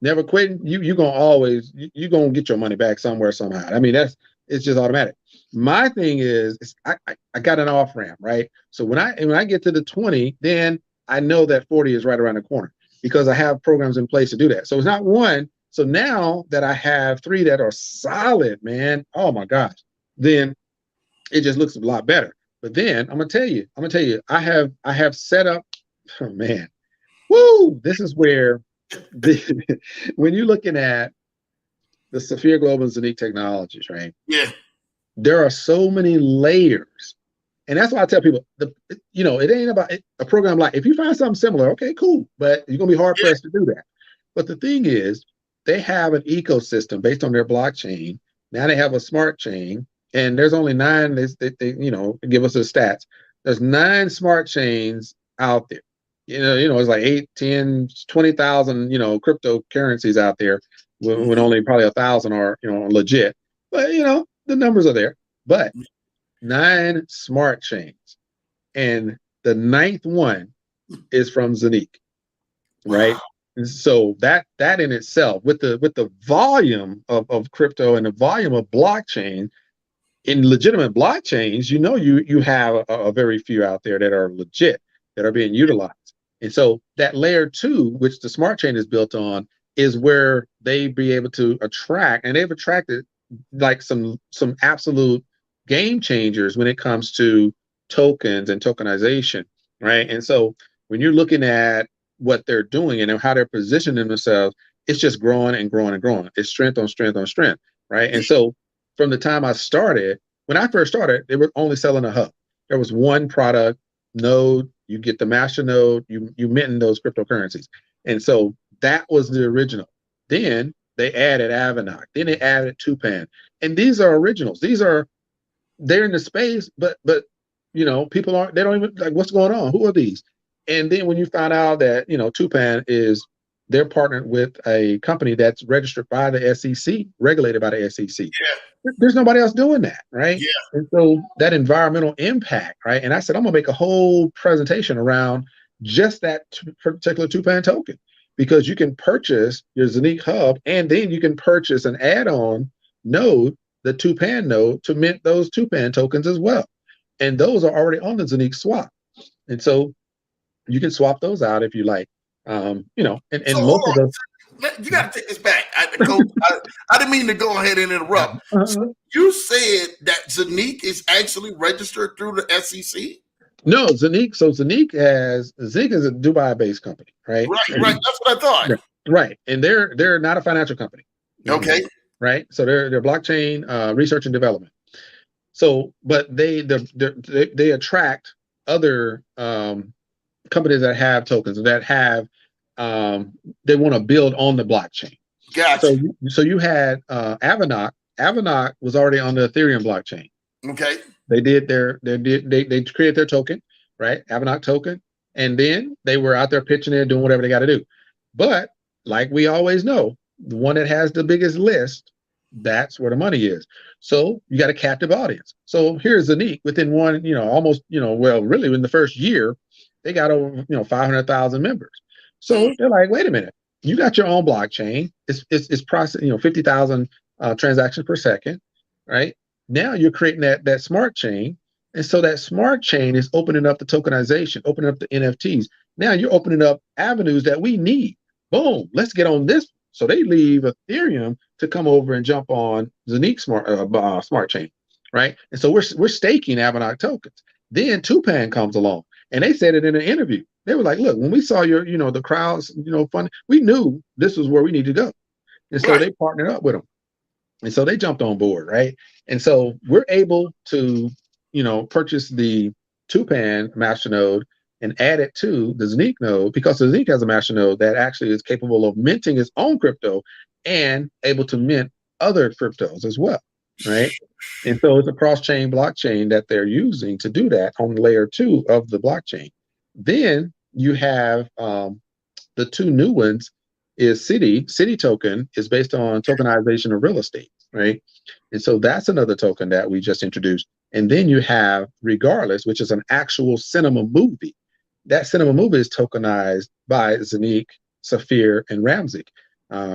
never quitting, you're gonna get your money back somewhere, somehow. I mean, it's just automatic. My thing is I got an off ramp, right? So when I get to the 20, then I know that 40 is right around the corner because I have programs in place to do that. So it's not one. So now that I have 3 that are solid, man, oh my gosh, then it just looks a lot better. But then I'm gonna tell you, I have set up, oh man, woo! This is where when you're looking at the Saphir Global and Zonique Technologies, right? Yeah. There are so many layers. And that's why I tell people, it ain't about a program like, if you find something similar, okay, cool. But you're going to be hard pressed to do that. But the thing is, they have an ecosystem based on their blockchain. Now they have a smart chain, and there's only 9, they give us the stats. There's 9 smart chains out there. It's like 8, 10, 20,000, cryptocurrencies out there when only probably 1,000 are, legit. But, the numbers are there. But 9 smart chains. And the 9th one is from Zonique, right? Wow. And so that in itself, with the volume of crypto and the volume of blockchain, in legitimate blockchains, you have a very few out there that are legit, that are being utilized. And so that layer 2, which the smart chain is built on, is where they be able to attract, and they've attracted like some absolute game changers when it comes to tokens and tokenization, right? And so when you're looking at what they're doing and how they're positioning themselves, it's just growing and growing and growing. It's strength on strength on strength, right? And so from the time I started, when I first started, they were only selling a hub. There was one product, node, you get the master node, you mint those cryptocurrencies. And so that was the original. Then they added Avanok. Then they added Tupan. And these are originals. They're in the space, but people they don't even like what's going on. Who are these? And then when you find out that Tupan they're partnered with a company that's registered by the SEC, regulated by the SEC. Yeah. There's nobody else doing that, right? Yeah. And so that environmental impact, right? And I said, I'm gonna make a whole presentation around just that particular Tupan token, because you can purchase your Zanique Hub, and then you can purchase an add-on node, the Tupan node, to mint those Tupan tokens as well. And those are already on the Zanique swap. And so you can swap those out if you like. And So most of those. You got to take this back. I didn't mean to go ahead and interrupt. So you said that Zanique is actually registered through the SEC? No, Zanique. So Zanique is a Dubai-based company, right? Right. That's what I thought. Right, and they're not a financial company. Okay. Right. So they're blockchain research and development. So, but they attract other companies that have tokens that have they want to build on the blockchain. Gotcha. So you had Avanok. Avanok was already on the Ethereum blockchain. Okay. They created their token, right? Avanok token, and then they were out there pitching it, doing whatever they got to do. But like we always know, the one that has the biggest list, that's where the money is. So you got a captive audience. So here's Zanique within really in the first year, they got over 500,000 members. So they're like, wait a minute, you got your own blockchain. It's processing 50,000 transactions per second, right? Now you're creating that smart chain, and so that smart chain is opening up the tokenization, opening up the NFTs. Now you're opening up avenues that we need. Boom, let's get on this. So they leave Ethereum to come over and jump on Zanique smart chain, right? And so we're staking Avanok tokens. Then Tupan comes along, and they said it in an interview. They were like, "Look, when we saw your, the crowds, fund, we knew this was where we need to go." And so they partnered up with them, and so they jumped on board, right? And so we're able to, purchase the Tupan masternode and add it to the Zanique node, because the Zanique has a masternode that actually is capable of minting its own crypto and able to mint other cryptos as well, right? And so it's a cross-chain blockchain that they're using to do that on layer 2 of the blockchain. Then you have the two new ones is City. City token is based on tokenization of real estate, right? And so that's another token that we just introduced. And then you have Regardless, which is an actual cinema movie. That cinema movie is tokenized by Zanique, Saphir, and Ramzik,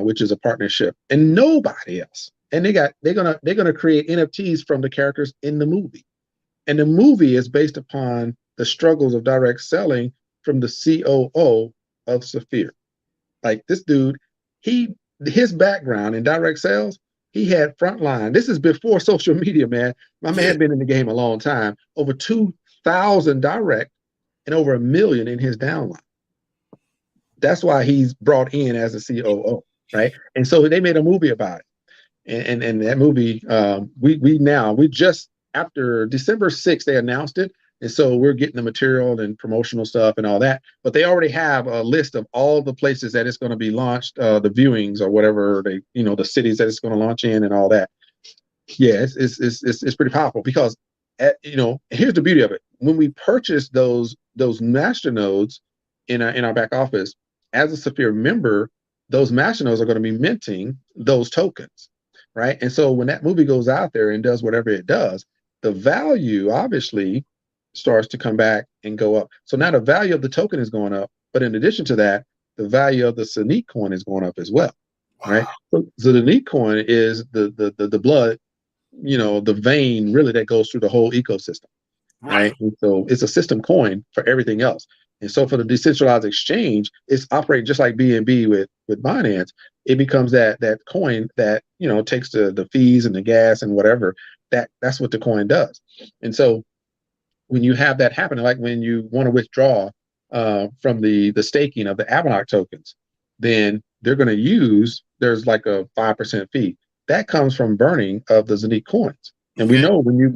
which is a partnership, and nobody else. And they're gonna create NFTs from the characters in the movie. And the movie is based upon the struggles of direct selling from the COO of Saphir. Like this dude, his background in direct sales, he had frontline. This is before social media, man. My man had been in the game a long time. Over 2,000 direct and over 1 million in his downline. That's why he's brought in as a COO, right? And so they made a movie about it. And that movie, we just after December 6th, they announced it. And so we're getting the material and promotional stuff and all that. But they already have a list of all the places that it's going to be launched, the viewings or whatever the cities that it's going to launch in and all that. Yeah, it's pretty powerful because here's the beauty of it. When we purchase those master nodes in our back office, as a Saphir member, those master nodes are going to be minting those tokens, right? And so when that movie goes out there and does whatever it does, the value obviously starts to come back and go up. So now the value of the token is going up, but in addition to that, the value of the Zanique coin is going up as well, right? So the Zanique coin is the blood, the vein really that goes through the whole ecosystem, right? And so it's a system coin for everything else. And so for the decentralized exchange, it's operating just like BNB with Binance. It becomes that coin that takes the fees and the gas and whatever. That's what the coin does. And so when you have that happen, like when you want to withdraw from the staking of the Avanok tokens, then they're going to use, there's like a 5% fee. That comes from burning of the Zanique coins. And we know when you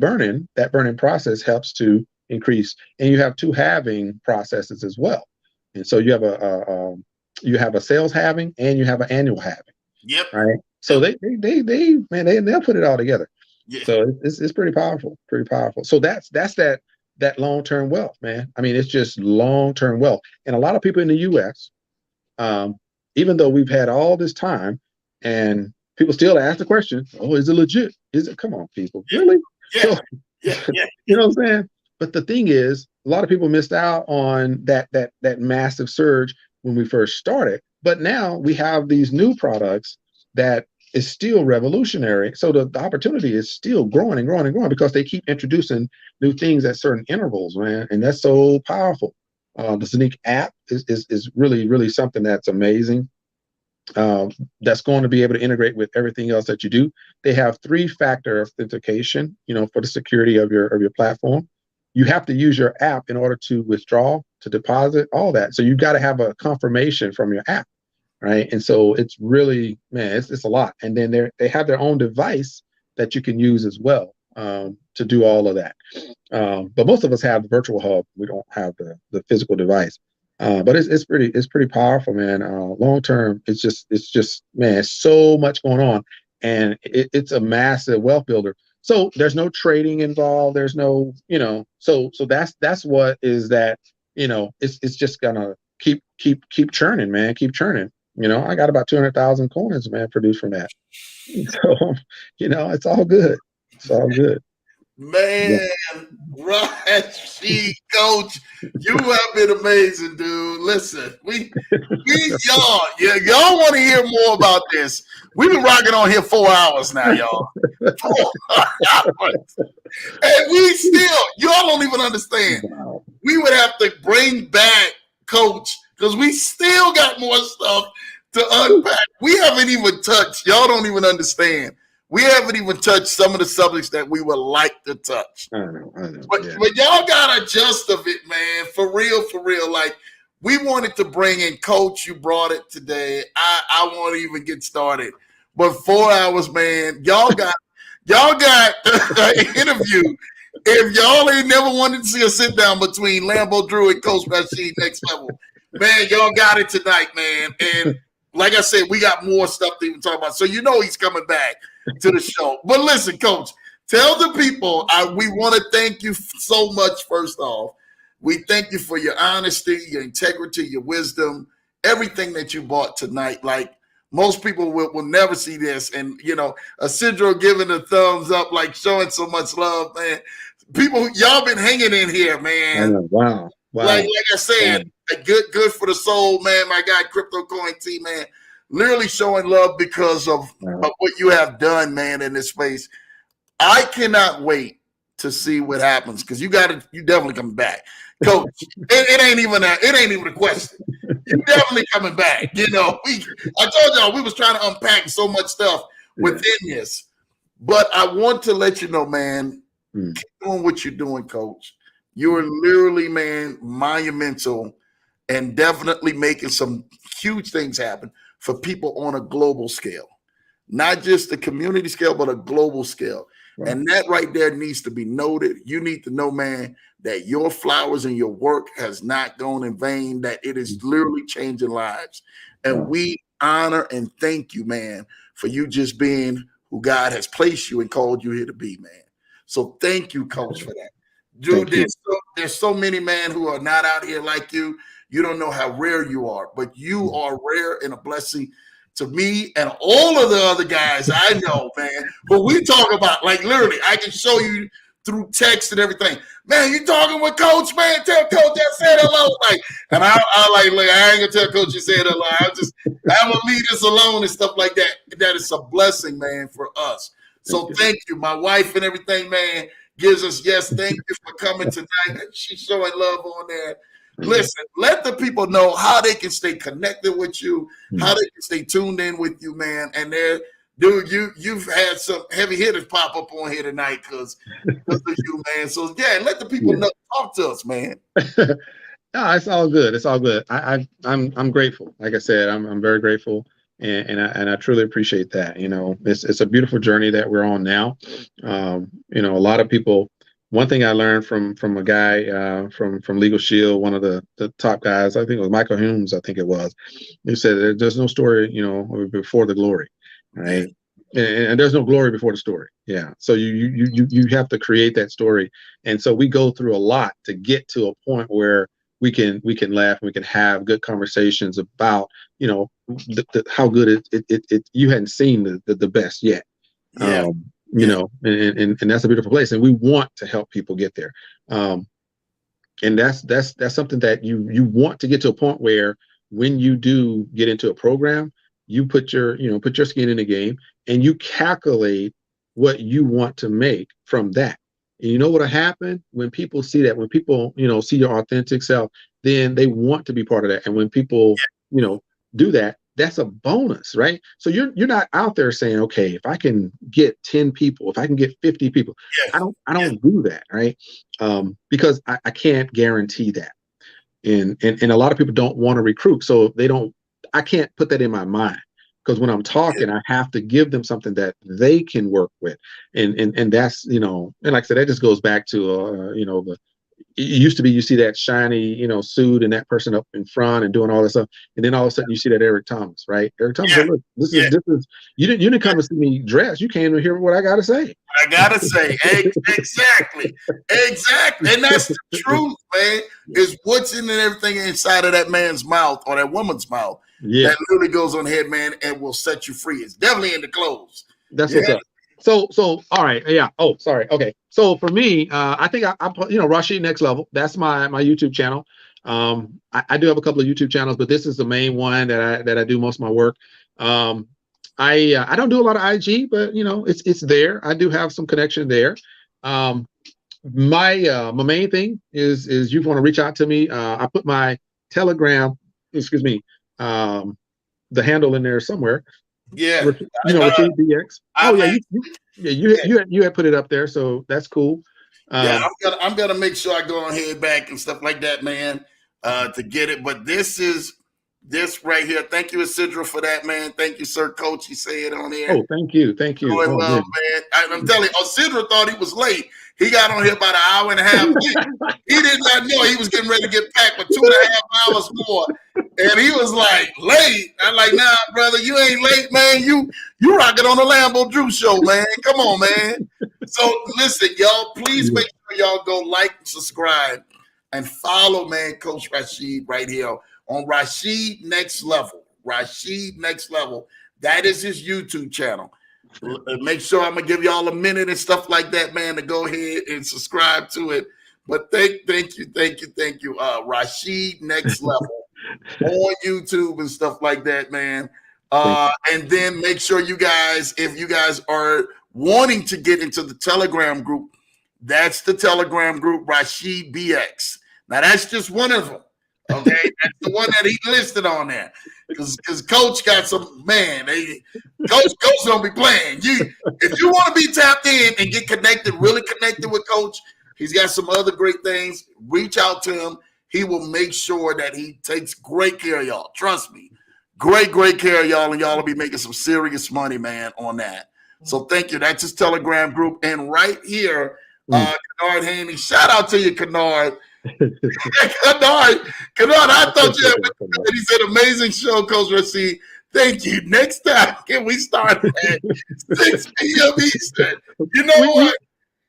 that burning process helps to increase, and you have two halving processes as well. And so you have a sales halving and you have an annual halving. Yep. Right. So they'll put it all together. Yeah. So it's pretty powerful, pretty powerful. So that's that long-term wealth, man. I mean, it's just long-term wealth. And a lot of people in the US, even though we've had all this time, and people still ask the question, oh, is it legit? Is it? Come on, people. Yeah. Really? Yeah. So, yeah. You know what I'm saying? But the thing is, a lot of people missed out on that massive surge when we first started. But now we have these new products that is still revolutionary. So the opportunity is still growing and growing and growing because they keep introducing new things at certain intervals, man. And that's so powerful. The Zonique app is really, really something that's amazing. That's going to be able to integrate with everything else that you do. They have 3-factor authentication, for the security of your platform. You have to use your app in order to withdraw, to deposit, all that. So you've got to have a confirmation from your app, right? And so it's really, man, it's a lot. And then they have their own device that you can use as well to do all of that. But most of us have the virtual hub. We don't have the physical device. But it's pretty powerful, man. Long term, it's just man, so much going on, and it's a massive wealth builder. So there's no trading involved. There's no, so that's what is that, it's just gonna keep churning, man, keep churning. I got about 200,000 coins, man, produced from that. So, it's all good. It's all good. Man, Rasheed, coach, you have been amazing, dude. Listen, y'all want to hear more about this. We've been rocking on here 4 hours now, y'all. 4 hours. And we still, y'all don't even understand. Wow. We would have to bring back Coach because we still got more stuff to unpack. We haven't even touched, y'all don't even understand. We haven't even touched some of the subjects that we would like to touch. I know. But y'all got a gist of it, man. For real. Like, we wanted to bring in Coach. You brought it today. I won't even get started. But 4 hours, man. Y'all got an interview. If y'all ain't never wanted to see a sit down between Lambo Drew and Coach Rashid Next Level, man, y'all got it tonight, man. And like I said, we got more stuff to even talk about. So he's coming back to the show. But listen, Coach, tell the people, we want to thank you so much, first off. We thank you for your honesty, your integrity, your wisdom, everything that you brought tonight. Like, most people will never see this. And, Isidro giving a thumbs up, like showing so much love, man. People, y'all been hanging in here, man. Wow. Like I said, good for the soul, man. My guy, Crypto Coin T, man. Literally showing love because of what you have done, man, in this space. I cannot wait to see what happens because you definitely coming back, Coach. it ain't even a question. You definitely coming back. I told y'all we was trying to unpack so much stuff within this, but I want to let you know, man, keep doing what you're doing, Coach. You are literally, man, monumental and definitely making some huge things happen for people on a global scale, not just the community scale, but a global scale. Right. And that right there needs to be noted. You need to know, man, that your flowers and your work has not gone in vain, that it is literally changing lives. And we honor and thank you, man, for you just being who God has placed you and called you here to be, man. So thank you, Coach, for that. Dude, there's so many, man, who are not out here like you. You don't know how rare you are, but you are rare and a blessing to me and all of the other guys I know, man. But we talk about, like, literally, I can show you through text and everything. Man, you talking with Coach, man? Tell Coach I said hello. Like, and I ain't gonna tell Coach you said hello. I'm gonna leave this alone and stuff like that. That is a blessing, man, for us. So thank you. My wife and everything, man, gives us thank you for coming tonight. She's showing love on there. Listen, let the people know how they can stay connected with you, how they can stay tuned in with you, man. And dude, you've had some heavy hitters pop up on here tonight because of you, man. So let the people know. Talk to us, man. No, it's all good. It's all good. I'm grateful. Like I said, I'm very grateful, and I truly appreciate that. It's a beautiful journey that we're on now. A lot of people one thing I learned from a guy from Legal Shield, one of the top guys, I think it was Michael Humes, I think it was. He said there's no story, before the glory, right? And there's no glory before the story. Yeah. So you have to create that story. And so we go through a lot to get to a point where we can laugh and we can have good conversations about, how good it you hadn't seen the best yet. Yeah. And that's a beautiful place. And we want to help people get there. And that's something that you want to get to a point where when you do get into a program, you put your skin in the game and you calculate what you want to make from that. And you know what'll happen when people see that, when people, see your authentic self, then they want to be part of that. And when people, do that, that's a bonus, right? So you're not out there saying, okay, if I can get 10 people, if I can get 50 people, I don't do that, right? Because I can't guarantee that. And a lot of people don't want to recruit, so I can't put that in my mind, because when I'm talking, I have to give them something that they can work with. And that's, and like I said, that just goes back to, it used to be, you see that shiny, suit and that person up in front and doing all this stuff. And then all of a sudden you see that Eric Thomas, right? Eric Thomas said, look, this is, you didn't come to see me dress. You came to hear what I got to say. Exactly. And that's the truth, man, is what's in everything inside of that man's mouth or that woman's mouth that really goes on ahead, man, and will set you free. It's definitely in the clothes. That's what's up. So all right, yeah. Oh, sorry. Okay. So for me, I think I put, Rasheed Next Level. That's my YouTube channel. I do have a couple of YouTube channels, but this is the main one that I do most of my work. I don't do a lot of IG, but it's there. I do have some connection there. My main thing is you want to reach out to me. I put my Telegram, the handle in there somewhere. Yeah, Rasheed BX. Oh yeah, you had put it up there, so that's cool. I'm gonna make sure I go on head back and stuff like that, man, to get it. But this right here. Thank you, Isidro, for that, man. Thank you, Sir Coach. He said on there. Oh, thank you. Oh, man. I'm telling you, Isidro thought he was late. He got on here about an hour and a half late. He did not know he was getting ready to get packed for 2.5 hours more. And he was like, late. I'm like, nah, brother, you ain't late, man. You rocking on the Lambo Drew show, man. Come on, man. So listen, y'all, please make sure y'all go like, subscribe, and follow, man, Coach Rashid right here on Rasheed Next Level. Rasheed Next Level. That is his YouTube channel. Make sure I'm gonna give y'all a minute and stuff like that, man, to go ahead and subscribe to it. But thank you, Rasheed Next Level on YouTube and stuff like that, man. And then make sure you guys, if you guys are wanting to get into the Telegram group, that's the Telegram group, Rasheed BX. Now that's just one of them. Okay, that's the one that he listed on there. Because Coach got some, man, Coach don't be playing. If you want to be tapped in and get connected, really connected with Coach, he's got some other great things. Reach out to him. He will make sure that he takes great care of y'all. Trust me. Great care of y'all, and y'all will be making some serious money, man, on that. So thank you. That's his Telegram group. And right here, Kennard Haney, shout out to you, Kennard. Kennard, I thought you had, he said, amazing show, Coach Rashid. Thank you. Next time, can we start at 6 p.m. Eastern? You know what?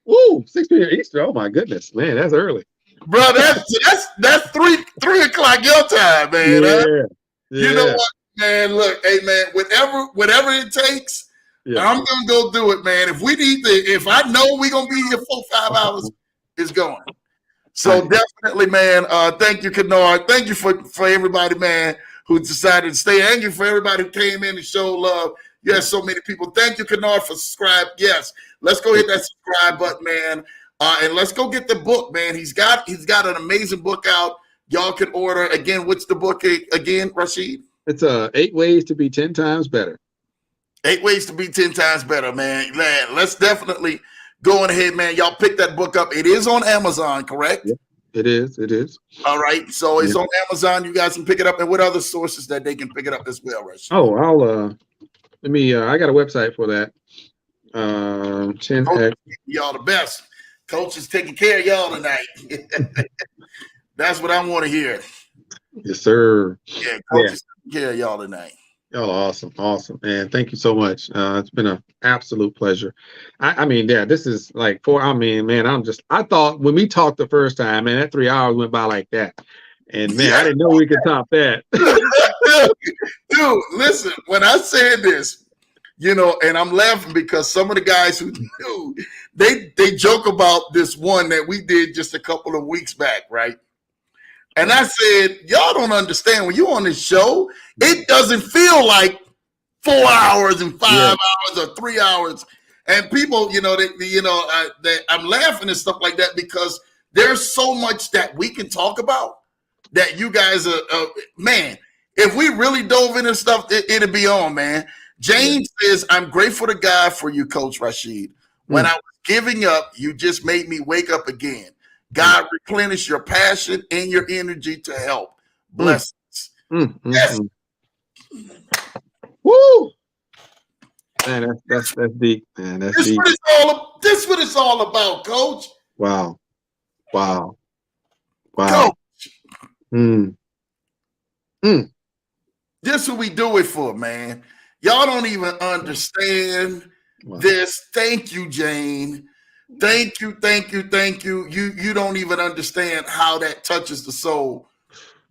Woo, 6 p.m. Eastern. Oh my goodness, man, that's early. Bro, that's 3 o'clock your time, man. Yeah. You know what, man? Look, hey man, whatever it takes, I'm gonna go do it, man. If we need to, if I know we're gonna be here 4-5 hours, it's going. So definitely, man. Thank you, Kennard. Thank you for everybody, man, who decided to stay. Thank you for everybody who came in and showed love. You had so many people. Thank you, Kennard, for subscribe. Yes, let's go hit that subscribe button, man. And let's go get the book, man. He's got an amazing book out. Y'all can order. Again, what's the book again, Rasheed? It's 8 ways to be 10 times better. 8 ways to be 10 times better, man. Let's definitely go on ahead, man. Y'all pick that book up. It is on Amazon, correct? Yep, it is. All right. So it's on Amazon. You guys can pick it up. And what other sources that they can pick it up as well, Rasheed? Oh, I got a website for that. 10x. Y'all the best. Coach is taking care of y'all tonight. That's what I want to hear. Yes, sir. Yeah, Coach is taking care of y'all tonight. Oh, awesome, man. Thank you so much. It's been an absolute pleasure. I mean, yeah, this is like man, I thought when we talked the first time, man, that 3 hours went by like that. And man, I didn't know we could top that. Dude, listen, when I said this, and I'm laughing because some of the guys who knew, they joke about this one that we did just a couple of weeks back, right? And I said, y'all don't understand. When you're on this show, it doesn't feel like 4 hours and 5 hours or 3 hours. And people, I'm laughing and stuff like that because there's so much that we can talk about that you guys are, man, if we really dove into stuff, it'd be on, man. Jane says, I'm grateful to God for you, Coach Rashid. When I was giving up, you just made me wake up again. God replenish your passion and your energy to help. Blessings. Yes. Woo! Man, that's deep, man. That's deep. This is what it's all about, Coach. Wow. Coach. This is what we do it for, man. Y'all don't even understand this. Thank you, Jane. Thank you. You don't even understand how that touches the soul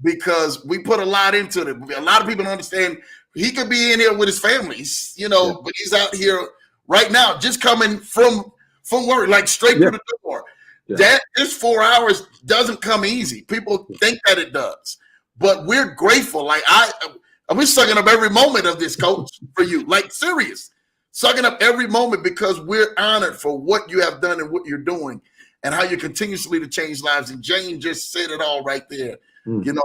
because we put a lot into it. A lot of people don't understand. He could be in here with his families, but he's out here right now, just coming from work, like straight through the door. Yeah. This 4 hours doesn't come easy. People think that it does, but we're grateful. Like we're sucking up every moment of this, Coach, for you. Like serious. Sucking up every moment because we're honored for what you have done and what you're doing and how you continuously to change lives. And Jane just said it all right there.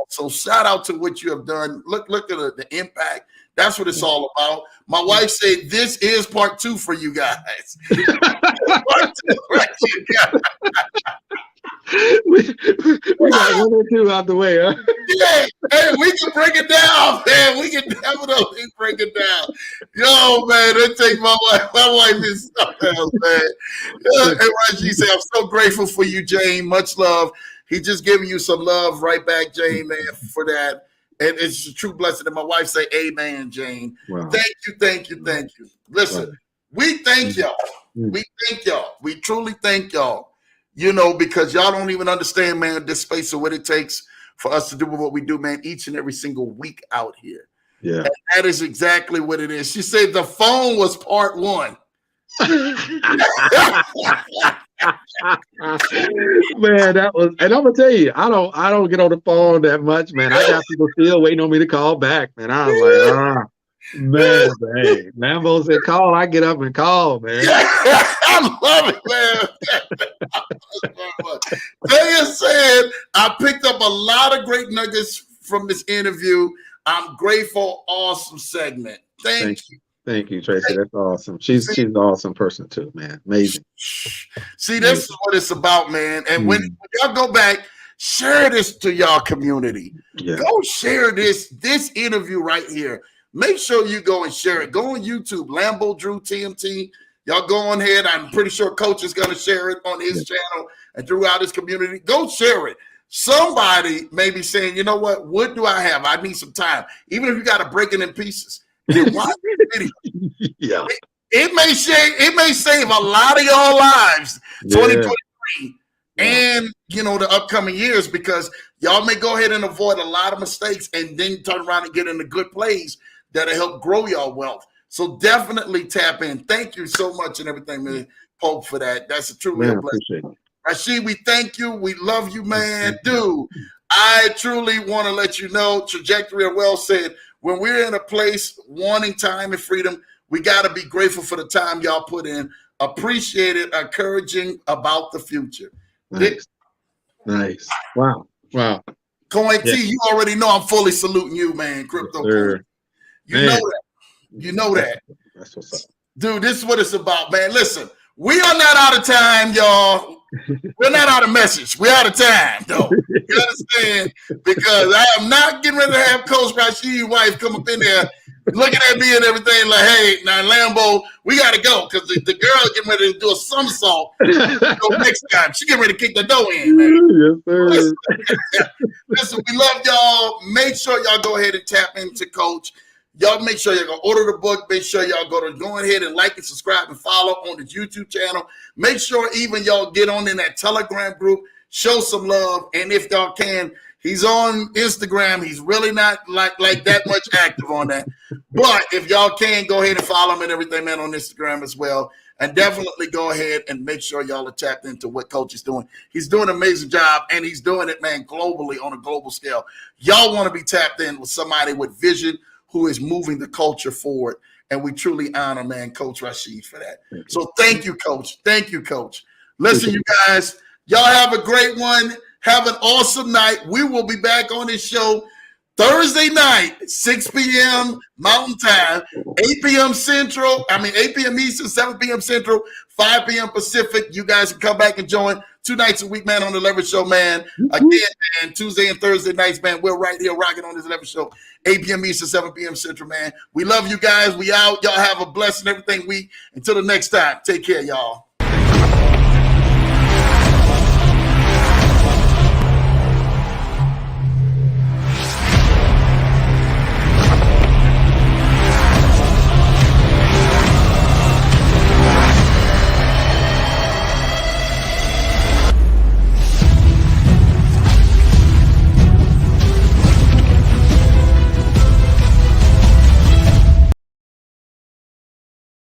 So shout out to what you have done. Look at the impact. That's what it's all about. My wife said, this is part 2 for you guys. Part 2 for you guys. we got 1 or 2 out the way, huh? Yeah, hey, we can break it down, man. We can definitely break it down. Yo, man, that takes my wife. My wife is something else, man. And Rasheed said, I'm so grateful for you, Jane. Much love. He just giving you some love right back, Jane, man, for that. And it's a true blessing. And my wife say, amen, Jane. Wow. Thank you. Listen, we thank y'all. We thank y'all. We truly thank y'all. Because y'all don't even understand, man, this space of what it takes for us to do what we do, man, each and every single week out here. Yeah. And that is exactly what it is. She said the phone was part 1. Man, that was, and I'm gonna tell you, I don't get on the phone that much, man. I got people still waiting on me to call back, man. I was like, man, hey, Lambo said call, I get up and call, man. I love it, man. They said I picked up a lot of great nuggets from this interview. I'm grateful. Awesome segment. Thank you. Thank you, Tracy. That's awesome. She's an awesome person too, man. Amazing. See, this is what it's about, man. And when y'all go back, share this to y'all community. Yeah. Go share this interview right here. Make sure you go and share it. Go on YouTube, Lambo Drew TMT. Y'all go on ahead. I'm pretty sure Coach is going to share it on his channel and throughout his community. Go share it. Somebody may be saying, you know what do I have? I need some time. Even if you got to break it in pieces. Watch this video. Yeah. It may save a lot of your lives, 2023, and the upcoming years, because y'all may go ahead and avoid a lot of mistakes and then turn around and get in a good place that'll help grow your wealth. So definitely tap in. Thank you so much and everything, man, Pope, for that. That's a truly a blessing. Rasheed, we thank you. We love you, man. Dude, I truly want to let you know, Trajectory of Wealth said, when we're in a place wanting time and freedom, we got to be grateful for the time y'all put in. Appreciate it. Encouraging about the future. Nice. Wow. Coin T, you already know I'm fully saluting you, man. Crypto. Yes, You know that. That's what's up. Dude, this is what it's about, man. Listen, we are not out of time, y'all. We're not out of message. We're out of time, though. You understand? Because I am not getting ready to have Coach Rasheed's wife come up in there looking at me and everything like, hey, now Lambo, we got to go because the girl getting ready to do a somersault next time. She getting ready to kick the door in, man. Yes, sir. Listen, we love y'all. Make sure y'all go ahead and tap into Coach. Y'all make sure y'all go order the book. Make sure y'all go ahead and like and subscribe and follow on his YouTube channel. Make sure even y'all get on in that Telegram group. Show some love. And if y'all can, he's on Instagram. He's really not like that much active on that. But if y'all can, go ahead and follow him and everything, man, on Instagram as well. And definitely go ahead and make sure y'all are tapped into what Coach is doing. He's doing an amazing job, and he's doing it, man, globally on a global scale. Y'all want to be tapped in with somebody with vision who is moving the culture forward. And we truly honor, man, Coach Rashid for that. So thank you, Coach. Thank you, Coach. Listen, you guys, y'all have a great one. Have an awesome night. We will be back on this show Thursday night, 6 p.m. Mountain Time, 8 p.m. Central. 8 p.m. Eastern, 7 p.m. Central, 5 p.m. Pacific. You guys can come back and join 2 nights a week, man, on the Leverage Show, man. Again, man, Tuesday and Thursday nights, man. We're right here rocking on this Leverage Show, 8 p.m. Eastern, 7 p.m. Central, man. We love you guys. We out. Y'all have a blessed and everything week. Until the next time, take care, y'all.